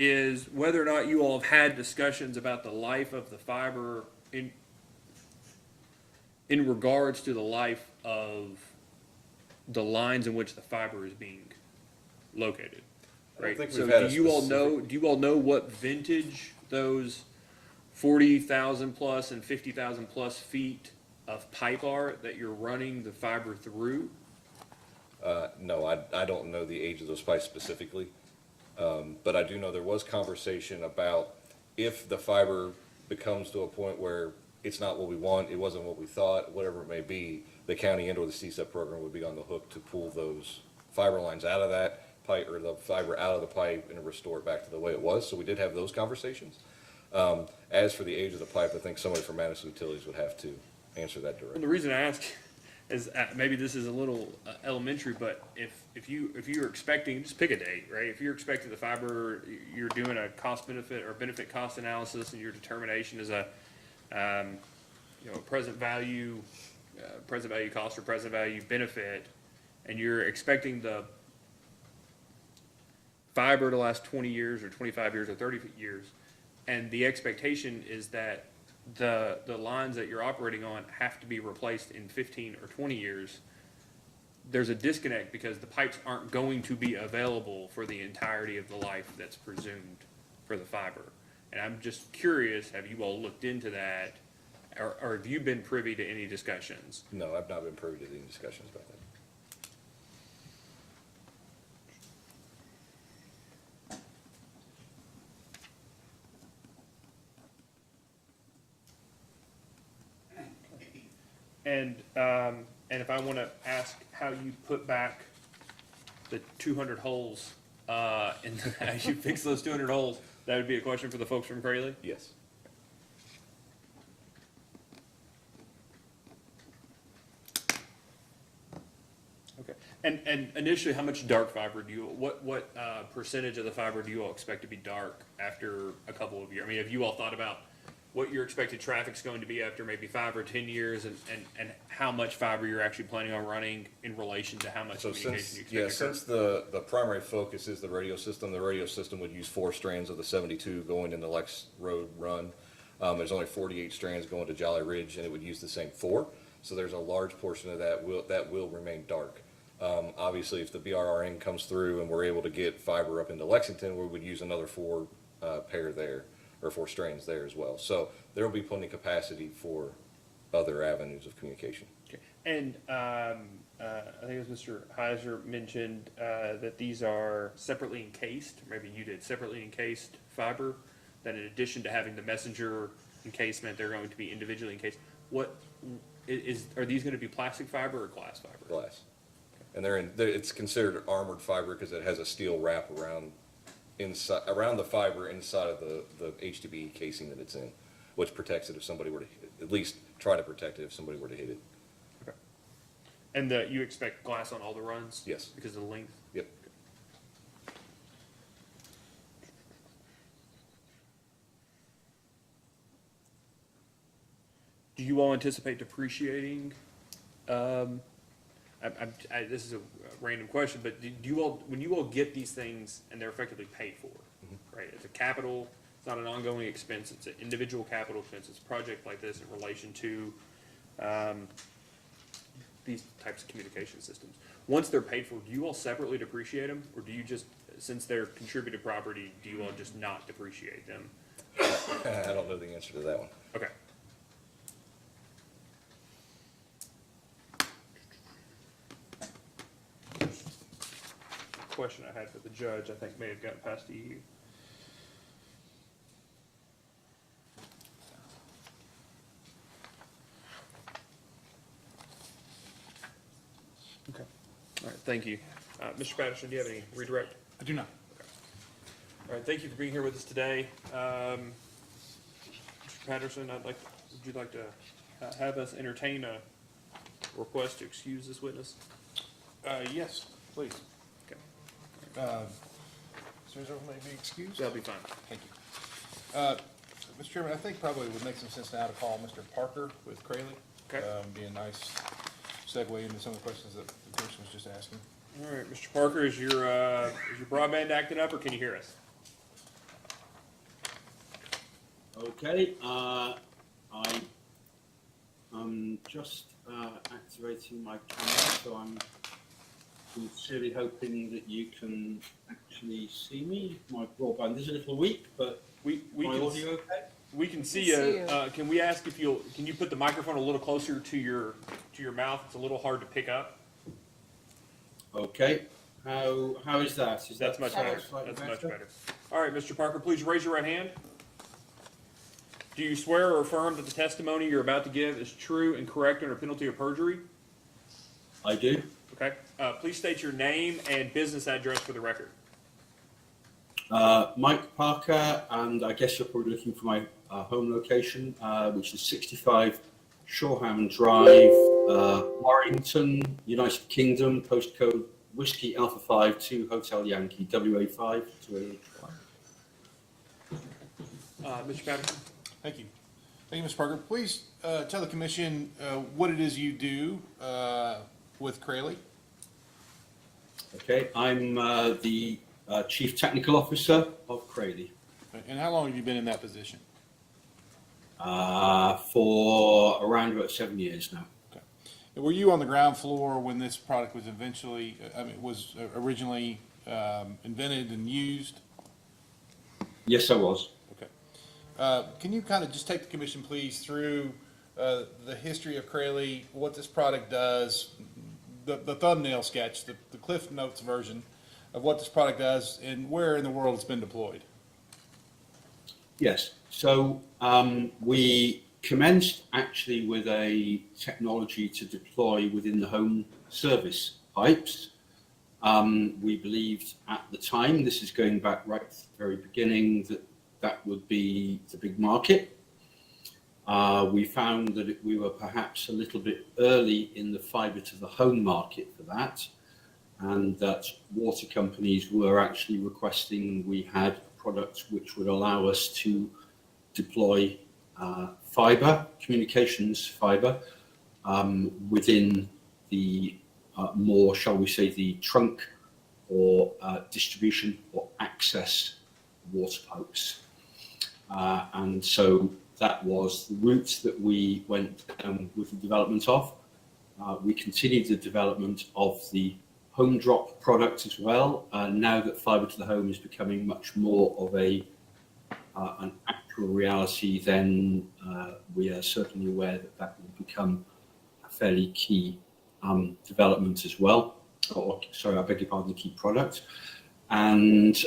is whether or not you all have had discussions about the life of the fiber in regards to the life of the lines in which the fiber is being located. Right. So do you all know what vintage those 40,000 plus and 50,000 plus feet of pipe are that you're running the fiber through? No, I don't know the age of those pipes specifically, but I do know there was conversation about if the fiber becomes to a point where it's not what we want, it wasn't what we thought, whatever it may be, the county and or the CSEP program would be on the hook to pull those fiber lines out of that pipe, or the fiber out of the pipe, and restore it back to the way it was. So we did have those conversations. As for the age of the pipe, I think somebody from Madison Utilities would have to answer that And directly. the reason I ask is maybe this is a little elementary, but if you're expecting, just pick a date, right? If you're expecting the fiber, you're doing a cost benefit or benefit cost analysis, and your determination is a present value cost or present value benefit, and you're expecting the fiber to last 20 years or 25 years or 30 years, and the expectation is that the lines that you're operating on have to be replaced in 15 or 20 years, there's a disconnect because the pipes aren't going to be available for the entirety of the life that's presumed for the fiber. And I'm just curious, have you all looked into that, or have you been privy to any discussions? No, I've not been privy to any discussions about that. And if I want to ask how you put back the 200 holes, and how you fix those 200 holes, that would be a question for the folks from Crayley? Yes. Okay. And initially, how much dark fiber do you, what percentage of the fiber do you all expect to be dark after a couple of years? I mean, have you all thought about what your expected traffic's going to be after maybe 5 or 10 years, and how much fiber you're actually planning on running in relation to how much So communication since, you expect to occur? since the primary focus is the radio system would use 4 strands of the 72 going in the Lex Road run. There's only 48 strands going to Jolly Ridge, and it would use the same 4. So there's a large portion of that will remain dark. Obviously, if the BRRN comes through and we're able to get fiber up into Lexington, we would use another 4 pair there, or 4 strands there as well. So there will be plenty of capacity for other avenues of communication. Okay. And I think it was Mr. Heiser mentioned that these are separately encased, maybe you did, separately encased fiber, that in addition to having the messenger encasement, they're going to be individually encased. Are these going to be plastic fiber or glass fiber? Glass. And it's considered armored fiber because it has a steel wrap around the fiber inside of the HDPE casing that it's in, which protects it if somebody were to, at least try to protect it if somebody were to hit it. Okay. And you expect glass on all the runs? Yes. Because of the length? Yep. Do you all anticipate depreciating? This is a random question, but do you all, when you all get these things and they're effectively paid for, right? It's a capital, it's not an ongoing expense, it's an individual capital expense. It's a project like this in relation to these types of communication systems. Once they're paid for, do you all separately depreciate them, or do you just, since they're contributed property, do you all just not depreciate them? I don't know the answer to that one. Okay. Question I had for the judge, I think may have gotten past to you. Okay. All right, thank you. Mr. Patterson, do you have any redirect? I do not. All right, thank you for being here with us today. Mr. Patterson, would you like to have us entertain a request to excuse this witness? Yes, please. Okay, Mr. may be excused. that'll be fine. Thank you. Mr. Chairman, I think probably it would make some sense now to call Mr. Parker with Crayley. Okay. Be a nice segue into some of the questions that the person was just asking. All right, Mr. Parker, is your broadband acting up, or can you hear us? Okay, I'm just activating my camera, so I'm sincerely hoping that you can actually see me. My broadband is a little weak, but We my can audio okay? we can see See you. you. Can we ask if can you put the microphone a little closer to your mouth? It's a little hard to pick up. Okay. How is that? Is That's that much sound better. slightly That's much better. All right, Mr. Parker, please raise your right hand. Do you swear or affirm that the testimony you're about to give is true and correct under penalty of perjury? I do. Okay. Please state your name and business address for the record. Mike Parker, and I guess you're probably looking for my home location, which is 65 Shoreham Drive, Warrington, United Kingdom, postcode Whiskey Alpha 5 2 Hotel Yankee, WA5 to Mr. Patterson? Thank you. Thank you, Mr. Parker. Please tell the commission what it is you do with Crayley. Okay, I'm the Chief Technical Officer of Crayley. And how long have you been in that position? For around about 7 years now. Okay. And were you on the ground floor when this product was was originally invented and used? Yes, I was. Okay. Can you kind of just take the commission, please, through the history of Crayley, what this product does, the thumbnail sketch, the Cliff Notes version of what this product does, and where in the world it's been deployed? Yes. So we commenced actually with a technology to deploy within the home service pipes. We believed at the time, this is going back right to the very beginning, that would be the big market. We found that we were perhaps a little bit early in the fiber to the home market for that, and that water companies were actually requesting we had a product which would allow us to deploy fiber, communications fiber, within the more, shall we say, the trunk or distribution or access water pipes. And so that was the route that we went down with the development of. We continued the development of the home drop product as well. Now that fiber to the home is becoming much more of an actual reality, then we are certainly aware that will become a fairly key development as well. Or, sorry, I beg your pardon, key product. And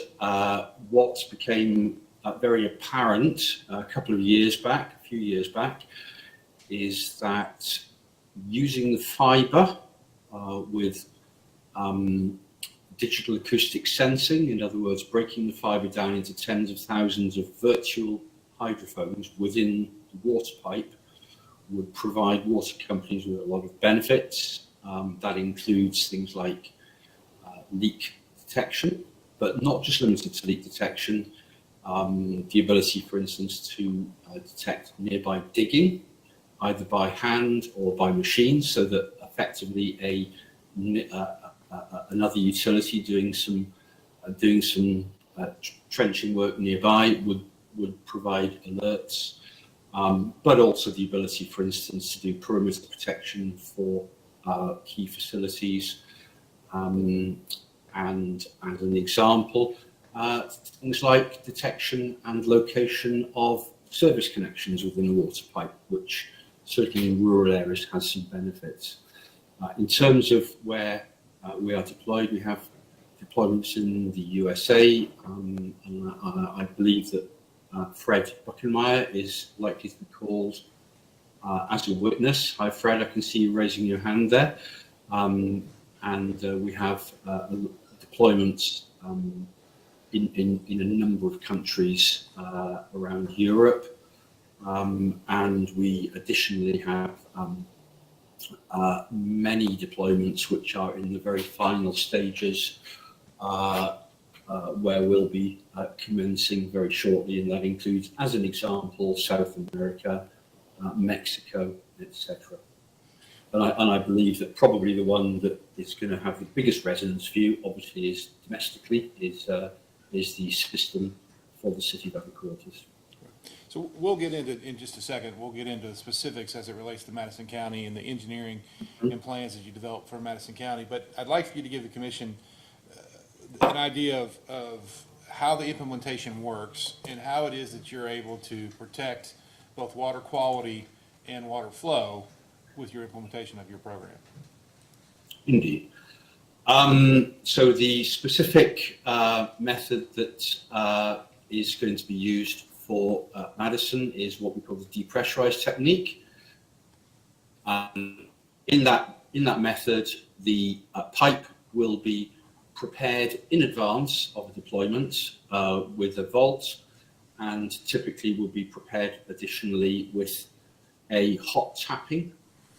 what became very apparent a few years back, is that using the fiber with digital acoustic sensing, in other words, breaking the fiber down into tens of thousands of virtual hydrophones within the water pipe, would provide water companies with a lot of benefits. That includes things like leak detection, but not just limited to leak detection. The ability, for instance, to detect nearby digging, either by hand or by machine, so that effectively another utility doing some trenching work nearby would provide alerts, but also the ability, for instance, to do perimeter protection for key facilities. And as an example, things like detection and location of service connections within a water pipe, which certainly in rural areas has some benefits. In terms of where we are deployed, we have deployments in the USA, and I believe that Fred Buckenmeyer is likely to be called as a witness. Hi Fred, I can see you raising your hand there. And we have deployments in a number of countries around Europe, and we additionally have many deployments which are in the very final stages, where we'll be commencing very shortly, and that includes, as an example, South America, Mexico, etc. And I believe that probably the one that is going to have the biggest resonance for you, obviously, is domestically, is the system for the city of headquarters. So we'll get into, in just a second, we'll get into the specifics as it relates to Madison County and the engineering and plans that you developed for Madison County. But I'd like for you to give the commission an idea of how the implementation works and how it is that you're able to protect both water quality and water flow with your implementation of your program. Indeed. So the specific method that is going to be used for Madison is what we call the depressurized technique. In that method, the pipe will be prepared in advance of a deployment with a vault, and typically will be prepared additionally with a hot tapping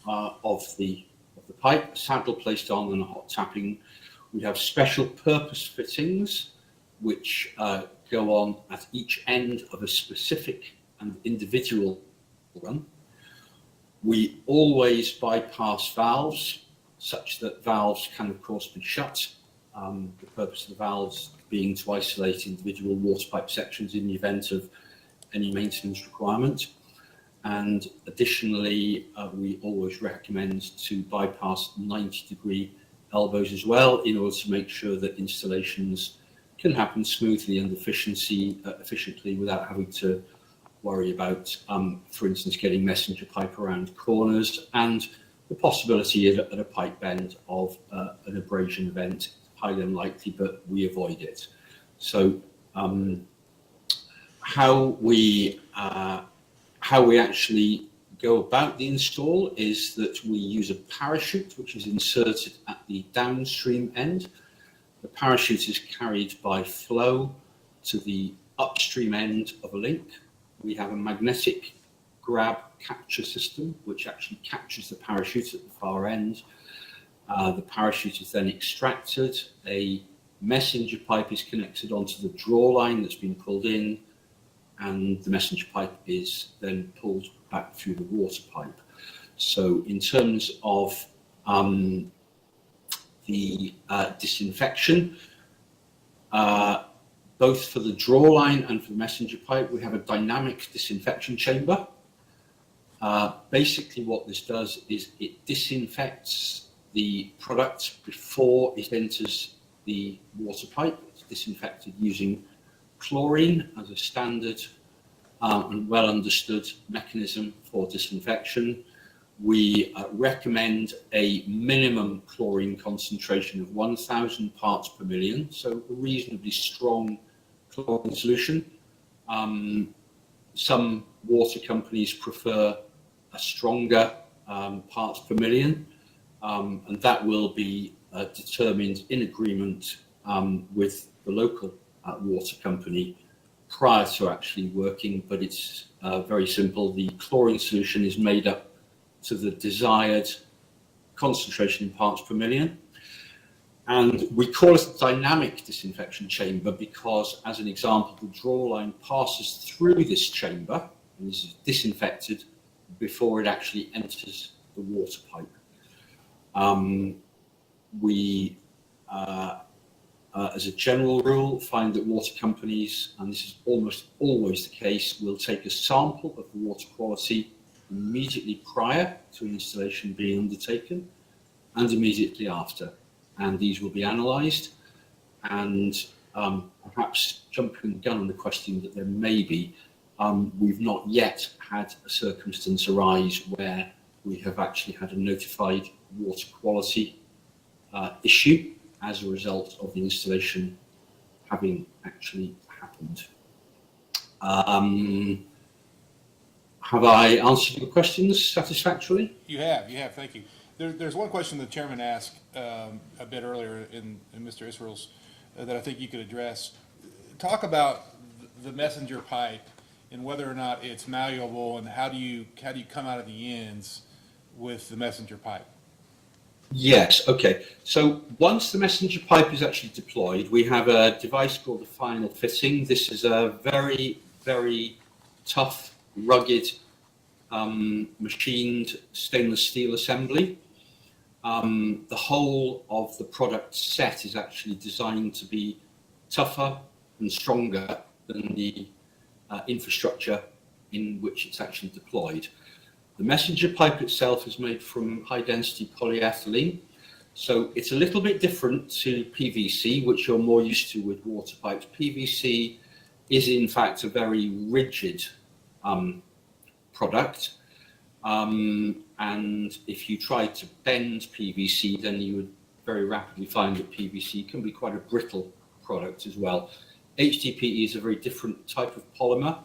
of the pipe, a saddle placed on and a hot tapping. We have special purpose fittings which go on at each end of a specific and individual run. We always bypass valves, such that valves can of course be shut. The purpose of the valves being to isolate individual water pipe sections in the event of any maintenance requirement. And additionally, we always recommend to bypass 90-degree elbows as well, in order to make sure that installations can happen smoothly and efficiently without having to worry about, for instance, getting messenger pipe around corners, and the possibility at a pipe bend of an abrasion event. Highly unlikely, but we avoid it. So how we actually go about the install is that we use a parachute which is inserted at the downstream end. The parachute is carried by flow to the upstream end of a link. We have a magnetic grab capture system which actually captures the parachute at the far end. The parachute is then extracted. A messenger pipe is connected onto the draw line that's been pulled in, and the messenger pipe is then pulled back through the water pipe. So in terms of the disinfection, both for the draw line and for the messenger pipe, we have a dynamic disinfection chamber. Basically what this does is it disinfects the product before it enters the water pipe. It's disinfected using chlorine as a standard and well understood mechanism for disinfection. We recommend a minimum chlorine concentration of 1,000 parts per million, so a reasonably strong chlorine solution. Some water companies prefer a stronger parts per million, and that will be determined in agreement with the local water company prior to actually working, but it's very simple. The chlorine solution is made up to the desired concentration in parts per million. And we call it a dynamic disinfection chamber because, as an example, the draw line passes through this chamber and this is disinfected before it actually enters the water pipe. We, as a general rule, find that water companies, and this is almost always the case, will take a sample of the water quality immediately prior to an installation being undertaken and immediately after. And these will be analysed, and perhaps jumping the gun on the question that there may be, we've not yet had a circumstance arise where we have actually had a notified water quality issue as a result of the installation having actually happened. Have I answered your questions satisfactorily? You have, thank you. There's one question the chairman asked a bit earlier in Mr. Israel's that I think you could address. Talk about the messenger pipe and whether or not it's malleable, and how do you come out of the ends with the messenger pipe? Yes, okay. So once the messenger pipe is actually deployed, we have a device called the final fitting. This is a very, very tough, rugged, machined stainless steel assembly. The whole of the product set is actually designed to be tougher and stronger than the infrastructure in which it's actually deployed. The messenger pipe itself is made from high density polyethylene, so it's a little bit different to PVC, which you're more used to with water pipes. PVC is in fact a very rigid product, and if you try to bend PVC, then you would very rapidly find that PVC can be quite a brittle product as well. HDPE is a very different type of polymer.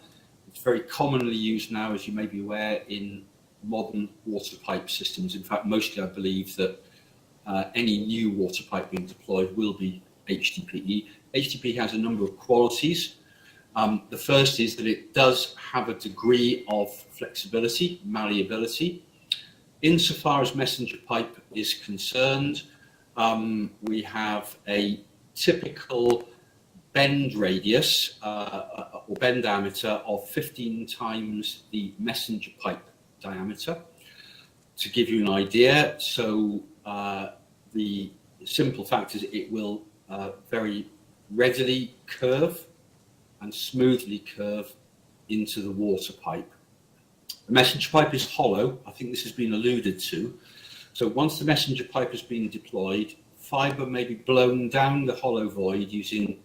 It's very commonly used now, as you may be aware, in modern water pipe systems. In fact, mostly I believe that any new water pipe being deployed will be HDPE. HDPE has a number of qualities. The first is that it does have a degree of flexibility, malleability. Insofar as messenger pipe is concerned, we have a typical bend radius or bend diameter of 15 times the messenger pipe diameter. To give you an idea, so the simple fact is it will very readily curve and smoothly curve into the water pipe. The messenger pipe is hollow. I think this has been alluded to. So once the messenger pipe has been deployed, fibre may be blown down the hollow void using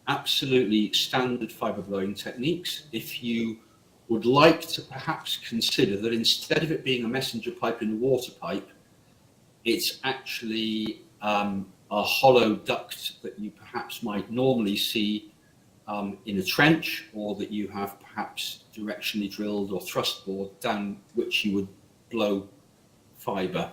absolutely standard fibre blowing techniques. If you would like to perhaps consider that instead of it being a messenger pipe in a water pipe, it's actually a hollow duct that you perhaps might normally see in a trench, or that you have perhaps directionally drilled or thrust bored down which you would blow fibre.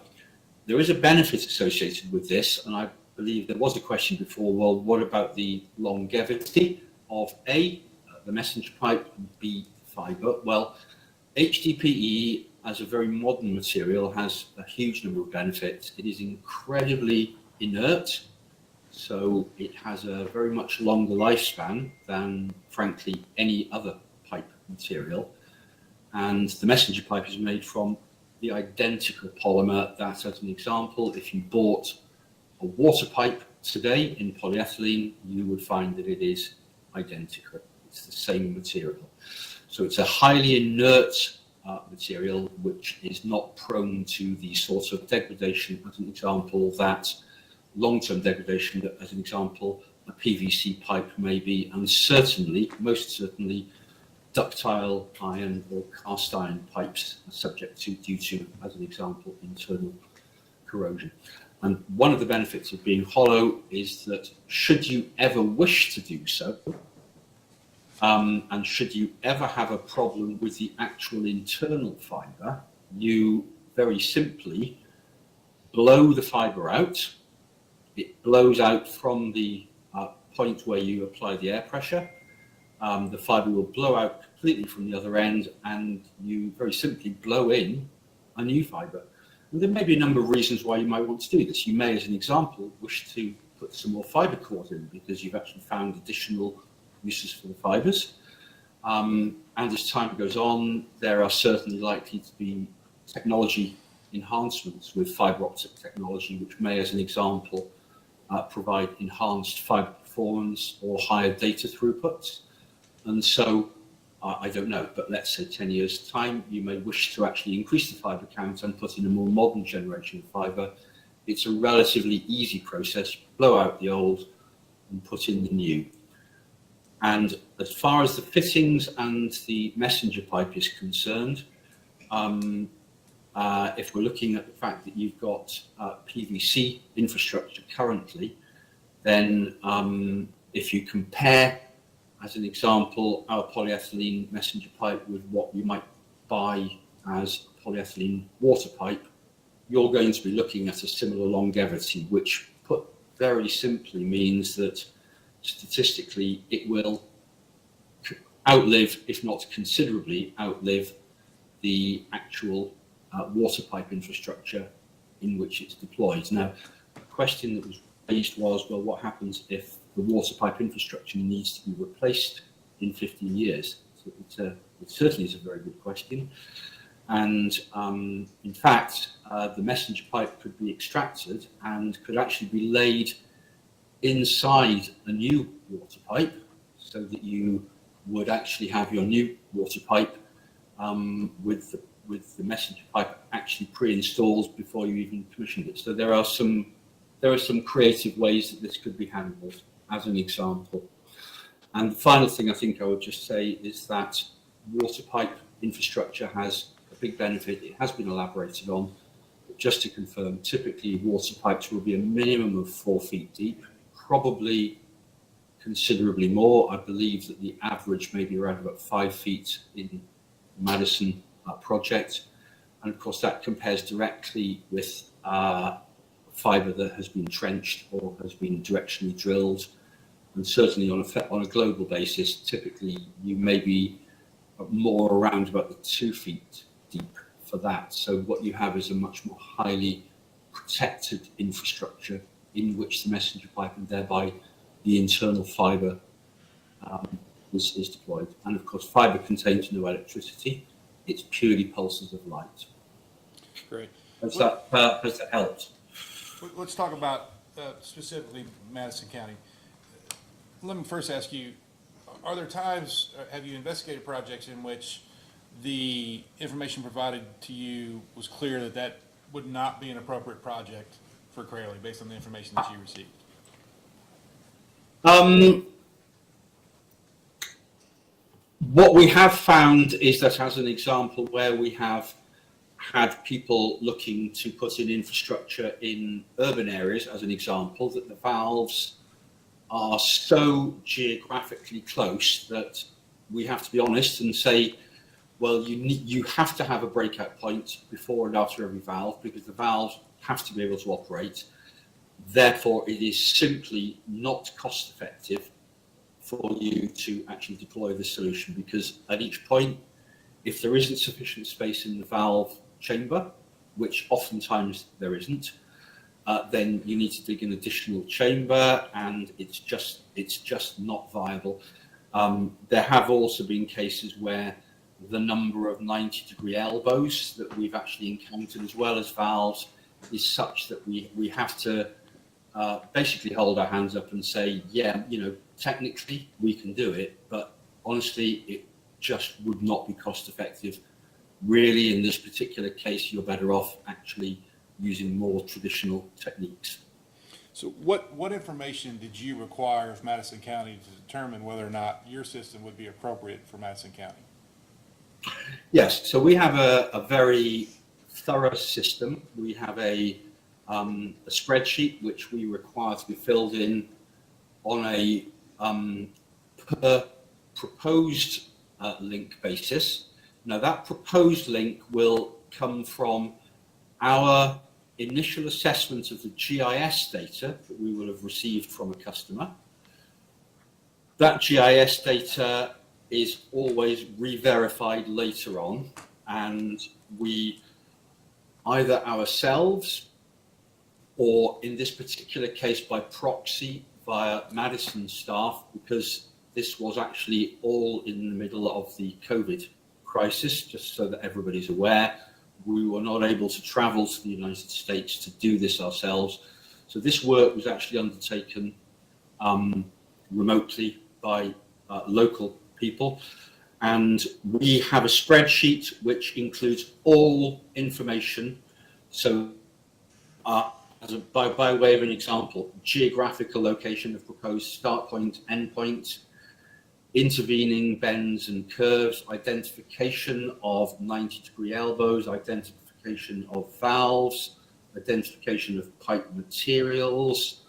There is a benefit associated with this, and I believe there was a question before, well, what about the longevity of A, the messenger pipe, and B, fibre? Well, HDPE, as a very modern material, has a huge number of benefits. It is incredibly inert, so it has a very much longer lifespan than, frankly, any other pipe material. And the messenger pipe is made from the identical polymer that, as an example, if you bought a water pipe today in polyethylene, you would find that it is identical. It's the same material. So it's a highly inert material which is not prone to the sort of degradation, as an example, that long-term degradation that, as an example, a PVC pipe may be, and certainly, most certainly, ductile iron or cast iron pipes are subject to due to, as an example, internal corrosion. And one of the benefits of being hollow is that should you ever wish to do so, and should you ever have a problem with the actual internal fibre, you very simply blow the fibre out. It blows out from the point where you apply the air pressure. The fibre will blow out completely from the other end, and you very simply blow in a new fibre. And there may be a number of reasons why you might want to do this. You may, as an example, wish to put some more fibre cord in because you've actually found additional uses for the fibres. And as time goes on, there are certainly likely to be technology enhancements with fibre optic technology, which may, as an example, provide enhanced fibre performance or higher data throughputs. And so, I don't know, but let's say 10 years' time, you may wish to actually increase the fibre count and put in a more modern generation of fibre. It's a relatively easy process. Blow out the old and put in the new. And as far as the fittings and the messenger pipe is concerned, if we're looking at the fact that you've got PVC infrastructure currently, then if you compare, as an example, our polyethylene messenger pipe with what you might buy as a polyethylene water pipe, you're going to be looking at a similar longevity, which, put very simply, means that statistically it will outlive, if not considerably outlive, the actual water pipe infrastructure in which it's deployed. Now, the question that was raised was, well, what happens if the water pipe infrastructure needs to be replaced in 15 years? So it certainly is a very good question. And in fact, the messenger pipe could be extracted and could actually be laid inside a new water pipe, so that you would actually have your new water pipe with the messenger pipe actually pre-installed before you even commissioned it. So there are some creative ways that this could be handled, as an example. And the final thing I think I would just say is that water pipe infrastructure has a big benefit. It has been elaborated on, but just to confirm, typically water pipes will be a minimum of 4 feet deep, probably considerably more. I believe that the average may be around about 5 feet in Madison project. And of course, that compares directly with fibre that has been trenched or has been directionally drilled. And certainly on a global basis, typically you may be more around about the 2 feet deep for that. So what you have is a much more highly protected infrastructure in which the messenger pipe and thereby the internal fibre is deployed. And of course, fibre contains no electricity. It's purely pulses of light. Great. Has that helped? Let's talk about specifically Madison County. Let me first ask you, are there times, have you investigated projects in which the information provided to you was clear that that would not be an appropriate project for Crayley based on the information that you received? What we have found is that, as an example, where we have had people looking to put in infrastructure in urban areas, as an example, that the valves are so geographically close that we have to be honest and say, well, you have to have a breakout point before and after every valve because the valves have to be able to operate. Therefore, it is simply not cost effective for you to actually deploy the solution because at each point, if there isn't sufficient space in the valve chamber, which oftentimes there isn't, then you need to dig an additional chamber, and it's just not viable. There have also been cases where the number of 90-degree elbows that we've actually encountered, as well as valves, is such that we have to basically hold our hands up and say, yeah, technically we can do it, but honestly, it just would not be cost effective. Really, in this particular case, you're better off actually using more traditional techniques. So what information did you require of Madison County to determine whether or not your system would be appropriate for Madison County? Yes, so we have a very thorough system. We have a spreadsheet which we require to be filled in on a per proposed link basis. Now that proposed link will come from our initial assessment of the GIS data that we will have received from a customer. That GIS data is always re-verified later on, and we either ourselves or in this particular case by proxy via Madison staff, because this was actually all in the middle of the COVID crisis, just so that everybody's aware. We were not able to travel to the United States to do this ourselves. So this work was actually undertaken remotely by local people. And we have a spreadsheet which includes all information. So by way of an example, geographical location of proposed start point, end point, intervening bends and curves, identification of 90-degree elbows, identification of valves, identification of pipe materials,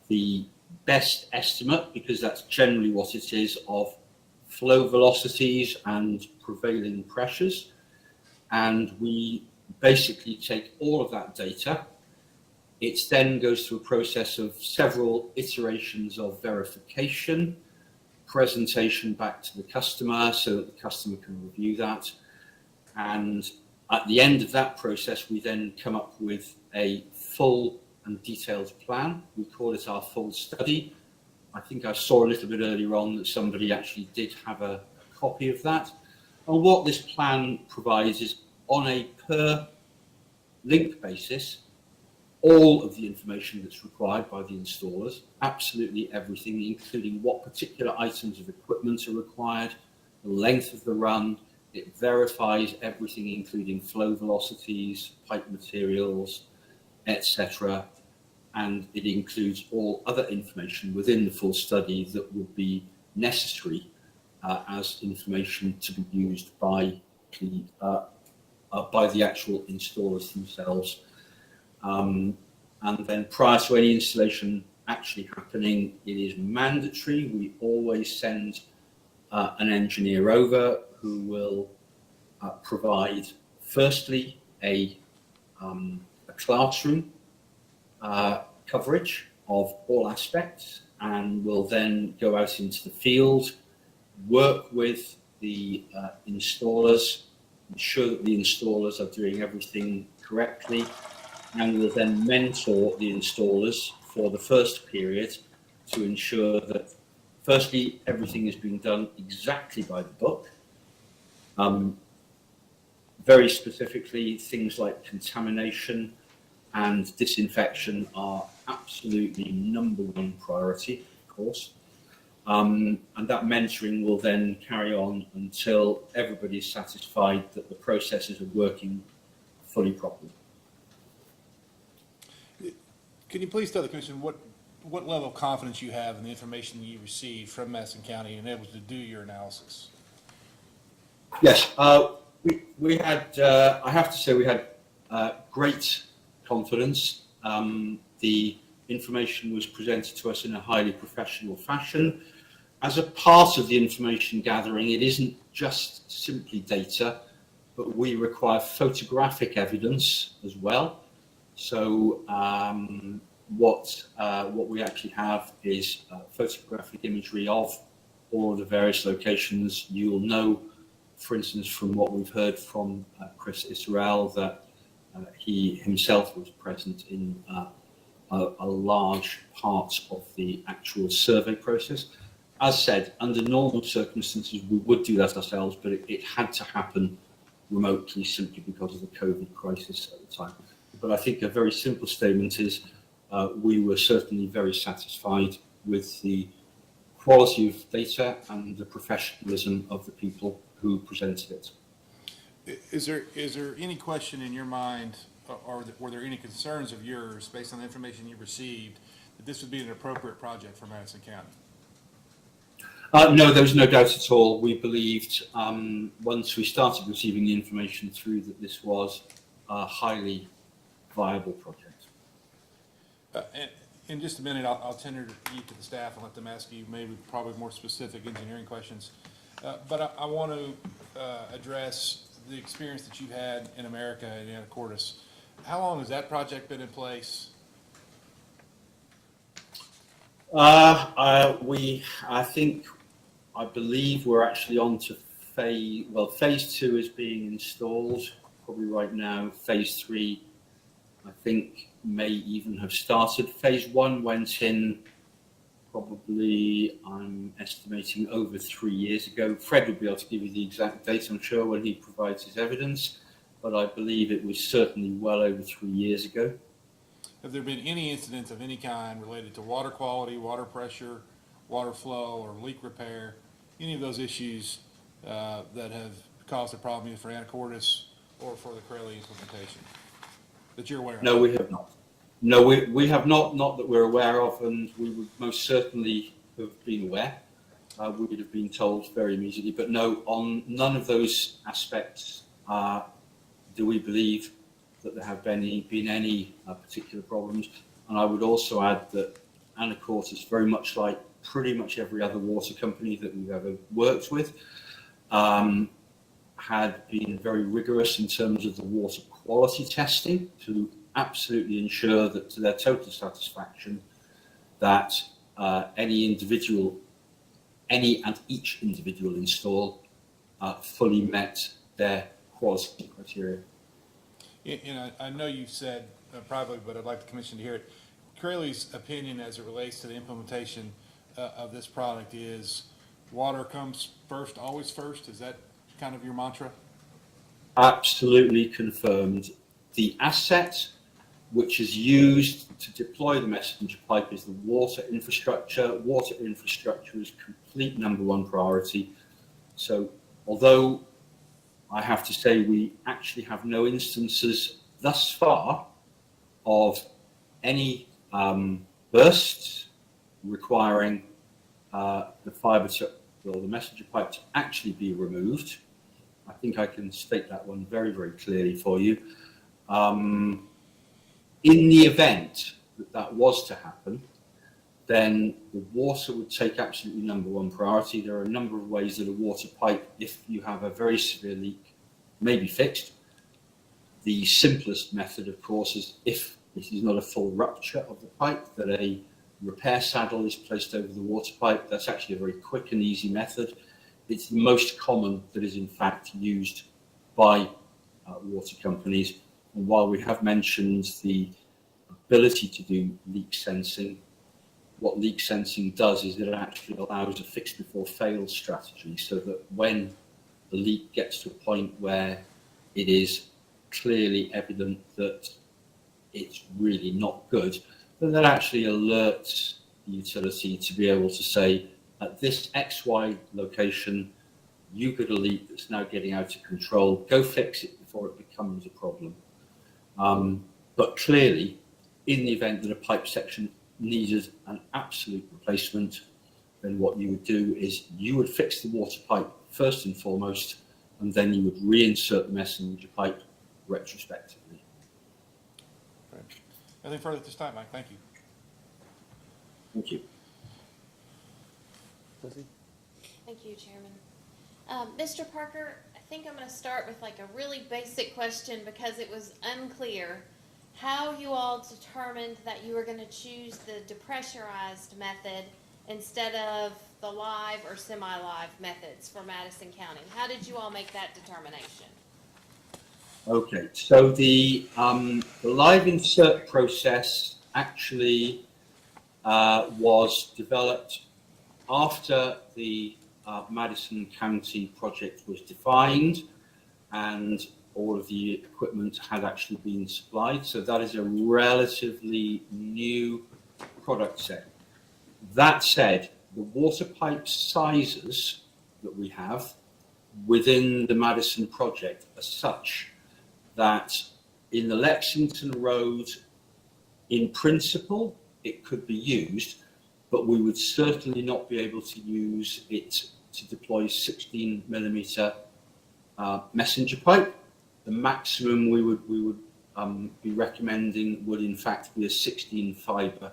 the best estimate, because that's generally what it is, of flow velocities and prevailing pressures. And we basically take all of that data. It then goes through a process of several iterations of verification, presentation back to the customer so that the customer can review that. And at the end of that process, we then come up with a full and detailed plan. We call it our full study. I think I saw a little bit earlier on that somebody actually did have a copy of that. And what this plan provides is, on a per link basis, all of the information that's required by the installers, absolutely everything, including what particular items of equipment are required, the length of the run. It verifies everything, including flow velocities, pipe materials, etc. And it includes all other information within the full study that would be necessary as information to be used by the actual installers themselves. And then prior to any installation actually happening. It is mandatory. We always send an engineer over who will provide, firstly, a classroom coverage of all aspects, and will then go out into the field, work with the installers, ensure that the installers are doing everything correctly, and will then mentor the installers for the first period to ensure that, firstly, everything is being done exactly by the book. Very specifically, things like contamination and disinfection are absolutely #1 priority, of course. And that mentoring will then carry on until everybody is satisfied that the processes are working fully properly. Can you please tell the commission what level of confidence you have in the information you received from Madison County and able to do your analysis? Yes, we had, I have to say, we had great confidence. The information was presented to us in a highly professional fashion. As a part of the information gathering, it isn't just simply data, but we require photographic evidence as well. So what we actually have is photographic imagery of all of the various locations. You'll know, for instance, from what we've heard from Chris Israel, that he himself was present in a large part of the actual survey process. As said, under normal circumstances, we would do that ourselves, but it had to happen remotely simply because of the COVID crisis at the time. But I think a very simple statement is we were certainly very satisfied with the quality of data and the professionalism of the people who presented it. Is there any question in your mind, or were there any concerns of yours based on the information you received that this would be an appropriate project for Madison County? No, there was no doubt at all. We believed once we started receiving the information through that this was a highly viable project. In just a minute, I'll tender you to the staff and let them ask you probably more specific engineering questions. But I want to address the experience that you had in America in Anacortes. How long has that project been in place? I believe we're actually on to phase 2 is being installed probably right now. Phase 3, I think, may even have started. Phase 1 went in probably, I'm estimating, over 3 years ago. Fred will be able to give you the exact date, I'm sure, when he provides his evidence, but I believe it was certainly well over 3 years ago. Have there been any incidents of any kind related to water quality, water pressure, water flow, or leak repair, any of those issues that have caused a problem either for Anacortes or for the Corelli implementation that you're aware of? No, we have not. No, we have not that we're aware of, and we would most certainly have been aware. We would have been told very immediately, but no, on none of those aspects do we believe that there have been any particular problems. And I would also add that Anacortes, very much like pretty much every other water company that we've ever worked with, had been very rigorous in terms of the water quality testing to absolutely ensure that, to their total satisfaction, that any and each individual install fully met their quality criteria. And I know you've said privately, but I'd like the commission to hear it. Corelli's opinion as it relates to the implementation of this product is water comes first, always first. Is that kind of your mantra? Absolutely confirmed. The asset which is used to deploy the messenger pipe is the water infrastructure. Water infrastructure is complete #1 priority. So although I have to say we actually have no instances thus far of any bursts requiring the fibre or the messenger pipe to actually be removed. I think I can state that one very, very clearly for you. In the event that was to happen, then the water would take absolutely number one priority. There are a number of ways that a water pipe, if you have a very severe leak, may be fixed. The simplest method, of course, is if it is not a full rupture of the pipe, that a repair saddle is placed over the water pipe. That's actually a very quick and easy method. It's the most common that is in fact used by water companies. And while we have mentioned the ability to do leak sensing, what leak sensing does is it actually allows a fix before fail strategy, so that when the leak gets to a point where it is clearly evident that it's really not good, then that actually alerts the utility to be able to say, at this XY location, you've got a leak that's now getting out of control, go fix it before it becomes a problem. But clearly, in the event that a pipe section needed an absolute replacement, then what you would do is you would fix the water pipe first and foremost, and then you would reinsert the messenger pipe retrospectively. Great. Anything further at this time, Mike? Thank you. Thank you. Thank you, Chairman. Mr. Parker, I think I'm going to start with like a really basic question because it was unclear how you all determined that you were going to choose the depressurized method instead of the live or semi-live methods for Madison County. How did you all make that determination? Okay, so the live insert process actually was developed after the Madison County project was defined and all of the equipment had actually been supplied. So that is a relatively new product set. That said, the water pipe sizes that we have within the Madison project are such that in the Lexington Road, in principle, it could be used, but we would certainly not be able to use it to deploy 16 millimeter messenger pipe. The maximum we would be recommending would in fact be a 16 fiber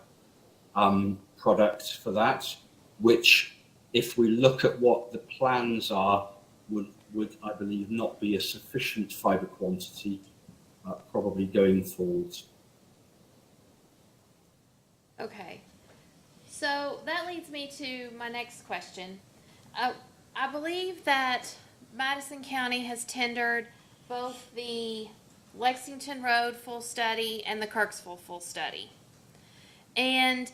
product for that, which if we look at what the plans are, would I believe not be a sufficient fiber quantity probably going forward. Okay, so that leads me to my next question. I believe that Madison County has tendered both the Lexington Road full study and the Kirksville full study. And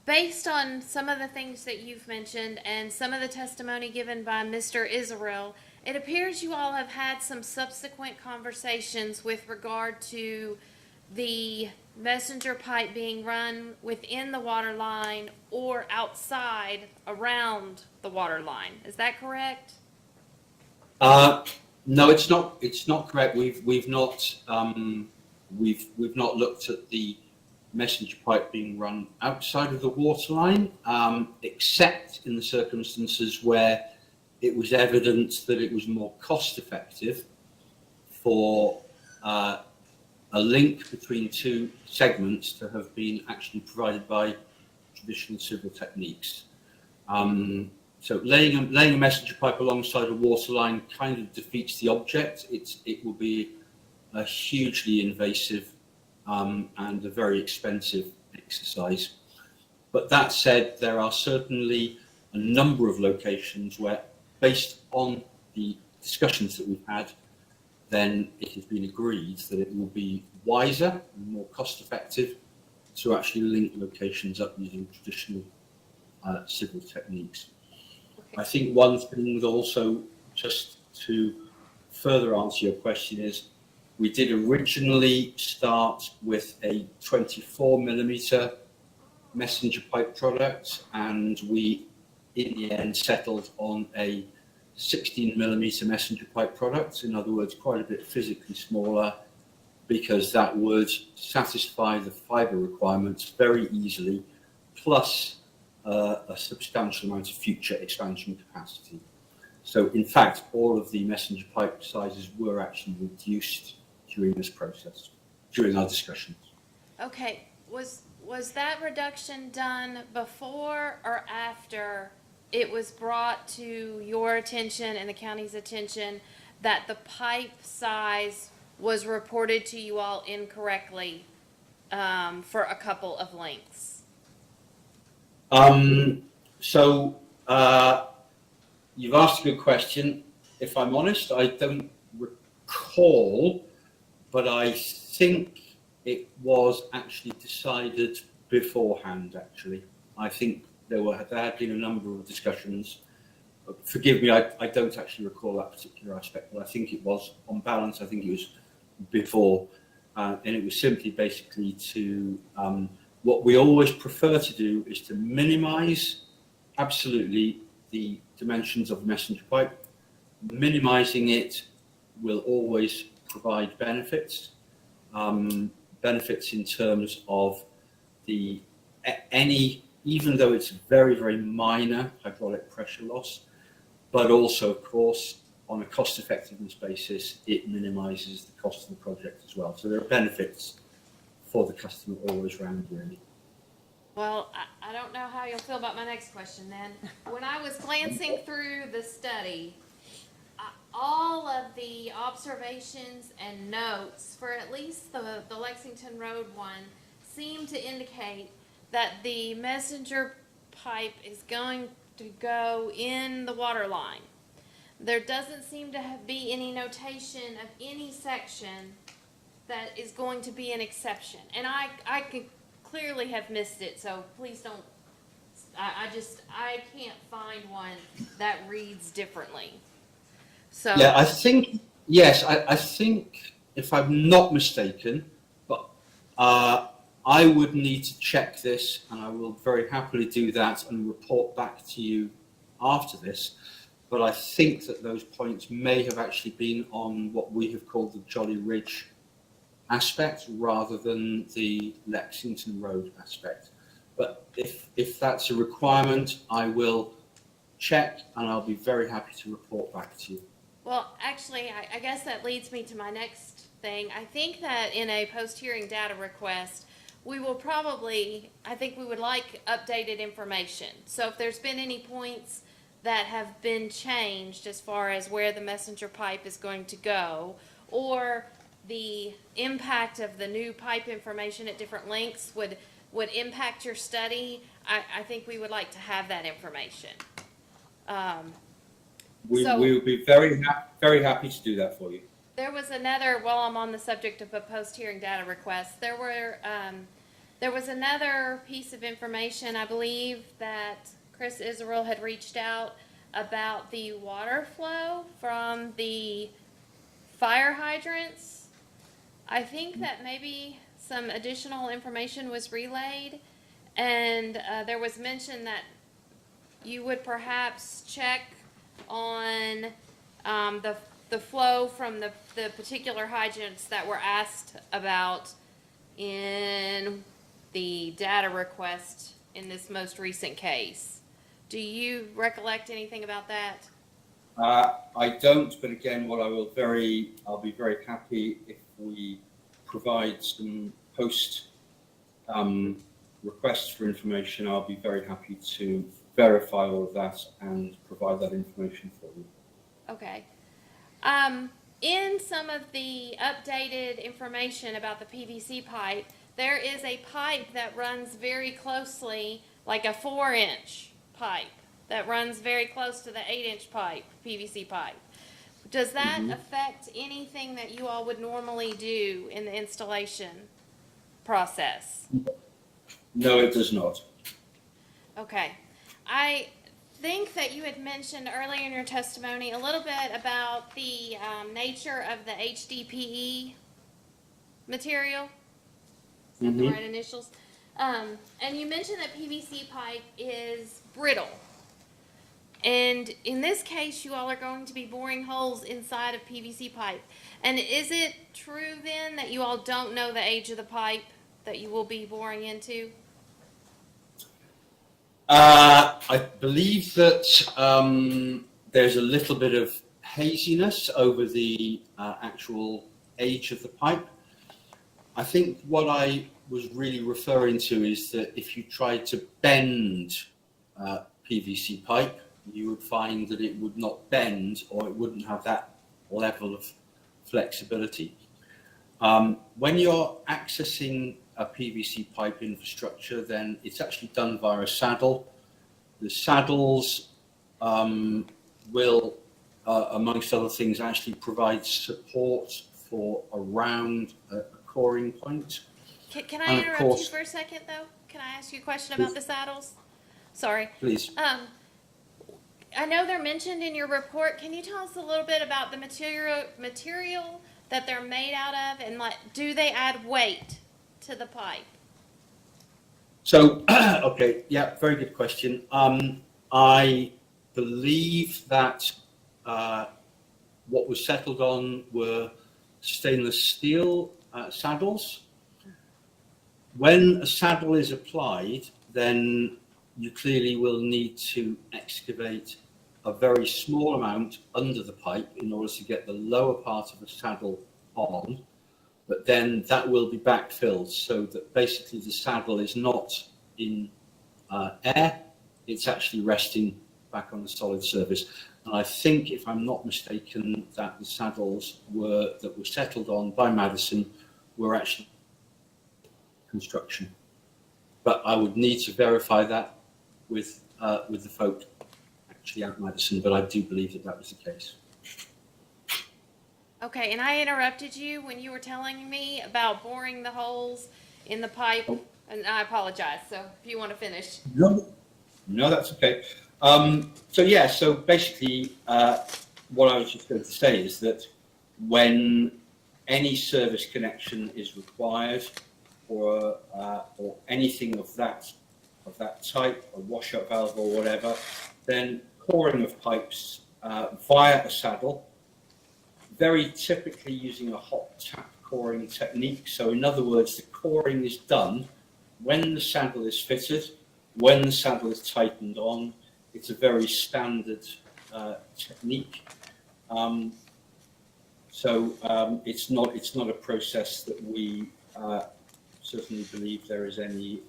based on some of the things that you've mentioned and some of the testimony given by Mr. Israel, it appears you all have had some subsequent conversations with regard to the messenger pipe being run within the water line or outside around the water line. Is that correct? No, it's not. It's not correct. We've not looked at the messenger pipe being run outside of the water line, except in the circumstances where it was evident that it was more cost effective for a link between two segments to have been actually provided by traditional civil techniques. So laying a messenger pipe alongside a water line kind of defeats the object. It will be a hugely invasive and a very expensive exercise. But that said, there are certainly a number of locations where, based on the discussions that we've had, then it has been agreed that it will be wiser and more cost effective to actually link locations up using traditional civil techniques. I think one thing that also, just to further answer your question, is we did originally start with a 24 millimeter messenger pipe product, and we in the end settled on a 16 millimeter messenger pipe product. In other words, quite a bit physically smaller, because that would satisfy the fiber requirements very easily, plus a substantial amount of future expansion capacity. So in fact, all of the messenger pipe sizes were actually reduced during this process, during our discussions. Okay, was was that reduction done before or after it was brought to your attention and the county's attention that the pipe size was reported to you all incorrectly for a couple of lengths? So you've asked a good question. If I'm honest, I don't recall, but I think it was actually decided beforehand, actually. I think there had been a number of discussions. Forgive me, I don't actually recall that particular aspect, but I think it was, on balance, I think it was before. And it was simply basically to, what we always prefer to do is to minimize absolutely the dimensions of the messenger pipe. Minimizing it will always provide benefits. Benefits in terms of even though it's very, very minor hydraulic pressure loss, but also, of course, on a cost effectiveness basis, it minimizes the cost of the project as well. So there are benefits for the customer always round, really. Well, I don't know how you'll feel about my next question then. When I was glancing through the study, all of the observations and notes for at least the Lexington Road one seem to indicate that the messenger pipe is going to go in the water line. There doesn't seem to be any notation of any section that is going to be an exception. And I could clearly have missed it, so please don't, I can't find one that reads differently. So Yeah, I think, yes, I think, if I'm not mistaken, but I would need to check this, and I will very happily do that and report back to you after this. But I think that those points may have actually been on what we have called the Jolly Ridge aspect rather than the Lexington Road aspect. But if that's a requirement, I will check, and I'll be very happy to report back to you. well, actually, I guess that leads me to my next thing. I think that in a post-hearing data request, we will probably, I think we would like updated information. So if there's been any points that have been changed as far as where the messenger pipe is going to go, or the impact of the new pipe information at different lengths would impact your study, I think we would like to have that information. We So- will be very happy to do that for you. There was another, while I'm on the subject of a post-hearing data request, there was another piece of information, I believe, that Chris Israel had reached out about the water flow from the fire hydrants. I think that maybe some additional information was relayed, and there was mention that you would perhaps check on the flow from the particular hydrants that were asked about in the data request in this most recent case. Do you recollect anything about that? I don't, but again, I'll be very happy if we provide some post requests for information. I'll be very happy to verify all of that and provide that information for you. Okay. In some of the updated information about the PVC pipe, there is a pipe that runs very closely, like a 4-inch pipe that runs very close to the 8-inch pipe, PVC pipe. Does that affect anything that you all would normally do in the installation process? No, it does not. Okay. I think that you had mentioned earlier in your testimony a little bit about the nature of the HDPE material. Is that the right initials? And you mentioned that PVC pipe is brittle. And in this case, you all are going to be boring holes inside of PVC pipe. And is it true then that you all don't know the age of the pipe that you will be boring into? I believe that there's a little bit of haziness over the actual age of the pipe. I think what I was really referring to is that if you tried to bend PVC pipe, you would find that it would not bend, or it wouldn't have that level of flexibility. When you're accessing a PVC pipe infrastructure, then it's actually done via a saddle. The saddles will, amongst other things, actually provide support for around a coring point. Can I And of interrupt course- you for a second, though? Can I ask you a question about the saddles? Sorry. Please. I know they're mentioned in your report. Can you tell us a little bit about the material that they're made out of, and like, do they add weight to the pipe? So, okay, yeah, very good question. I believe that what was settled on were stainless steel saddles. When a saddle is applied, then you clearly will need to excavate a very small amount under the pipe in order to get the lower part of the saddle on, but then that will be backfilled so that basically the saddle is not in air, it's actually resting back on the solid surface. And I think, if I'm not mistaken, that the saddles that were settled on by Madison were actually construction. But I would need to verify that with the folk actually at Madison, but I do believe that was the case. Okay, and I interrupted you when you were telling me about boring the holes in the pipe, and I apologize. So if you want to finish. No, that's okay. So basically, what I was just going to say is that when any service connection is required, or anything of that type, a washout valve or whatever, then coring of pipes via a saddle, very typically using a hot tap coring technique. So in other words, the coring is done when the saddle is fitted, when the saddle is tightened on. It's a very standard technique. It's not a process that we certainly believe there is any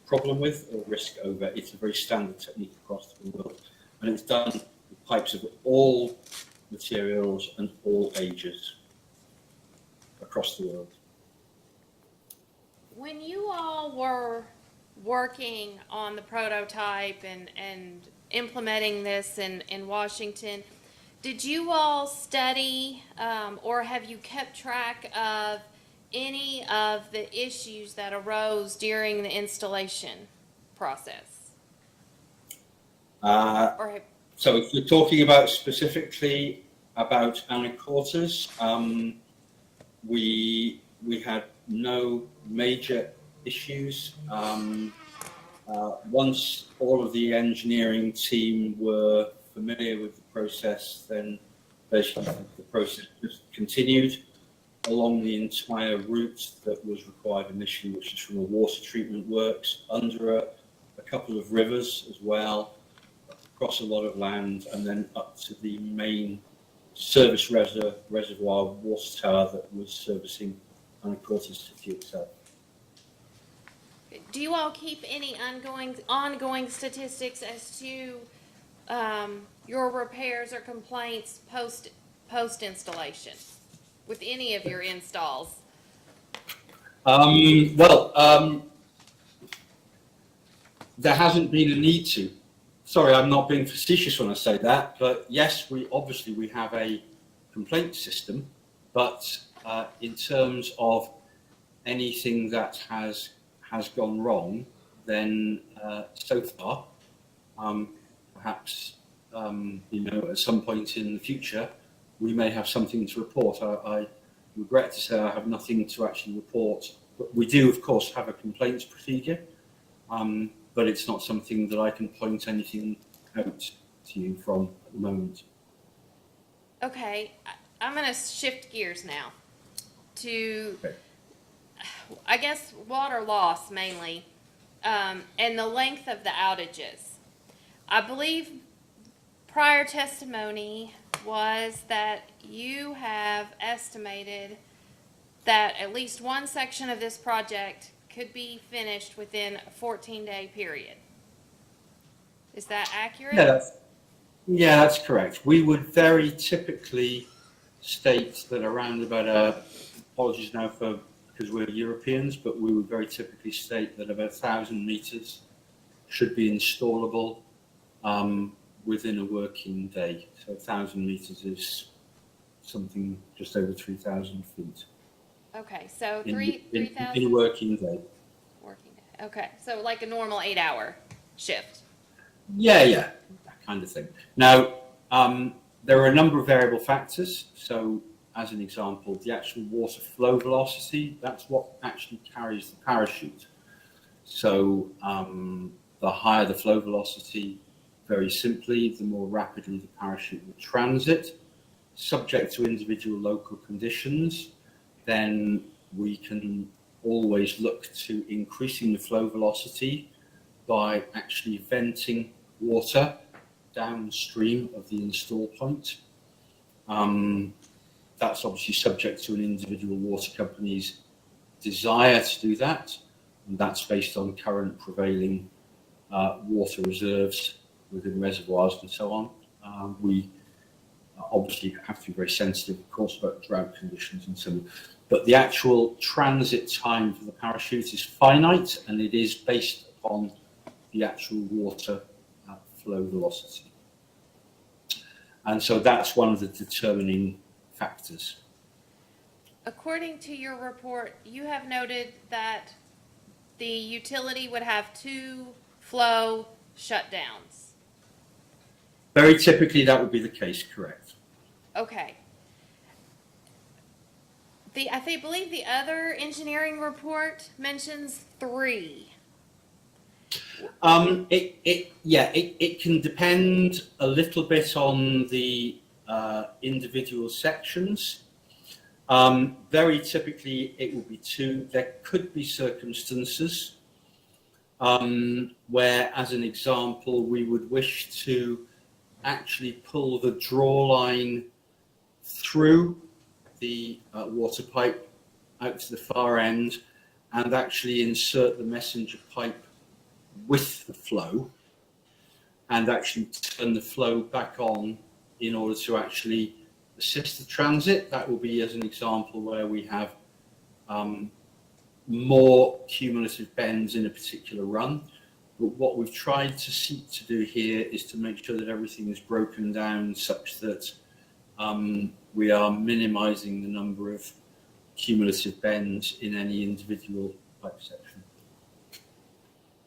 problem with or risk over. It's a very standard technique across the world, and it's done with pipes of all materials and all ages across the world. When you all were working on the prototype and implementing this in Washington, did you all study or have you kept track of any of the issues that arose during the installation process? So if you're talking about specifically about anacortes, we had no major issues. Once all of the engineering team were familiar with the process, then basically the process just continued along the entire route that was required initially, which is from a water treatment works under a couple of rivers as well, across a lot of land, and then up to the main service reservoir water tower that was servicing Anacortes City itself. Do you all keep any ongoing statistics as to your repairs or complaints post installation with any of your installs? There hasn't been a need to. Sorry, I'm not being facetious when I say that, but yes, we have a complaint system, but in terms of anything that has gone wrong, then so far, perhaps at some point in the future, we may have something to report. I regret to say I have nothing to actually report, but we do, of course, have a complaints procedure. But it's not something that I can point anything out to you from at the moment. Okay, I'm going to shift gears now to, I guess, water loss mainly, and the length of the outages. I believe prior testimony was that you have estimated that at least one section of this project could be finished within a 14-day period. Is that accurate? Yeah, that's correct. We would very typically state that around about, apologies now for, because we're Europeans, but we would very typically state that about 1,000 meters should be installable within a working day. So 1,000 meters is something just over 3,000 feet Okay, so in 3,000 a working day. working day. Okay, so like a normal 8-hour shift. Yeah, that kind of thing. Now, there are a number of variable factors. So, as an example, the actual water flow velocity, that's what actually carries the parachute. So, the higher the flow velocity, very simply, the more rapidly the parachute will transit. Subject to individual local conditions, then we can always look to increasing the flow velocity by actually venting water downstream of the install point. That's obviously subject to an individual water company's desire to do that, and that's based on current prevailing water reserves within reservoirs and so on. We obviously have to be very sensitive, of course, about drought conditions and so on. But the actual transit time for the parachute is finite, and it is based upon the actual water flow velocity. And so that's one of the determining factors. According to your report, you have noted that the utility would have 2 flow shutdowns. Very typically, that would be the case, correct. Okay. I believe the other engineering report mentions 3. It can depend a little bit on the individual sections. Very typically, it will be 2. There could be circumstances where, as an example, we would wish to actually pull the draw line through the water pipe out to the far end and actually insert the messenger pipe with the flow and actually turn the flow back on in order to actually assist the transit. That will be, as an example, where we have more cumulative bends in a particular run. But what we've tried to seek to do here is to make sure that everything is broken down such that we are minimizing the number of cumulative bends in any individual pipe section.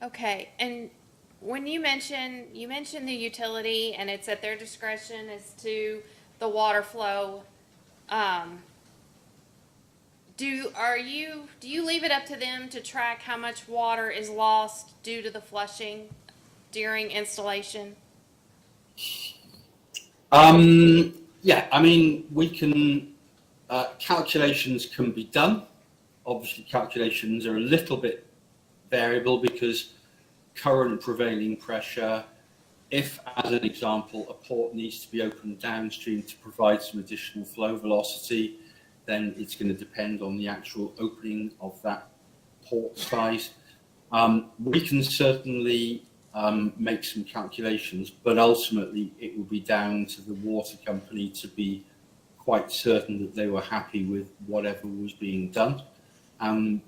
Okay, and when you mention the utility and it's at their discretion as to the water flow, do you leave it up to them to track how much water is lost due to the flushing during installation? Yeah, I mean, we can, calculations can be done. Obviously, calculations are a little bit variable because current prevailing pressure, if, as an example, a port needs to be opened downstream to provide some additional flow velocity, then it's going to depend on the actual opening of that port size. We can certainly make some calculations, but ultimately it will be down to the water company to be quite certain that they were happy with whatever was being done. And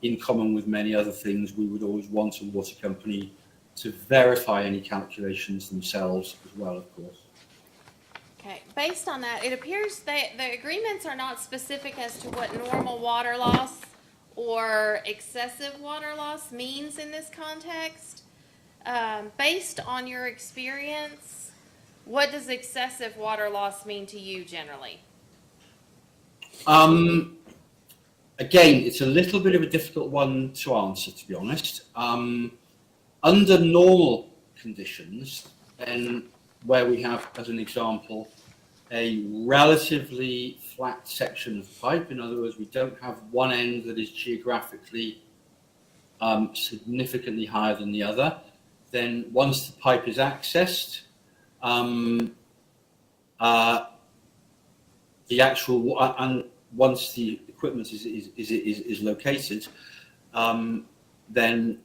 in common with many other things, we would always want a water company to verify any calculations themselves as well, of course. Okay, based on that, it appears that the agreements are not specific as to what normal water loss or excessive water loss means in this context. Based on your experience, what does excessive water loss mean to you generally? Again, it's a little bit of a difficult one to answer, to be honest. Under normal conditions, then where we have, as an example, a relatively flat section of pipe, in other words, we don't have one end that is geographically significantly higher than the other, then once the pipe is accessed, the actual, and once the equipment is located, then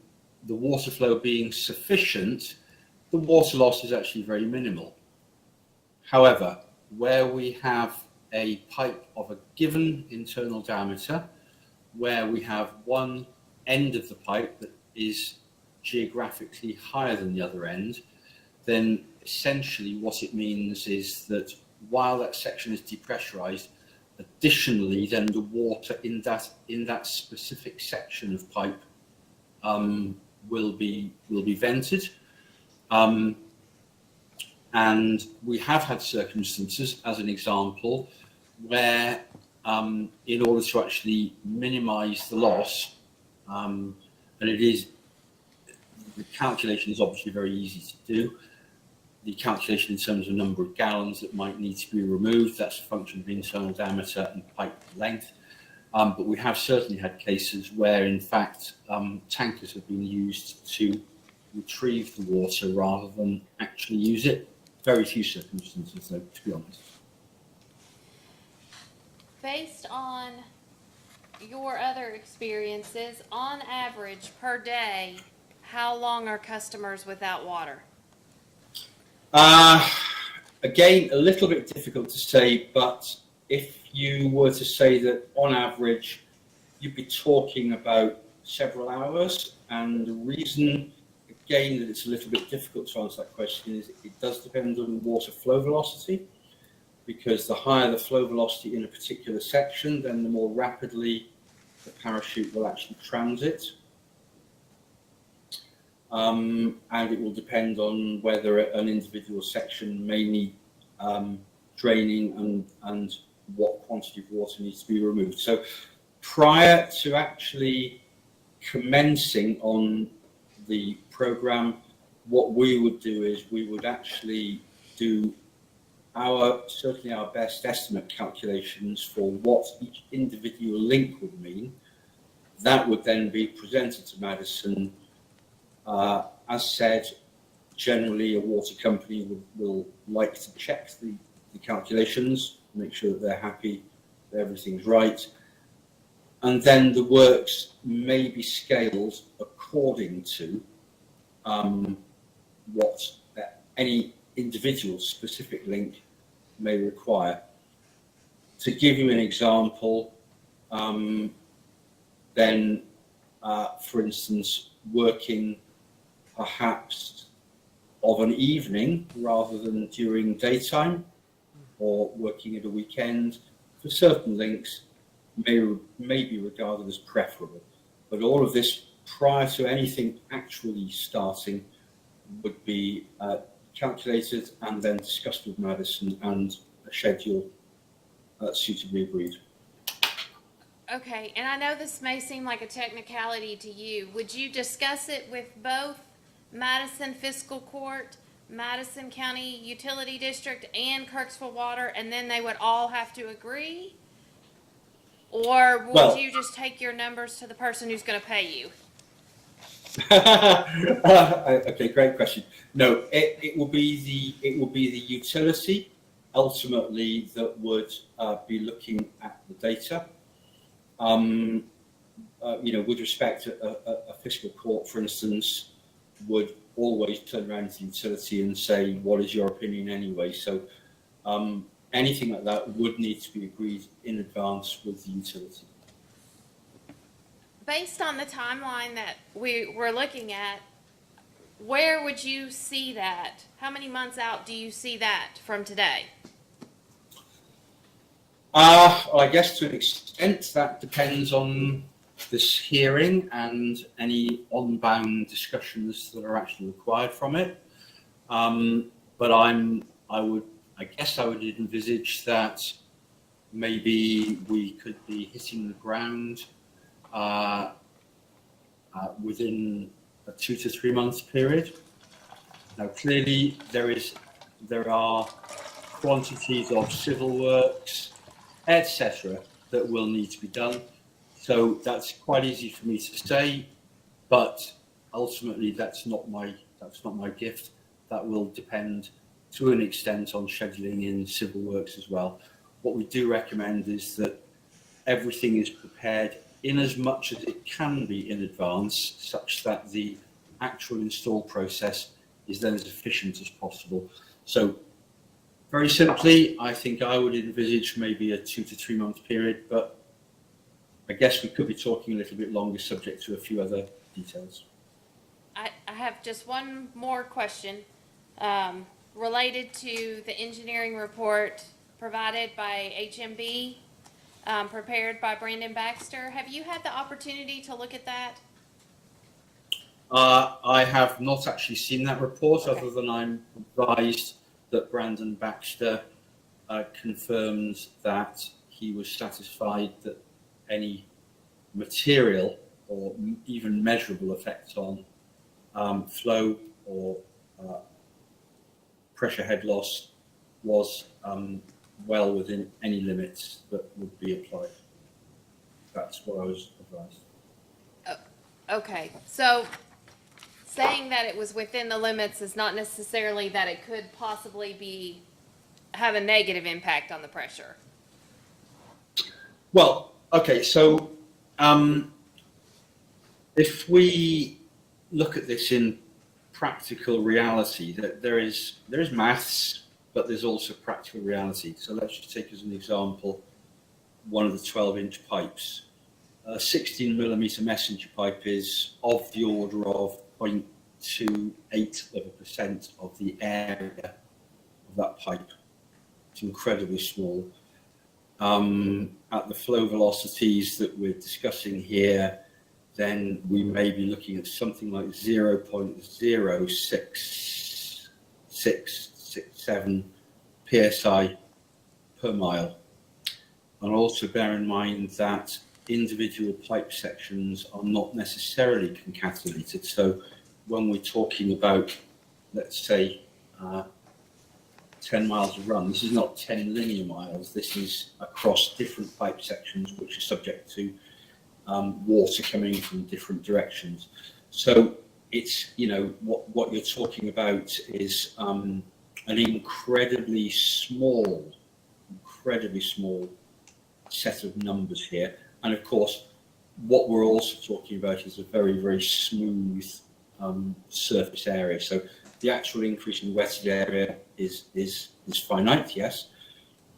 the water flow being sufficient, the water loss is actually very minimal. However, where we have a pipe of a given internal diameter, where we have one end of the pipe that is geographically higher than the other end, then essentially what it means is that while that section is depressurized, additionally then the water in that specific section of pipe will be vented. And we have had circumstances, as an example, where in order to actually minimize the loss, and the calculation is obviously very easy to do. The calculation in terms of number of gallons that might need to be removed, that's a function of internal diameter and pipe length. But we have certainly had cases where, in fact, tankers have been used to retrieve the water rather than actually use it. Very few circumstances, though, to be honest. Based on your other experiences, on average per day, how long are customers without water? Again, a little bit difficult to say, but if you were to say that on average, you'd be talking about several hours. And the reason, again, that it's a little bit difficult to answer that question is it does depend on water flow velocity, because the higher the flow velocity in a particular section, then the more rapidly the parachute will actually transit. And it will depend on whether an individual section may need draining and what quantity of water needs to be removed. So prior to actually commencing on the program, what we would do is we would actually do certainly our best estimate calculations for what each individual link would mean. That would then be presented to Madison. As said, generally a water company will like to check the calculations, make sure that they're happy, that everything's right. And then the works may be scaled according to what any individual specific link may require. To give you an example, then, for instance, working perhaps of an evening rather than during daytime, or working at a weekend, for certain links may be regarded as preferable. But all of this prior to anything actually starting would be calculated and then discussed with Madison and a schedule suitably agreed. Okay, and I know this may seem like a technicality to you. Would you discuss it with both Madison Fiscal Court, Madison County Utility District, and Kirksville Water, and then they would all have to agree? Or would you just take your numbers to the person who's going to pay you? Okay, great question. No, it will be the utility ultimately that would be looking at the data. With respect to a fiscal court, for instance, would always turn around to the utility and say, what is your opinion anyway? So anything like that would need to be agreed in advance with the utility. Based on the timeline that we're looking at, where would you see that? How many months out do you see that from today? I guess to an extent that depends on this hearing and any on-bound discussions that are actually required from it. But I guess I would envisage that maybe we could be hitting the ground within a 2 to 3 months period. Now, clearly there are quantities of civil works, etc., that will need to be done. So that's quite easy for me to say, but ultimately that's not my gift. That will depend to an extent on scheduling in civil works as well. What we do recommend is that everything is prepared in as much as it can be in advance, such that the actual install process is then as efficient as possible. So very simply, I think I would envisage maybe a 2 to 3 month period, but I guess we could be talking a little bit longer, subject to a few other details. I have just one more question, related to the engineering report provided by HMB, prepared by Brandon Baxter. Have you had the opportunity to look at that? I have not actually seen that report, Okay. other than I'm advised that Brandon Baxter confirmed that he was satisfied that any material or even measurable effect on flow or pressure head loss was well within any limits that would be applied. That's what I was advised. Okay, so saying that it was within the limits is not necessarily that it could possibly have a negative impact on the pressure. Well, okay, so if we look at this in practical reality, that there is maths, but there's also practical reality. So let's just take as an example one of the 12-inch pipes. A 16mm messenger pipe is of the order of 0.28% of the area of that pipe. It's incredibly small. At the flow velocities that we're discussing here, then we may be looking at something like 0.0667 psi per mile. And also bear in mind that individual pipe sections are not necessarily concatenated. So when we're talking about, let's say, 10 miles of run, this is not 10 linear miles. This is across different pipe sections which are subject to water coming from different directions. So it's, what you're talking about is an incredibly small set of numbers here. And of course, what we're also talking about is a very, very smooth surface area. So the actual increase in wetted area is finite, yes,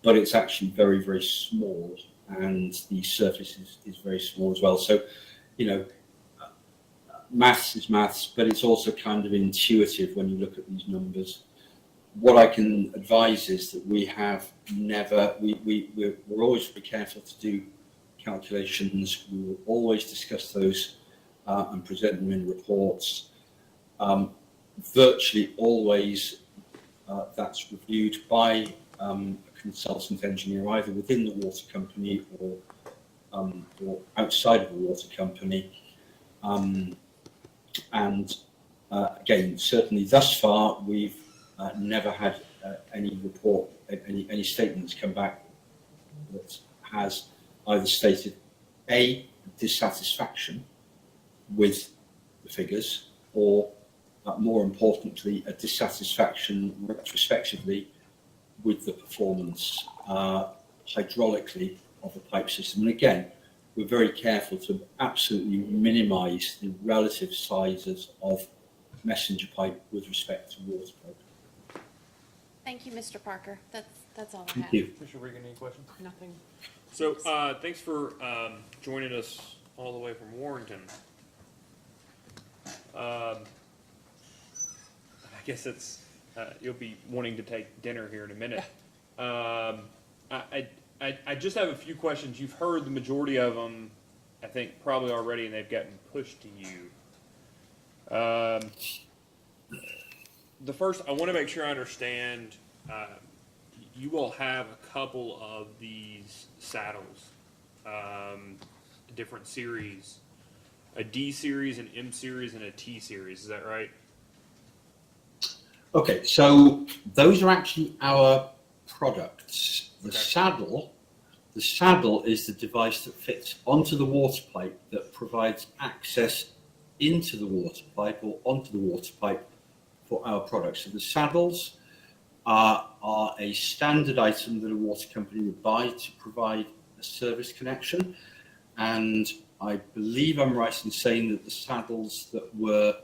but it's actually very, very small, and the surface is very small as well. So, maths is maths, but it's also kind of intuitive when you look at these numbers. What I can advise is that we have never, we're always be careful to do calculations. We will always discuss those and present them in reports. Virtually always that's reviewed by a consultant engineer, either within the water company or outside of the water company. Again, certainly thus far, we've never had any report, any statements come back that has either stated A, dissatisfaction with the figures, or more importantly, a dissatisfaction retrospectively with the performance hydraulically of the pipe system. And again, we're very careful to absolutely minimize the relative sizes of messenger pipe with respect to water pipe. Thank you, Mr. Parker. That's all I have. Thank you. Mr. Regan, any questions? Nothing. So, thanks for joining us all the way from Warrenton. I guess it's you'll be wanting to take dinner here in a minute. I just have a few questions. You've heard the majority of them, I think, probably already, and they've gotten pushed to you. The first, I want to make sure I understand. You will have a couple of these saddles, different series, a D series, an M series, and a T series. Is that right? Okay, so those are actually our products. The Okay. saddle is the device that fits onto the water pipe that provides access into the water pipe or onto the water pipe for our products. So the saddles are a standard item that a water company would buy to provide a a service connection. And I believe I'm right in saying that the saddles that were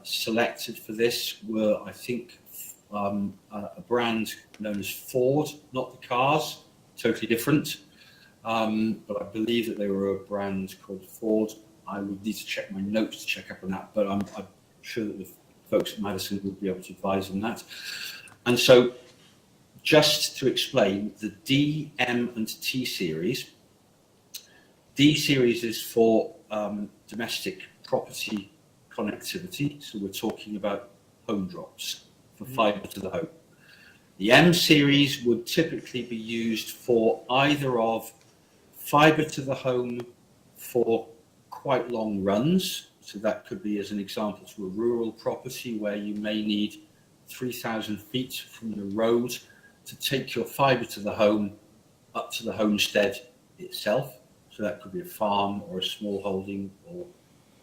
selected for this were, I think, a brand known as Ford, not the cars, totally different. But I believe that they were a brand called Ford. I would need to check my notes to check up on that, but I'm sure that the folks at Madison would be able to advise on that. And so, just to explain, the D, M, and T series. D series is for domestic property connectivity, so we're talking about home drops for fibre to the home. The M series would typically be used for either of fibre to the home for quite long runs, so that could be, as an example, to a rural property where you may need 3,000 feet from the road to take your fibre to the home up to the homestead itself. So that could be a farm or a small holding or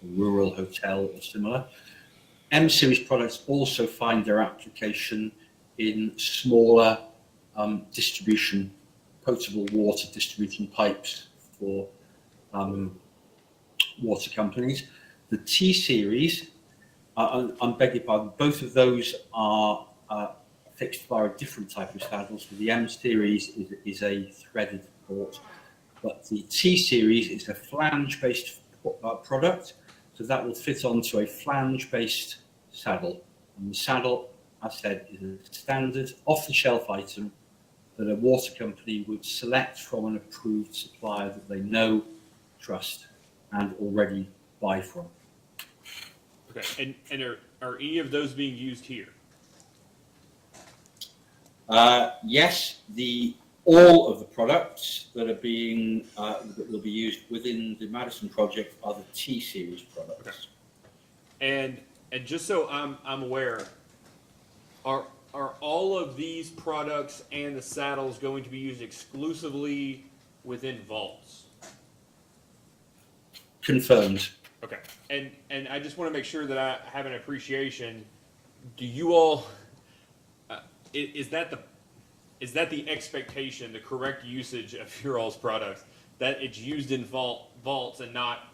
a rural hotel or similar. M series products also find their application in smaller distribution, potable water distribution pipes for water companies. The T series, I beg your pardon, both of those are fixed by a different type of saddles. So the M series is a threaded port, but the T series is a flange-based product, so that will fit onto a flange-based saddle. And the saddle, as I said, is a standard off-the-shelf item that a water company would select from an approved supplier that they know, trust, and already buy from. Okay, and are any of those being used here? Yes, all of the products that are being that will be used within the Madison project are the T series products. Okay. And just so I'm aware, are all of these products and the saddles going to be used exclusively within vaults? Confirmed. Okay. And I just want to make sure that I have an appreciation. Do you all is that the expectation, the correct usage of your all's products, that it's used in vaults and not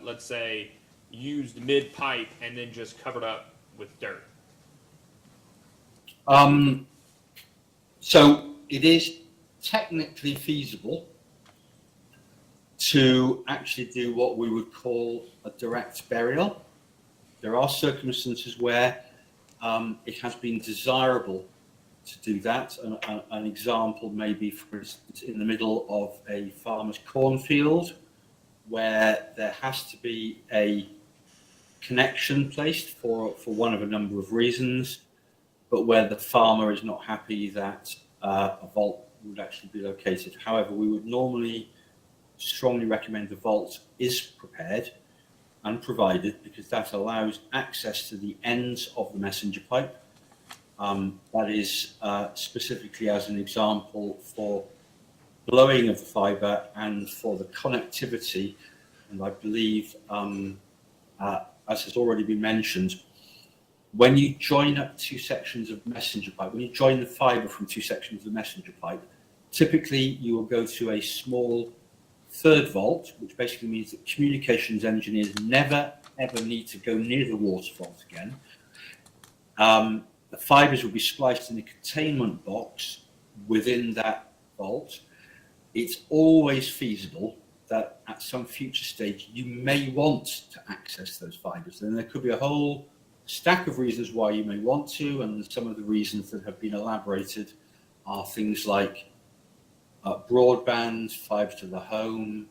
let's say used mid pipe and then just covered up with dirt? So it is technically feasible to actually do what we would call a direct burial. There are circumstances where it has been desirable to do that. An example may be, for instance, in the middle of a farmer's cornfield, where there has to be a connection placed for one of a number of reasons, but where the farmer is not happy that a vault would actually be located. However, we would normally strongly recommend the vault is prepared and provided, because that allows access to the ends of the messenger pipe. That is specifically, as an example, for blowing of the fibre and for the connectivity. And I believe, as has already been mentioned, when you join up two sections of messenger pipe, when you join the fibre from two sections of the messenger pipe, typically you will go to a small third vault, which basically means that communications engineers never ever need to go near the water vault again. The fibres will be spliced in a containment box within that vault. It's always feasible that at some future stage you may want to access those fibres. Then there could be a whole stack of reasons why you may want to, and some of the reasons that have been elaborated are things like broadband, fibre to the home,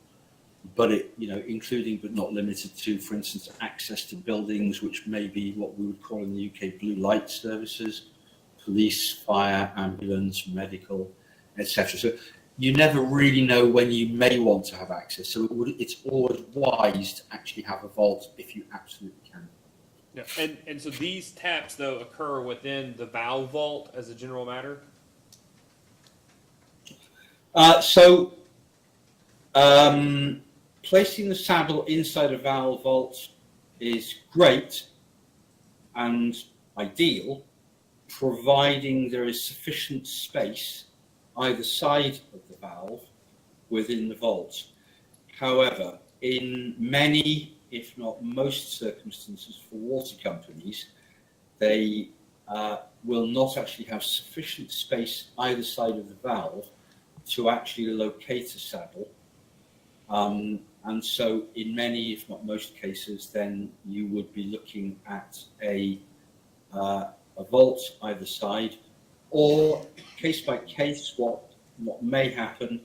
but including but not limited to, for instance, access to buildings which may be what we would call in the UK blue light services, police, fire, ambulance, medical, etc. So you never really know when you may want to have access. So it's always wise to actually have a vault if you absolutely can. Yeah. And so these taps though occur within the valve vault as a general matter? Placing the saddle inside a valve vault is great and ideal, providing there is sufficient space either side of the valve within the vault. However, in many, if not most circumstances for water companies, they will not actually have sufficient space either side of the valve to actually locate a saddle. And so in many, if not most cases, then you would be looking at a vault either side, or case by case, what may happen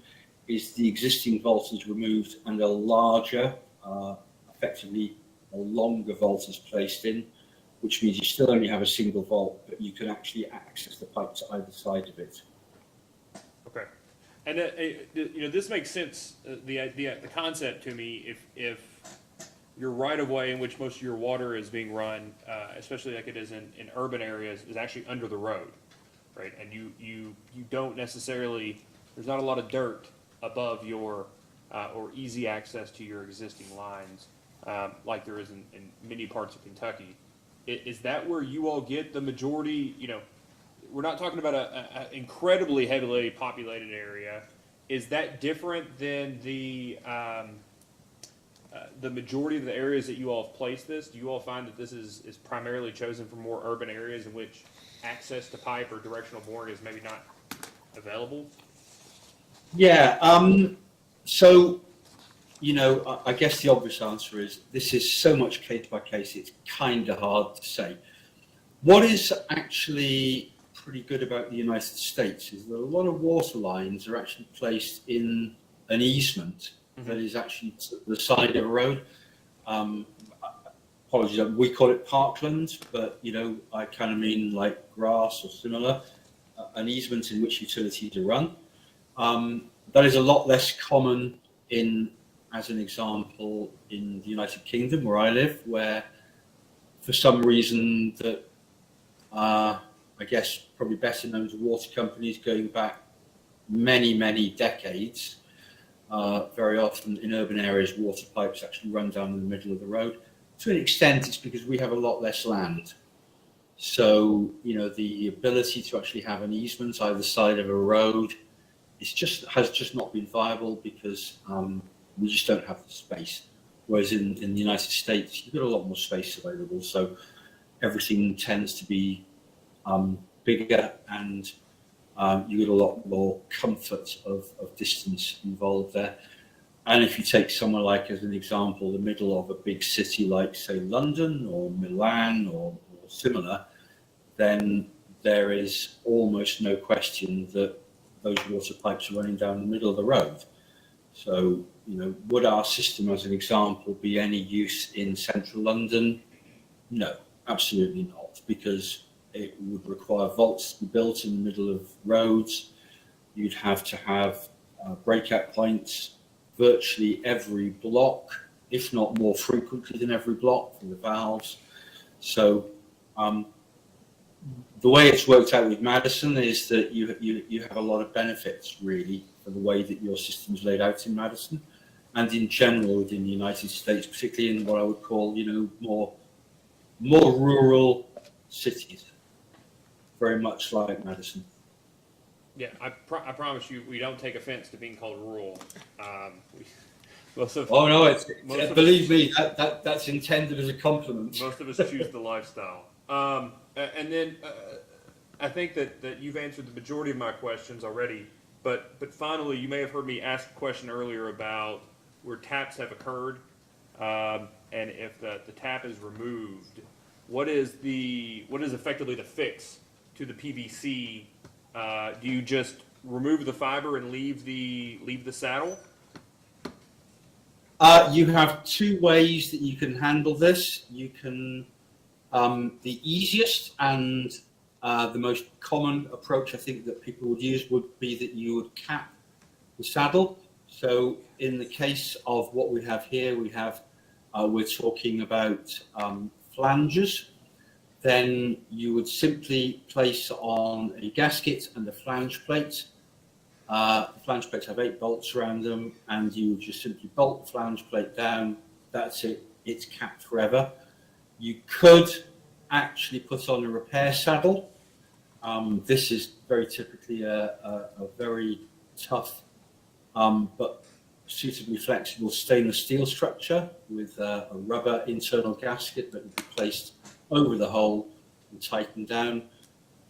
is the existing vault is removed and a larger, effectively a longer vault is placed in, which means you still only have a single vault, but you can actually access the pipe to either side of it. Okay. And this makes sense. The concept to me, if your right of way in which most of your water is being run, especially like it is in urban areas, is actually under the road, right? And you don't necessarily, there's not a lot of dirt above your or easy access to your existing lines like there is in many parts of Kentucky. Is that where you all get the majority? We're not talking about an incredibly heavily populated area. Is that different than the majority of the areas that you all have placed this? Do you all find that this is primarily chosen for more urban areas in which access to pipe or directional boring is maybe not available? Yeah. So, I guess the obvious answer is this is so much case by case, it's kind of hard to say. What is actually pretty good about the United States is that a lot of water lines are actually placed in an easement that is actually to the side of a road. Apologies, we call it parkland, but I kind of mean like grass or similar, an easement in which utilities are run. That is a lot less common as an example, in the United Kingdom, where I live, where for some reason that I guess probably better known to water companies going back many, many decades, very often in urban areas, water pipes actually run down in the middle of the road. To an extent, it's because we have a lot less land. So, the ability to actually have an easement either side of a road has just not been viable because we just don't have the space. Whereas in the United States, you've got a lot more space available. So everything tends to be bigger, and you get a lot more comfort of distance involved there. And if you take somewhere like, as an example, the middle of a big city like, say, London or Milan or similar, then there is almost no question that those water pipes are running down the middle of the road. So, would our system, as an example, be any use in central London? No, absolutely not, because it would require vaults to be built in the middle of roads. You'd have to have breakout points virtually every block, if not more frequently than every block, for the valves. So the way it's worked out with Madison is that you have a lot of benefits, really, for the way that your system's laid out in Madison, and in general within the United States, particularly in what I would call, more rural cities, very much like Madison. Yeah, I promise you, we don't take offense to being called rural. Oh no, believe me, that's intended as a compliment. Most of us choose the lifestyle. And then I think that you've answered the majority of my questions already. But finally, you may have heard me ask a question earlier about where taps have occurred, and if the tap is removed, what is effectively the fix to the PVC? Do you just remove the fiber and leave the saddle? You have two ways that you can handle this. You can the easiest and the most common approach I think that people would use would be that you would cap the saddle. So in the case of what we have here, we're talking about flanges. Then you would simply place on a gasket and a flange plate. The flange plates have 8 bolts around them, and you would just simply bolt the flange plate down. That's it. It's capped forever. You could actually put on a repair saddle. This is very typically a very tough but suitably flexible stainless steel structure with a rubber internal gasket that would be placed over the hole and tightened down.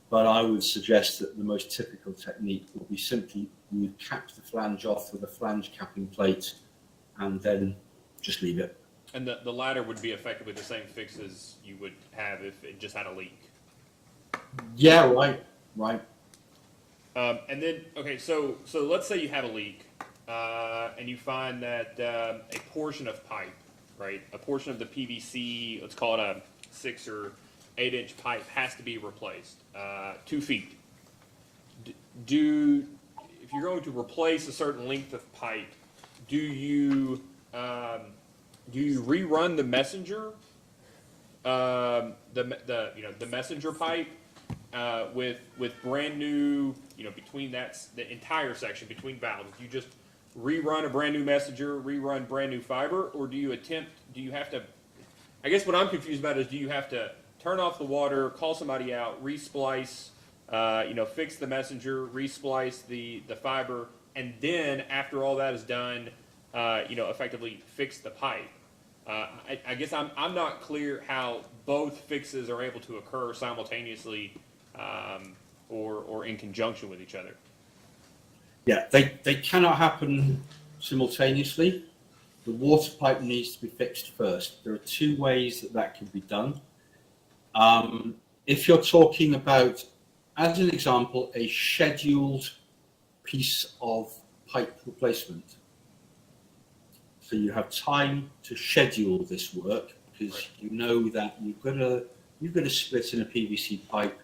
But I would suggest that the most typical technique would be simply you would cap the flange off with a flange capping plate and then just leave it. And the latter would be effectively the same fix as you would have if it just had a leak. Yeah, right, right. And then, okay, so let's say you have a leak, and you find that a portion of pipe, right, a portion of the PVC, let's call it a 6 or 8 inch pipe, has to be replaced, 2 feet. If you're going to replace a certain length of pipe, do you rerun the messenger, the messenger pipe, with brand new, between the entire section between valves? Do you just rerun a brand new messenger, rerun brand new fiber, or do you have to, I guess what I'm confused about is, do you have to turn off the water, call somebody out, resplice, fix the messenger, resplice the fiber, and then after all that is done, effectively fix the pipe? I guess I'm not clear how both fixes are able to occur simultaneously, or in conjunction with each other. Yeah, they cannot happen simultaneously. The water pipe needs to be fixed first. There are 2 ways that can be done. If you're talking about, as an example, a scheduled piece of pipe replacement, so you have time to schedule this work because you know that you've got a split in a PVC pipe.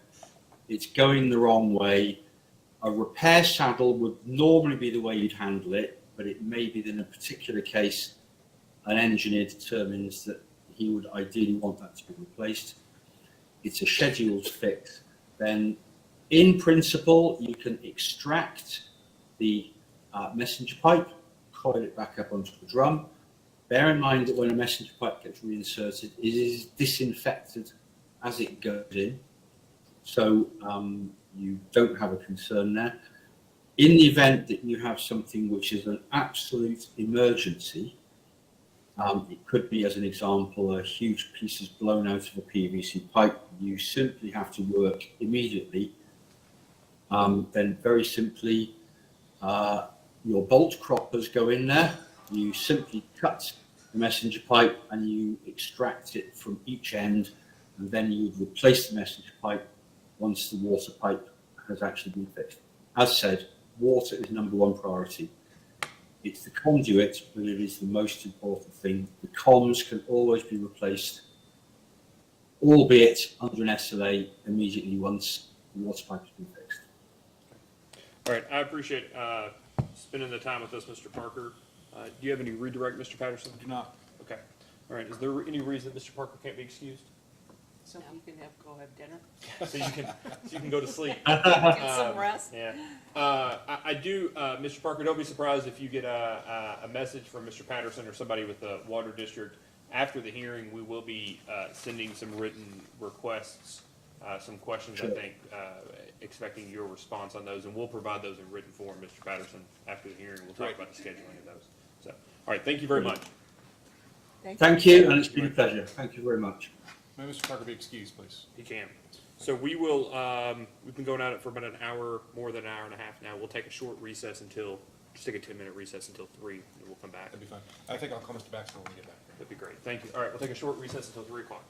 It's going the wrong way. A repair saddle would normally be the way you'd handle it, but it may be that in a particular case, an engineer determines that he would ideally want that to be replaced. It's a scheduled fix. Then, in principle, you can extract the messenger pipe, coil it back up onto the drum. Bear in mind that when a messenger pipe gets reinserted, it is disinfected as it goes in. So you don't have a concern there. In the event that you have something which is an absolute emergency, it could be, as an example, a huge piece is blown out of a PVC pipe. You simply have to work immediately. Then very simply, your bolt croppers go in there. You simply cut the messenger pipe and you extract it from each end, and then you would replace the messenger pipe once the water pipe has actually been fixed. As said, water is number 1 priority. It's the conduit, but it is the most important thing. The comms can always be replaced, albeit under an SLA immediately once the water pipe has been fixed. All right, I appreciate spending the time with us, Mr. Parker. Do you have any redirect, Mr. Patterson? Do not. Okay. All right, is there any reason that Mr. Parker can't be excused? So you can go have dinner? So you can go to sleep. Get some rest? Yeah. I do, Mr. Parker, don't be surprised if you get a message from Mr. Patterson or somebody with the Water District. After the hearing, we will be sending some written requests, some questions, I think, expecting your response on those, and we'll provide those in written form, Mr. Patterson, after the hearing. We'll talk about the scheduling of those. So, all right, thank you very much. Thank you, and it's been a pleasure. Thank you very much. May Mr. Parker be excused, please? He can. So we will, we've been going at it for about an hour, more than an hour and a half now. We'll take a short recess just take a 10-minute recess until 3, and we'll come back. That'd be fine. I think I'll call Mr. Baxter when we get back. That'd be great. Thank you. All right, we'll take a short recess until 3 o'clock.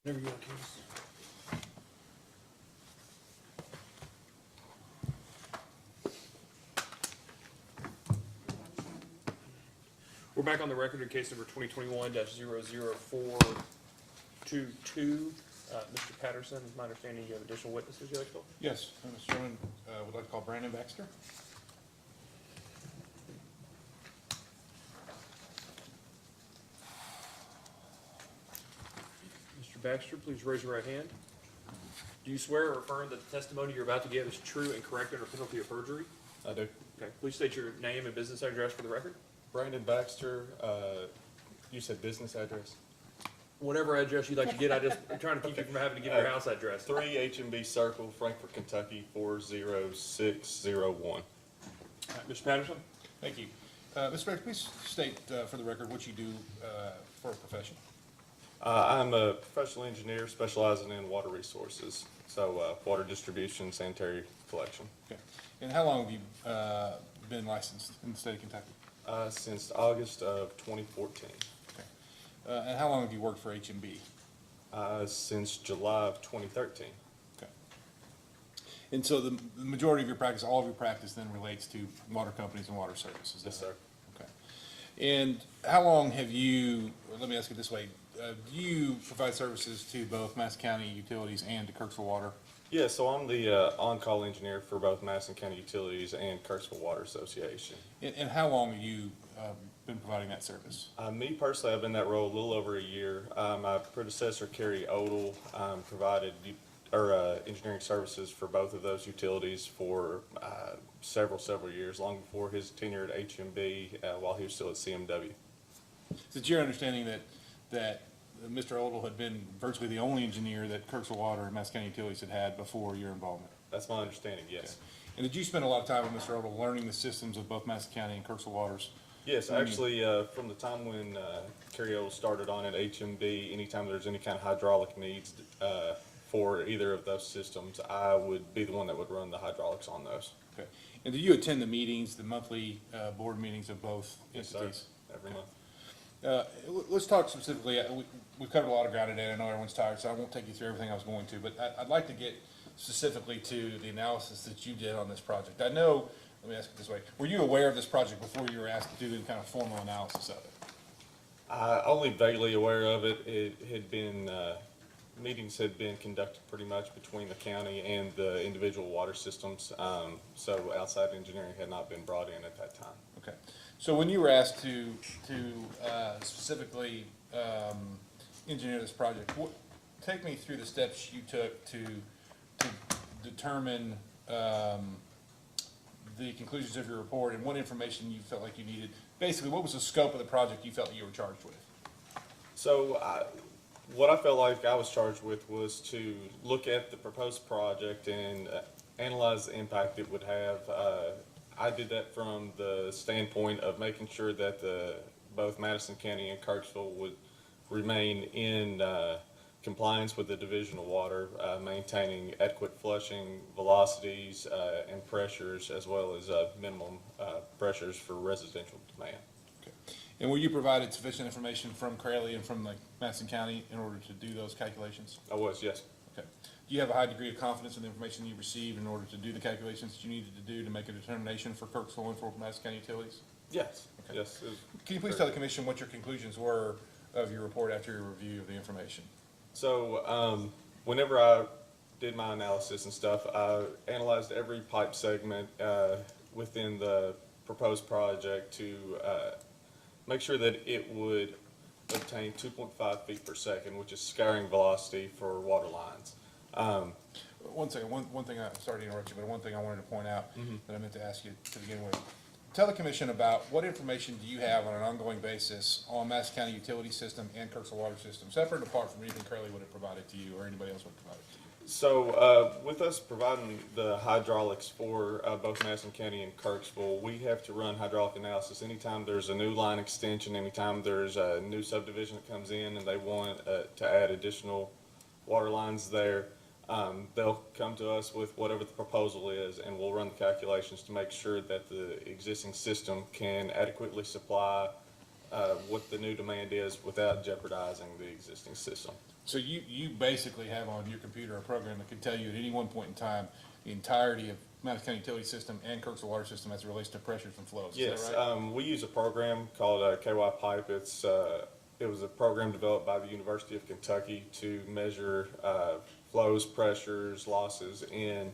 Whenever you want, Candace. We're back on the record in case number 2021-00422. Mr. Patterson, it's my understanding you have additional witnesses you'd like to call? Yes, Mr. Chairman, would like to call Brandon Baxter. Mr. Baxter, please raise your right hand. Do you swear or affirm that the testimony you're about to give is true and correct under penalty of perjury? I do. Okay, please state your name and business address for the record. Brandon Baxter, you said business address? Whatever address you'd like to get, I'm trying to keep you from having to give your house address. 3 H&B Circle, Frankfort, Kentucky, 40601. All right, Mr. Patterson? Thank you. Mr. Baxter, please state for the record what you do for a profession. I'm a professional engineer specializing in water resources, so water distribution, sanitary collection. Okay. And how long have you been licensed in the state of Kentucky? Since August of 2014. Okay. And how long have you worked for H&B? Since July of 2013. Okay. And so the majority of your practice, all of your practice then relates to water companies and water services? Yes, sir. Okay. And how long have you, let me ask it this way, do you provide services to both Madison County Utilities and to Kirksville Water? Yeah, so I'm the on-call engineer for both Madison County Utilities and Kirksville Water Association. And how long have you been providing that service? Me personally, I've been in that role a little over a year. My predecessor, Kerry Odell, provided engineering services for both of those utilities for several years, long before his tenure at H&B while he was still at CMW. Is it your understanding that Mr. Odell had been virtually the only engineer that Kirksville Water and Madison County Utilities had before your involvement? That's my understanding, yes. And did you spend a lot of time with Mr. Odell learning the systems of both Madison County and Kirksville Waters? Yes, actually, from the time when Kerry Odell started on at HMB, anytime there's any kind of hydraulic needs for either of those systems, I would be the one that would run the hydraulics on those. Okay. And do you attend the meetings, the monthly board meetings of both Yes, sir. entities? Every month. Let's talk specifically, we've covered a lot of ground today, I know everyone's tired, so I won't take you through everything I was going to, but I'd like to get specifically to the analysis that you did on this project. I know, let me ask it this way, were you aware of this project before you were asked to do any kind of formal analysis of it? Only vaguely aware of it. It had been, meetings had been conducted pretty much between the county and the individual water systems, so outside engineering had not been brought in at that time. Okay. So when you were asked to specifically engineer this project, take me through the steps you took to determine the conclusions of your report and what information you felt like you needed. Basically, what was the scope of the project you felt you were charged with? So what I felt like I was charged with was to look at the proposed project and analyze the impact it would have. I did that from the standpoint of making sure that both Madison County and Kirksville would remain in compliance with the Division of Water, maintaining adequate flushing velocities and pressures, as well as minimum pressures for residential demand. Okay. And were you provided sufficient information from Crayley and from Madison County in order to do those calculations? I was, yes. Okay. Do you have a high degree of confidence in the information you received in order to do the calculations that you needed to do to make a determination for Kirksville and for Madison County Utilities? Yes. Okay. Yes. Can you please tell the commission what your conclusions were of your report after your review of the information? So whenever I did my analysis and stuff, I analyzed every pipe segment within the proposed project to make sure that it would obtain 2.5 feet per second, which is scouring velocity for water lines. One second, one thing, sorry to interrupt you, but one thing I wanted to point out that I meant to ask you to begin with. Tell the commission about what information do you have on an ongoing basis on Madison County utility system and Kirksville water system, separate and apart from anything Curley would have provided to you or anybody else would have provided to you? So with us providing the hydraulics for both Madison County and Kirksville, we have to run hydraulic analysis anytime there's a new line extension, anytime there's a new subdivision that comes in and they want to add additional water lines there. They'll come to us with whatever the proposal is, and we'll run the calculations to make sure that the existing system can adequately supply what the new demand is without jeopardizing the existing system. So you basically have on your computer a program that can tell you at any one point in time the entirety of Madison County utility system and Kirksville water system as it relates to pressures and flows. Yes, Is that right? we use a program called KY Pipe. It was a program developed by the University of Kentucky to measure flows, pressures, losses in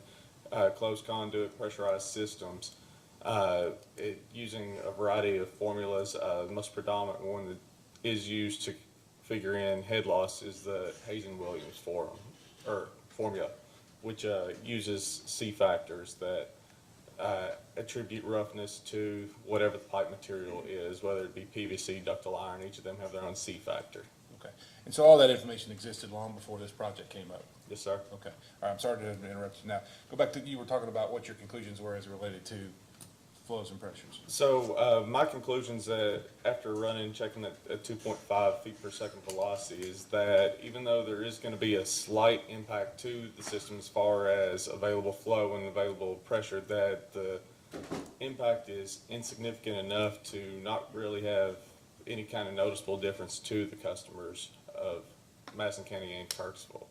closed conduit pressurized systems. Using a variety of formulas, the most predominant one that is used to figure in head loss is the Hazen-Williams formula, which uses C factors that attribute roughness to whatever the pipe material is, whether it be PVC, ductile iron. Each of them have their own C factor. Okay. And so all that information existed long before this project came up? Yes, sir. Okay. All right, I'm sorry to interrupt you now. Go back to, you were talking about what your conclusions were as related to flows and pressures. So my conclusions after checking at 2.5 feet per second velocity is that even though there is going to be a slight impact to the system as far as available flow and available pressure, that the impact is insignificant enough to not really have any kind of noticeable difference to the customers of Madison County and Kirksville.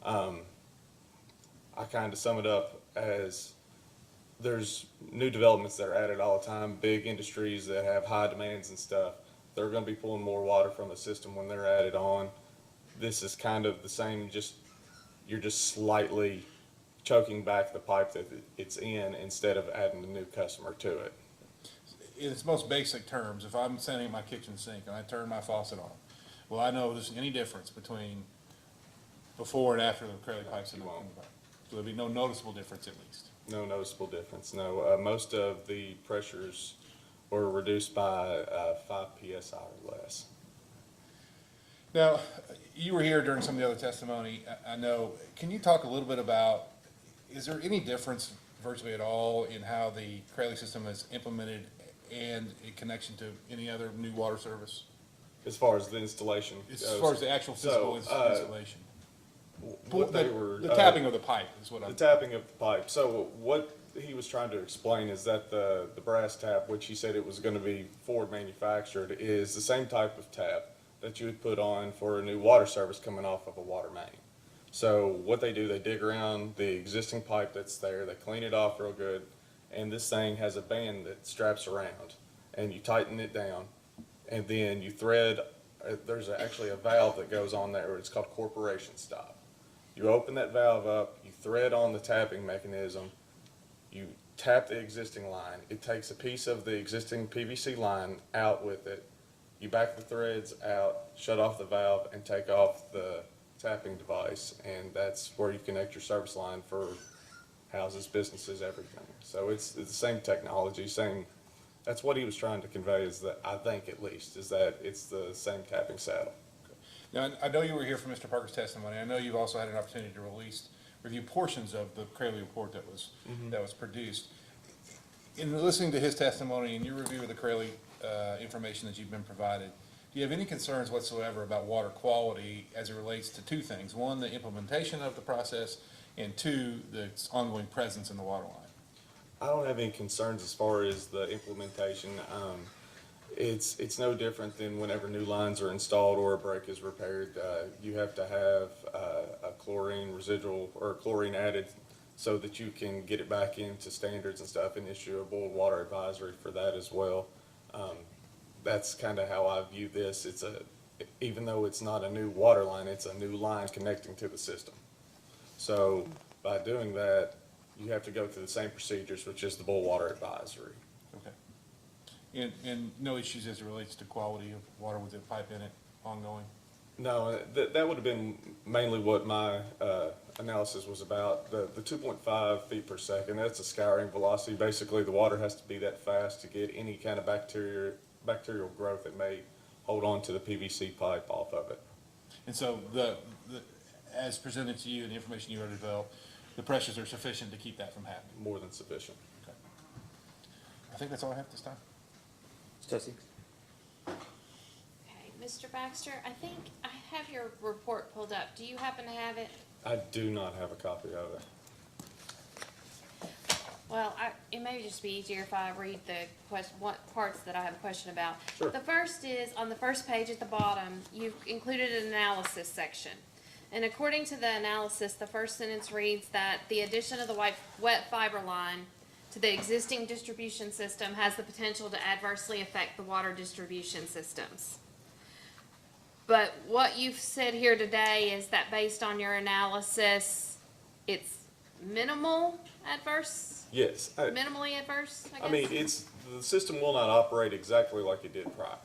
I kind of sum it up as there's new developments that are added all the time, big industries that have high demands and stuff. They're going to be pulling more water from the system when they're added on. This is kind of the same, you're just slightly choking back the pipe that it's in instead of adding a new customer to it. In its most basic terms, if I'm sitting in my kitchen sink and I turn my faucet on, will I know there's any difference between before and after the Crowley pipes in the pipe? So there'll be no noticeable difference at least? No noticeable difference, no. Most of the pressures were reduced by 5 PSI or less. Now, you were here during some of the other testimony, I know. Can you talk a little bit about, is there any difference virtually at all in how the Crowley system is implemented and in connection to any other new water service? As far as the installation goes. As far as the actual physical installation? The tapping of the pipe is what I'm. The tapping of the pipe. So what he was trying to explain is that the brass tap, which he said it was going to be Ford manufactured, is the same type of tap that you would put on for a new water service coming off of a water main. So what they do, they dig around the existing pipe that's there, they clean it off real good, and this thing has a band that straps around, and you tighten it down, and then you thread, there's actually a valve that goes on there, it's called corporation stop. You open that valve up, you thread on the tapping mechanism, you tap the existing line, it takes a piece of the existing PVC line out with it, you back the threads out, shut off the valve, and take off the tapping device, and that's where you connect your service line for houses, businesses, everything. So it's the same technology, that's what he was trying to convey, is that, I think at least, is that it's the same tapping saddle. Now, I know you were here for Mr. Parker's testimony. I know you've also had an opportunity to review portions of the Crowley report that was produced. In listening to his testimony and your review of the Crowley information that you've been provided, do you have any concerns whatsoever about water quality as it relates to two things? One, the implementation of the process, and two, the ongoing presence in the water line? I don't have any concerns as far as the implementation. It's no different than whenever new lines are installed or a break is repaired. You have to have a chlorine residual or chlorine added so that you can get it back into standards and stuff, and issue a boiled water advisory for that as well. That's kind of how I view this. Even though it's not a new water line, it's a new line connecting to the system. So by doing that, you have to go through the same procedures, which is the boil water advisory. Okay. And no issues as it relates to quality of water with the pipe in it ongoing? No, that would have been mainly what my analysis was about. The 2.5 feet per second, that's a scouring velocity. Basically, the water has to be that fast to get any kind of bacterial growth that may hold on to the PVC pipe off of it. And so as presented to you and the information you already developed, the pressures are sufficient to keep that from happening? More than sufficient. Okay. I think that's all I have this time. Stacy? Okay, Mr. Baxter, I think I have your report pulled up. Do you happen to have it? I do not have a copy of it. Well, it may just be easier if I read the what parts that I have a question about. Sure. The first is, on the first page at the bottom, you've included an analysis section. And according to the analysis, the first sentence reads that the addition of the wet fiber line to the existing distribution system has the potential to adversely affect the water distribution systems. But what you've said here today is that based on your analysis, it's minimal adverse? Yes. Minimally adverse, I guess? I mean, the system will not operate exactly like it did prior.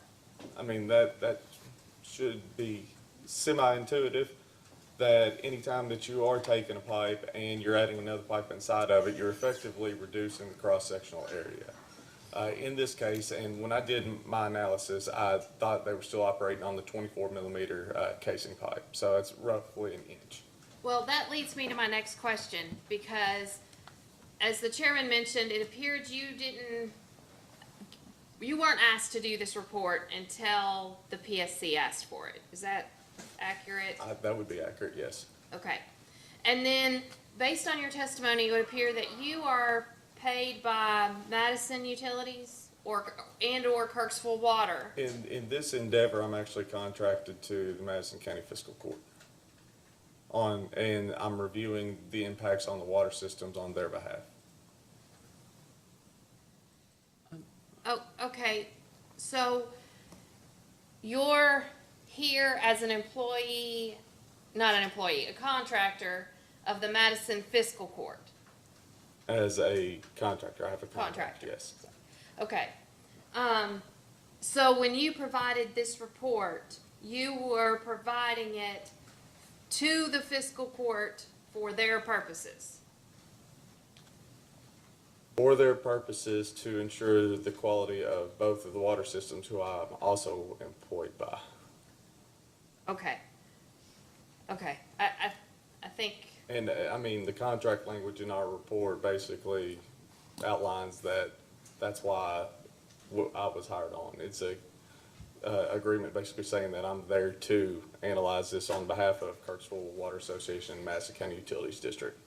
I mean, that should be semi-intuitive, that anytime that you are taking a pipe and you're adding another pipe inside of it, you're effectively reducing the cross-sectional area. In this case, and when I did my analysis, I thought they were still operating on the 24 millimeter casing pipe. So that's roughly an inch. Well, that leads me to my next question, because as the chairman mentioned, it appeared you weren't asked to do this report until the PSC asked for it. Is that accurate? That would be accurate, yes. Okay. And then, based on your testimony, it would appear that you are paid by Madison Utilities or Kirksville Water. In this endeavor, I'm actually contracted to the Madison County Fiscal Court and I'm reviewing the impacts on the water systems on their behalf. Oh, okay. So you're here as an employee, not an employee, a contractor of the Madison Fiscal Court. As a contractor, I have a contract, Contractor. yes. Okay. So when you provided this report, you were providing it to the fiscal court for their purposes. For their purposes to ensure the quality of both of the water systems who I'm also employed by. Okay. Okay. I think, And I mean, the contract language in our report basically outlines that that's why I was hired on. It's a agreement basically saying that I'm there to analyze this on behalf of Kirksville Water Association and Madison County Utilities District.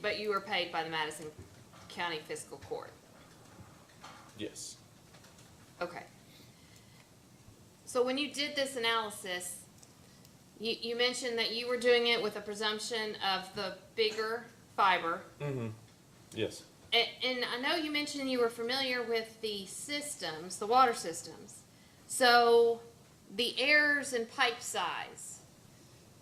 but you were paid by the Madison County Fiscal Court. Yes. Okay. So when you did this analysis, you mentioned that you were doing it with a presumption of the bigger fiber. Mm-hmm. Yes. And I know you mentioned you were familiar with the systems, the water systems. So the errors in pipe size,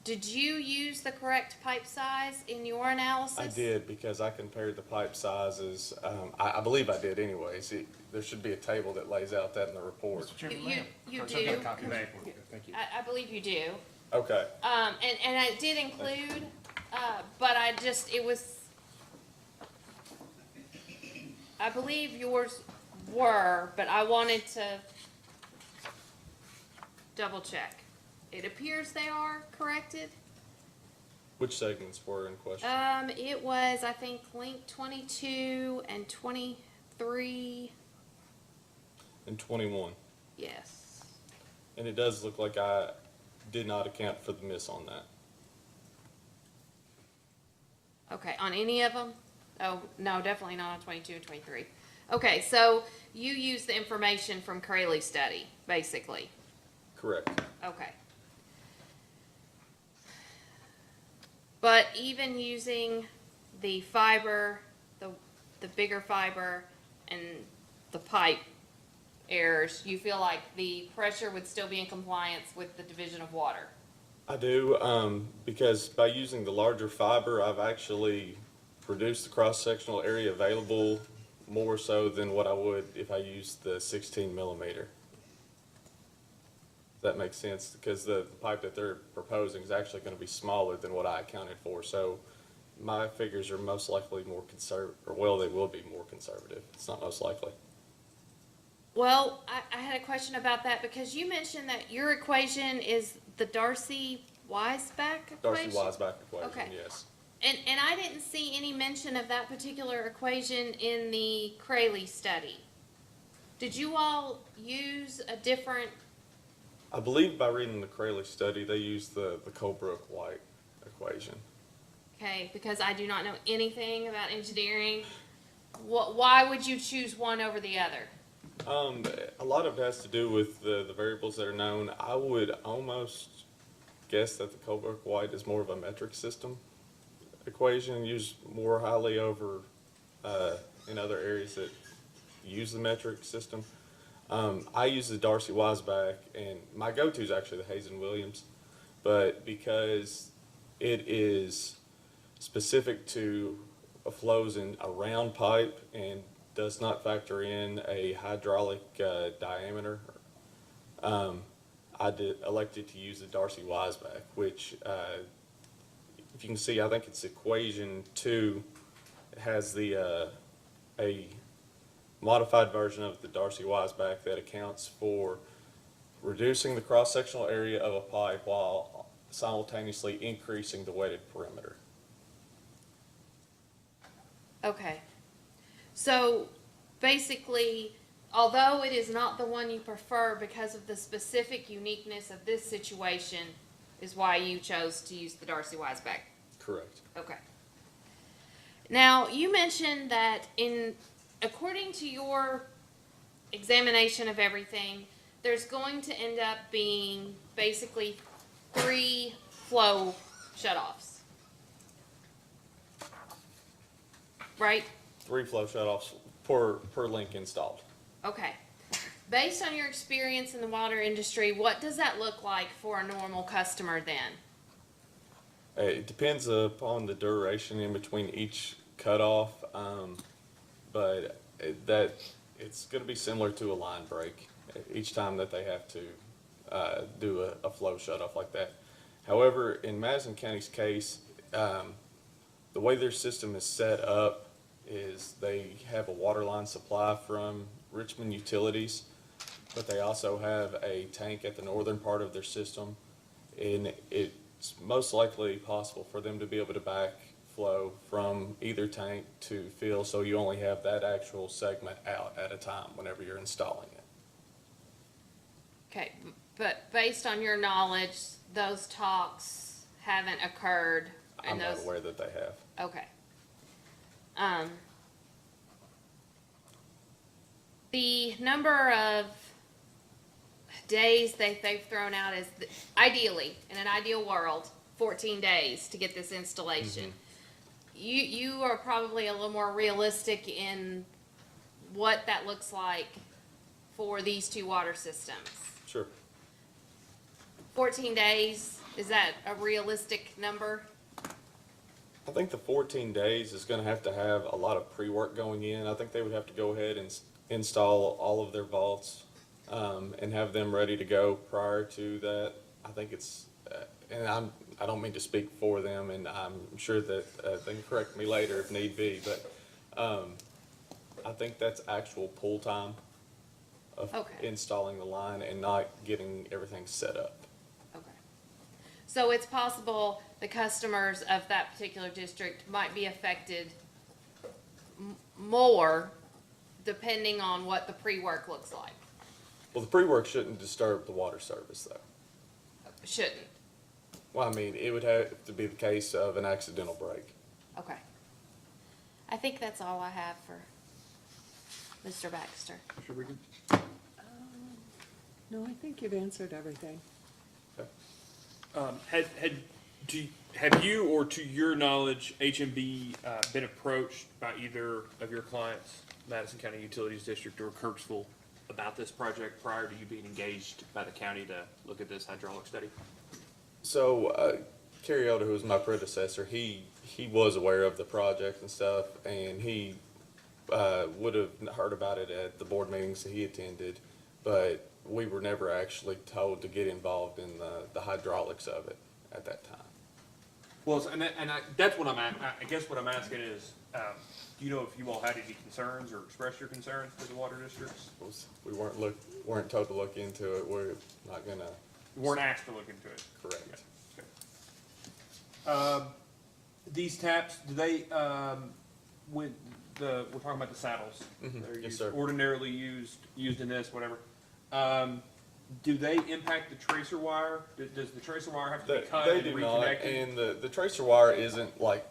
did you use the correct pipe size in your analysis? I did, because I compared the pipe sizes. I believe I did anyways. There should be a table that lays out that in the report. Mr. Chairman, You I've do. got a copy of the report. Thank you. I believe you do. Okay. And I did include, but I believe yours were, but I wanted to double check. It appears they are corrected. Which segments were in question? It was, I think, link 22 and 23. And 21. Yes. And it does look like I did not account for the miss on that. Okay, on any of them? Oh, no, definitely not on 22 and 23. Okay, so you used the information from Crayley's study, basically. Correct. Okay. But even using the fiber, the bigger fiber and the pipe errors, you feel like the pressure would still be in compliance with the Division of Water? I do, because by using the larger fiber, I've actually reduced the cross-sectional area available more so than what I would if I used the 16 millimeter. That makes sense, because the pipe that they're proposing is actually going to be smaller than what I accounted for. So my figures are most likely more conservative, or well, they will be more conservative. It's not most likely. Well, I had a question about that because you mentioned that your equation is the Darcy-Weisbach equation? Darcy-Weisbach equation, Okay. yes. And I didn't see any mention of that particular equation in the Crayley study. Did you all use a different? I believe by reading the Crayley study, they used the Colebrook-White equation. Okay, because I do not know anything about engineering. Why would you choose one over the other? A lot of it has to do with the variables that are known. I would almost guess that the Colebrook White is more of a metric system equation, used more highly over in other areas that use the metric system. I use the Darcy Weisbach, and my go-to is actually the Hazen Williams, but because it is specific to flows in a round pipe and does not factor in a hydraulic diameter, I elected to use the Darcy Weisbach, which, if you can see, I think it's equation 2. It has a modified version of the Darcy Weisbach that accounts for reducing the cross-sectional area of a pipe while simultaneously increasing the weighted perimeter. Okay. So basically, although it is not the one you prefer because of the specific uniqueness of this situation, is why you chose to use the Darcy Weisbach. Correct. Okay. Now, you mentioned that according to your examination of everything, there's going to end up being basically 3 flow shutoffs. Right? 3 flow shutoffs per link installed. Okay. Based on your experience in the water industry, what does that look like for a normal customer then? It depends upon the duration in between each cutoff, but it's going to be similar to a line break each time that they have to do a flow shutoff like that. However, in Madison County's case, the way their system is set up is they have a water line supply from Richmond Utilities, but they also have a tank at the northern part of their system, and it's most likely possible for them to be able to backflow from either tank to fill, so you only have that actual segment out at a time whenever you're installing it. Okay, but based on your knowledge, those talks haven't occurred. I'm not aware that they have. Okay. The number of days they've thrown out is ideally, in an ideal world, 14 days to get this installation. You are probably a little more realistic in what that looks like for these 2 water systems. Sure. 14 days, is that a realistic number? I think the 14 days is going to have a lot of pre-work going in. I think they would have to go ahead and install all of their vaults and have them ready to go prior to that. I think it's, and I don't mean to speak for them, and I'm sure that they can correct me later if need be, but I think that's actual pull time of installing the line and not getting everything set up. Okay. So it's possible the customers of that particular district might be affected more depending on what the pre-work looks like. Well, the pre-work shouldn't disturb the water service, though. Shouldn't. Well, I mean, it would have to be the case of an accidental break. Okay. I think that's all I have for Mr. Baxter. Should we? No, I think you've answered everything. Have you, or to your knowledge, HMB been approached by either of your clients, Madison County Utilities District or Kirksville, about this project prior to you being engaged by the county to look at this hydraulic study? So, Kerry Elder, who was my predecessor, he was aware of the project and stuff, and he would have heard about it at the board meetings that he attended, but we were never actually told to get involved in the hydraulics of it at that time. Well, that's what I guess what I'm asking is, do you know if you all had any concerns or expressed your concerns to the water districts? We weren't told to look into it. We're not gonna. You weren't asked to look into it? Correct. Okay. These taps, do they, we're talking about the saddles. They're Yes, sir. ordinarily used in this, whatever. Do they impact the tracer wire? Does the tracer wire have to be cut They and do not, reconnected? and the tracer wire isn't like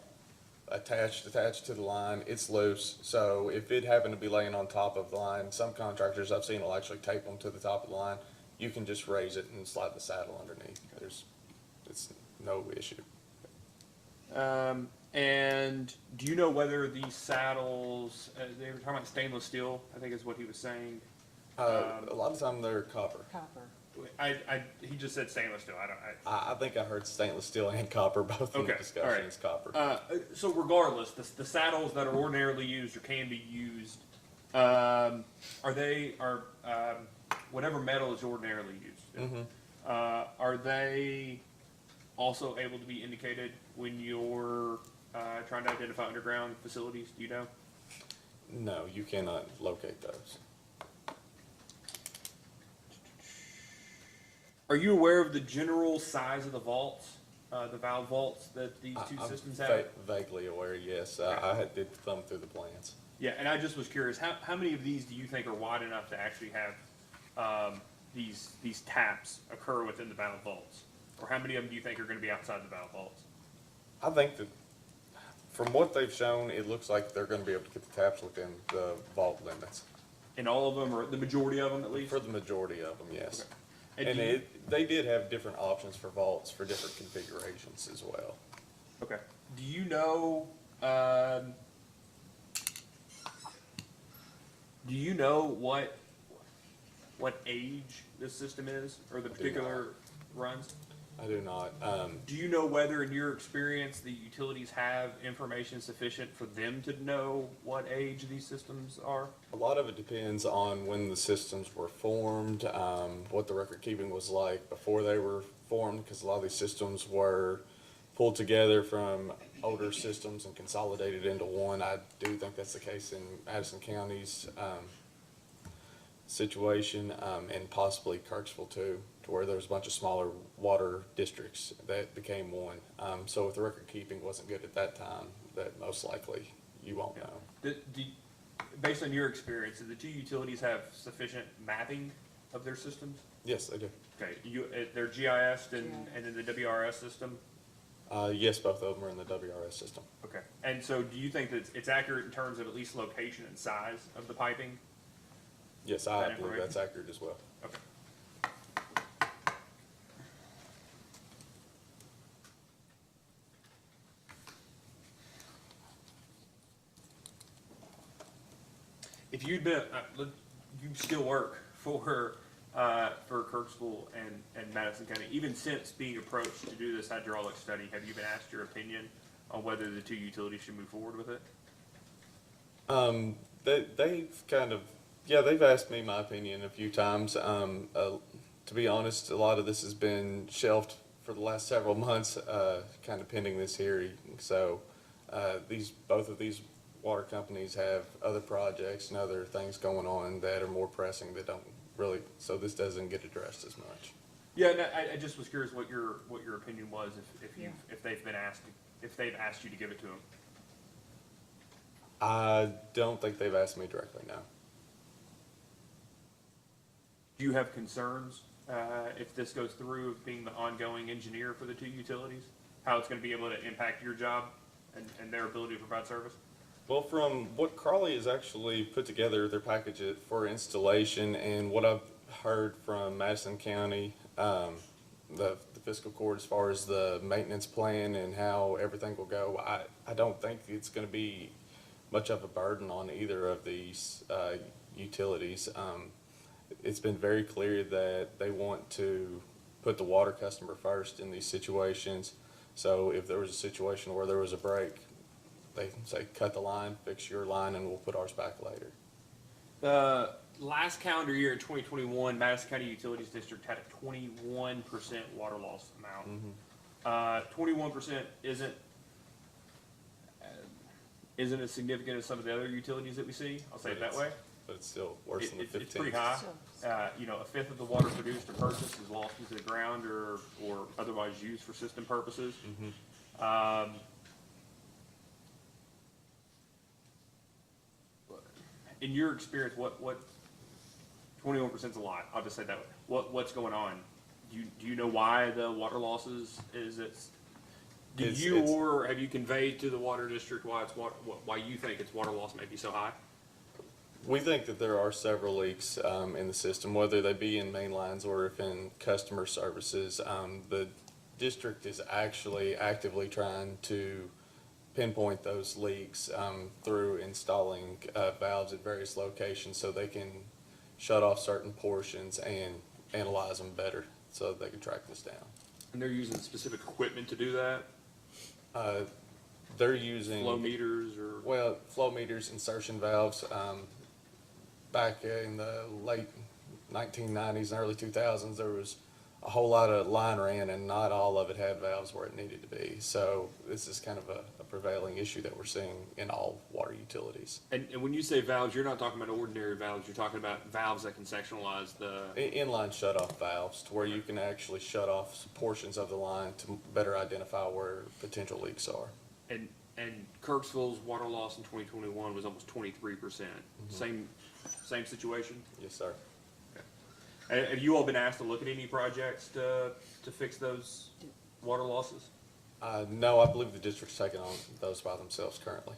attached to the line, it's loose. So if it happened to be laying on top of the line, some contractors I've seen will actually tape them to the top of the line. You can just raise it and slide the saddle underneath. It's no issue. And do you know whether these saddles, they were talking about stainless steel, I think is what he was saying. A lot of time they're copper. Copper. He just said stainless steel. I think I heard stainless steel and copper both in the Okay, discussion. all right. It's copper. So regardless, the saddles that are ordinarily used or can be used, are whatever metal is ordinarily used? Are they also able to be indicated when you're trying to identify underground facilities? Do you know? No, you cannot locate those. Are you aware of the general size of the vaults, the valve vaults that these two systems have? Vaguely aware, yes. Okay. I did thumb through the plans. Yeah, and I just was curious, how many of these do you think are wide enough to actually have these taps occur within the valve vaults? Or how many of them do you think are going to be outside the valve vaults? I think that from what they've shown, it looks like they're going to be able to get the taps within the vault limits. In all of them, or the majority of them at least? For the majority of them, yes. Okay. And do you- they did have different options for vaults for different configurations as well. Okay. Do you know, what age this system is, or the particular runs? I do not. Do you know whether, in your experience, the utilities have information sufficient for them to know what age these systems are? A lot of it depends on when the systems were formed, what the record keeping was like before they were formed, because a lot of these systems were pulled together from older systems and consolidated into one. I do think that's the case in Madison County's situation, and possibly Kirksville too, to where there was a bunch of smaller water districts that became one. So if the record keeping wasn't good at that time, that most likely you won't know. Based on your experience, do the two utilities have sufficient mapping of their systems? Yes, they do. Okay, they're GIS'd and in the WRS system? Yes, both of them are in the WRS system. Okay, and so do you think that it's accurate in terms of at least location and size of the piping? Yes, That I believe information? that's accurate as well. Okay. If you'd been, you still work for Kirksville and Madison County, even since being approached to do this hydraulic study, have you been asked your opinion on whether the two utilities should move forward with it? They've kind of, yeah, they've asked me my opinion a few times. To be honest, a lot of this has been shelved for the last several months, kind of pending this hearing. So both of these water companies have other projects and other things going on that are more pressing that don't really, so this doesn't get addressed as much. Yeah, no, I just was curious what your opinion was if they've asked you to give it to them. I don't think they've asked me directly, no. Do you have concerns if this goes through of being the ongoing engineer for the two utilities? How it's going to be able to impact your job and their ability to provide service? Well, from what Crawley has actually put together, their package for installation, and what I've heard from Madison County, the fiscal court as far as the maintenance plan and how everything will go, I don't think it's going to be much of a burden on either of these utilities. It's been very clear that they want to put the water customer first in these situations. So if there was a situation where there was a break, they can say, cut the line, fix your line, and we'll put ours back later. Last calendar year in 2021, Madison County Utilities District had a 21% water loss amount. 21% isn't as significant as some of the other utilities that we see. I'll say it that way. But it's still worse than the 15. It's pretty high. A fifth of the water produced or purchased is lost into the ground or otherwise used for system purposes. In your experience, what 21% is a lot. I'll just say that way. What's going on? Do you know why the water losses is it? Do you or have you conveyed to the water district why it's why you think its water loss may be so high? We think that there are several leaks in the system, whether they be in main lines or if in customer services. The district is actually actively trying to pinpoint those leaks through installing valves at various locations so they can shut off certain portions and analyze them better so they can track this down. And they're using specific equipment to do that? They're using Flow meters or? well, flow meters, insertion valves. Back in the late 1990s and early 2000s, there was a whole lot of line ran, and not all of it had valves where it needed to be. So this is kind of a prevailing issue that we're seeing in all water utilities. And when you say valves, you're not talking about ordinary valves. You're talking about valves that can sectionalize the. Inline shutoff valves, to where you can actually shut off portions of the line to better identify where potential leaks are. And Kirksville's water loss in 2021 was almost 23%. Same situation? Yes, sir. Okay. Have you all been asked to look at any projects to fix those water losses? No, I believe the district's taking on those by themselves currently.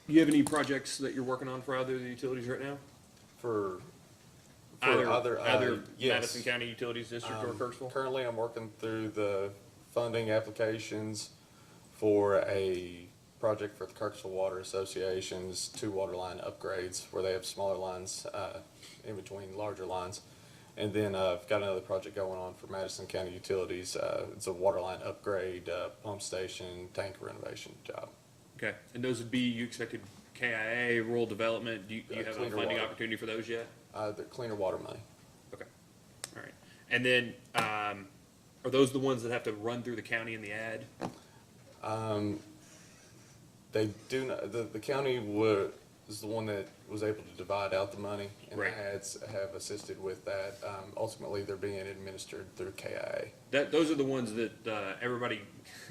Do you have any projects that you're working on for either of the utilities right now? For Either yes. Madison County Utilities District or Kirksville? Currently, I'm working through the funding applications for a project for the Kirksville Water Association's 2 water line upgrades, where they have smaller lines in between larger lines. And then I've got another project going on for Madison County Utilities. It's a water line upgrade, pump station, tank renovation job. Okay, and those would be, you expected KIA, rural development, do you have a Cleaner funding water. opportunity for those yet? The cleaner water money. Okay, all right. And then, are those the ones that have to run through the county in the ad? They do not, the county is the one that was able to divide out the money, and Right. the ads have assisted with that. Ultimately, they're being administered through KIA. Those are the ones that, everybody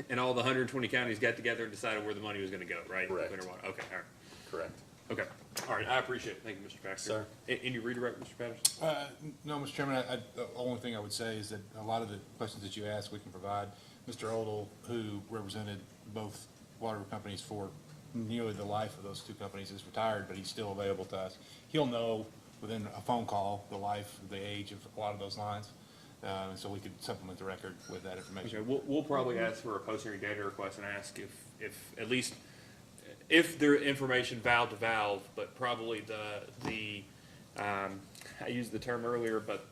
in all the 120 counties got together and decided where the money was gonna go, right? Correct. Cleaner water. Okay, all right. Correct. Okay, all right, I appreciate it. Thank you, Mr. Baxter. Sir. Any redirect, Mr. Patterson? No, Mr. Chairman, the only thing I would say is that a lot of the questions that you asked, we can provide. Mr. Odell, who represented both water companies for nearly the life of those 2 companies, is retired, but he's still available to us. He'll know within a phone call the life, the age of a lot of those lines, so we could supplement the record with that information. Okay, we'll probably ask for a post-hearing data request and ask if at least, if there information valve to valve, but probably I used the term earlier, but,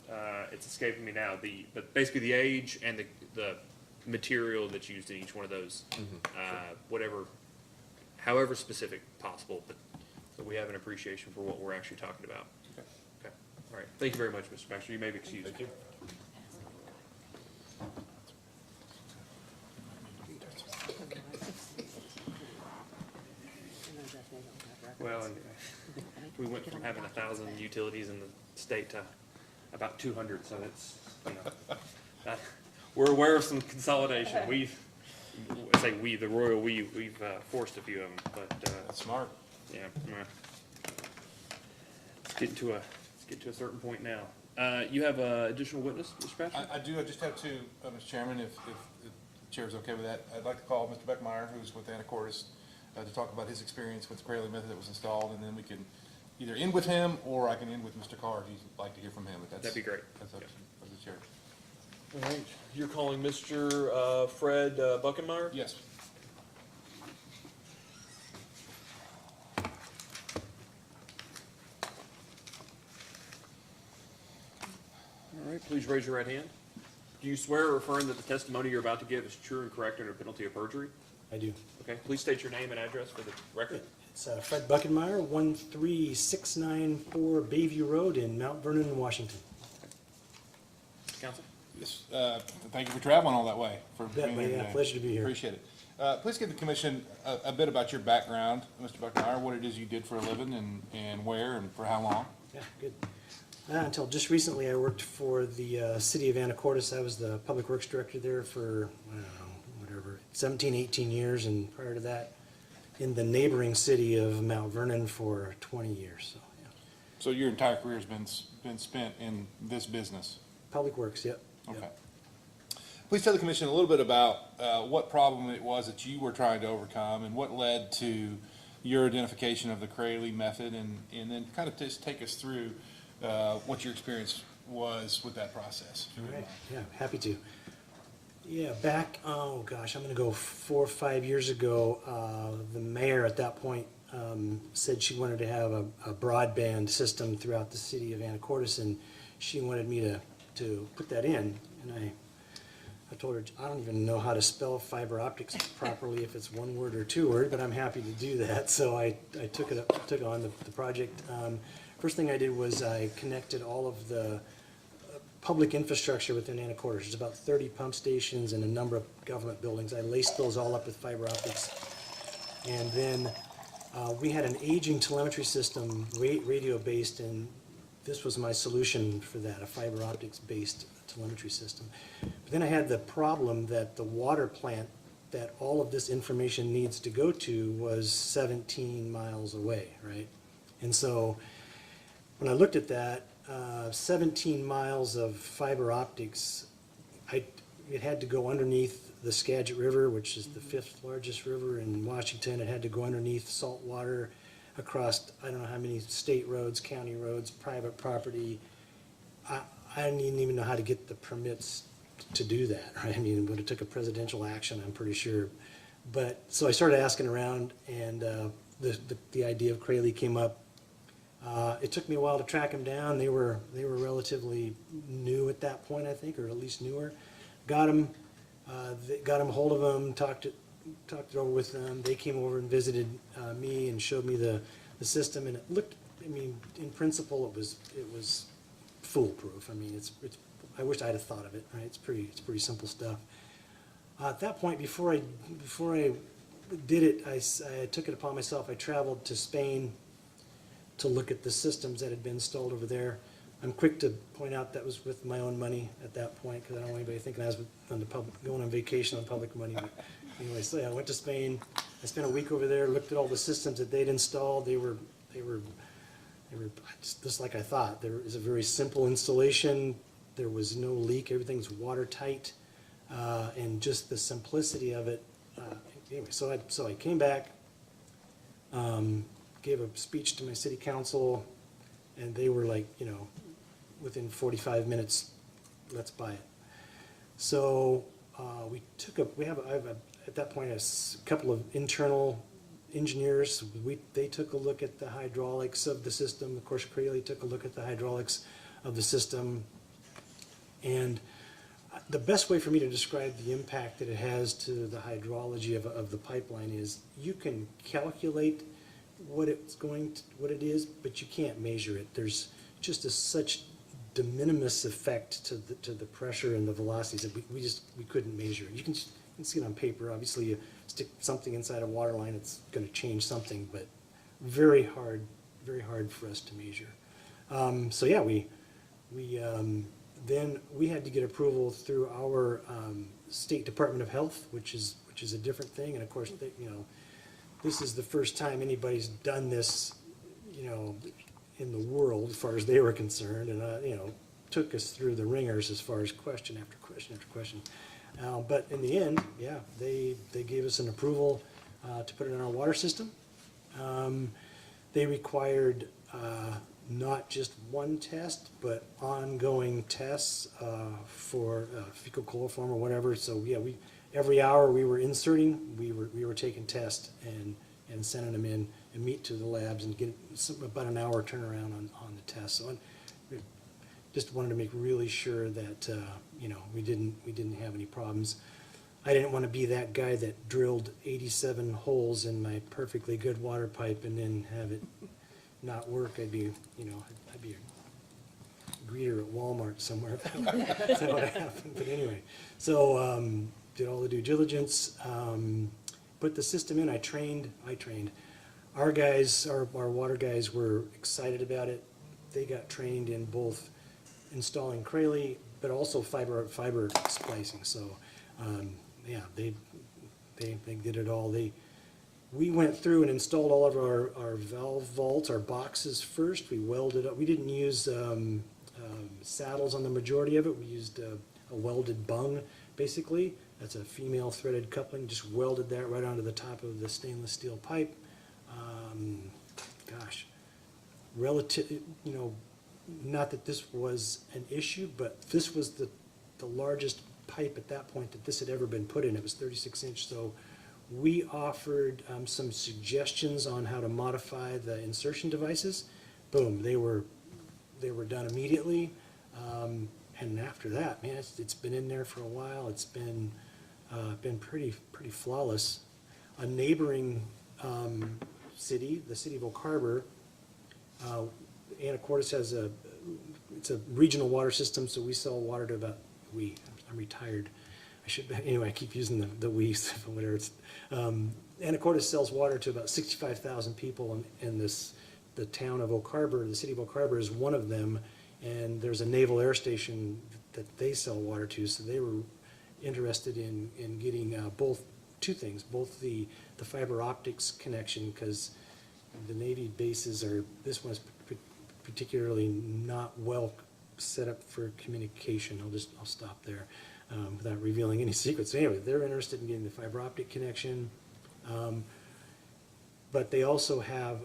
it's escaping me now, but basically the age and the material that's used in each one of those, however specific possible, but, so we have an appreciation for what we're actually talking about. Okay, all right, thank you very much, Mr. Baxter, you may be excused. Thank you. Well, and we went from having 1,000 utilities in the state to about 200, so it's, we're aware of some consolidation. The royal we've forced a few of them, but, That's smart. yeah. It's getting to a certain point now. You have an additional witness, Mr. Patterson? I do, I just have 2, Mr. Chairman, if the chair's okay with that. I'd like to call Mr. Beckmeyer, who's with Anacortes, to talk about his experience with the Crayley method that was installed, and then we can either end with him, or I can end with Mr. Carr, if you'd like to hear from him, but that's. That'd be great. That's up to the chair. All right, you're calling Mr. Fred Buckenmeyer? Yes. All right, please raise your right hand. Do you swear or affirm that the testimony you're about to give is true and correct under penalty of perjury? I do. Okay, please state your name and address for the record. It's Fred Buckenmeyer, 13694 Bayview Road in Mount Vernon, Washington. Counsel? Yes, thank you for traveling all that way. For Bet, being here yeah, today. pleasure to be here. Appreciate it. Please give the commission a bit about your background, Mr. Buckenmeyer, what it is you did for a living, and where, and for how long? Yeah, good. Until just recently, I worked for the city of Anacortes. I was the public works director there for, I don't know, whatever, 17, 18 years, and prior to that, in the neighboring city of Mount Vernon for 20 years. So, So your entire career's been spent in this business? Public Works, yep. Okay. Please tell the commission a little bit about what problem it was that you were trying to overcome and what led to your identification of the Crayley method, and then kind of just take us through what your experience was with that process. All right, yeah, happy to. Yeah, back, oh gosh, I'm gonna go 4 or 5 years ago, the mayor at that point said she wanted to have a broadband system throughout the city of Anacortes, and she wanted me to put that in. And I told her, I don't even know how to spell fiber optics properly, if it's one word or two word, but I'm happy to do that. So I took on the project. First thing I did was I connected all of the public infrastructure within Anacortes. There's about 30 pump stations and a number of government buildings. I laced those all up with fiber optics. And then we had an aging telemetry system, radio-based, and this was my solution for that, a fiber optics-based telemetry system. But then I had the problem that the water plant that all of this information needs to go to was 17 miles away, right? And so when I looked at that, 17 miles of fiber optics, it had to go underneath the Skagit River, which is the 5th largest river in Washington. It had to go underneath salt water across, I don't know how many state roads, county roads, private property. I didn't even know how to get the permits to do that, right? I mean, it would have took a presidential action, I'm pretty sure. But, so I started asking around, and the idea of Crayley came up. It took me a while to track them down. They were relatively new at that point, I think, or at least newer. Got them hold of them, talked it over with them. They came over and visited me and showed me the system, and it looked, I mean, in principle, it was foolproof. I mean, I wish I'd have thought of it, right? It's pretty simple stuff. At that point, before I did it, I took it upon myself. I traveled to Spain to look at the systems that had been installed over there. I'm quick to point out that was with my own money at that point, because I don't want anybody thinking I was going on vacation on public money. But anyway, so yeah, I went to Spain. I spent a week over there, looked at all the systems that they'd installed. They were just like I thought. There was a very simple installation. There was no leak. Everything's watertight, and just the simplicity of it. Anyway, so I came back, gave a speech to my city council, and they were like, within 45 minutes, let's buy it. So I have at that point a couple of internal engineers. They took a look at the hydraulics of the system. Of course, Crayley took a look at the hydraulics of the system. And the best way for me to describe the impact that it has to the hydrology of the pipeline is you can calculate what it is, but you can't measure it. There's just such de minimis effect to the pressure and the velocities that we couldn't measure. You can see it on paper. Obviously, you stick something inside a water line, it's going to change something, but very hard for us to measure. So yeah, then we had to get approval through our State Department of Health, which is a different thing, and of course, this is the first time anybody's done this, in the world, as far as they were concerned, and took us through the ringers as far as question after question after question. But in the end, yeah, they gave us an approval to put it in our water system. They required not just one test, but ongoing tests for fecal coliform or whatever. So yeah, every hour we were inserting, we were taking tests and sending them in and meet to the labs and get about an hour turnaround on the test. So we just wanted to make really sure that we didn't have any problems. I didn't want to be that guy that drilled 87 holes in my perfectly good water pipe and then have it not work. I'd be a greeter at Walmart somewhere. That's what happened. But anyway, so did all the due diligence, put the system in. I trained. Our guys, our water guys, were excited about it. They got trained in both installing Crayley, but also fiber splicing. So yeah, they did it all. we went through and installed all of our valve vaults, our boxes first. We welded up. We didn't use saddles on the majority of it. We used a welded bung, basically. That's a female threaded coupling. Just welded that right onto the top of the stainless steel pipe. Gosh, relative, you know, not that this was an issue, but this was the largest pipe at that point that this had ever been put in. It was 36 inch. So we offered some suggestions on how to modify the insertion devices. Boom, they were done immediately. And after that, man, it's been in there for a while. It's been pretty flawless. A neighboring city, the city of Oak Harbor, Anacortes has it's a regional water system, so we sell water to about, I'm retired. Anyway, I keep using the we, whatever it's, Anacortes sells water to about 65,000 people, and the town of Oak Harbor, the city of Oak Harbor is one of them, and there's a naval air station that they sell water to, so they were interested in getting two things, both the fiber optics connection, because the Navy bases this one's particularly not well set up for communication. I'll stop there without revealing any secrets. So anyway, they're interested in getting the fiber optic connection, but they also have,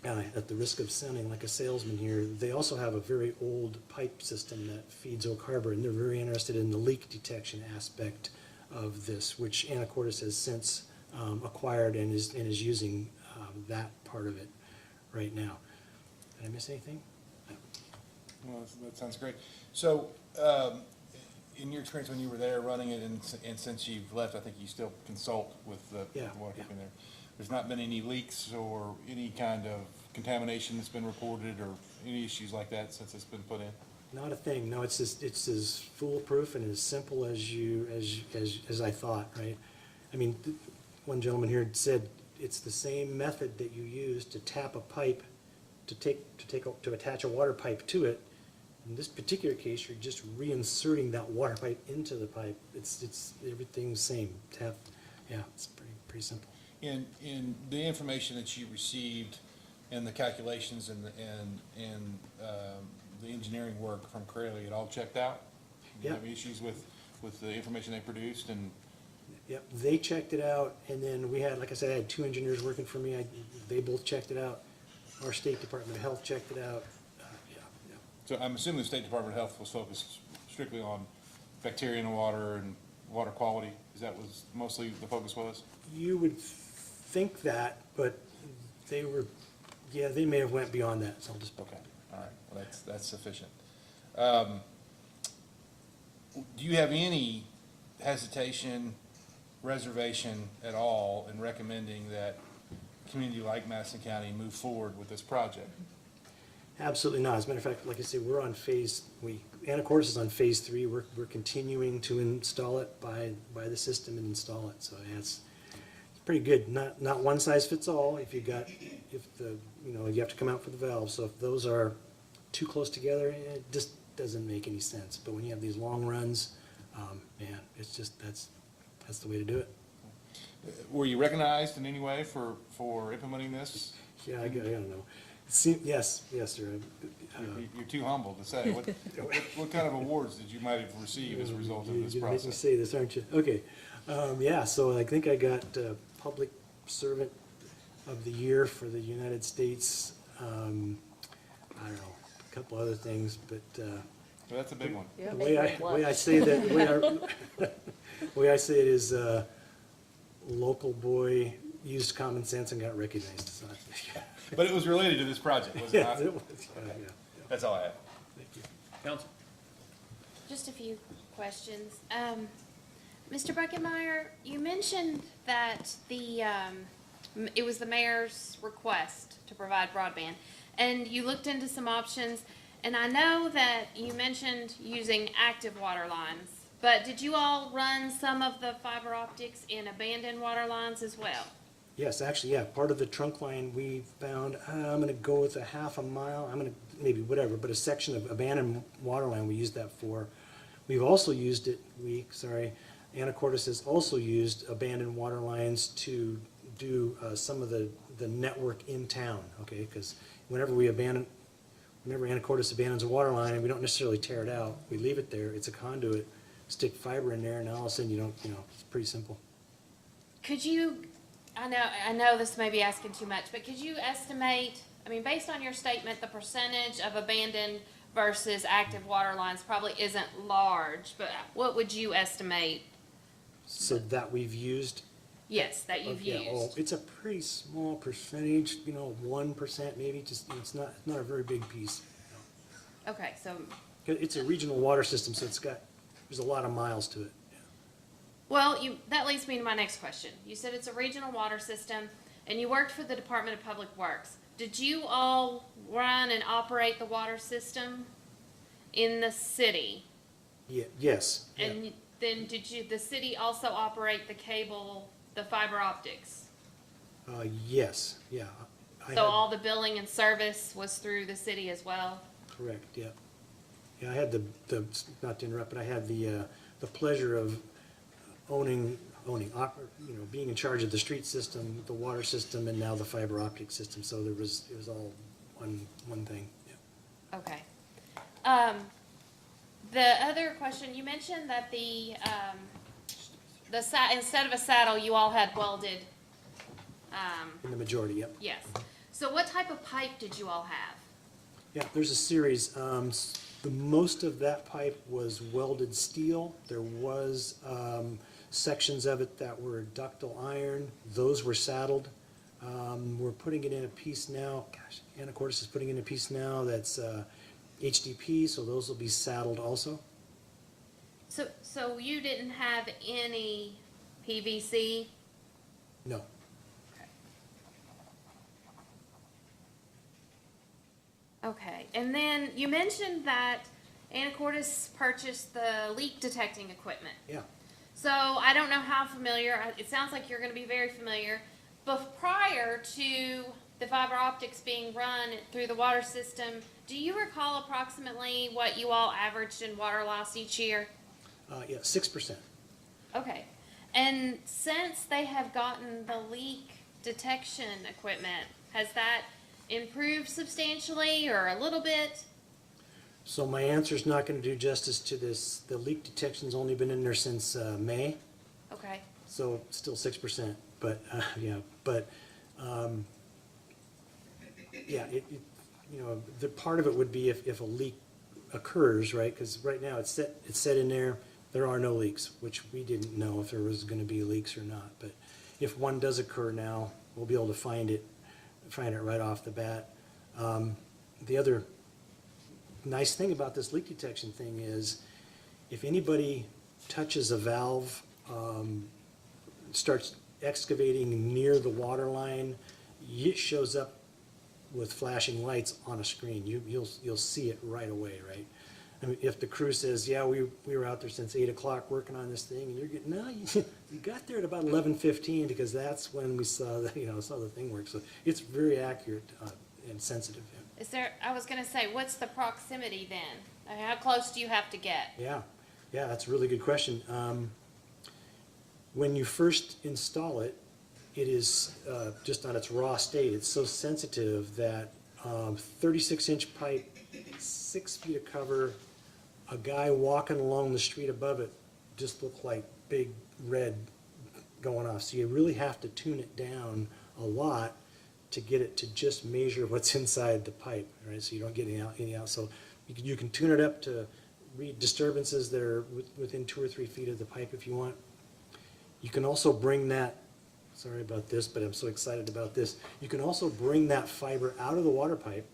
at the risk of sounding like a salesman here, they also have a very old pipe system that feeds Oak Harbor, and they're very interested in the leak detection aspect of this, which Anacortes has since acquired and is using that part of it right now. Did I miss anything? No. Well, that sounds great. So, in your experience when you were there running it, and since you've left, I think you still consult with the waterkeeping there. There's not been any leaks or any kind of contamination that's been reported, or any issues like that since it's been put in? Not a thing. No, it's as foolproof and as simple as I thought. Right? I mean, one gentleman here said it's the same method that you use to tap a pipe to attach a water pipe to it. In this particular case, you're just reinserting that water pipe into the pipe. It's everything's same. Tap. Yeah, it's pretty simple. In the information that you received and the calculations and the engineering work from Corelli, it all checked out? Do you have any issues with the information they produced? And yep, they checked it out, and then we had, like I said, I had two engineers working for me. They both checked it out. Our State Department of Health checked it out. So I'm assuming the State Department of Health was focused strictly on bacteria in the water and water quality. Is that was mostly the focus was? You would think that, but they may have went beyond that, so I'll just. Okay, all right, well, that's sufficient. Do you have any hesitation, reservation at all in recommending that a community like Madison County move forward with this project? Absolutely not. As a matter of fact, like I say, we're on Anacortes is on phase 3. We're continuing to install it, buy the system and install it. So yeah, it's pretty good. Not one size fits all. You have to come out for the valves. So if those are too close together, it just doesn't make any sense. But when you have these long runs, man, it's just that's the way to do it. Were you recognized in any way for implementing this? Yeah, I don't know. Yes, sir. You're too humble to say. What kind of awards did you might have received as a result of this You're process? making me say this, aren't you? Okay. So I think I got Public Servant of the Year for the United States. I don't know, a couple other things, but Well, that's a big one. Yeah, the way I say that, the way I say it is, local boy used common sense and got recognized. So, But it was related to this project, was it yeah, not? it was, yeah. That's all I have. Thank you. Council? Just a few questions. Mr. Buckenmeyer, you mentioned that it was the mayor's request to provide broadband, and you looked into some options, and I know that you mentioned using active water lines, but did you all run some of the fiber optics in abandoned water lines as well? Yes, actually, yeah, part of the trunk line we found, I'm gonna go with a half a mile, maybe whatever, but a section of abandoned water line we used that for. We've also used it, Anacortes has also used abandoned water lines to do some of the network in town, okay? Because whenever Anacortes abandons a water line and we don't necessarily tear it out, we leave it there, it's a conduit, stick fiber in there, and all of a sudden you don't, it's pretty simple. Could you, I know this may be asking too much, but could you estimate, I mean, based on your statement, the percentage of abandoned versus active water lines probably isn't large, but what would you estimate? So that we've used. Yes, that you've Yeah, used. it's a pretty small percentage, 1% maybe, just, it's not a very big piece. Okay, so, It's a regional water system, so there's a lot of miles to it. well, that leads me to my next question. You said it's a regional water system, and you worked for the Department of Public Works. Did you all run and operate the water system in the city? Yeah, yes. Yeah. And then did the city also operate the fiber optics? Yes, yeah. So all the billing and service was through the city as well? Correct, yeah. Yeah, I had not to interrupt, but I had the pleasure of being in charge of the street system, the water system, and now the fiber optic system, so it was all one thing, yeah. Okay. The other question, you mentioned that instead of a saddle, you all had welded, In the majority, yep. yes. So what type of pipe did you all have? Yeah, there's a series. The most of that pipe was welded steel. There was sections of it that were ductile iron. Those were saddled. We're putting it in a piece now. Gosh, Anacortes is putting in a piece now that's HDP, so those will be saddled also. So you didn't have any PVC? No. Okay, and then you mentioned that Anacortes purchased the leak detecting equipment. Yeah. So I don't know how familiar, it sounds like you're gonna be very familiar, but prior to the fiber optics being run through the water system, do you recall approximately what you all averaged in water loss each year? Yeah, 6%. Okay, and since they have gotten the leak detection equipment, has that improved substantially or a little bit? So my answer's not gonna do justice to this. The leak detection's only been in there since May, Okay, so still 6%. But, yeah, the part of it would be if a leak occurs, right? Because right now it's set in there, there are no leaks, which we didn't know if there was gonna be leaks or not. But if one does occur now, we'll be able to find it right off the bat. The other nice thing about this leak detection thing is if anybody touches a valve, starts excavating near the water line, it shows up with flashing lights on a screen. You'll see it right away, right? I mean, if the crew says, yeah, we were out there since 8 o'clock working on this thing, and you're getting, no, you got there at about 11:15 because that's when we saw the thing work. So it's very accurate and sensitive. Yeah. I was gonna say, what's the proximity then? How close do you have to get? Yeah, that's a really good question. When you first install it, it is just on its raw state. It's so sensitive that 36-inch pipe, 6 feet of cover, a guy walking along the street above it just looked like big red going off. So you really have to tune it down a lot to get it to just measure what's inside the pipe, right? So you don't get any out. So you can tune it up to read disturbances that are within 2 or 3 feet of the pipe if you want. You can also bring that, sorry about this, but I'm so excited about this. You can also bring that fiber out of the water pipe,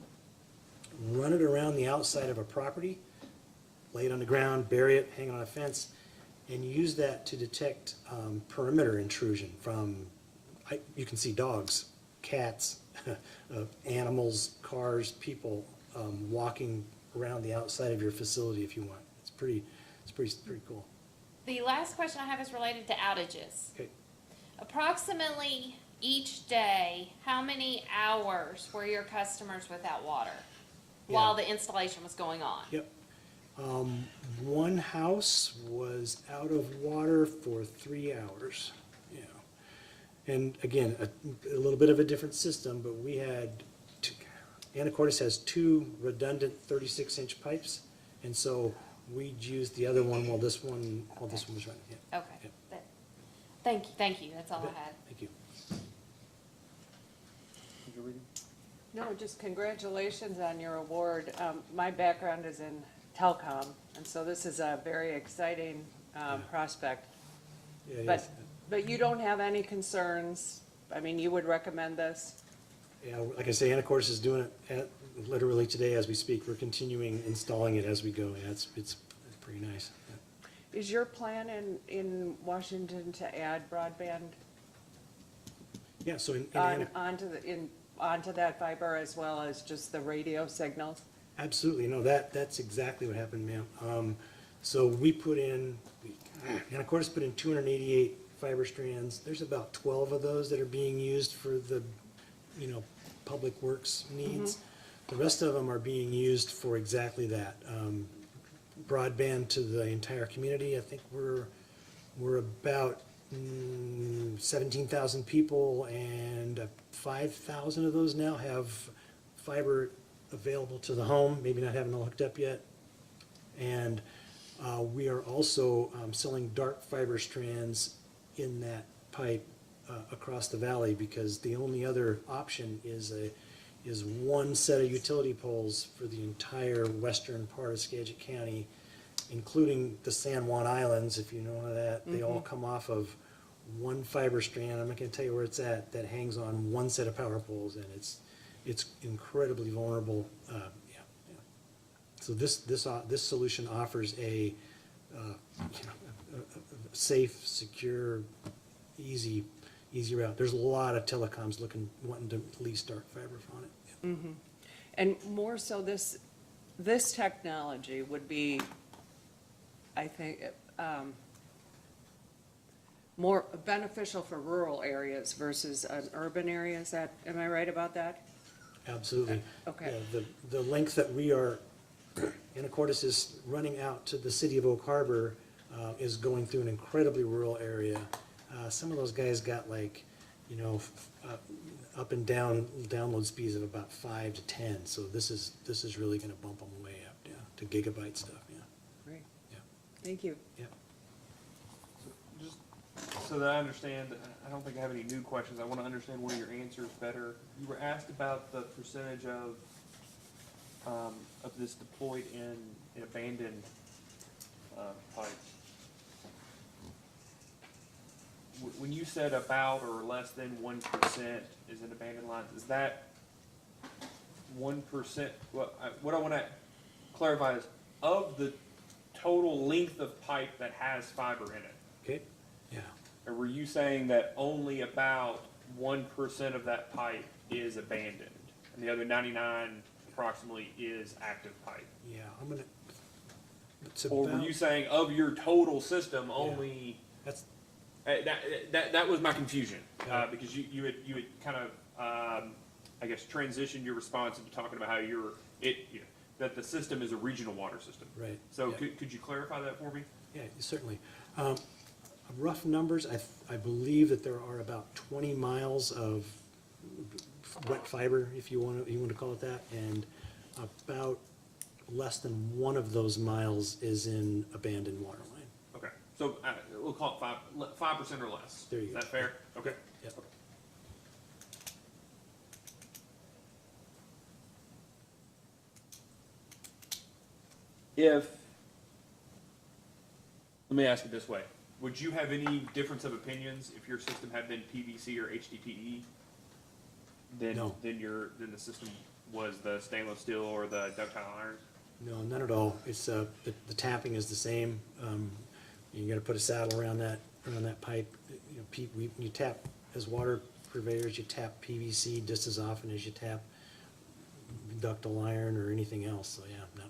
run it around the outside of a property, lay it on the ground, bury it, hang it on a fence, and use that to detect perimeter intrusion from, you can see dogs, cats, animals, cars, people walking around the outside of your facility if you want. It's pretty cool. The last question I have is related to outages. Okay. Approximately each day, how many hours were your customers without water while the installation was going on? Yep. One house was out of water for 3 hours. Yeah. And again, a little bit of a different system, but we had, Anacortes has two redundant 36-inch pipes, and so we used the other one while this one was running. Yeah. Okay. Yeah. Thank you, that's all I had. Thank you. No, just congratulations on your award. My background is in telecom, and so this is a very exciting prospect. Yeah, yes. But you don't have any concerns? I mean, you would recommend this? Yeah, like I say, Anacortes is doing it literally today as we speak. We're continuing installing it as we go. Yeah, it's pretty nice. Yeah. Is your plan in Washington to add broadband Yeah, so onto that fiber as well as just the radio signals? absolutely, no, that's exactly what happened, ma'am. So we put in, Anacortes put in 288 fiber strands. There's about 12 of those that are being used for the, public works needs. The rest of them are being used for exactly that. Broadband to the entire community. I think we're about 17,000 people, and 5,000 of those now have fiber available to the home, maybe not having it hooked up yet. And we are also selling dark fiber strands in that pipe across the valley, because the only other option is one set of utility poles for the entire western part of Skagit County, including the San Juan Islands, if you know that. They all come off of one fiber strand. I'm not going to tell you where it's at. That hangs on one set of power poles, and it's incredibly vulnerable. So this solution offers a safe, secure, easy route. There's a lot of telecoms wanting to lease dark fiber on it. Yeah. And more so, this technology would be, I think, more beneficial for rural areas versus an urban area. Am I right about that? Absolutely. Okay. Yeah, the length that we are, Anacortes is running out to the city of Oak Harbor, is going through an incredibly rural area. Some of those guys got up and down download speeds of about 5 to 10. So this is really going to bump them way up, to gigabyte stuff. Yeah. Great. Yeah. Thank you. Yeah. Just so that I understand, I don't think I have any new questions. I want to understand one of your answers better. You were asked about the percentage of this deployed in abandoned pipes. When you said about or less than 1% is in abandoned lines, is that 1%? What I want to clarify is, of the total length of pipe that has fiber in it, Okay. Yeah. or were you saying that only about 1% of that pipe is abandoned, and the other 99 approximately is active pipe? Yeah. It's Or were about- you saying of your total system, only? That's That was my confusion, Yeah. because you had kind of, I guess, transitioned your response into talking about how that the system is a regional water system. right. So Yeah. could you clarify that for me? Yeah, certainly. Rough numbers, I believe that there are about 20 miles of wet fiber, if you want to call it that, and about less than one of those miles is in abandoned water line. Okay, so we'll call it 5% or less. There you Is go. that fair? Okay. Yep. Okay. Let me ask it this way. Would you have any difference of opinions if your system had been PVC or HDPE No. than the system was the stainless steel or the ductile iron? No, none at all. It's, the tapping is the same. You gotta put a saddle around that pipe. You tap, as water purveyors, you tap PVC just as often as you tap ductile iron or anything else, so yeah, no.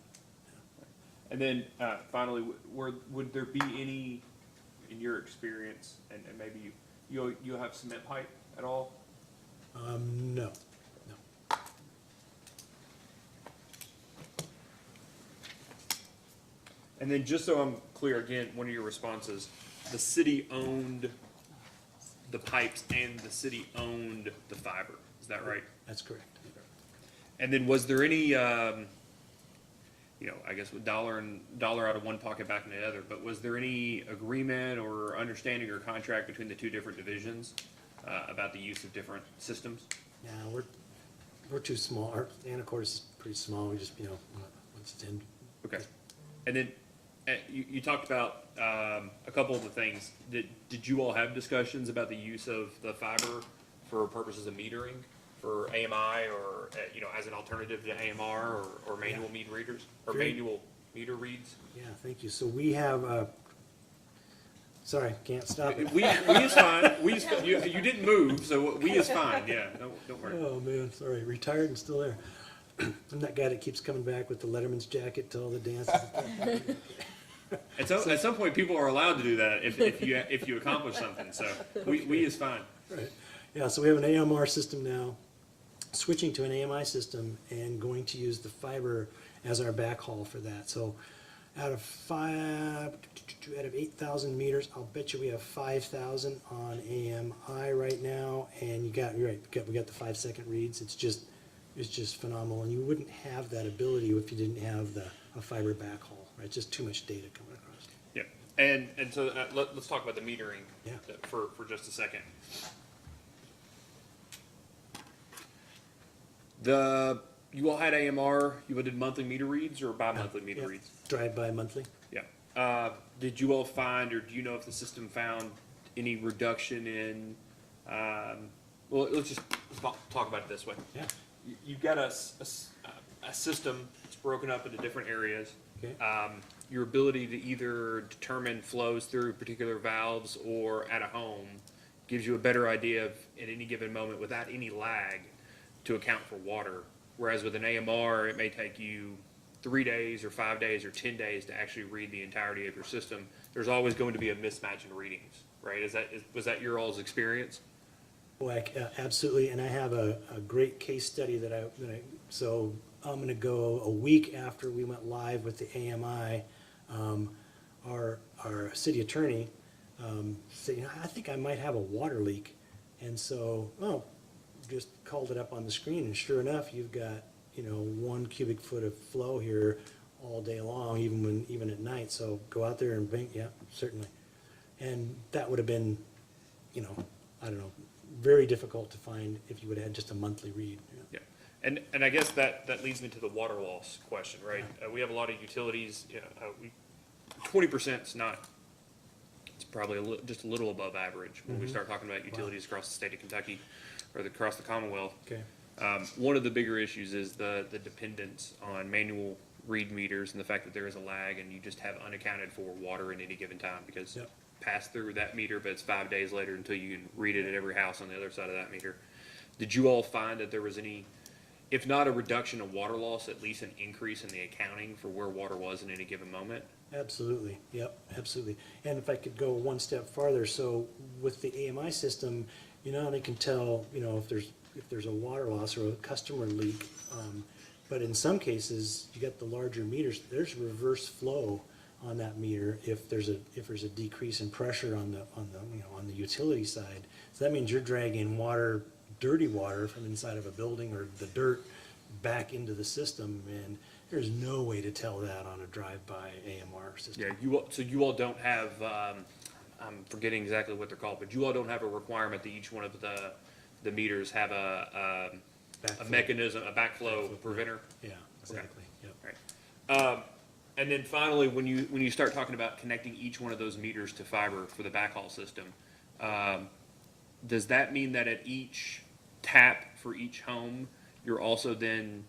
And then finally, would there be any, in your experience, and maybe you'll have cement pipe at all? No. And then just so I'm clear, again, one of your responses, the city owned the pipes and the city owned the fiber. Is that right? That's correct. And then was there any, I guess with dollar out of one pocket back in the other, but was there any agreement or understanding or contract between the two different divisions about the use of different systems? Yeah, we're too small. Our Anacortes is pretty small. We just, what's 10? Okay. And then you talked about a couple of the things. Did you all have discussions about the use of the fiber for purposes of metering, for AMI, or as an alternative to AMR or manual meter readers or manual meter reads? Yeah, thank you. So we have, sorry, can't stop it. We is fine. You didn't move, so we is fine. Yeah, don't worry. Oh, man, sorry. Retired and still there. I'm that guy that keeps coming back with the Letterman's jacket to all the dances. At some point, people are allowed to do that if you accomplish something. So we is fine. Right. Yeah, so we have an AMR system now, switching to an AMI system and going to use the fiber as our backhaul for that. So out of 8,000 meters, I'll bet you we have 5,000 on AMI right now. And you're right, we got the 5-second reads. It's just phenomenal. And you wouldn't have that ability if you didn't have a fiber backhaul, right? Just too much data coming across. Yeah, and so let's talk about the metering for just a second. You all had AMR, you all did monthly meter reads or bi-monthly meter reads? Drive-by monthly. Yeah. Did you all find, or do you know if the system found any reduction in, well, let's talk about it this way. Yeah. You've got a system that's broken up into different areas. Okay. Your ability to either determine flows through particular valves or at a home gives you a better idea of, at any given moment, without any lag, to account for water. Whereas with an AMR, it may take you 3 days or 5 days or 10 days to actually read the entirety of your system. There's always going to be a mismatch in readings, right? Was that your all's experience? Boy, absolutely, and I have a great case study so I'm gonna go a week after we went live with the AMI. Our city attorney said, I think I might have a water leak, and so, just called it up on the screen, and sure enough, you've got 1 cubic foot of flow here all day long, even at night. So go out there and bank, yeah, certainly, and that would have been, I don't know, very difficult to find if you would have had just a monthly read. Yeah, and I guess that leads me to the water loss question, right? We have a lot of utilities. 20% is not. It's probably just a little above average when we start talking about utilities across the state of Kentucky or across the Commonwealth. Okay. One of the bigger issues is the dependence on manual read meters and the fact that there is a lag and you just have unaccounted for water at any given time because pass through that meter, but it's 5 days later until you can read it at every house on the other side of that meter. Did you all find that there was any, if not a reduction of water loss, at least an increase in the accounting for where water was in any given moment? Absolutely, yep, absolutely. And if I could go one step farther, so with the AMI system, you not only can tell, if there's a water loss or a customer leak, but in some cases, you get the larger meters, there's reverse flow on that meter if there's a decrease in pressure on the utility side. So that means you're dragging water, dirty water from inside of a building or the dirt back into the system, and there's no way to tell that on a drive-by AMR system. Yeah, you all don't have, I'm forgetting exactly what they're called, but you all don't have a requirement that each one of the meters have a mechanism, a backflow preventer? Yeah, exactly, yep. Right. And then finally, when you start talking about connecting each one of those meters to fiber for the backhaul system, does that mean that at each tap for each home, you're also then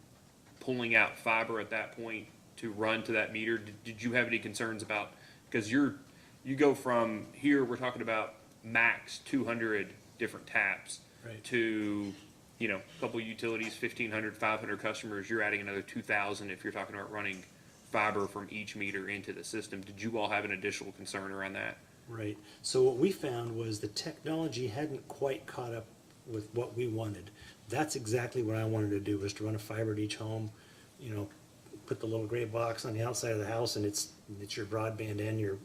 pulling out fiber at that point to run to that meter? Did you have any concerns about, because you go from here, we're talking about max 200 different taps, right, to a couple of utilities, 1,500, 500 customers, you're adding another 2,000 if you're talking about running fiber from each meter into the system. Did you all have an additional concern around that? Right. So what we found was the technology hadn't quite caught up with what we wanted. That's exactly what I wanted to do, was to run a fiber to each home, put the little gray box on the outside of the house, and it's your broadband and your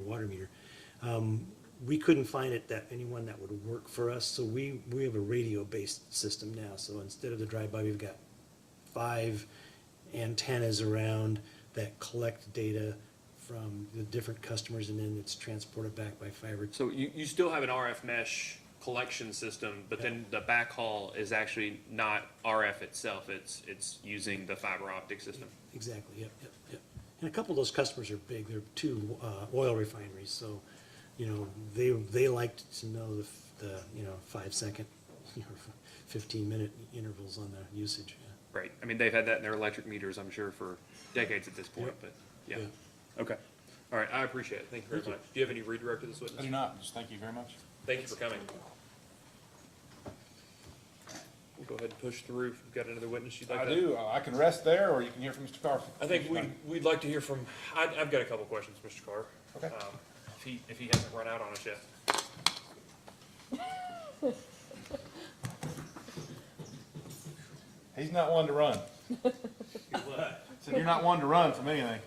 water meter. we couldn't find anyone that would work for us, so we have a radio-based system now. So instead of the drive-by, we've got 5 antennas around that collect data from the different customers, and then it's transported back by fiber. So you still have an RF mesh collection system, but then the backhaul is actually not RF itself, it's using the fiber optic system. Exactly, yep. And a couple of those customers are big. They're 2 oil refineries, so, you know, they like to know the 5-second, 15-minute intervals on the usage. Yeah. Right, I mean, they've had that in their electric meters, I'm sure, for decades at this point, Yep. but, yeah. Yeah. Okay, all right, I appreciate it, thank you very much. Do you have any redirect of this I witness? do not, just thank you very much. Thank you for coming. We'll go ahead and push through, if you've got another witness you'd like I to. do, I can rest there, or you can hear from Mr. Carr. I think we'd like to hear from, I've got a couple questions, Mr. Carr. Okay. If he hasn't run out on us yet. He's not one to run. So you're not one to run from anything.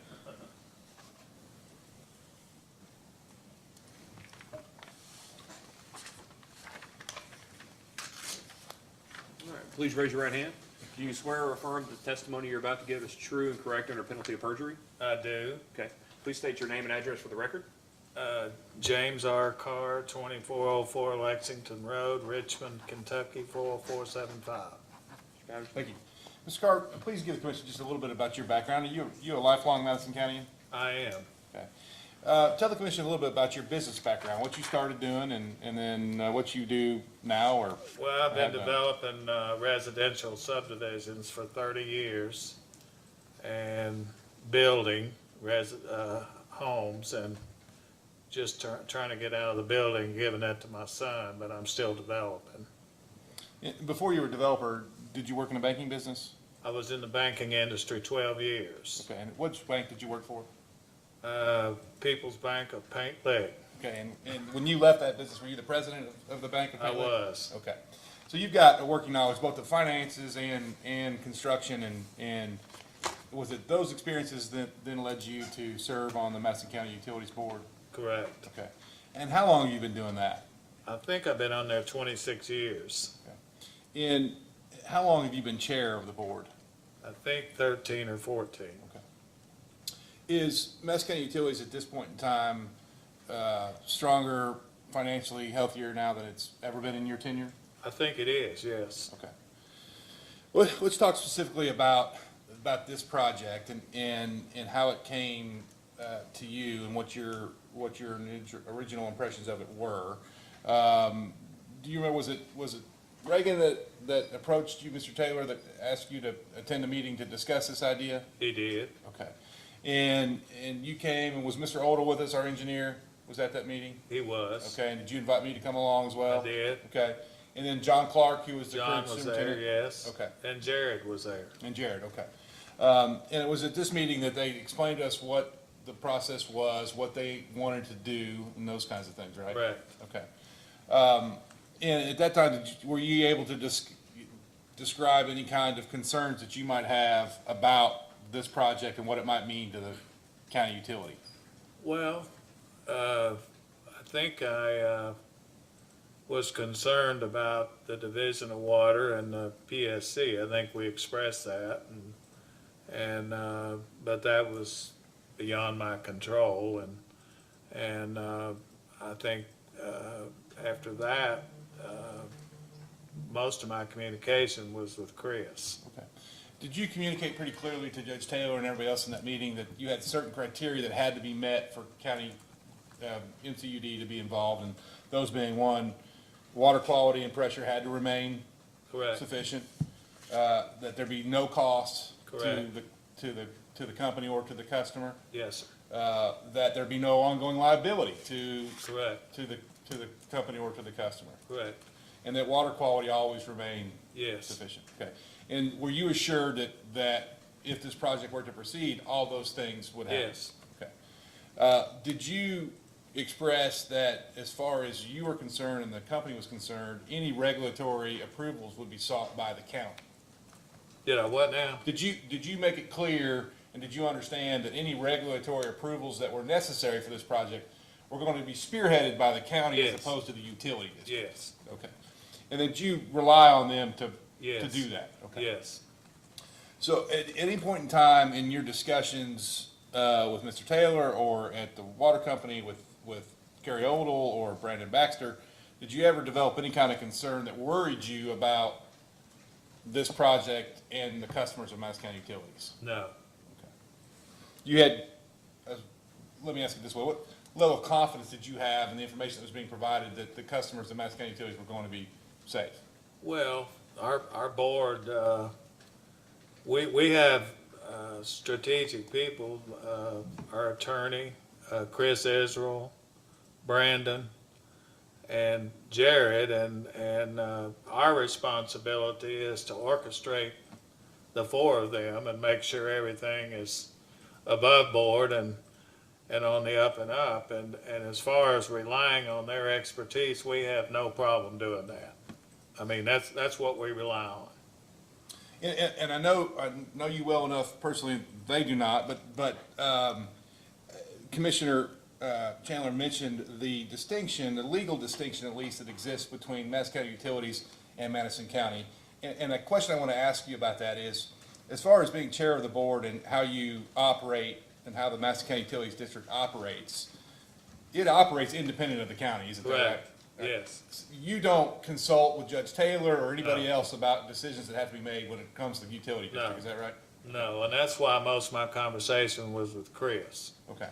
All right, please raise your right hand. Do you swear or affirm that the testimony you're about to give is true and correct under penalty of perjury? I do. Okay, please state your name and address for the record. James R. Carr, 2404 Lexington Road, Richmond, Kentucky, 40475. Thank you. Mr. Carr, please give the commission just a little bit about your background. Are you a lifelong Madison County? I am. Okay. Tell the commission a little bit about your business background, what you started doing, and then what you do now, or. Well, I've been have done. developing residential subdivisions for 30 years and building homes and just trying to get out of the building, giving that to my son, but I'm still developing. Before you were a developer, did you work in the banking business? I was in the banking industry 12 years. Okay, and which bank did you work for? People's Bank of Paint Lick. Okay, and when you left that business, were you the president of the bank? I was. Okay, so you've got a working knowledge both of finances and construction, and was it those experiences that then led you to serve on the Madison County Utilities Board? Correct. Okay, and how long have you been doing that? I think I've been on there 26 years. Okay. And how long have you been chair of the board? I think 13 or 14. Okay. Is Madison County Utilities at this point in time stronger, financially healthier now than it's ever been in your tenure? I think it is, yes. Okay. Well, let's talk specifically about this project and how it came to you and what your original impressions of it were. Do you remember, was it Reagan that approached you, Mr. Taylor, that asked you to attend a meeting to discuss this idea? He did. Okay. And you came, and was Mr. Oldle with us, our engineer, was at that meeting? He was. Okay, and did you invite me to come along as well? I did. Okay. And then John Clark, who was the John current was there, superintendent? yes. Okay. And Jared was there. And Jared, okay. And it was at this meeting that they explained to us what the process was, what they wanted to do, and those kinds of things, right? Correct. Okay. And at that time, were you able to describe any kind of concerns that you might have about this project and what it might mean to the county utility? Well, I think I was concerned about the division of water and the PSC. I think we expressed that, but that was beyond my control, and I think after that, most of my communication was with Chris. Okay. Did you communicate pretty clearly to Judge Taylor and everybody else in that meeting that you had certain criteria that had to be met for county MCUD to be involved, and those being, one, water quality and pressure had to remain Correct. sufficient, that there be no cost Correct. to the company or to the customer, Yes, sir. that there be no ongoing liability to Correct. the company or to the customer, Correct. and that water quality always remain Yes. sufficient. Okay. And were you assured that if this project were to proceed, all those things would happen? Yes. Okay. Did you express that, as far as you were concerned and the company was concerned, any regulatory approvals would be sought by the county? Did I what now? Did you make it clear, and did you understand that any regulatory approvals that were necessary for this project were going to be spearheaded by the county as Yes. opposed to the utility district? Yes, Okay. And then you rely on them to yes. do that? Okay. Yes. So at any point in time in your discussions with Mr. Taylor or at the water company with Kerry Odell or Brandon Baxter, did you ever develop any kind of concern that worried you about this project and the customers of Madison County Utilities? No. You had, let me ask you this way, what level of confidence did you have in the information that was being provided that the customers of Madison County Utilities were going to be safe? Well, our board, we have strategic people, our attorney, Chris Israel, Brandon, and Jared, and our responsibility is to orchestrate the four of them and make sure everything is above board and on the up and up. And as far as relying on their expertise, we have no problem doing that. I mean, that's what we rely on. And I know you well enough personally, they do not, but Commissioner Chandler mentioned the distinction, the legal distinction at least, that exists between Madison County Utilities and Madison County. And a question I want to ask you about that is, as far as being chair of the board and how you operate and how the Madison County Utilities District operates, it operates independent of the county, isn't that right? Correct. Yes. You don't consult with Judge Taylor or anybody else about decisions that have to be made when it comes to the utility district, No. is that right? No, and that's why most of my conversation was with Chris. Okay.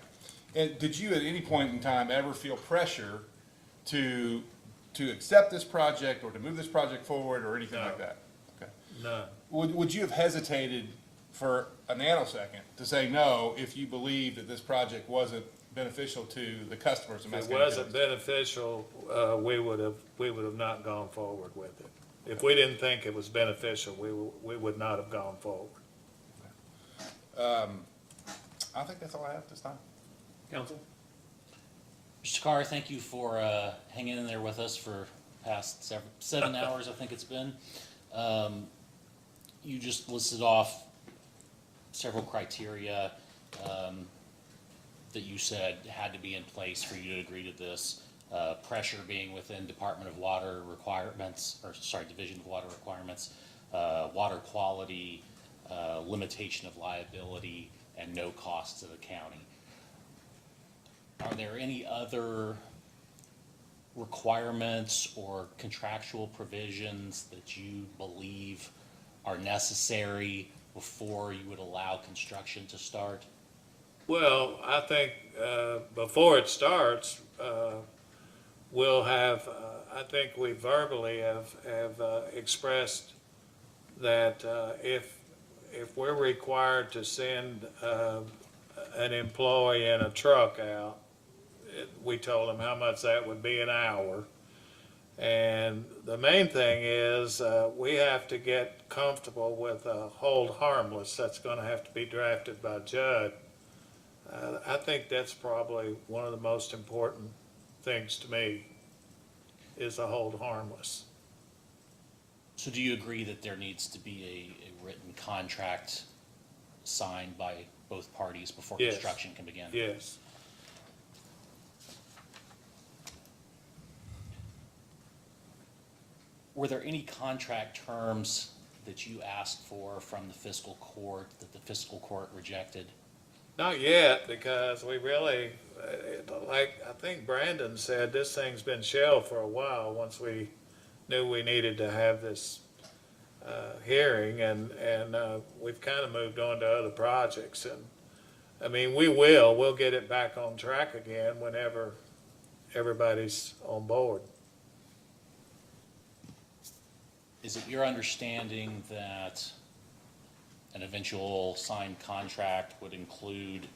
And did you at any point in time ever feel pressure to accept this project or to move this project forward or anything No. like that? Okay. None. Would you have hesitated for a nanosecond to say no if you believed that this project wasn't beneficial to the customers of If Madison it County wasn't Utilities? beneficial, we would have not gone forward with it. If we didn't think it was beneficial, we would not have gone forward. I think that's all I have this time. Council? Mr. Carr, thank you for hanging in there with us for past 7 hours, I think it's been. You just listed off several criteria that you said had to be in place for you to agree to this. Pressure being within Department of Water requirements, or sorry, Division of Water requirements, water quality, limitation of liability, and no cost to the county. Are there any other requirements or contractual provisions that you believe are necessary before you would allow construction to start? Well, I think before it starts, we'll have, I think we verbally have expressed that if we're required to send an employee in a truck out, we told them how much that would be an hour. And the main thing is we have to get comfortable with a hold harmless. That's going to have to be drafted by Judd. I think that's probably one of the most important things to me is a hold harmless. So do you agree that there needs to be a written contract signed by both parties before Yes. construction can begin? Yes. Were there any contract terms that you asked for from the fiscal court that the fiscal court rejected? Not yet, because we really, like I think Brandon said, this thing's been shelved for a while once we knew we needed to have this hearing, and we've kind of moved on to other projects. And I mean, we'll get it back on track again whenever everybody's on board. Is it your understanding that an eventual signed contract would include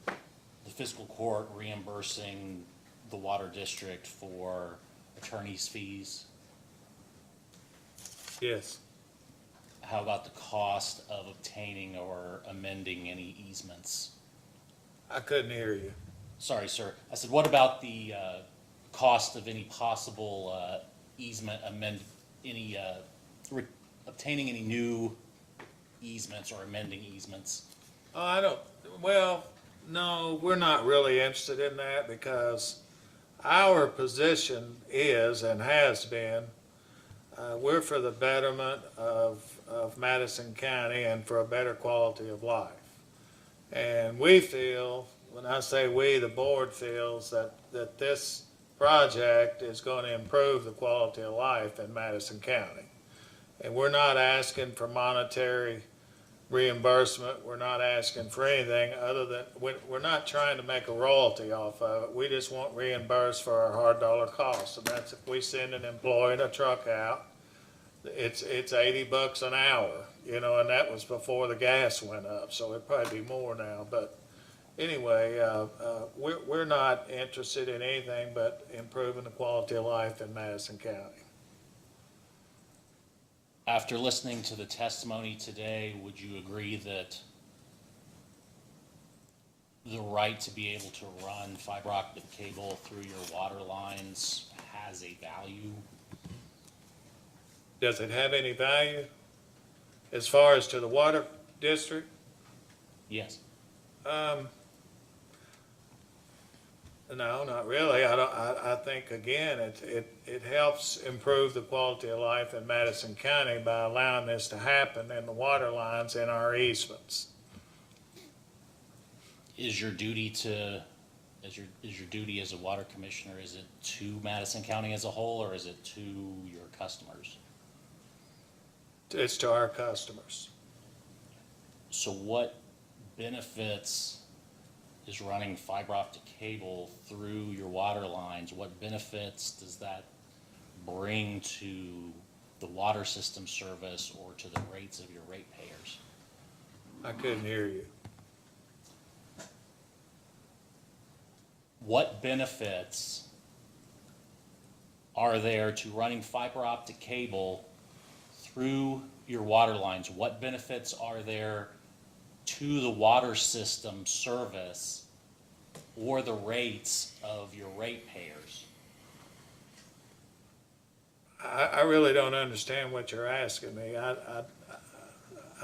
the fiscal court reimbursing the water district for attorney's fees? Yes. How about the cost of obtaining or amending any easements? I couldn't hear you. Sorry, sir. I said, what about the cost of any possible easement obtaining any new easements or amending easements? Oh, well, No, we're not really interested in that because our position is and has been, we're for the betterment of Madison County and for a better quality of life. And we feel, when I say we, the board feels that this project is going to improve the quality of life in Madison County. And we're not asking for monetary reimbursement. We're not asking for anything other than, we're not trying to make a royalty off of it. We just want reimbursed for our hard dollar costs. And that's if we send an employee in a truck out, it's $80 an hour, you know, and that was before the gas went up. So it'd probably be more now. But anyway, we're not interested in anything but improving the quality of life in Madison County. After listening to the testimony today, would you agree that the right to be able to run fiber optic cable through your water lines has a value? Does it have any value as far as to the water district? Yes. No, not really. I think again, it helps improve the quality of life in Madison County by allowing this to happen in the water lines in our easements. Is your duty as a water commissioner, is it to Madison County as a whole, or is it to your customers? It's to our customers. So what benefits is running fiber optic cable through your water lines? What benefits does that bring to the water system service or to the rates of your ratepayers? I couldn't hear you. What benefits are there to running fiber optic cable through your water lines? What benefits are there to the water system service or the rates of your ratepayers? I really don't understand what you're asking me. I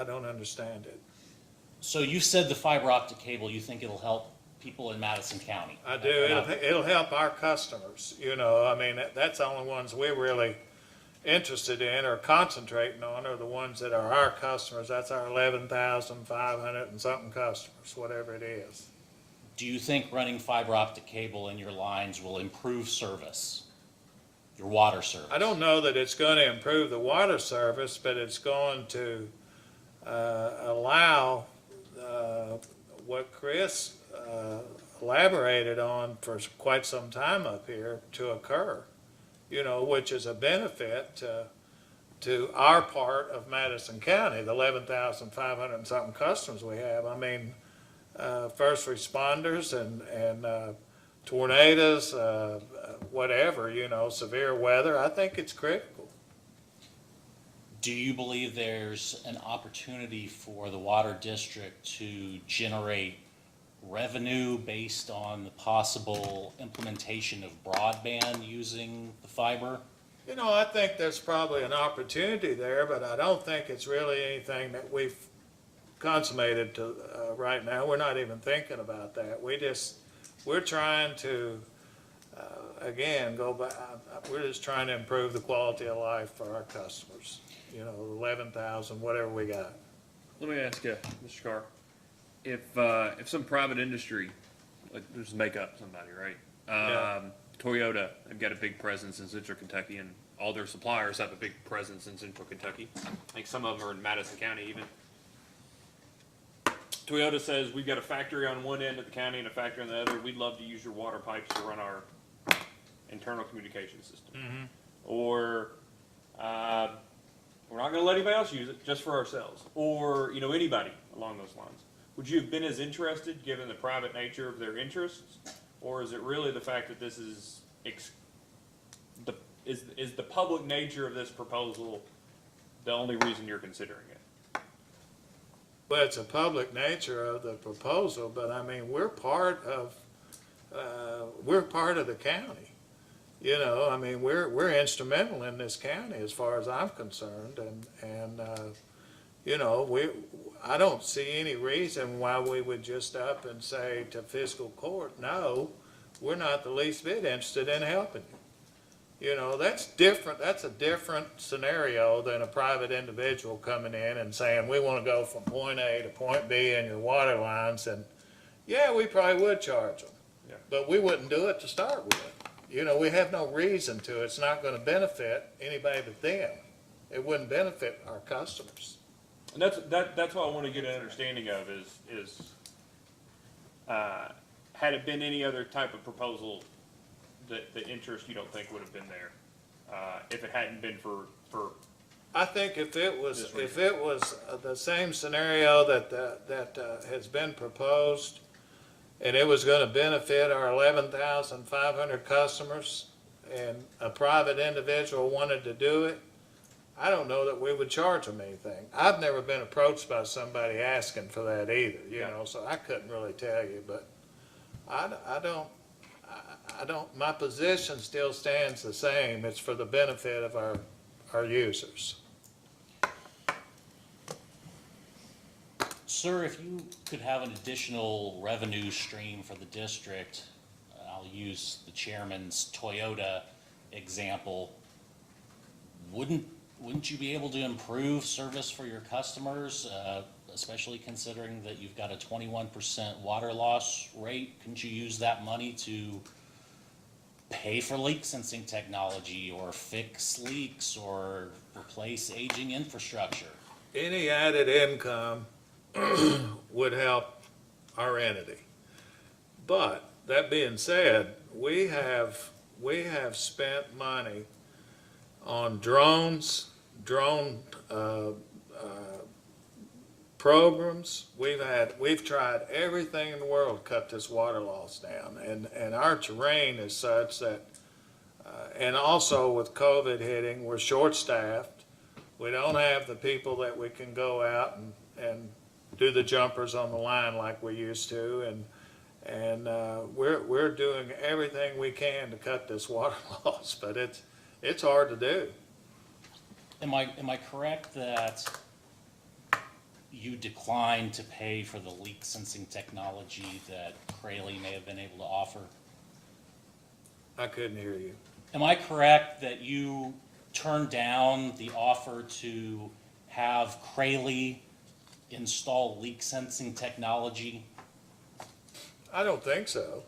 don't understand it. So you said the fiber optic cable, you think it'll help people in Madison County? I do. It'll help our customers. You know, I mean, that's the only ones we're really interested in or concentrating on are the ones that are our customers. That's our 11,500 and something customers, whatever it is. Do you think running fiber optic cable in your lines will improve service, your water service? I don't know that it's going to improve the water service, but it's going to allow what Chris elaborated on for quite some time up here to occur, you know, which is a benefit to our part of Madison County, the 11,500 and something customers we have. I mean, first responders and tornadoes, whatever, you know, severe weather. I think it's critical. Do you believe there's an opportunity for the water district to generate revenue based on the possible implementation of broadband using the fiber? You know, I think there's probably an opportunity there, but I don't think it's really anything that we've consummated to right now. We're not even thinking about that. We're trying to, again, go back. We're just trying to improve the quality of life for our customers. You know, 11,000, whatever we got. Let me ask you, Mr. Carr, if some private industry, like just make up somebody, right? Yeah. Toyota, they've got a big presence in Central Kentucky, and all their suppliers have a big presence in Central Kentucky. I think some of them are in Madison County even. Toyota says, we've got a factory on one end of the county and a factory on the other. We'd love to use your water pipes to run our internal communication system. Mm-hmm. Or we're not going to let anybody else use it, just for ourselves. Or, you know, anybody along those lines. Would you have been as interested, given the private nature of their interests? Or is it really the fact that this is the public nature of this proposal the only reason you're considering it? Well, it's a public nature of the proposal, but I mean, we're part of the county. You know, I mean, we're instrumental in this county as far as I'm concerned, and You know, I don't see any reason why we would just up and say to fiscal court, no, we're not the least bit interested in helping you. You know, that's different, that's a different scenario than a private individual coming in and saying, we want to go from point A to point B in your water lines, and yeah, we probably would charge them. Yeah. But we wouldn't do it to start with. You know, we have no reason to. It's not going to benefit anybody but them. It wouldn't benefit our customers. And that's what I want to get an understanding of is had it been any other type of proposal, the interest you don't think would have been there, if it hadn't been for I think if it was This reason. the same scenario that has been proposed, and it was going to benefit our 11,500 customers, and a private individual wanted to do it, I don't know that we would charge them anything. I've never been approached by somebody asking for that either, you know, so I couldn't really tell you, but I don't, my position still stands the same. It's for the benefit of our users. Sir, if you could have an additional revenue stream for the district, I'll use the chairman's Toyota example, wouldn't you be able to improve service for your customers, especially considering that you've got a 21% water loss rate? Couldn't you use that money to pay for leak sensing technology or fix leaks or replace aging infrastructure? Any added income would help our entity. But that being said, we have spent money on drones, drone programs. We've tried everything in the world to cut this water loss down, and our terrain is such that, and also with COVID hitting, we're short-staffed. We don't have the people that we can go out and do the jumpers on the line like we used to, and we're doing everything we can to cut this water loss, but it's hard to do. Am I correct that you declined to pay for the leak sensing technology that Crayley may have been able to offer? I couldn't hear you. Am I correct that you turned down the offer to have Crayley install leak sensing technology? I don't think so.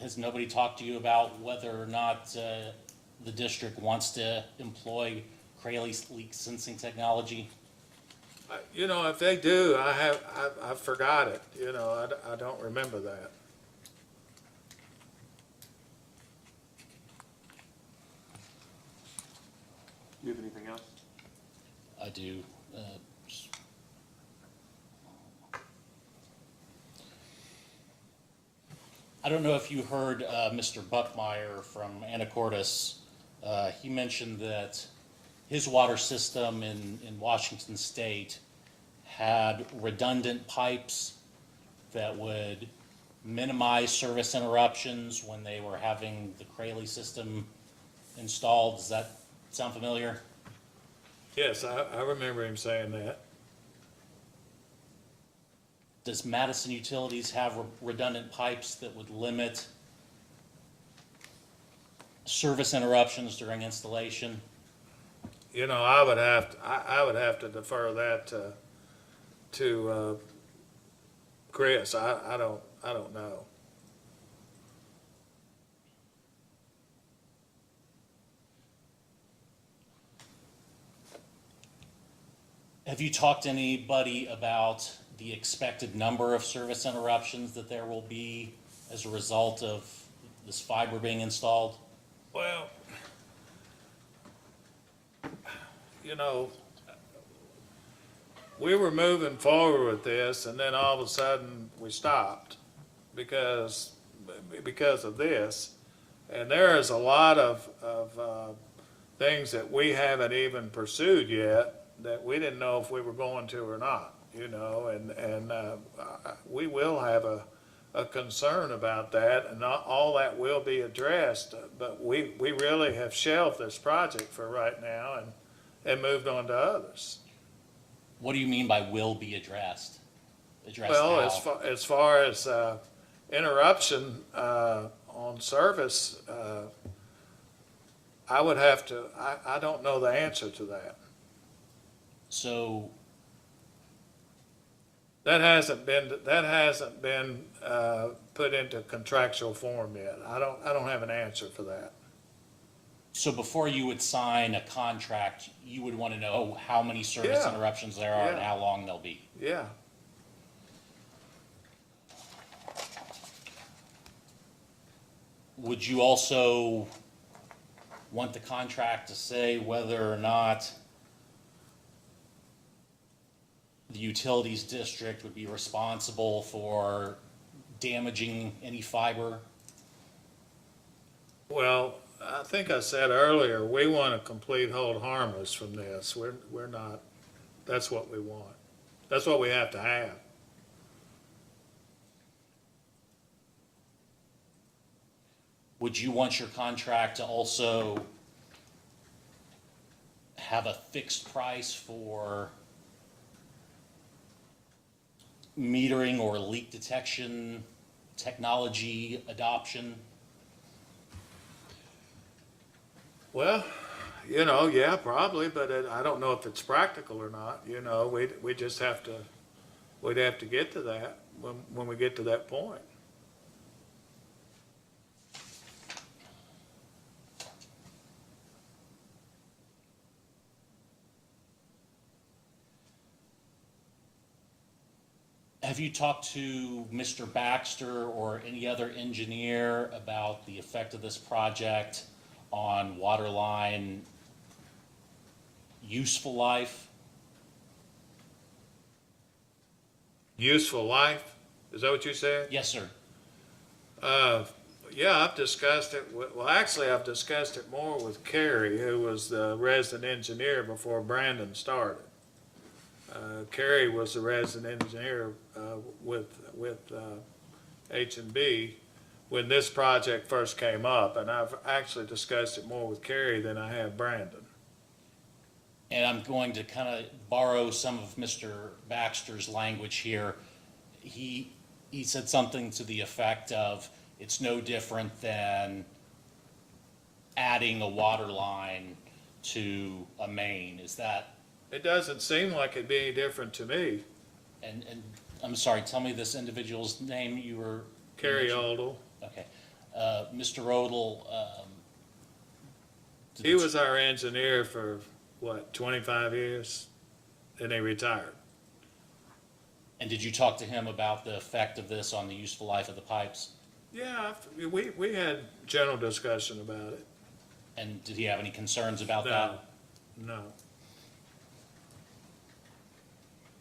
Has nobody talked to you about whether or not the district wants to employ Crayley's leak sensing technology? You know, if they do, I forgot it. You know, I don't remember that. Do you have anything else? I do. I don't know if you heard Mr. Buckmeyer from Anacortes. He mentioned that his water system in Washington State had redundant pipes that would minimize service interruptions when they were having the Crayley system installed. Does that sound familiar? Yes, I remember him saying that. Does Madison Utilities have redundant pipes that would limit service interruptions during installation? You know, I would have to defer that to Chris. I don't know. Have you talked to anybody about the expected number of service interruptions that there will be as a result of this fiber being installed? Well, you know, we were moving forward with this, and then all of a sudden we stopped because of this. And there is a lot of things that we haven't even pursued yet that we didn't know if we were going to or not, you know, and we will have a concern about that, and not all that will be addressed, but we really have shelved this project for right now and moved on to others. What do you mean by will be addressed? Addressed Well, how? as far as interruption on service, I would have to, I don't know the answer to that. So, That hasn't been put into contractual form yet. I don't have an answer for that. so before you would sign a contract, you would want to know how many service Yeah. interruptions there are and Yeah. how long they'll be. Yeah. Would you also want the contract to say whether or not the utilities district would be responsible for damaging any fiber? Well, I think I said earlier, we want a complete hold harmless from this. We're not, that's what we want. That's what we have to have. Would you want your contract to also have a fixed price for metering or leak detection technology adoption? Well, you know, yeah, probably, but I don't know if it's practical or not. You know, we just have to, we'd have to get to that when we get to that point. Have you talked to Mr. Baxter or any other engineer about the effect of this project on water line useful life? Useful life, is that what you said? Yes, sir. Yeah, I've discussed it, well, actually, I've discussed it more with Kerry, who was the resident engineer before Brandon started. Kerry was the resident engineer with H&B when this project first came up, and I've actually discussed it more with Kerry than I have Brandon. And I'm going to kind of borrow some of Mr. Baxter's language here. He said something to the effect of, it's no different than adding a water line to a main. Is that? It doesn't seem like it'd be any different to me. And I'm sorry, tell me this individual's name you were. Kerry Aldel. Okay. Mr. Odell. He was our engineer for, what, 25 years? Then he retired. And did you talk to him about the effect of this on the useful life of the pipes? Yeah, we had general discussion about it. And did he have any concerns about that? No.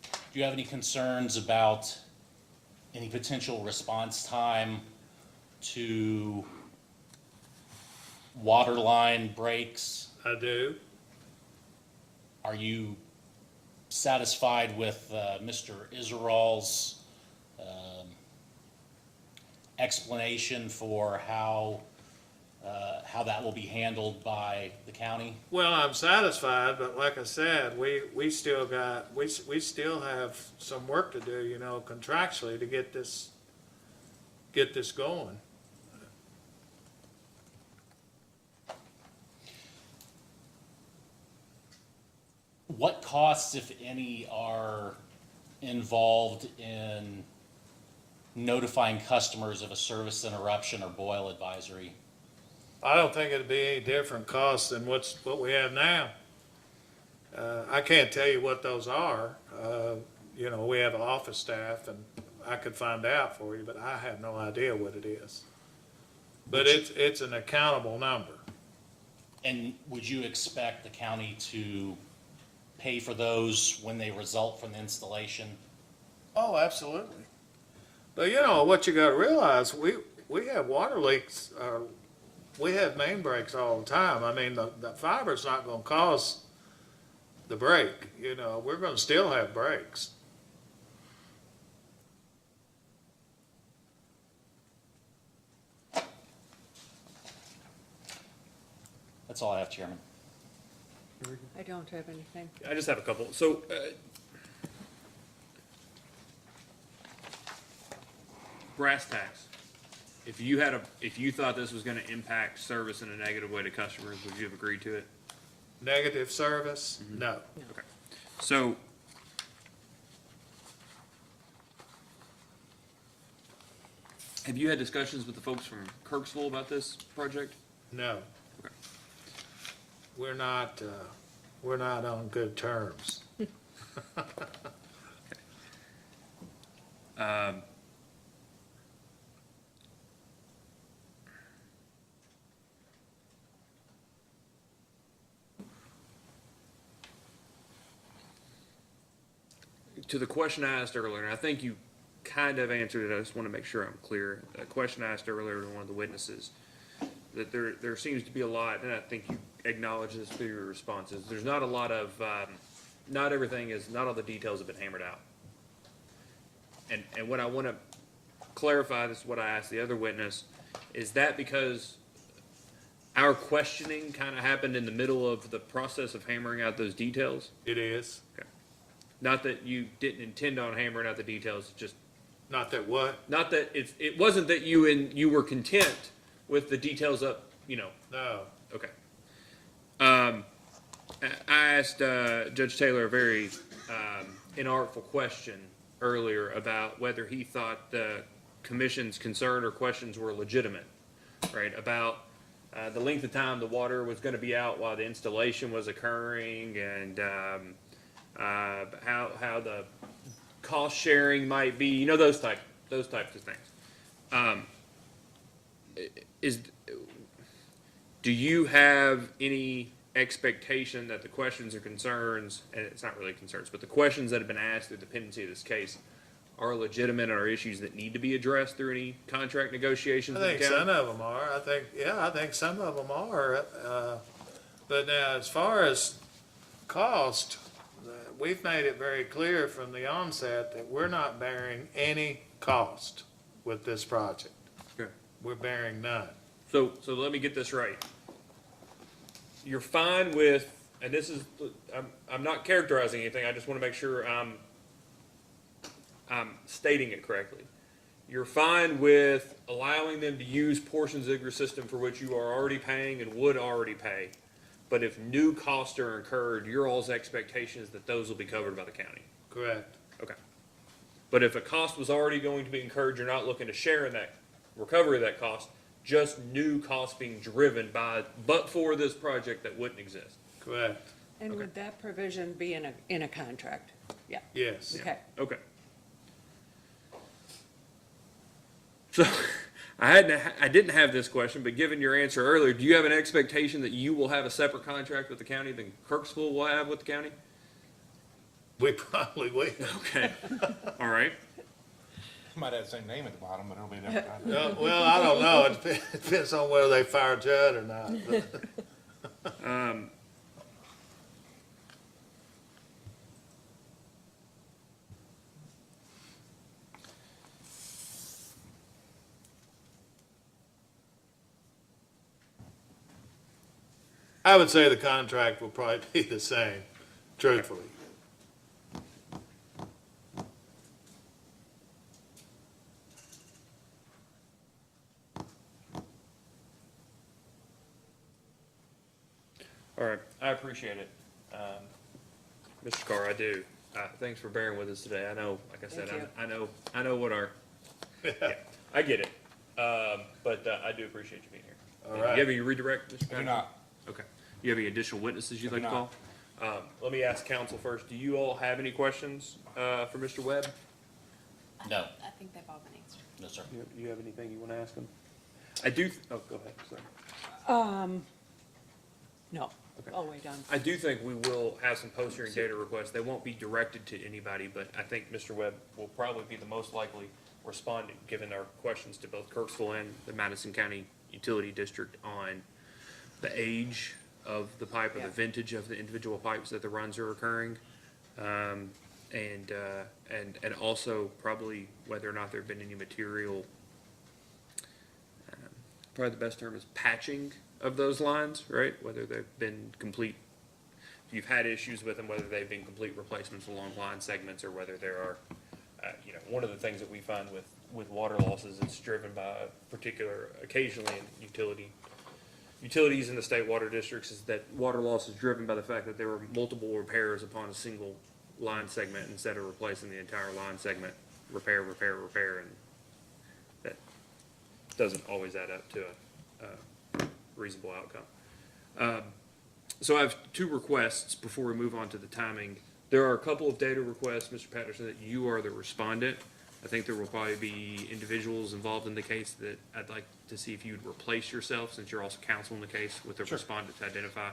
Do you have any concerns about any potential response time to water line breaks? I do. Are you satisfied with Mr. Israel's explanation for how that will be handled by the county? Well, I'm satisfied, but like I said, we still have some work to do, you know, contractually to get this going. What costs, if any, are involved in notifying customers of a service interruption or boil advisory? I don't think it'd be any different cost than what we have now. I can't tell you what those are. You know, we have an office staff, and I could find out for you, but I have no idea what it is. But it's an accountable number. And would you expect the county to pay for those when they result from the installation? Oh, absolutely. But you know, what you gotta realize, we have water leaks, we have main breaks all the time. I mean, the fiber's not gonna cause the break, you know, we're gonna still have breaks. That's all I have, Chairman. I don't have anything. I just have a couple. So, brass tacks, if you thought this was gonna impact service in a negative way to customers, would you have agreed to it? Negative service? No. Okay. So, have you had discussions with the folks from Kirksville about this project? No. Okay. We're not on good terms. To the question I asked earlier, and I think you kind of answered it, I just want to make sure I'm clear. A question I asked earlier to one of the witnesses, that there seems to be a lot, and I think you acknowledge this through your responses, there's not a lot of, not all the details have been hammered out. And what I want to clarify, this is what I asked the other witness, is that because our questioning kind of happened in the middle of the process of hammering out those details? It is. Okay. Not that you didn't intend on hammering out the details, just Not that what? not that it wasn't that you were content with the details up, No. okay. I asked Judge Taylor a very inartful question earlier about whether he thought the commission's concern or questions were legitimate, right? About the length of time the water was going to be out while the installation was occurring, and how the cost sharing might be, those types of things. Do you have any expectation that the questions or concerns, and it's not really concerns, but the questions that have been asked through the pendency of this case are legitimate, or issues that need to be addressed through any contract negotiations? I with think the county? some of them are. I think some of them are. But now, as far as cost, we've made it very clear from the onset that we're not bearing any cost with this project. Okay. We're bearing none. So let me get this right. You're fine with, and this is, I'm not characterizing anything, I just want to make sure I'm stating it correctly. You're fine with allowing them to use portions of your system for which you are already paying and would already pay, but if new costs are incurred, your all's expectation is that those will be covered by the county? Correct. Okay. But if a cost was already going to be incurred, you're not looking to share in that recovery of that cost, just new costs being driven but for this project that wouldn't exist? Correct. And Okay. would that provision be in a contract? Yeah. Yes. Okay. Okay. So, I didn't have this question, but given your answer earlier, do you have an expectation that you will have a separate contract with the county than Kirksville will have with the county? We probably will. Okay. All right. Might have the same name at the bottom, but it'll be different. Well, I don't know. It depends on whether they fire Judd or not. I would say the contract will probably be the same, truthfully. All right. I appreciate it. Mr. Carr, I do. Thanks for bearing with us today. I know, like I said, Thank you. I know what our, yeah, I get it. But I do appreciate you being here. All And right. You have any redirect, Mr. Do Patterson? not. Okay. You have any additional witnesses you'd I like do to call? Let me ask council first. Do you all have any questions for Mr. Webb? No, I think they've all been answered. no, sir. You have anything you want to ask him? I do, oh, go ahead, sorry. No, Okay. all the way down. I do think we will have some post-hearing data requests. They won't be directed to anybody, but I think Mr. Webb will probably be the most likely respondent, given our questions to both Kirksville and the Madison County Utility District on the age of the pipe or the Yeah. vintage of the individual pipes that the runs are occurring. And also probably whether or not there've been any material, probably the best term is patching of those lines, right? Whether they've been complete, if you've had issues with them, whether they've been complete replacements along line segments or whether there are, one of the things that we find with with water losses, it's driven by a particular, occasionally in utilities in the state water districts, is that water loss is driven by the fact that there were multiple repairs upon a single line segment instead of replacing the entire line segment, repair, and that doesn't always add up to a reasonable outcome. So I have two requests before we move on to the timing. There are a couple of data requests, Mr. Patterson, that you are the respondent. I think there will probably be individuals involved in the case that I'd like to see if you'd replace yourself, since you're also counsel in the case, with the respondent to identify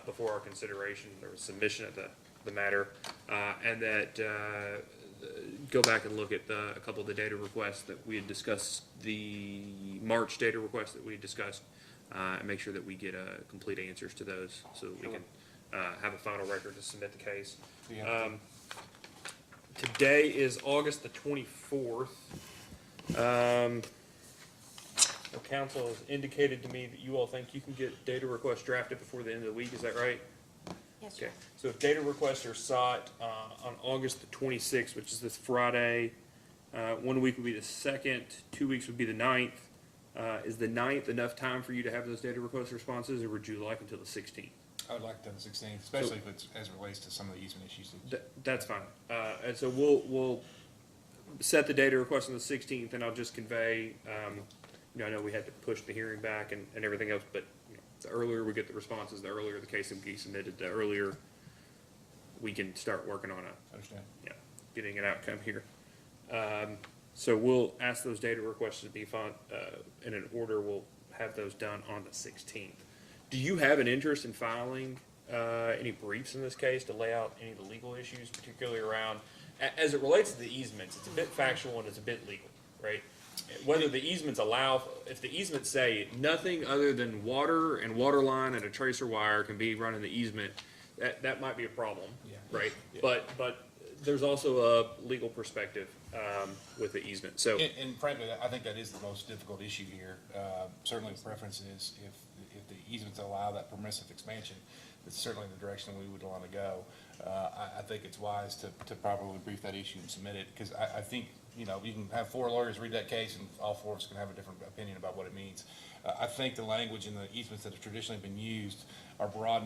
before our consideration or submission of the matter, and that go back and look at a couple of the data requests that we had discussed, the March data requests that we had discussed, and make sure that we get complete answers to those so that we can have a final record to submit the case. Today is August the 24th. The council has indicated to me that you all think you can get data requests drafted before the end of the week. Is that right? Yes, sir. Okay. So if data requests are sought on August the 26th, which is this Friday, 1 week would be the 2nd, 2 weeks would be the 9th. Is the 9th enough time for you to have those data request responses, or would you like until the 16th? I would like to the 16th, especially if it's as it relates to some of the easement issues. That's fine. And so we'll set the data request on the 16th, and I'll just convey, I know we had to push the hearing back and everything else, but the earlier we get the responses, the earlier the case can be submitted, the earlier we can start working on getting an outcome here. So we'll ask those data requests to be in an order. We'll have those done on the 16th. Do you have an interest in filing any briefs in this case to lay out any of the legal issues, particularly around, as it relates to the easements, it's a bit factual and it's a bit legal, right? Whether the easements if the easements say nothing other than water and water line and a tracer wire can be run in the easement, that might be a problem, right? Yeah. But there's also a legal perspective with the easement. So, and frankly, I think that is the most difficult issue here. Certainly, the preference is if the easements allow that permissive expansion, it's certainly the direction we would want to go. I think it's wise to properly brief that issue and submit it, because I think, you can have 4 lawyers read that case and all 4 of us can have a different opinion about what it means. I think the language in the easements that have traditionally been used are broad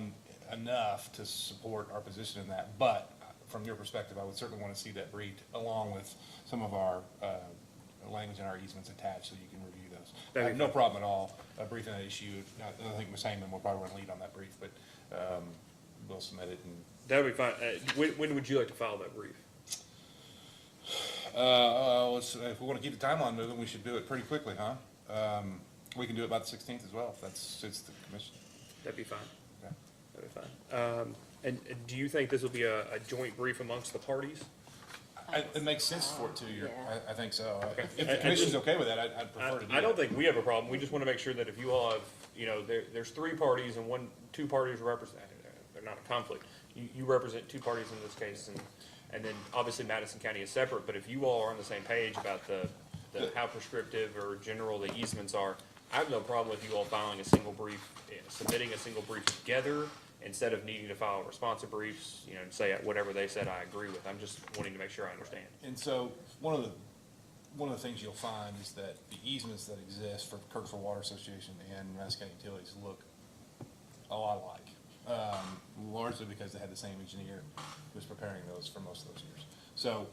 enough to support our position in that, but from your perspective, I would certainly want to see that briefed along with some of our language in our easements attached, so you can review those. I have no problem at all briefing that issue. I think Ms. Heyman will probably want to lead on that brief, but we'll submit it. And that would be fine. When would you like to file that brief? if we want to keep the timeline moving, we should do it pretty quickly, huh? We can do it by the 16th as well, if that suits the commission. That'd be fine. Yeah. That'd be fine. And do you think this will be a joint brief amongst the parties? It makes sense for it to. I think so. Okay. If the commission's okay with that, I'd prefer to do I don't think we have a problem. We just want to make sure that if you all have, there's 3 parties and 2 parties represent, they're not a conflict. You represent 2 parties in this case, and then obviously Madison County is separate, but if you all are on the same page about the how prescriptive or general the easements are, I have no problem with you all filing a single brief, submitting a single brief together, instead of needing to file responsive briefs, say whatever they said I agree with. I'm just wanting to make sure I understand. And so one of the things you'll find is that the easements that exist for Kirksville Water Association and Madison County Utilities look a lot alike, largely because they had the same engineer who was preparing those for most of those years. So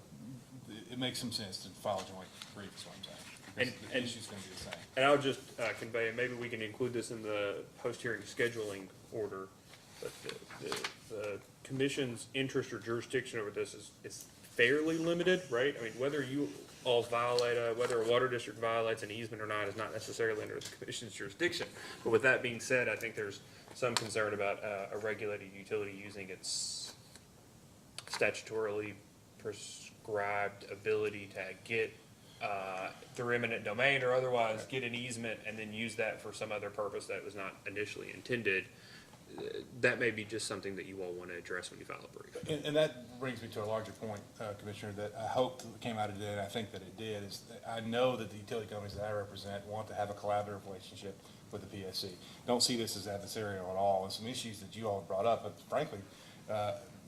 it makes some sense to file a joint brief, is what I'm saying. The issue's going to be the same. And I'll just convey, and maybe we can include this in the post-hearing scheduling order, but the commission's interest or jurisdiction over this is fairly limited, right? I mean, whether you all whether a water district violates an easement or not is not necessarily under the commission's jurisdiction. But with that being said, I think there's some concern about a regulated utility using its statutorily prescribed ability to get through eminent domain or otherwise get an easement and then use that for some other purpose that was not initially intended. That may be just something that you all want to address when you file a brief. And that brings me to a larger point, Commissioner, that I hope came out of today, and I think that it did, is that I know that the utility companies that I represent want to have a collaborative relationship with the PSC. Don't see this as adversarial at all. And some issues that you all have brought up, but frankly,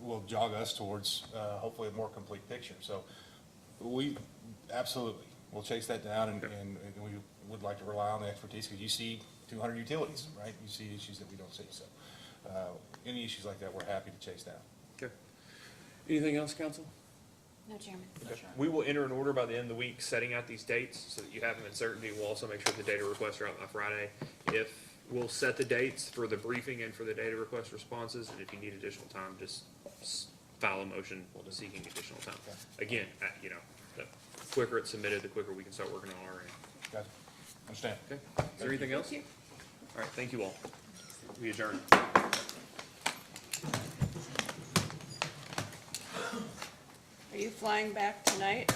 will jog us towards hopefully a more complete picture. So we absolutely we'll chase that down, and we would like to rely on the expertise, because you see 200 utilities, right? You see issues that we don't see, so any issues like that, we're happy to chase down. Okay. Anything else, council? No, Chairman. We will enter an order by the end of the week, setting out these dates so that you have them in certainty. We'll also make sure the data requests are out by Friday. We'll set the dates for the briefing and for the data request responses, and if you need additional time, just file a motion seeking additional time. Again, the quicker it's submitted, the quicker we can start working on our end. Gotcha. Understand. Okay. Is there anything else? All right, thank you all. We adjourn. Are you flying back tonight?